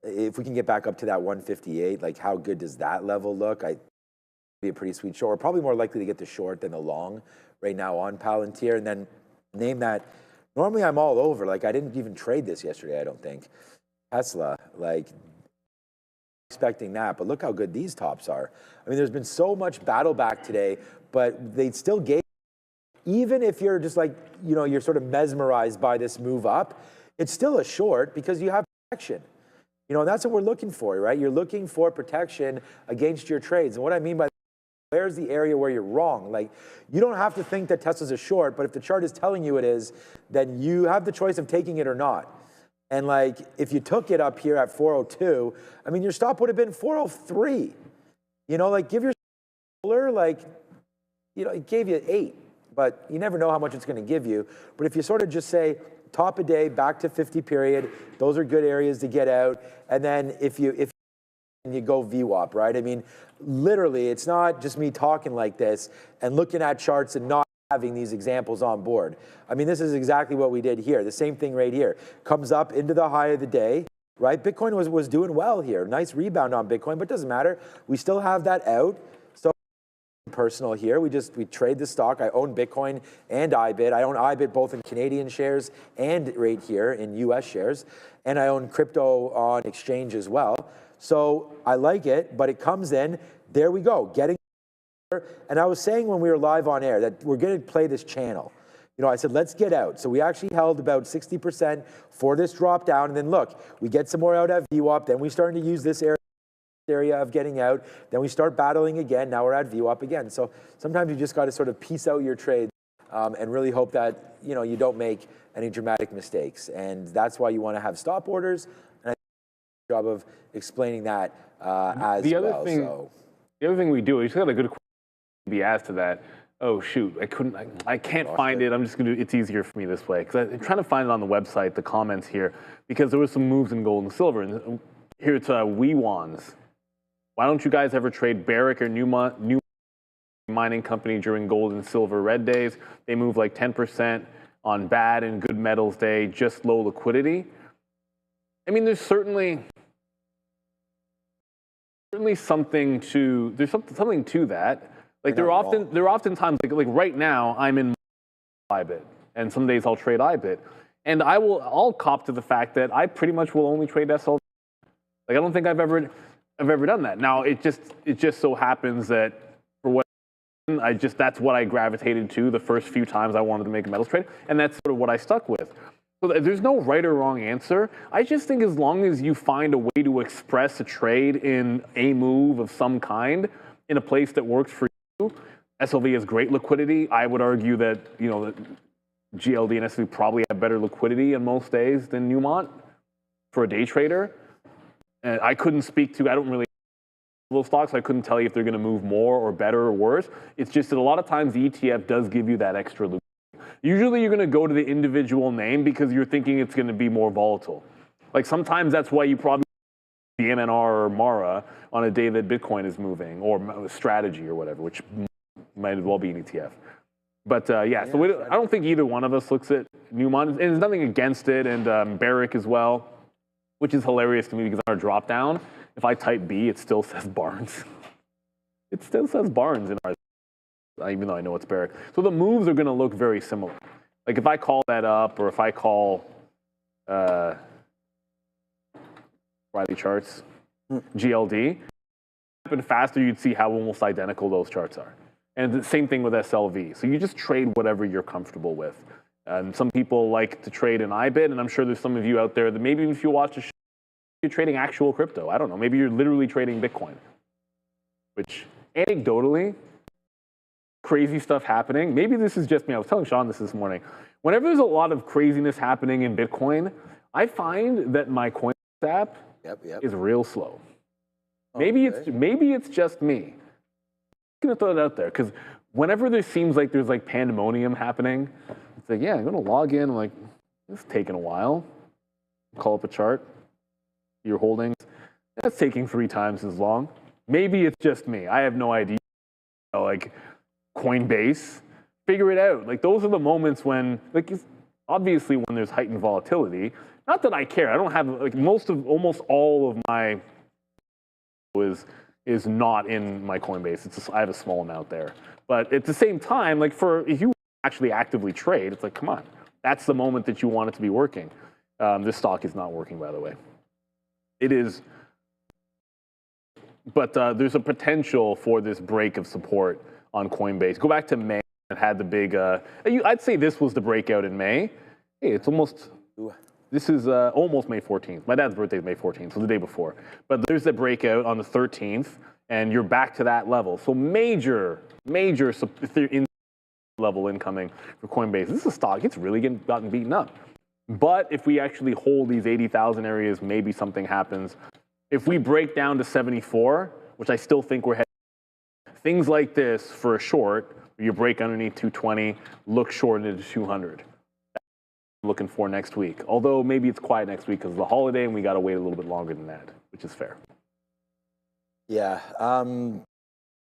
If we can get back up to that 158, like, how good does that level look? I'd be a pretty sweet short. We're probably more likely to get the short than the long right now on Palantir. And then name that. Normally I'm all over. Like, I didn't even trade this yesterday, I don't think. Tesla, like, expecting that. But look how good these tops are. I mean, there's been so much battle back today, but they still gave. Even if you're just like, you're sort of mesmerized by this move up, it's still a short because you have protection. And that's what we're looking for, right? You're looking for protection against your trades. And what I mean by that, where's the area where you're wrong? Like, you don't have to think that Tesla's a short, but if the chart is telling you it is, then you have the choice of taking it or not. And like, if you took it up here at 402, I mean, your stop would have been 403. Like, give your like, it gave you 8, but you never know how much it's going to give you. But if you sort of just say, top a day, back to 50 period. Those are good areas to get out. And then if and you go VWAP, right? I mean, literally, it's not just me talking like this and looking at charts and not having these examples on board. I mean, this is exactly what we did here. The same thing right here. Comes up into the high of the day, right? Bitcoin was doing well here. Nice rebound on Bitcoin, but it doesn't matter. We still have that out. So personal here. We trade the stock. I own Bitcoin and IBIT. I own IBIT both in Canadian shares and right here in US shares. And I own crypto on exchange as well. So I like it, but it comes in, there we go, getting. And I was saying when we were live on air that we're going to play this channel. You know, I said, let's get out. So we actually held about 60% for this drop down. And then look, we get some more out at VWAP. Then we starting to use this area of getting out. Then we start battling again. Now we're at VWAP again. So sometimes you just got to sort of piece out your trade and really hope that, you know, you don't make any dramatic mistakes. And that's why you want to have stop orders. And I think the job of explaining that as the other well. Thing, the other thing we do, we just got a good question to be asked to that. Oh shoot, I can't find it. I'm just gonna, it's easier for me this way. Because I'm trying to find it on the website, the comments here, because there was some moves in gold and silver. And here it's WeWans. Why don't you guys ever trade Barrick or New Mining Company during gold and silver red days? They move like 10% on bad and good metals day, just low liquidity. I mean, there's certainly something to, something to that. Like there are often times like right now I'm in IBIT and some days I'll trade IBIT and I'll cop to the fact that I pretty much will only trade SLV. Like I don't think I've ever done that. Now it just so happens that for what that's what I gravitated to the first few times I wanted to make a metals trade, and that's sort of what I stuck with. So there's no right or wrong answer. I just think as long as you find a way to express a trade in a move of some kind in a place that works for you. SLV has great liquidity. I would argue that, you know, that GLD and SLV probably have better liquidity on most days than Newmont for a day trader. And I couldn't speak to, I don't really know those stocks. I couldn't tell you if they're going to move more or better or worse. It's just that a lot of times the ETF does give you that extra liquidity. Usually you're going to go to the individual name because you're thinking it's going to be more volatile. Like sometimes that's why you probably the MNR or MARA on a day that Bitcoin is moving, or strategy or whatever, which might as well be an ETF. But so I don't think either one of us looks at Newmont, and there's nothing against it, and Barrick as well, which is hilarious to me because on our drop down, if I type B, it still says Barnes. It still says Barnes in our, even though I know it's Barrick. So the moves are going to look very similar. Like if I call that up, or if I call Riley charts, GLD, happen faster, you'd see how almost identical those charts are. And the same thing with SLV. So you just trade whatever you're comfortable with. And some people like to trade in IBIT, and I'm sure there's some of you out there that maybe if you watch a show, you're trading actual crypto. I don't know. Maybe you're literally trading Bitcoin, which anecdotally, crazy stuff happening. Maybe this is just me. I was telling Sean this morning. Whenever there's a lot of craziness happening in Bitcoin, I find that my Coinbase app is real slow. Maybe it's just me. I'm gonna throw it out there because whenever there seems like there's like pandemonium happening, it's like, yeah, I'm gonna log in. I'm like, this is taking a while. Call up a chart. Your holdings. That's taking 3 times as long. Maybe it's just me. I have no idea. You know, like Coinbase, figure it out. Like those are the moments when, like, obviously when there's heightened volatility. Not that I care. I don't have like almost all of my is not in my Coinbase. It's just, I have a small amount there. But at the same time, like if you actually actively trade, it's like, come on, that's the moment that you want it to be working. This stock is not working, by the way. It is, but there's a potential for this break of support on Coinbase. Go back to May. It had the big. I'd say this was the breakout in May. Hey, it's almost. This is almost May 14th. My dad's birthday is May 14th, so the day before. But there's the breakout on the 13th, and you're back to that level. So major level incoming for Coinbase. This is a stock. It's really gotten beaten up. But if we actually hold these 80,000 areas, maybe something happens. If we break down to 74, which I still think we're heading, things like this for a short, you break underneath 220, look short into 200. Looking for next week. Although maybe it's quiet next week because of the holiday and we got to wait a little bit longer than that, which is fair. Yeah, all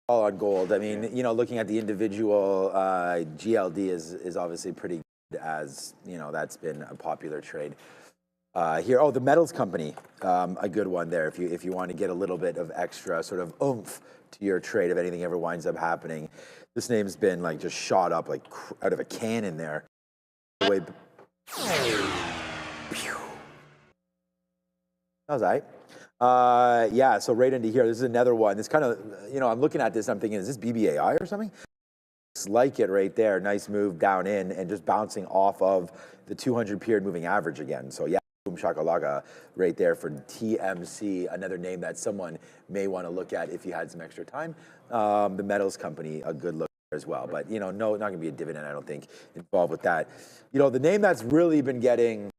on gold. I mean, you know, looking at the individual, GLD is obviously pretty good, as you know, that's been a popular trade. Here, oh, the metals company, a good one there. If you want to get a little bit of extra sort of oomph to your trade if anything ever winds up happening, this name's been like just shot up like out of a cannon there. That was all right. Yeah, so right into here, this is another one. This kind of, you know, I'm looking at this, I'm thinking, is this BBAI or something? It's like it right there. Nice move down in and just bouncing off of the 200 period moving average again. So yeah, boom shakalaka right there for TMC, another name that someone may want to look at if you had some extra time. The metals company, a good look as well. But, you know, no, not going to be a dividend, I don't think, involved with that. You know, the name that's really been getting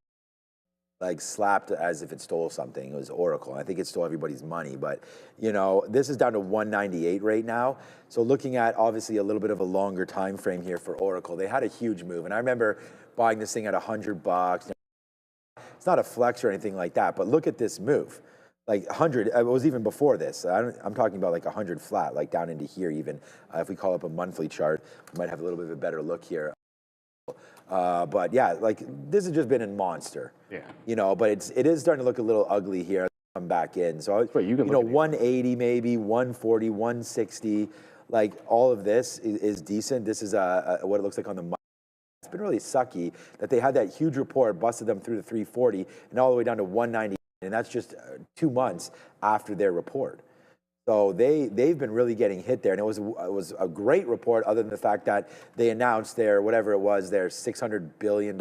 like slapped as if it stole something, it was Oracle. I think it stole everybody's money, but you know, this is down to 198 right now. So looking at obviously a little bit of a longer time frame here for Oracle, they had a huge move, and I remember buying this thing at $100. It's not a flex or anything like that, but look at this move. Like 100, it was even before this. I'm talking about like 100 flat, like down into here even. If we call up a monthly chart, we might have a little bit of a better look here. But yeah, like this has just been a monster. Yeah. You know, but it is starting to look a little ugly here. Come back in. So you know, 180 maybe, 140, 160, like all of this is decent. This is what it looks like on the money. It's been really sucky that they had that huge report, busted them through the 340 and all the way down to 190, and that's just 2 months after their report. So they've been really getting hit there, and it was a great report, other than the fact that they announced their whatever it was, their $600 billion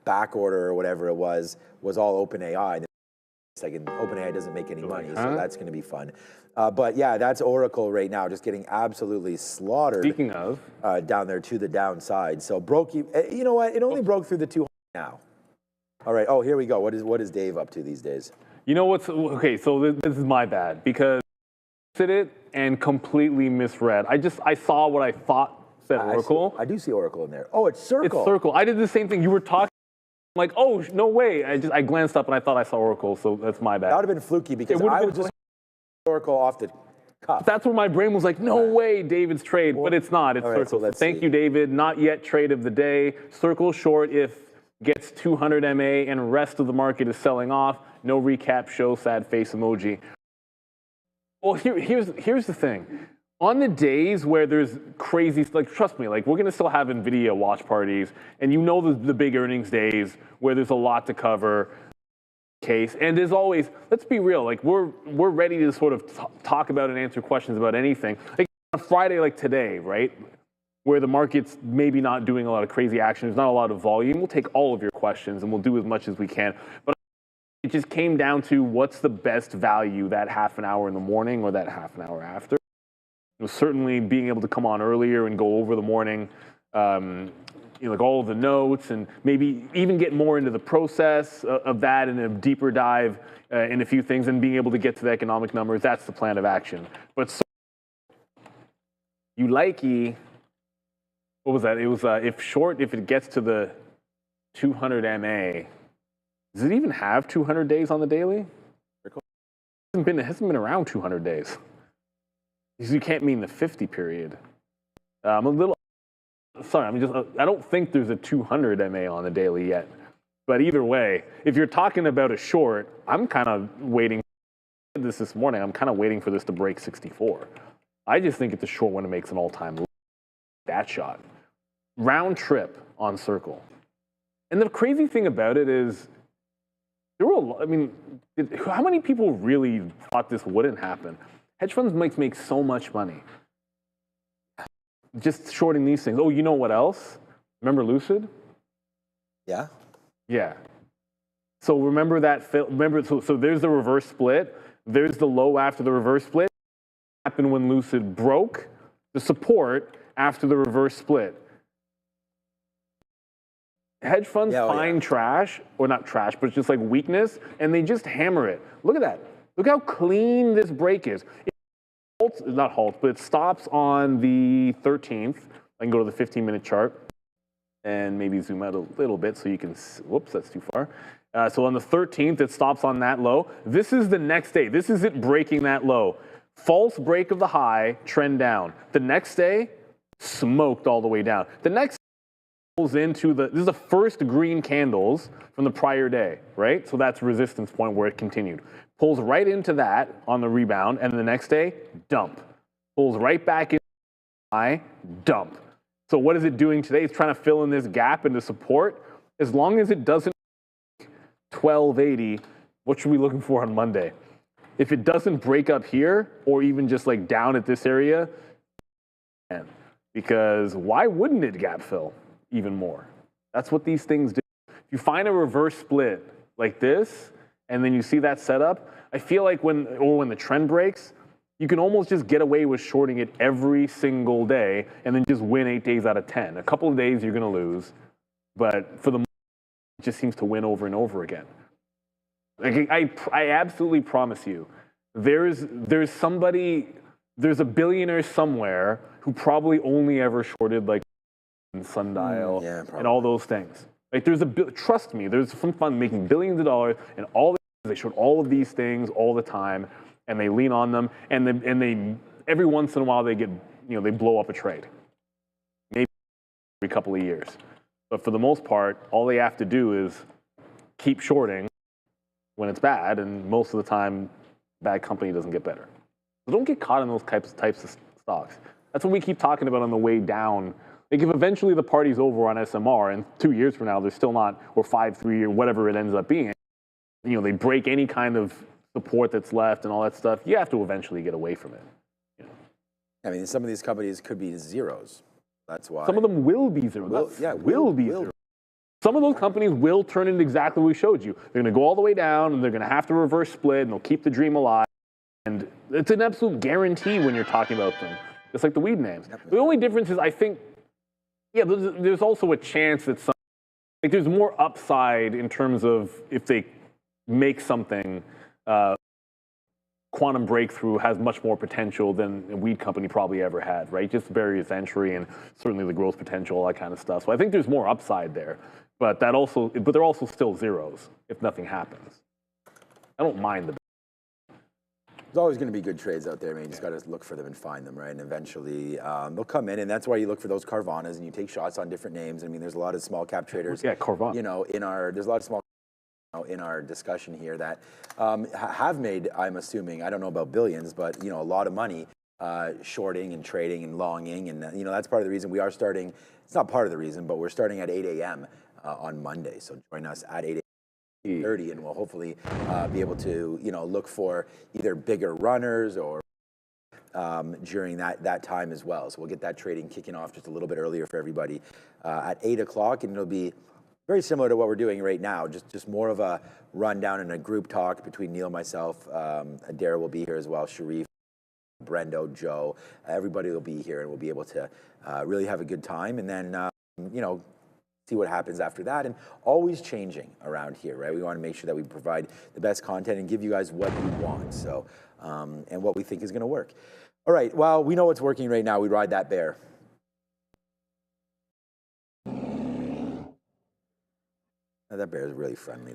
back order or whatever it was all OpenAI. Second, OpenAI doesn't make any money, so that's going to be fun. But yeah, that's Oracle right now, just getting absolutely slaughtered. Speaking of, down there to the downside. So broke. You know what? It only broke through the 200 now. All right. Oh, here we go. What is Dave up to these days? You know what's okay? So this is my bad because I did it and completely misread. I saw what I thought said Oracle. I do see Oracle in there. Oh, it's Circle. It's Circle. I did the same thing. You were talking. I'm like, oh no way! I glanced up and I thought I saw Oracle. So that's my bad. That would have been fluky because I would just Oracle off the cuff. That's where my brain was like, no way, David's trade, but it's not. It's Circle. So thank you, David. Not yet trade of the day. Circle short if gets 200 MA and rest of the market is selling off. No recap. Show sad face emoji. Well, here's the thing. On the days where there's crazy, like trust me, like we're gonna still have NVIDIA watch parties, and you know the big earnings days where there's a lot to cover. Case, and as always, let's be real. Like we're ready to sort of talk about and answer questions about anything. Like on a Friday like today, right, where the market's maybe not doing a lot of crazy action, there's not a lot of volume. We'll take all of your questions and we'll do as much as we can. But it just came down to what's the best value that half an hour in the morning or that half an hour after. You know, certainly being able to come on earlier and go over the morning, you know, like all of the notes and maybe even get more into the process of that and a deeper dive in a few things and being able to get to the economic numbers. That's the plan of action. But so, you likey, what was that? It was if it gets to the 200 MA, does it even have 200 days on the daily? It hasn't been around 200 days. You can't mean the 50 period. I'm a little, sorry, I don't think there's a 200 MA on the daily yet. But either way, if you're talking about a short, I'm kind of waiting. This morning, I'm kind of waiting for this to break 64. I just think it's a short when it makes an all-time low. That shot. Round trip on Circle. And the crazy thing about it is, there were, I mean, how many people really thought this wouldn't happen? Hedge funds make so much money just shorting these things. Oh, you know what else? Remember Lucid? Yeah. Yeah. So remember that, so there's the reverse split. There's the low after the reverse split. What happened when Lucid broke the support after the reverse split? Hedge funds find trash, or not trash, but just like weakness, and they just hammer it. Look at that. Look how clean this break is. It halts, not halts, but it stops on the 13th. I can go to the 15-minute chart and maybe zoom out a little bit so you can, whoops, that's too far. So on the 13th, it stops on that low. This is the next day. This is it breaking that low. false break of the high, trend down. The next day, smoked all the way down. The next pulls into this is the first green candles from the prior day, right? So that's resistance point where it continued. Pulls right into that on the rebound, and the next day, dump. Pulls right back in high, dump. So what is it doing today? It's trying to fill in this gap into support. As long as it doesn't 1280, what should we be looking for on Monday? If it doesn't break up here, or even just like down at this area, because why wouldn't it gap fill even more? That's what these things do. If you find a reverse split like this, and then you see that setup, I feel like when the trend breaks, you can almost just get away with shorting it every single day and then just win 8 days out of 10. A couple of days you're going to lose, but for the most part, it just seems to win over and over again. Like I absolutely promise you, there's a billionaire somewhere who probably only ever shorted like Sundial and all those things. Like trust me, there's some fun making billions of dollars, and they short all of these things all the time, and they lean on them, and they every once in a while they get, they blow up a trade, maybe every couple of years. But for the most part, all they have to do is keep shorting when it's bad, and most of the time, bad company doesn't get better. So don't get caught in those types of stocks. That's what we keep talking about on the way down. Like if eventually the party's over on SMR, and 2 years from now they're still not, or 5-3 or whatever it ends up being, they break any kind of support that's left and all that stuff, you have to eventually get away from it. I mean, some of these companies could be zeros. That's why. Some of them will be zeros. Will be zeros. Some of those companies will turn into exactly what we showed you. They're going to go all the way down, and they're going to have to reverse split, and they'll keep the dream alive. And it's an absolute guarantee when you're talking about them. It's like the weed names. The only difference is, I think, there's also a chance that there's more upside in terms of if they make something, quantum breakthrough has much more potential than a weed company probably ever had, right? Just barriers to entry and certainly the growth potential, all that kind of stuff. So I think there's more upside there, but they're also still zeros if nothing happens. I don't mind the. There's always going to be good trades out there, man. You just got to look for them and find them, right? And eventually they'll come in, and that's why you look for those Carvanas and you take shots on different names. I mean, there's a lot of small cap traders. Yeah, Carvana. There's a lot of small in our discussion here that have made, I'm assuming, I don't know about billions, but a lot of money shorting and trading and longing, and that's part of the reason we are starting. It's not part of the reason, but we're starting at 8 a.m. On Monday. So join us at 8:30, and we'll hopefully be able to look for either bigger runners or during that time as well. So we'll get that trading kicking off just a little bit earlier for everybody at 8 o'clock, and it'll be very similar to what we're doing right now, just more of a rundown and a group talk between Neil, myself, Adair will be here as well, Sharif, Brendo, Joe, everybody will be here, and we'll be able to really have a good time, and then, see what happens after that, and always changing around here, right? We want to make sure that we provide the best content and give you guys what you want, so, and what we think is going to work. All right, well, we know what's working right now. We ride that bear. That bear is really friendly.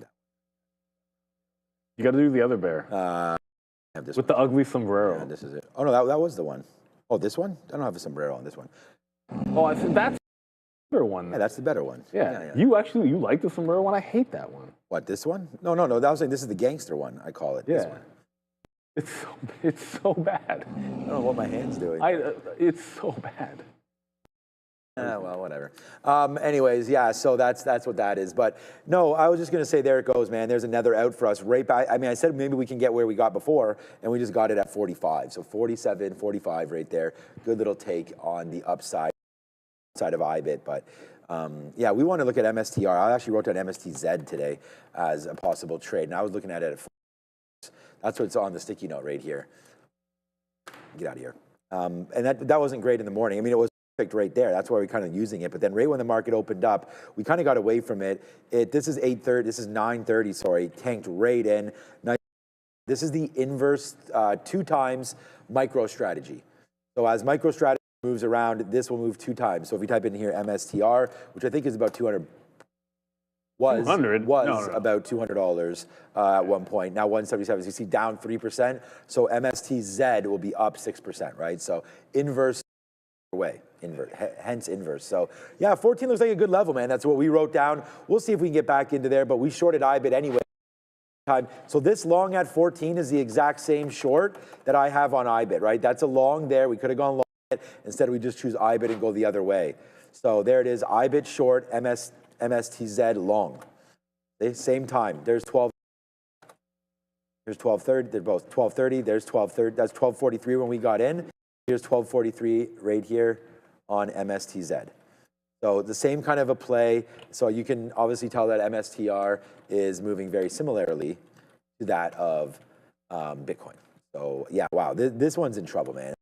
You got to do the other bear. With the ugly sombrero. Yeah, this is it. Oh, no, that was the one. Oh, this one? I don't have a sombrero on this one. Oh, I think that's the better one. Yeah, that's the better one. Yeah. You like the sombrero one? I hate that one. What, this one? No. That was like, this is the gangster one, I call it. Yeah. This one. It's so bad. I don't know what my hand's doing. It's so bad. Well, whatever. Anyways, yeah, so that's what that is. But no, I was just going to say, there it goes, man. There's another out for us right back. I mean, I said maybe we can get where we got before, and we just got it at 45. So 47, 45 right there. Good little take on the upside of IBIT. But yeah, we want to look at MSTR. I actually wrote down MSTZ today as a possible trade, and I was looking at it at 4. That's what's on the sticky note right here. Get out of here. And that wasn't great in the morning. I mean, it was perfect right there. That's why we're kind of using it. But then right when the market opened up, we kind of got away from it. This is 8:30. This is 9:30. Sorry, tanked right in. This is the inverse 2 times micro strategy. So as micro strategy moves around, this will move 2 times. So if we type in here MSTR, which I think is about 200, was 200? No. about $200 at one point. Now 177. So you see down 3%. So MSTZ will be up 6%, right? So inverse way, hence inverse. So yeah, 14 looks like a good level, man. That's what we wrote down. We'll see if we can get back into there, but we shorted IBIT anyway. So this long at 14 is the exact same short that I have on IBIT, right? That's a long there. We could have gone long. Instead, we just choose IBIT and go the other way. So there it is, IBIT short, MSTZ long. Okay, same time. There's 12. There's 12:30. They're both 12:30. There's 12:30. That's 12:43 when we got in. Here's 12:43 right here on MSTZ. So the same kind of a play. So you can obviously tell that MSTR is moving very similarly to that of Bitcoin. So yeah, wow, this one's in trouble, man.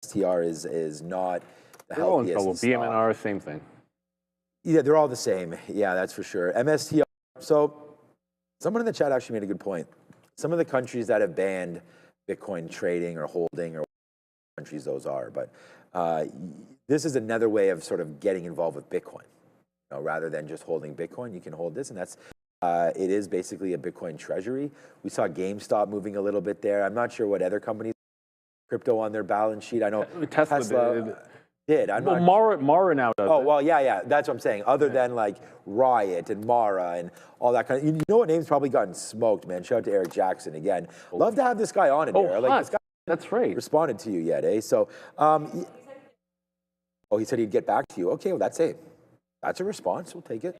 MSTR is not the healthiest. They're all in trouble. BMNR, same thing. Yeah, they're all the same. Yeah, that's for sure. MSTR. So someone in the chat actually made a good point. Some of the countries that have banned Bitcoin trading or holding, or what countries those are, but this is another way of sort of getting involved with Bitcoin. You know, rather than just holding Bitcoin, you can hold this, and that's it is basically a Bitcoin treasury. We saw GameStop moving a little bit there. I'm not sure what other companies crypto on their balance sheet. I know Tesla did. Well, Mara now does. Oh, well, yeah, that's what I'm saying. Other than like Riot and Mara and all that kind of, you know what name's probably gotten smoked, man. Shout out to Eric Jackson again. Love to have this guy on in there. Like this guy. That's right. Responded to you yet, eh? So, oh, he said he'd get back to you. Okay, well, that's a response. We'll take it.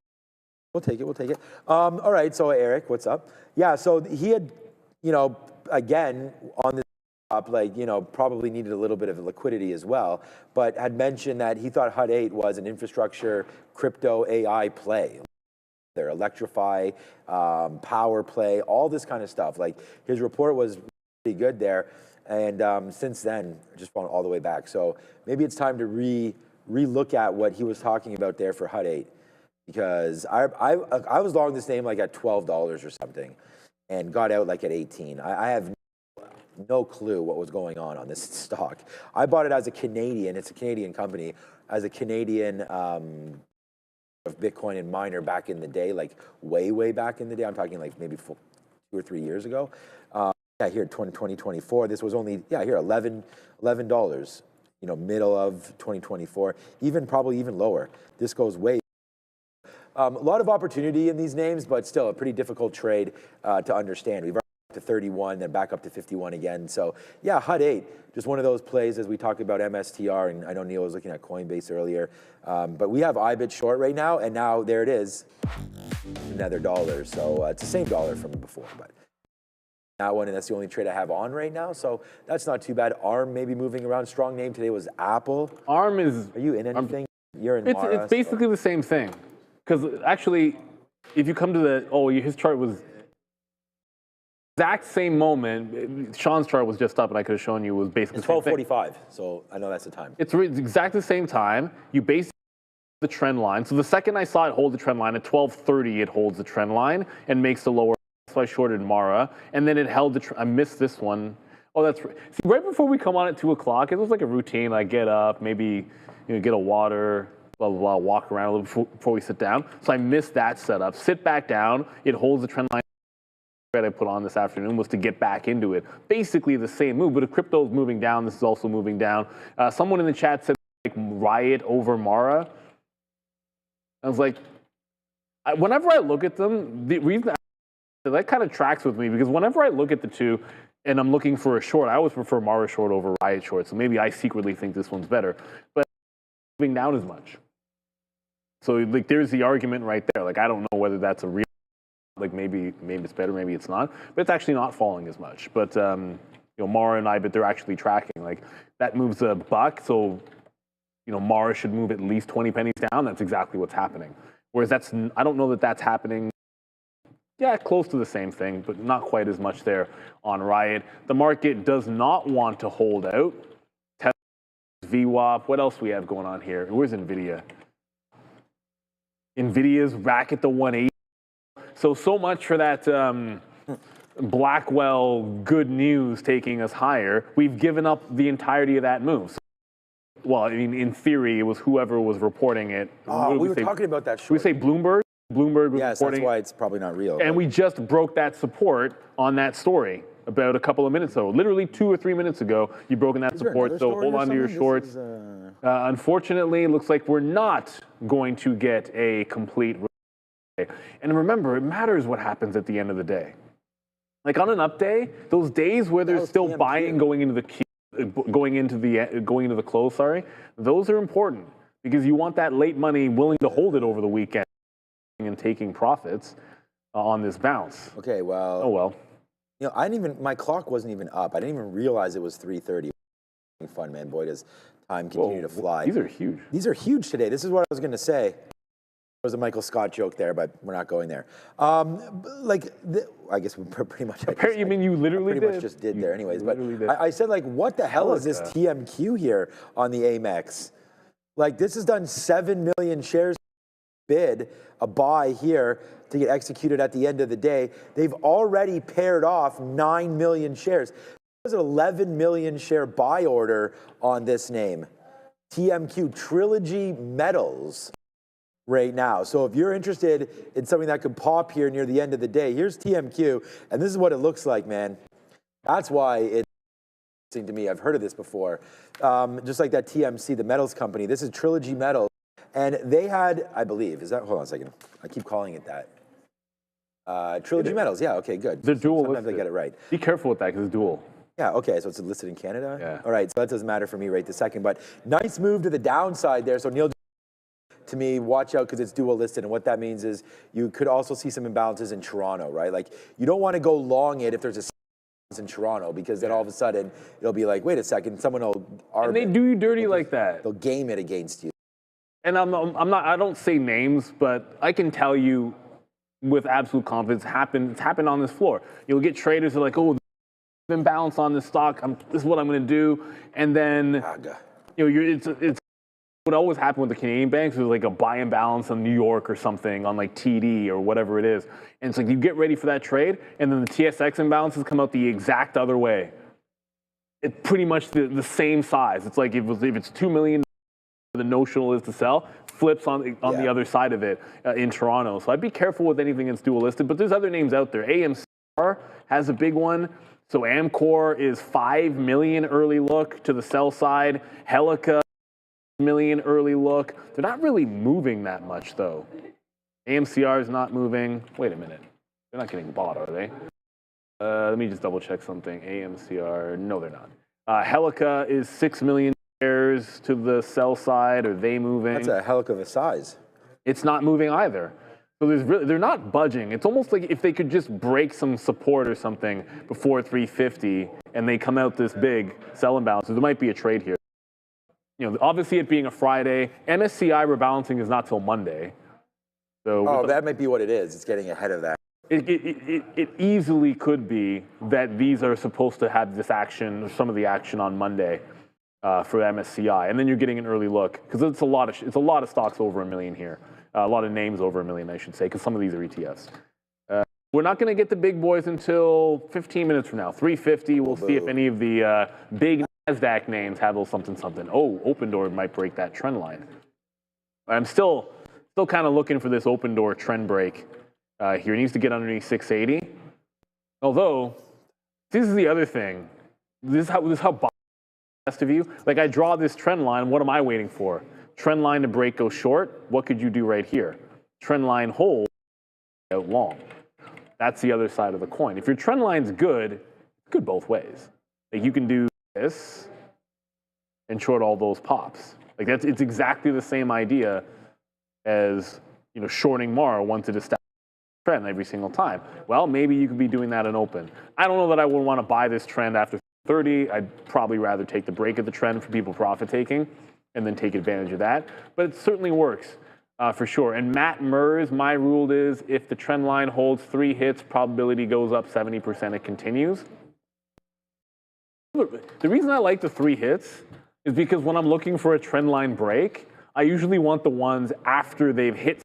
We'll take it. All right, so Eric, what's up? Yeah, so he had, you know, again, on this up, like, you know, probably needed a little bit of liquidity as well, but had mentioned that he thought HUD 8 was an infrastructure crypto AI play. Their electrify, power play, all this kind of stuff. Like his report was pretty good there. And since then, just fallen all the way back. So maybe it's time to re-look at what he was talking about there for HUD 8. Because I was long this name like at $12 or something and got out like at 18. I have no clue what was going on this stock. I bought it as a Canadian, it's a Canadian company, as a Canadian of Bitcoin and miner back in the day, like way back in the day. I'm talking like maybe 2 or 3 years ago. Yeah, here 2024. This was only, yeah, here $11, you know, middle of 2024, probably even lower. This goes way. A lot of opportunity in these names, but still a pretty difficult trade to understand. We've already to 31, then back up to 51 again. So yeah, HUD 8, just one of those plays as we talked about MSTR, and I know Neil was looking at Coinbase earlier, but we have IBIT short right now, and now there it is, another dollar. So it's the same dollar from before, but that one, and that's the only trade I have on right now. So that's not too bad. ARM maybe moving around. Strong name today was Apple. ARM is. Are you in anything? You're in. It's basically the same thing. Because actually, if you come to his chart was exact same moment. Sean's chart was just up, and I could have shown you was basically it's 12:45. So I know that's the time. It's exactly the same time. You basically the trend line. So the second I saw it hold the trend line at 12:30, it holds the trend line and makes the lower. So I shorted Mara, and then it held the. I missed this one. Oh, that's right. See, right before we come on at 2 o'clock, it was like a routine. I get up, maybe get a water. Blah, blah, blah, walk around a little before we sit down. So I missed that setup. Sit back down. It holds the trend line that I put on this afternoon was to get back into it. Basically the same move, but if crypto is moving down, this is also moving down. Someone in the chat said like Riot over Mara. I was like, whenever I look at them, the reason that kind of tracks with me because whenever I look at the two and I'm looking for a short, I always prefer Mara short over Riot short. So maybe I secretly think this one's better, but moving down as much. So like there's the argument right there. Like I don't know whether that's a real, like maybe it's better, maybe it's not, but it's actually not falling as much. But Mara and IBIT, they're actually tracking. Like that moves a buck, so Mara should move at least 20 pennies down. That's exactly what's happening. Whereas I don't know that that's happening. Yeah, close to the same thing, but not quite as much there on Riot. The market does not want to hold out. Tesla, VWAP, what else we have going on here? Where's NVIDIA? NVIDIA's back at the 180. So much for that Blackwell good news taking us higher. We've given up the entirety of that move. So, well, I mean, in theory, it was whoever was reporting it. We were talking about that short. We say Bloomberg. Bloomberg was Yes, reporting. that's why it's probably not real. And we just broke that support on that story about a couple of minutes ago. Literally 2 or 3 minutes ago, you've broken that support. So hold on to your shorts. Unfortunately, it looks like we're not going to get a complete. And remember, it matters what happens at the end of the day. Like on an up day, those days where there's still TMQ. buying going into the going into the close, sorry, those are important because you want that late money willing to hold it over the weekend and taking profits on this bounce. Okay, well. Oh well. You know, I didn't even. My clock wasn't even up. I didn't even realize it was 3:30. Fun, man. Boy, does time continue to fly. These are huge. These are huge today. This is what I was going to say. There was a Michael Scott joke there, but we're not going there. I guess we pretty much. You mean you literally pretty much just did there, anyways. But I said, like, what the hell is this TMQ here on the Amex? Like, this has done 7 million shares bid, a buy here to get executed at the end of the day. They've already paired off 9 million shares. There's an 11 million share buy order on this name. TMQ, Trilogy Metals, right now. So if you're interested in something that could pop here near the end of the day, here's TMQ, and this is what it looks like, man. That's why it's interesting to me. I've heard of this before. Just like that TMC, the metals company. This is Trilogy Metals, and they had, I believe, hold on a second. I keep calling it that. Trilogy Metals, yeah, okay, good. They're dual Sometimes listed. I get it right. Be careful with that because it's dual. Yeah, okay, so it's listed in Canada? Yeah. All right, so that doesn't matter for me right this second, but nice move to the downside there. So Neil, to me, watch out because it's dual listed, and what that means is you could also see some imbalances in Toronto, right? Like, you don't want to go long it if there's a in Toronto, because then all of a sudden it'll be like, wait a second, someone will arb And they do you dirty like that. They'll game it against you. And I don't say names, but I can tell you with absolute confidence, it's happened on this floor. You'll get traders who are like, oh, imbalance on this stock. This is what I'm going to do, and then it's what always happened with the Canadian banks was like a buy imbalance in New York or something on like TD or whatever it is, and it's like you get ready for that trade, and then the TSX imbalances come out the exact other way. It's pretty much the same size. It's like if it's 2 million, the notional is to sell, flips on the other side of it in Toronto. So I'd be careful with anything that's dual listed. But there's other names out there. AMCR has a big one. So Amcor is 5 million early look to the sell side. Helica, million early look. They're not really moving that much though. AMCR is not moving. Wait a minute. They're not getting bought, are they? Let me just double check something. AMCR, no, they're not. Helica is 6 million shares to the sell side. Are they moving? That's a Helica of a size. It's not moving either. So they're not budging. It's almost like if they could just break some support or something before 350 and they come out this big sell imbalance, there might be a trade here. You know, obviously it being a Friday, MSCI rebalancing is not till Monday. So that might be what it is. It's getting ahead of that. It easily could be that these are supposed to have this action or some of the action on Monday for MSCI, and then you're getting an early look because it's a lot of stocks over 1 million here. A lot of names over 1 million, I should say, because some of these are ETFs. We're not going to get the big boys until 15 minutes from now. 3:50. We'll see if any of the big NASDAQ names have a little something. Oh, Open Door might break that trend line. I'm still kind of looking for this Open Door trend break here. It needs to get underneath 680. Although, this is the other thing. This is how best of you. Like, I draw this trend line. What am I waiting for? Trend line to break, go short. What could you do right here? Trend line hold, out long. That's the other side of the coin. If your trend line's good, it's good both ways. Like, you can do this and short all those pops. Like, it's exactly the same idea as, you know, shorting MAR once it establishes a trend every single time. Well, maybe you could be doing that in open. I don't know that I would want to buy this trend after 30. I'd probably rather take the break of the trend for people profit taking and then take advantage of that. But it certainly works for sure. And Matt Murs, my rule is if the trend line holds 3 hits, probability goes up 70%, it continues. The reason I like the 3 hits is because when I'm looking for a trend line break, I usually want the ones after they've hit,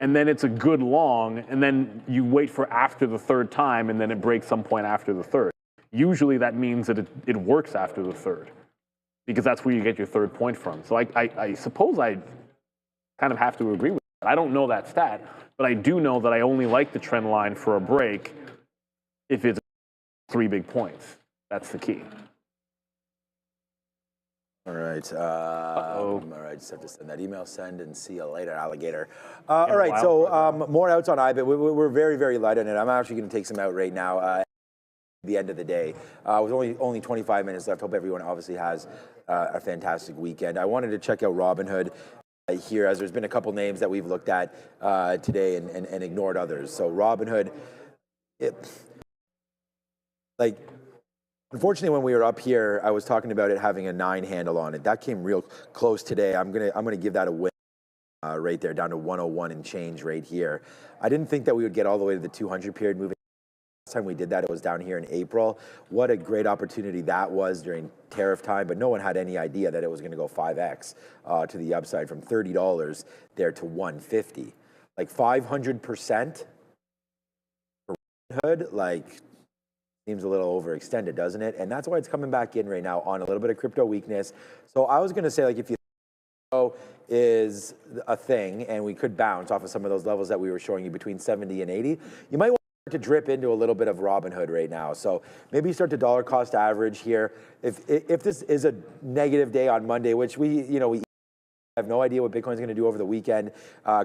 and then it's a good long, and then you wait for after the 3rd time, and then it breaks some point after the 3rd. Usually that means that it works after the 3rd, because that's where you get your 3rd point from. So I suppose I kind of have to agree with I don't know that stat, but I do know that I only like the trend line for a break if it's 3 big points. That's the key. All right. All right. Just have to send that email. Send and see you later, alligator. All right. So more outs on IBIT. We're very, very light on it. I'm actually going to take some out right now. At the end of the day, with only 25 minutes left. Hope everyone obviously has a fantastic weekend. I wanted to check out Robinhood here, as there's been a couple names that we've looked at today and ignored others. So Robinhood, unfortunately, when we were up here, I was talking about it having a 9 handle on it. That came real close today. I'm gonna give that a win right there, down to 101 and change right here. I didn't think that we would get all the way to the 200 period moving. Last time we did that, it was down here in April. What a great opportunity that was during tariff time, but no one had any idea that it was going to go 5x to the upside from $30 there to $150. Like 500% for Robinhood, like, seems a little overextended, doesn't it? And that's why it's coming back in right now on a little bit of crypto weakness. So I was going to say, like, if you is a thing and we could bounce off of some of those levels that we were showing you between 70 and 80, you might want to drip into a little bit of Robinhood right now. So maybe start to dollar cost average here. If this is a negative day on Monday, which we have no idea what Bitcoin's going to do over the weekend.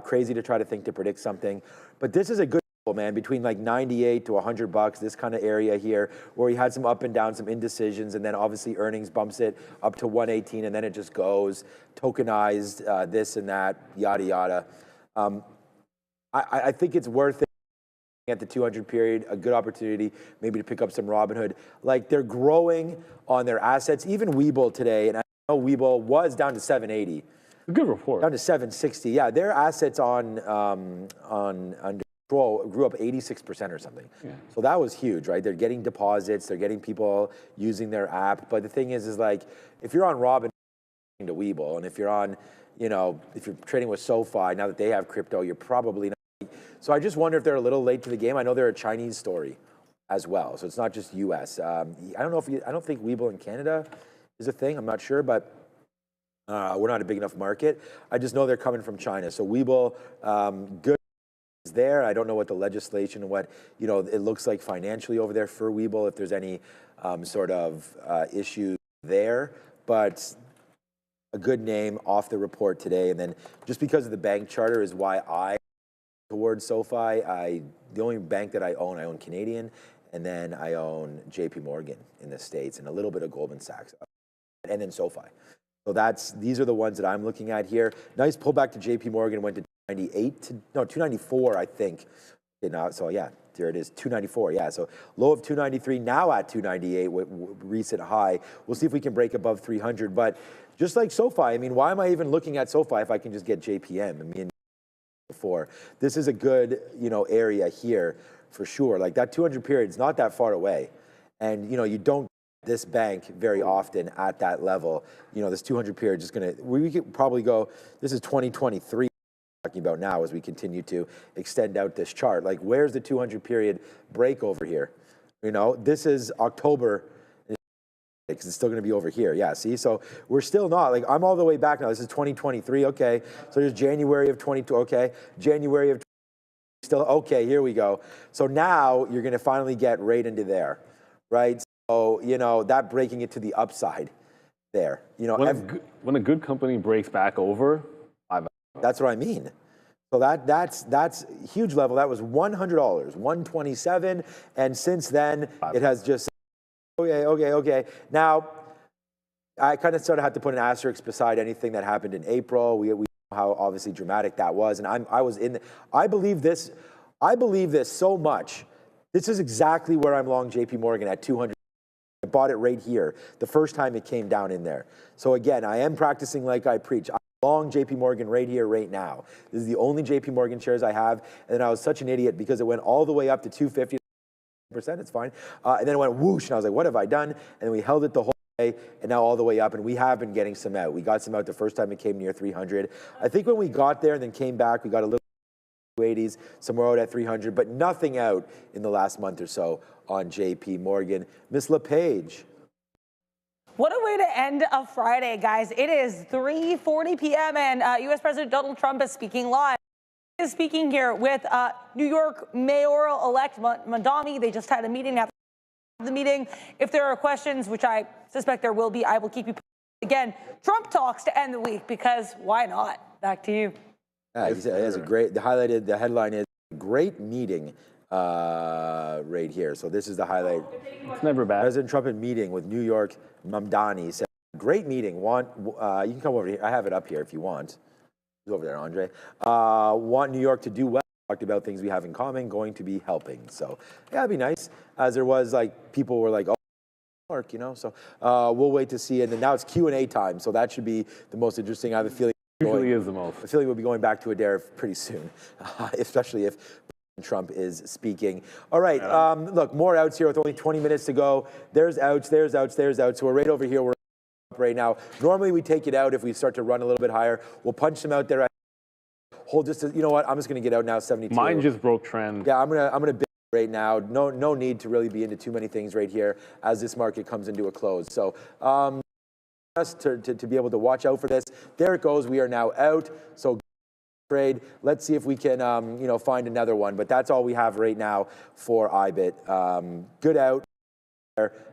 Crazy to try to think to predict something, but this is a good man between like 98 to $100, this kind of area here, where we had some up and down, some indecisions, and then obviously earnings bumps it up to 118, and then it just goes tokenized, this and that, yada yada. I think it's worth it at the 200 period, a good opportunity maybe to pick up some Robinhood. Like, they're growing on their assets. Even Webull today, and I know Webull was down to 780. A good report. Down to 760. Yeah, their assets on grew up 86% or something. Yeah. So that was huge, right? They're getting deposits, they're getting people using their app. But the thing is like, if you're on Robinhood to Webull, and if you're on, if you're trading with SoFi, now that they have crypto, you're probably not. So I just wonder if they're a little late to the game. I know they're a Chinese story as well, so it's not just US. I don't think Webull in Canada is a thing. I'm not sure, but we're not a big enough market. I just know they're coming from China. So Webull, good there. I don't know what the legislation and what it looks like financially over there for Webull, if there's any sort of issue there, but a good name off the report today. And then just because of the bank charter is why I towards SoFi. The only bank that I own Canadian, and then I own JP Morgan in the States, and a little bit of Goldman Sachs, and then SoFi. So these are the ones that I'm looking at here. Nice pullback to JP Morgan, went to 294, I think. Okay, now, so yeah, there it is, 294. Yeah, so low of 293, now at 298 with recent high. We'll see if we can break above 300. But just like SoFi, I mean, why am I even looking at SoFi if I can just get JPM? I mean, before this is a good area here for sure. Like, that 200 period is not that far away, and you don't this bank very often at that level. This 200 period is going to, we could probably go, this is 2023 talking about now as we continue to extend out this chart. Like, where's the 200 period break over here? This is October, because it's still going to be over here. Yeah, see, so we're still not, like, I'm all the way back now. This is 2023. Okay, so there's January of 22. Okay, January of still. Okay, here we go. So now you're going to finally get right into there, right? So that breaking it to the upside there. When a good company breaks back over, that's what I mean. So that's huge level. That was $100, 127, and since then it has just okay. Now I kind of sort of had to put an asterisk beside anything that happened in April. We know how obviously dramatic that was, and I believe this so much. This is exactly where I'm long JP Morgan at 200. I bought it right here the first time it came down in there. So again, I am practicing like I preach. Long JP Morgan right here, right now. This is the only JP Morgan shares I have. And then I was such an idiot because it went all the way up to 250%. It's fine. And then it went whoosh, and I was like, what have I done? And then we held it the whole way, and now all the way up. And we have been getting some out. We got some out the first time it came near 300. I think when we got there and then came back, we got a little 280s, somewhere out at 300, but nothing out in the last month or so on JP Morgan. Miss LePage. What a way to end a Friday, guys. It is 3:40 p.m. and U.S. President Donald Trump is speaking live. Is speaking here with New York mayoral-elect Mamdani. They just had a meeting. After the meeting, if there are questions, which I suspect there will be, I will keep you posted. Again, Trump talks to end the week because why not? Back to you. Yeah, he has a great. The headline is great meeting right here. So this is the highlight. It's never bad. President Trump in meeting with New York Mamdani said, "Great meeting. You can come over here. I have it up here if you want." Over there, Andre. Want New York to do well. Talked about things we have in common, going to be helping. So, yeah, it'd be nice. As there was, like, people were like, oh, Mark, you know. So, we'll wait to see. And then now it's Q&A time. So that should be the most interesting. I have a feeling. Usually is the most. I feel like we'll be going back to Adair pretty soon, especially if Trump is speaking. All right. Look, more outs here with only 20 minutes to go. There's outs, there's outs, there's outs. So we're right over here. We're right now. Normally we take it out if we start to run a little bit higher. We'll punch them out there. Hold just you know what? I'm just going to get out now. 72. Mine just broke trend. Yeah, I'm gonna bid right now. No need to really be into too many things right here as this market comes into a close. So us to be able to watch out for this. There it goes. We are now out. So trade. Let's see if we can find another one. But that's all we have right now for IBIT. Good out.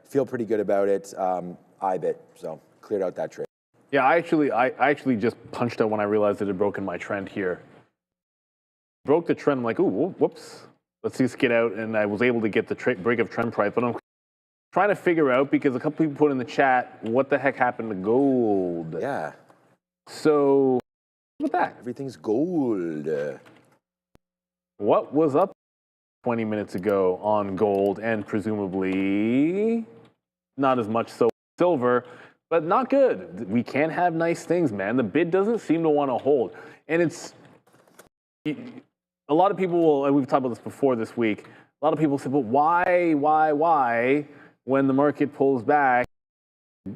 Feel pretty good about it. IBIT. So cleared out that trade. Yeah, I actually just punched out when I realized it had broken my trend here. Broke the trend. I'm like, ooh, whoops. Let's just get out. And I was able to get the break of trend price. But I'm trying to figure out, because a couple people put in the chat, what the heck happened to gold? Yeah. So, what's that? Everything's gold. What was up 20 minutes ago on gold, and presumably not as much so silver, but not good. We can't have nice things, man. The bid doesn't seem to want to hold. And it's, a lot of people will, and we've talked about this before this week, a lot of people say, but why, when the market pulls back,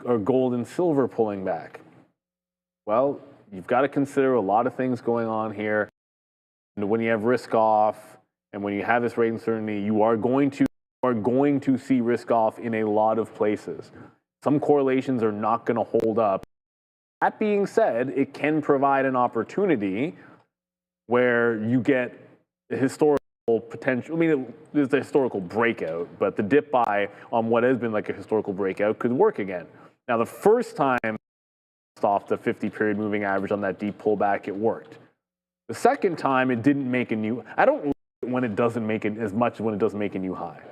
are gold and silver pulling back? Well, you've got to consider a lot of things going on here. And when you have risk off, and when you have this rate uncertainty, you are going to see risk off in a lot of places. Some correlations are not going to hold up. That being said, it can provide an opportunity where you get a historical potential. I mean, there's the historical breakout, but the dip buy on what has been like a historical breakout could work again. Now, the first time off the 50-period moving average on that deep pullback, it worked. The second time, it didn't make a new. I don't like it when it doesn't make it as much as when it does make a new high.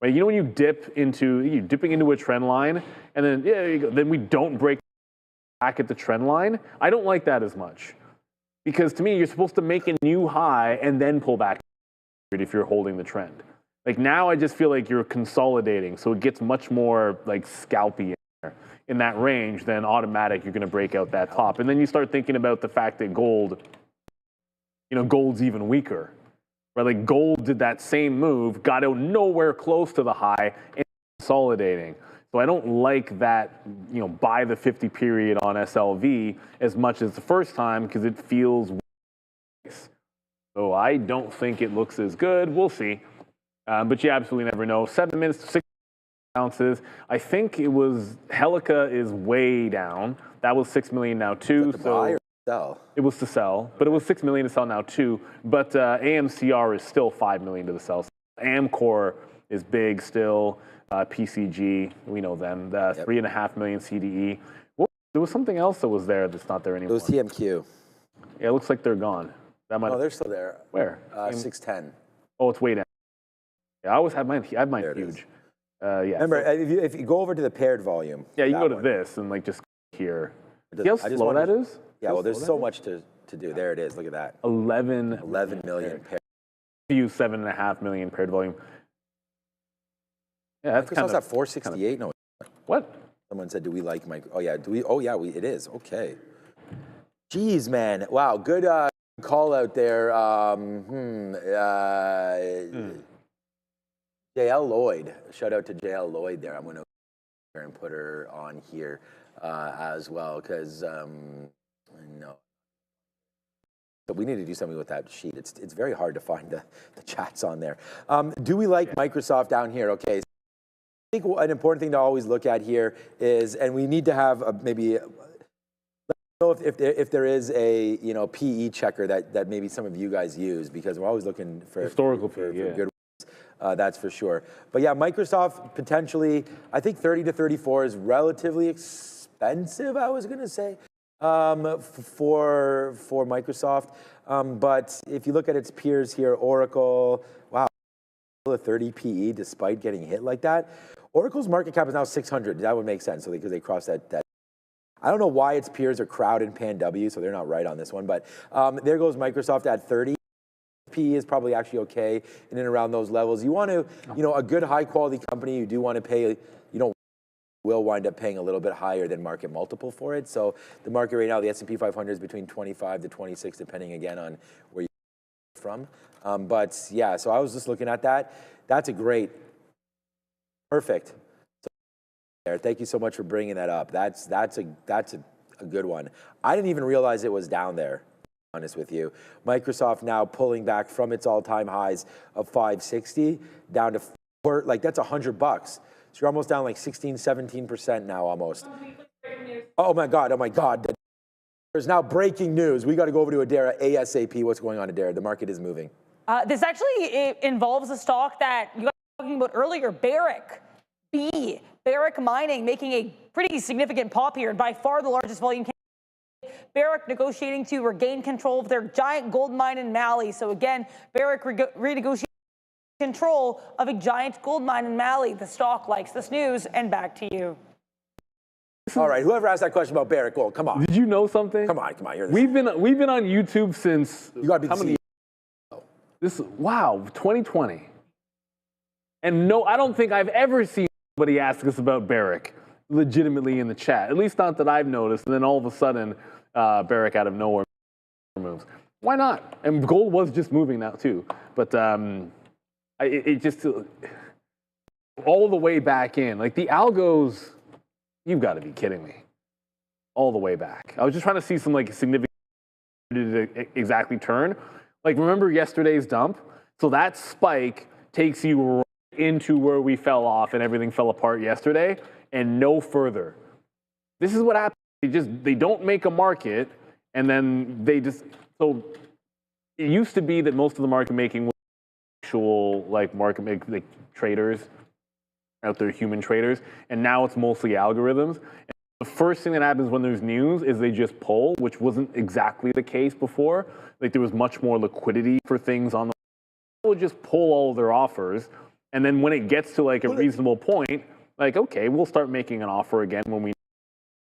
Right? You know when you you're dipping into a trend line, and then then we don't break back at the trend line. I don't like that as much, because to me, you're supposed to make a new high and then pull back if you're holding the trend. Like now, I just feel like you're consolidating, so it gets much more like scalpy in that range than automatic. You're going to break out that top, and then you start thinking about the fact that gold's even weaker. Right, like gold did that same move, got out nowhere close to the high, and consolidating. So I don't like that, buy the 50 period on SLV as much as the first time, because it feels weak. So I don't think it looks as good. We'll see. But you absolutely never know. 7 minutes, 6 ounces. I think it was Helica is way down. That was 6 million now too. So sell. It was to sell, but it was 6 million to sell now too. But AMCR is still 5 million to the sell. Amcor is big still. PCG, we know them. 3.5 million CDE. There was something else that was there that's not there anymore. It was TMQ. Yeah, it looks like they're gone. That might. No, they're still there. Where? 610. Oh, it's way down. Yeah, I always have mine. I have mine huge. Yeah. Remember, if you go over to the paired volume. Yeah, you can go to this and like just here. See how slow that is? Yeah, well, there's so much to do. There it is. Look at that. 11 million paired. Use 7.5 million paired volume. Yeah, that's kind of at 468. No. What? Someone said, "Do we like Mike?" Oh yeah. Do we? Oh yeah. It is. Okay. Jeez, man. Wow. Good call out there. JL Lloyd. Shout out to JL Lloyd there. I'm going to and put her on here as well, because no. So we need to do something with that sheet. It's very hard to find the chats on there. Do we like Microsoft down here? Okay. So I think an important thing to always look at here is, and we need to have maybe know if there is a PE checker that maybe some of you guys use, because we're always looking for historical for PE, good ones. That's for sure. But yeah, Microsoft potentially, I think 30 to 34 is relatively expensive, I was going to say, for Microsoft. But if you look at its peers here, Oracle, wow, a 30 PE despite getting hit like that. Oracle's market cap is now 600. That would make sense, because they crossed that. I don't know why its peers are Crowd and PanW, so they're not right on this one. But there goes Microsoft at 30. PE is probably actually okay in and around those levels. You want to, a good high quality company, you do want to pay, will wind up paying a little bit higher than market multiple for it. So the market right now, the S&P 500 is between 25 to 26, depending again on where you're from. But yeah, so I was just looking at that. That's a great, perfect. Thank you so much for bringing that up. That's a good one. I didn't even realize it was down there, to be honest with you. Microsoft now pulling back from its all-time highs of 560 down to that's $100. So you're almost down like 16, 17% now almost. Oh my God. There's now breaking news. We got to go over to Adaira ASAP. What's going on, Adaira? The market is moving. This actually involves a stock that you guys were talking about earlier, Barrick. Barrick Mining making a pretty significant pop here, and by far the largest volume. Barrick negotiating to regain control of their giant gold mine in Mali. So again, Barrick renegotiating control of a giant gold mine in Mali. The stock likes this news, and back to you. All right, whoever asked that question about Barrick Gold, come on. Did you know something? Come on. We've been on YouTube since you gotta be how many? Wow, 2020. And no, I don't think I've ever seen somebody ask us about Barrick legitimately in the chat. At least not that I've noticed. And then all of a sudden, Barrick out of nowhere moves. Why not? And gold was just moving now too. But it just all the way back in, like the algos. You've got to be kidding me. All the way back. I was just trying to see some like significant exactly turn. Like remember yesterday's dump? So that spike takes you right into where we fell off and everything fell apart yesterday and no further. This is what happens. They don't make a market and then so it used to be that most of the market making was actual like like traders out there, human traders, and now it's mostly algorithms. And the first thing that happens when there's news is they just pull, which wasn't exactly the case before. Like there was much more liquidity for things on the people would just pull all of their offers, and then when it gets to like a reasonable point, like okay, we'll start making an offer again when we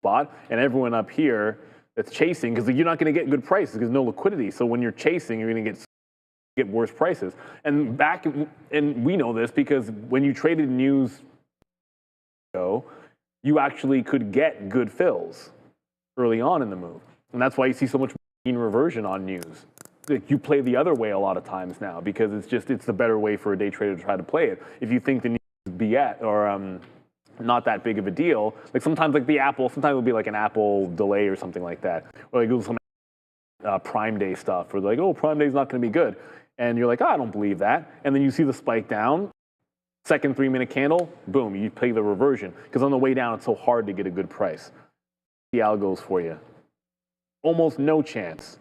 spot, and everyone up here that's chasing, because you're not going to get good prices because no liquidity. So when you're chasing, you're going to get worse prices. And we know this because when you traded news, you actually could get good fills early on in the move. And that's why you see so much mean reversion on news. You play the other way a lot of times now because it's the better way for a day trader to try to play it. If you think the news is BS or not that big of a deal, like sometimes like the Apple, sometimes it'll be like an Apple delay or something like that. Or like some Prime Day stuff or like, oh, Prime Day's not going to be good. And you're like, oh, I don't believe that. And then you see the spike down, second 3-minute candle, boom, you play the reversion. Because on the way down, it's so hard to get a good price. The algos for you. Almost no chance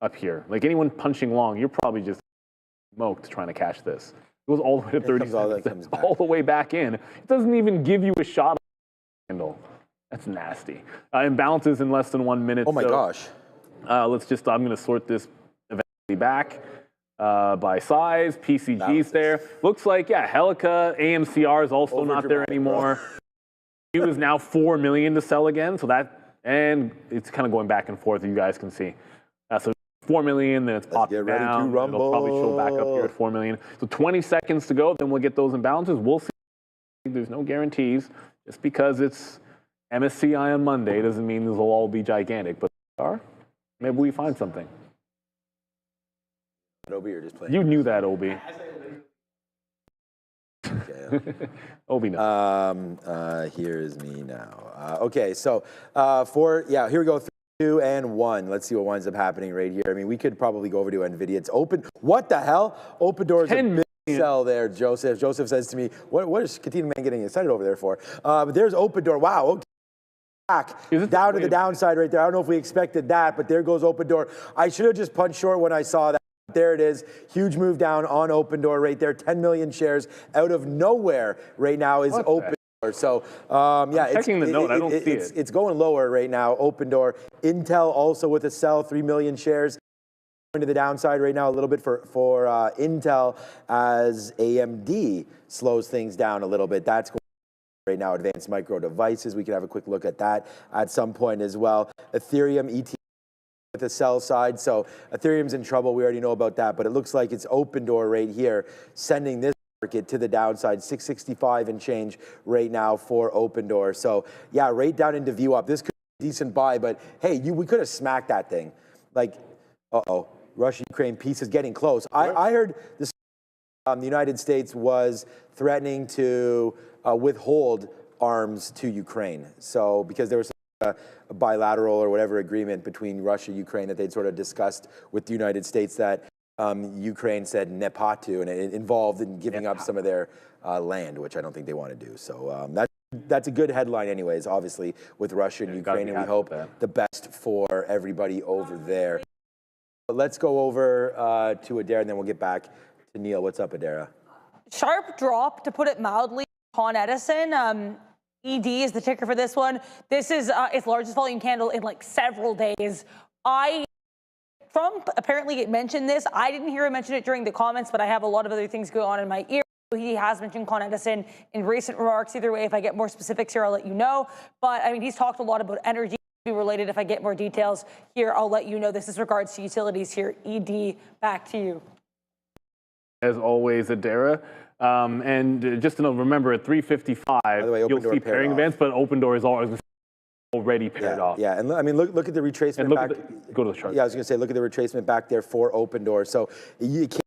up here. Like anyone punching long, you're probably just smoked trying to catch this. It goes all the way to 30 cents, all the way back in. It doesn't even give you a shot on the candle. That's nasty. Imbalances in less than 1 minute. Oh my gosh. I'm going to sort this eventually back. By size, PCG's there. Looks like, yeah, Helica, AMCR is also not there anymore. It was now 4 million to sell again, so that, and it's kind of going back and forth, you guys can see. So 4 million, then it's popping down. It'll probably show back up here at 4 million. So 20 seconds to go, then we'll get those imbalances. We'll see. There's no guarantees. Just because it's MSCI on Monday doesn't mean these will all be gigantic, but they are. Maybe we find something. Obi, you're just playing. You knew that, Obi. Okay. Obi, no. Here's me now. Okay, so here we go. 3, 2, and 1. Let's see what winds up happening right here. I mean, we could probably go over to NVIDIA. It's open. What the hell? Open doors. 10 million. Sell there, Joseph. Joseph says to me, what is Katina Man getting excited over there for? But there's open door. Wow. Okay. back down to the downside right there. I don't know if we expected that, but there goes open door. I should have just punched short when I saw that. There it is. Huge move down on open door right there. 10 million shares out of nowhere right now is open door. So, yeah, checking the note. I don't see it. It's going lower right now. Open door. Intel also with a sell, 3 million shares. Going to the downside right now a little bit for Intel as AMD slows things down a little bit. That's going right now. Advanced Micro Devices. We can have a quick look at that at some point as well. Ethereum ETF with the sell side. So Ethereum's in trouble. We already know about that, but it looks like it's open door right here, sending this market to the downside. 665 and change right now for open door. So yeah, right down into view up. This could be a decent buy, but hey, we could have smacked that thing. Like, Russia-Ukraine peace is getting close. I heard this. The United States was threatening to withhold arms to Ukraine. So because there was a bilateral or whatever agreement between Russia and Ukraine that they'd sort of discussed with the United States that Ukraine said nepa to, and it involved in giving up some of their land, which I don't think they want to do. So that's a good headline anyways, obviously, with Russia and Ukraine, and we hope the best for everybody over there. But let's go over to Adara, and then we'll get back to Neil. What's up, Adara? Sharp drop, to put it mildly, Con Edison. ED is the ticker for this one. This is its largest volume candle in like several days. Trump apparently mentioned this. I didn't hear him mention it during the comments, but I have a lot of other things going on in my ear. He has mentioned Con Edison in recent remarks. Either way, if I get more specifics here, I'll let you know. But I mean, he's talked a lot about energy related. If I get more details here, I'll let you know. This is regards to utilities here. ED, back to you. As always, Adara. And just to know, remember at 355, you'll see pairing events, but open door is already paired off. Yeah, and I mean, look at the retracement and back. Go to the chart. Yeah, I was going to say, look at the retracement back there for open door. So you can't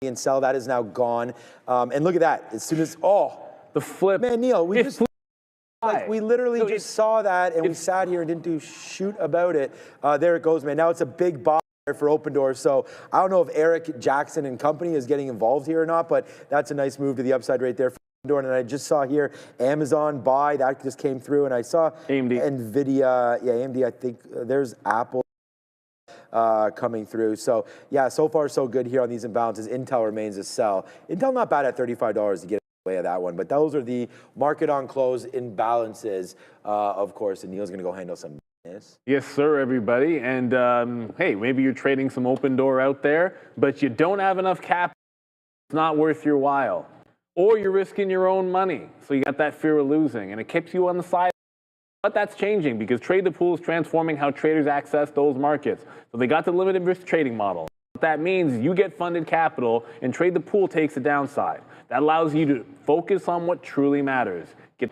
and sell. That is now gone. And look at that. As soon as, the flip. Man, Neil, we literally just saw that, and we sat here and didn't do shoot about it. There it goes, man. Now it's a big buy for open door. So I don't know if Eric Jackson and company is getting involved here or not, but that's a nice move to the upside right there for open door. And I just saw here Amazon buy, that just came through, and I saw AMD. NVIDIA, AMD, I think there's Apple coming through. So yeah, so far so good here on these imbalances. Intel remains a sell. Intel not bad at $35 to get away of that one, but those are the market on close imbalances, of course, and Neil's going to go handle some. Yes, sir, everybody. And hey, maybe you're trading some open door out there, but you don't have enough capital. It's not worth your while. Or you're risking your own money. So you got that fear of losing, and it keeps you on the side. But that's changing because Trade the Pool is transforming how traders access those markets. So they got the limited risk trading model. What that means, you get funded capital, and Trade the Pool takes the downside. That allows you to focus on what truly matters. Get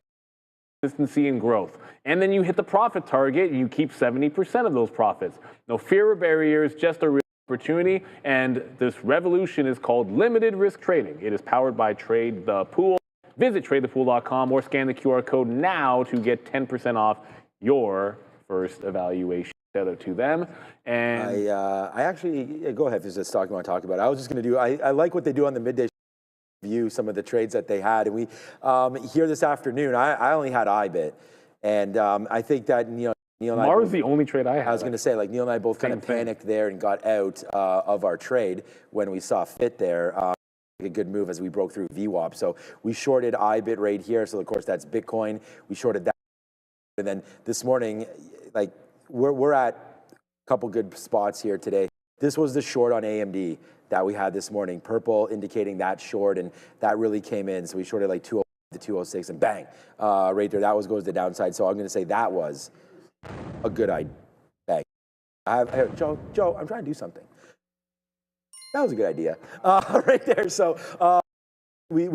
consistency and growth. And then you hit the profit target and you keep 70% of those profits. No fear or barriers, just a real opportunity. And this revolution is called limited risk trading. It is powered by Trade the Pool. Visit tradethepool.com or scan the QR code now to get 10% off your first evaluation. Shout out to them. And I actually, go ahead if there's a stock you want to talk about. I was just going to do, I like what they do on the midday view, some of the trades that they had. And we, here this afternoon, I only had IBIT. And I think that, Neil and I was the only trade I had. I was going to say, like, Neil and I both kind of panicked there and got out of our trade when we saw fit there. A good move as we broke through VWAP. So we shorted IBIT right here. So, of course, that's Bitcoin. We shorted that. And then this morning, like, we're at a couple good spots here today. This was the short on AMD that we had this morning. Purple indicating that short, and that really came in. So we shorted like 205 to 206, and bang, right there. That goes to the downside. So I'm going to say that was a good idea. Bang. Joe, I'm trying to do something. That was a good idea, right there. So we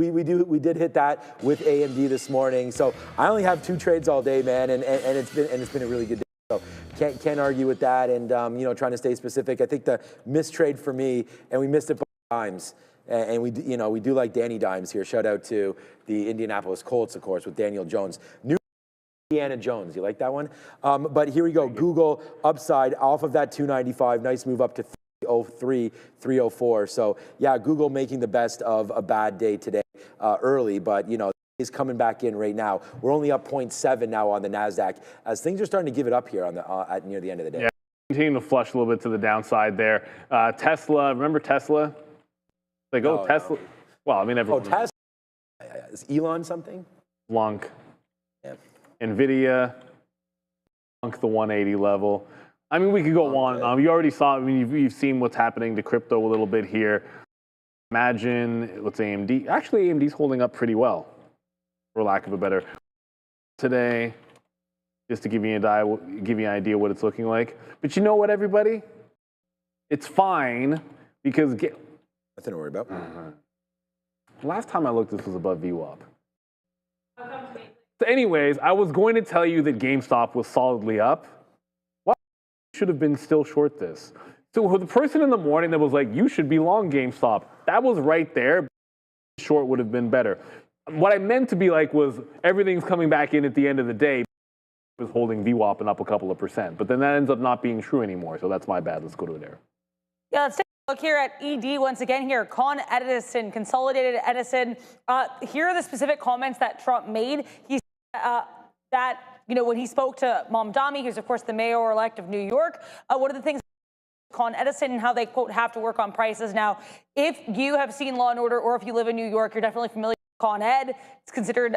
did hit that with AMD this morning. So I only have 2 trades all day, man, and it's been a really good day. So can't argue with that. And trying to stay specific. I think the missed trade for me, and we missed it both times. And we do like Danny Dimes here. Shout out to the Indianapolis Colts, of course, with Daniel Jones. New Indiana Jones, you like that one? But here we go. Google upside off of that 295. Nice move up to 303, 304. So yeah, Google making the best of a bad day today early, but is coming back in right now. We're only up 0.7 now on the NASDAQ as things are starting to give it up here on the at near the end of the day. Yeah, continuing to flush a little bit to the downside there. Tesla, remember Tesla? Like, oh, Tesla. No. Well, I mean, everyone. Oh, Tesla. Is Elon something? Flunk. Yeah. NVIDIA. Flunk the 180 level. I mean, we could go on. You already saw, I mean, you've seen what's happening to crypto a little bit here. Imagine, what's AMD? Actually, AMD's holding up pretty well, for lack of a better. Today, just to give you an idea what it's looking like. But you know what, everybody? It's fine because nothing to worry about. Last time I looked, this was above VWAP. So anyways, I was going to tell you that GameStop was solidly up. Why should have been still short this? So the person in the morning that was like, you should be long GameStop, that was right there. Short would have been better. What I meant to be like was everything's coming back in at the end of the day. Was holding VWAP and up a couple of %. But then that ends up not being true anymore. So that's my bad. Let's go to there. Yeah, let's take a look here at ED once again here. Con Edison, Consolidated Edison. Here are the specific comments that Trump made. He said that, you know, when he spoke to Mamdani, who's of course the mayor-elect of New York, one of the things Con Edison and how they, quote, have to work on prices. Now, if you have seen Law & Order or if you live in New York, you're definitely familiar with Con Ed. It's considered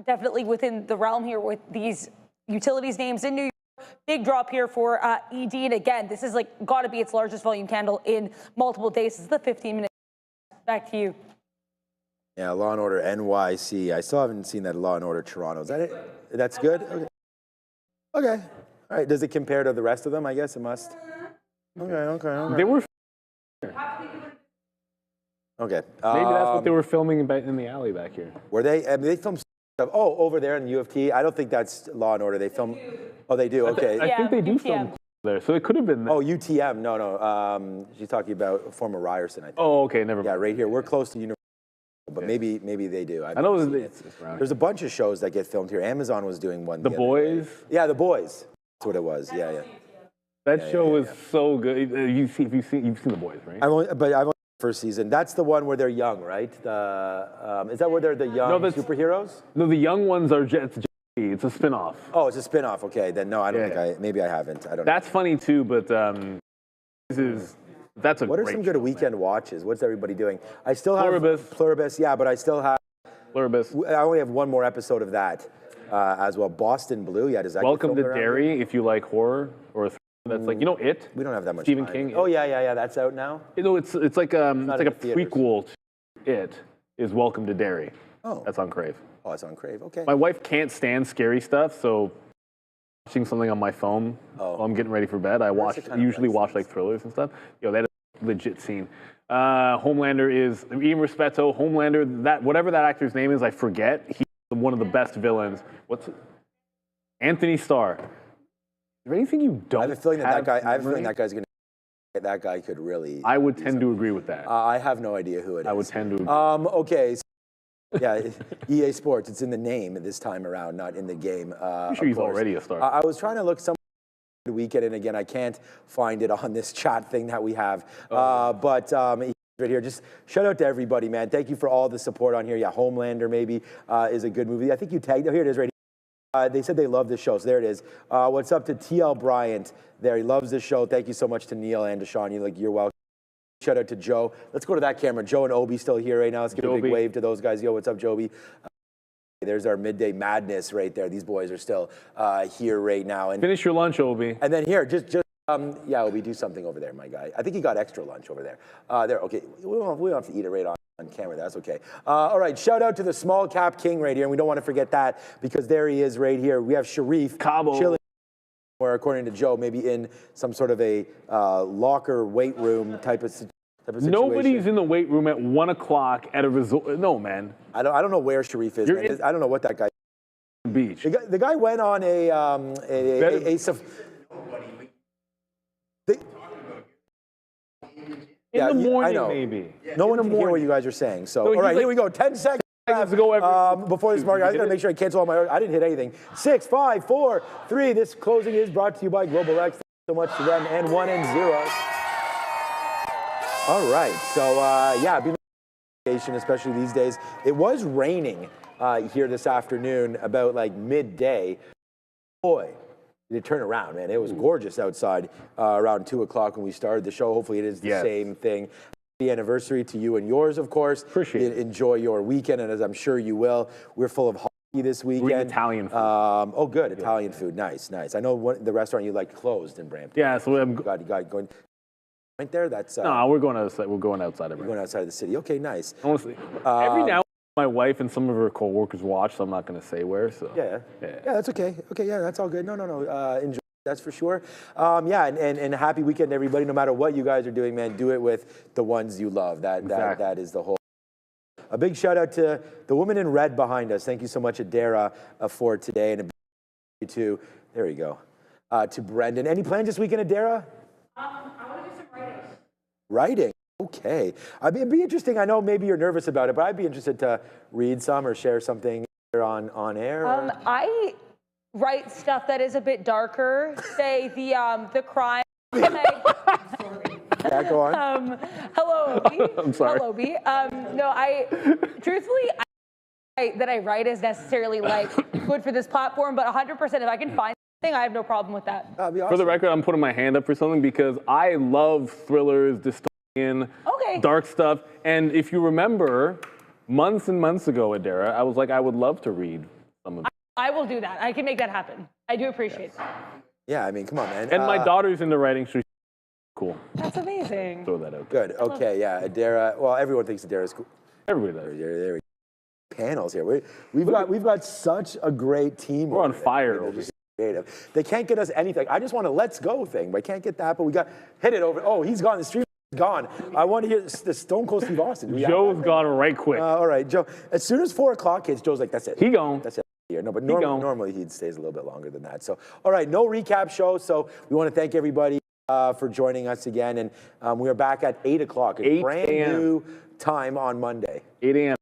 definitely within the realm here with these utilities names in New York. Big drop here for ED. And again, this is like got to be its largest volume candle in multiple days. This is the 15-minute. Back to you. Yeah, Law & Order NYC. I still haven't seen that Law & Order Toronto. Is that it? That's good? Okay. Okay. All right. Does it compare to the rest of them? I guess it must. Okay. They were. Okay. Maybe that's what they were filming in the alley back here. Were they? I mean, they filmed stuff. Oh, over there in the U of T. I don't think that's Law & Order. They film. Oh, they do. Okay. I think they do film there, so it could have been there. Oh, UTM. No. She's talking about former Ryerson, I think. Oh, okay. Never mind. Yeah, right here. We're close to University, but maybe they do. I know there's a bunch of shows that get filmed here. Amazon was doing one. The Boys. Yeah, The Boys. That's what it was. Yeah. That show was so good. You've seen The Boys, right? I've only first season. That's the one where they're young, right? Is that where they're the young superheroes? No, the young ones are it's a spinoff. Oh, it's a spinoff. Okay, then no, I don't think maybe I haven't. I don't know. That's funny too, but that's a What are some good weekend watches? What's everybody doing? I still have Pluribus, yeah, but I still have Pluribus. I only have one more episode of that as well. Boston Blue, yeah. Does that Welcome to Derry, if you like horror or that's like, you know, It. We don't have that much Stephen time. King. Oh yeah. That's out now. You know, it's like a prequel to It. Is Welcome to Derry. Oh, that's on Crave. Oh, it's on Crave. Okay. My wife can't stand scary stuff, so watching something on my phone while I'm getting ready for bed, I usually watch like thrillers and stuff. Yo, that is a legit scene. Homelander is Ian Rispetto. Homelander, that whatever that actor's name is, I forget. He's one of the best villains. What's it? Anthony Starr. Is there anything you don't? I have a feeling that guy's going to. That guy could really. I would tend to agree with that. I have no idea who it is. I would tend to agree. Okay. So, yeah, EA Sports. It's in the name this time around, not in the game. I'm sure he's already a star. I was trying to look some weekend, and again, I can't find it on this chat thing that we have. But right here, just shout out to everybody, man. Thank you for all the support on here. Yeah, Homelander maybe is a good movie. I think you tagged. Oh, here it is, right here. They said they love this show, so there it is. What's up to TL Bryant? There, he loves this show. Thank you so much to Neil and to Sean. You're welcome. Shout out to Joe. Let's go to that camera. Joe and Obi still here right now. Let's give a big wave to those guys. Yo, what's up, Joby? There's our midday madness right there. These boys are still here right now. And finish your lunch, Obi. And then here, yeah, Obi, do something over there, my guy. I think he got extra lunch over there. There, okay. We don't have to eat it right on camera. That's okay. All right, shout out to the small cap king right here. And we don't want to forget that because there he is right here. We have Sharif Cabo chilling, or according to Joe, maybe in some sort of a locker weight room type of situation. Nobody's in the weight room at 1 o'clock at a resort. No, man. I don't know where Sharif is. I don't know what that guy. Beach. The guy went on in the morning, I know. Maybe. No one can hear what you guys are saying. So, all right, here we go. 10 seconds. Before this market, I gotta make sure I cancel all my. I didn't hit anything. 6, 5, 4, 3. This closing is brought to you by Global X. Thank you so much to them. And 1 and 0. All right. So yeah, especially these days. It was raining here this afternoon about like midday. Boy, did it turn around, man. It was gorgeous outside around 2 o'clock when we started the show. Hopefully it is the same thing. Happy anniversary to you and yours, of course. Appreciate it. Enjoy your weekend, and as I'm sure you will, we're full of hockey this weekend. Italian food. Oh, good. Italian food. Nice, nice. I know the restaurant you like closed in Brampton. Yeah, so I'm You got going right there. That's no, we're going outside. We're going outside of it. going outside of the city. Okay, nice. Honestly, every now and then my wife and some of her coworkers watch, so I'm not going to say where. So Yeah, that's okay. Okay, yeah, that's all good. No. Enjoy. That's for sure. Yeah, and happy weekend, everybody. No matter what you guys are doing, man, do it with the ones you love. That is the whole. A big shout out to the woman in red behind us. Thank you so much, Adara, for today, and a big thank you to there you go to Brendan. Any plans this weekend, Adara? I want to do some writing. Writing. Okay. It'd be interesting. I know maybe you're nervous about it, but I'd be interested to read some or share something here on air. I write stuff that is a bit darker, say the crime. Yeah, go on. Hello, Obi. I'm sorry. Hello, Obi. No, truthfully, that I write is necessarily like good for this platform, but 100%, if I can find something, I have no problem with that. That'd be awesome. for the record, I'm putting my hand up for something because I love thrillers, dystopian, dark stuff. And if you remember, months and months ago, Adara, I was like, I would love to read some of it. I will do that. I can make that happen. I do appreciate that. Yeah, I mean, come on, man. And my daughter's into writing, so she's cool. That's amazing. Throw that out. Good. Okay. Yeah. Adara. Well, everyone thinks Adara's cool. Everybody does. There we go. Panels here. We've got such a great team. We're on fire over here. Creative. They can't get us anything. I just want a let's go thing, but I can't get that. But we got hit it over. Oh, he's gone. The stream is gone. I want to hear the Stone Cold Steve Austin. Joe's gone right quick. All right, Joe. As soon as 4 o'clock hits, Joe's like, that's it. He gone. That's it. Here. No, but normally he stays a little bit longer than that. So, all right, no recap show. So we want to thank everybody for joining us again. And we are back at 8 o'clock. 8 brand new time on Monday. 8 a.m.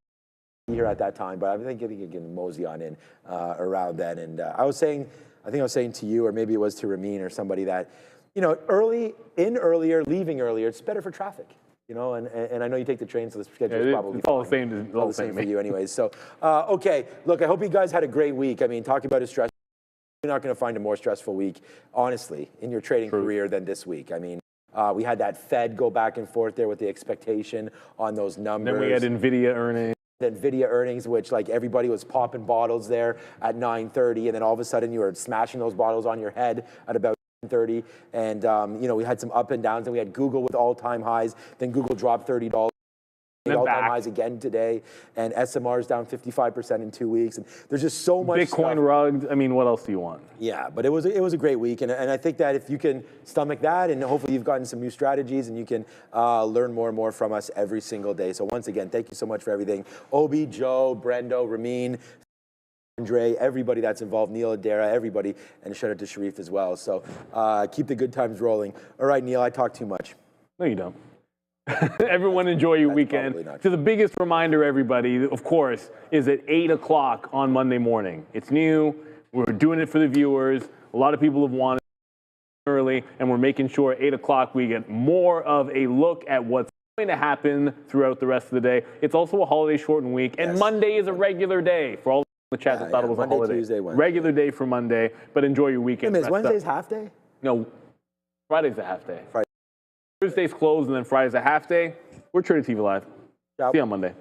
Here at that time, but I think you can mosey on in around then. And I think I was saying to you, or maybe it was to Ramin or somebody that, earlier, leaving earlier, it's better for traffic. And I know you take the train, so the schedule is probably all the same. All the same for you, anyways. So, okay, look, I hope you guys had a great week. I mean, talking about a stress, you're not going to find a more stressful week, honestly, in your trading career than this week. I mean, we had that Fed go back and forth there with the expectation on those numbers. Then we had NVIDIA earnings. NVIDIA earnings, which like everybody was popping bottles there at 9:30, and then all of a sudden you were smashing those bottles on your head at about 10:30. And we had some up and downs, and we had Google with all-time highs. Then Google dropped $30. All-time highs again today, and SMR is down 55% in 2 weeks. And there's just so much Bitcoin stuff. rugged. I mean, what else do you want? Yeah, but it was a great week, and I think that if you can stomach that, and hopefully you've gotten some new strategies, and you can learn more and more from us every single day. So once again, thank you so much for everything, Obi, Joe, Brendo, Ramin, Andre, everybody that's involved, Neil, Adara, everybody, and shout out to Sharif as well. So keep the good times rolling. All right, Neil, I talk too much. No, you don't. Everyone enjoy your weekend. So the biggest reminder, everybody, of course, is at 8 o'clock on Monday morning. It's new. We're doing it for the viewers. A lot of people have wanted it early, and we're making sure at 8 o'clock we get more of a look at what's going to happen throughout the rest of the day. It's also a holiday shortened week, and Monday is a regular day for all the chat that thought it was Monday, a holiday. Tuesday, Wednesday. Regular day for Monday, but enjoy your weekend. Is Wednesday's half day? No, Friday's a half day. Friday. Thursday's closed, and then Friday's a half day. We're Trinity TV Live. Ciao. See you on Monday.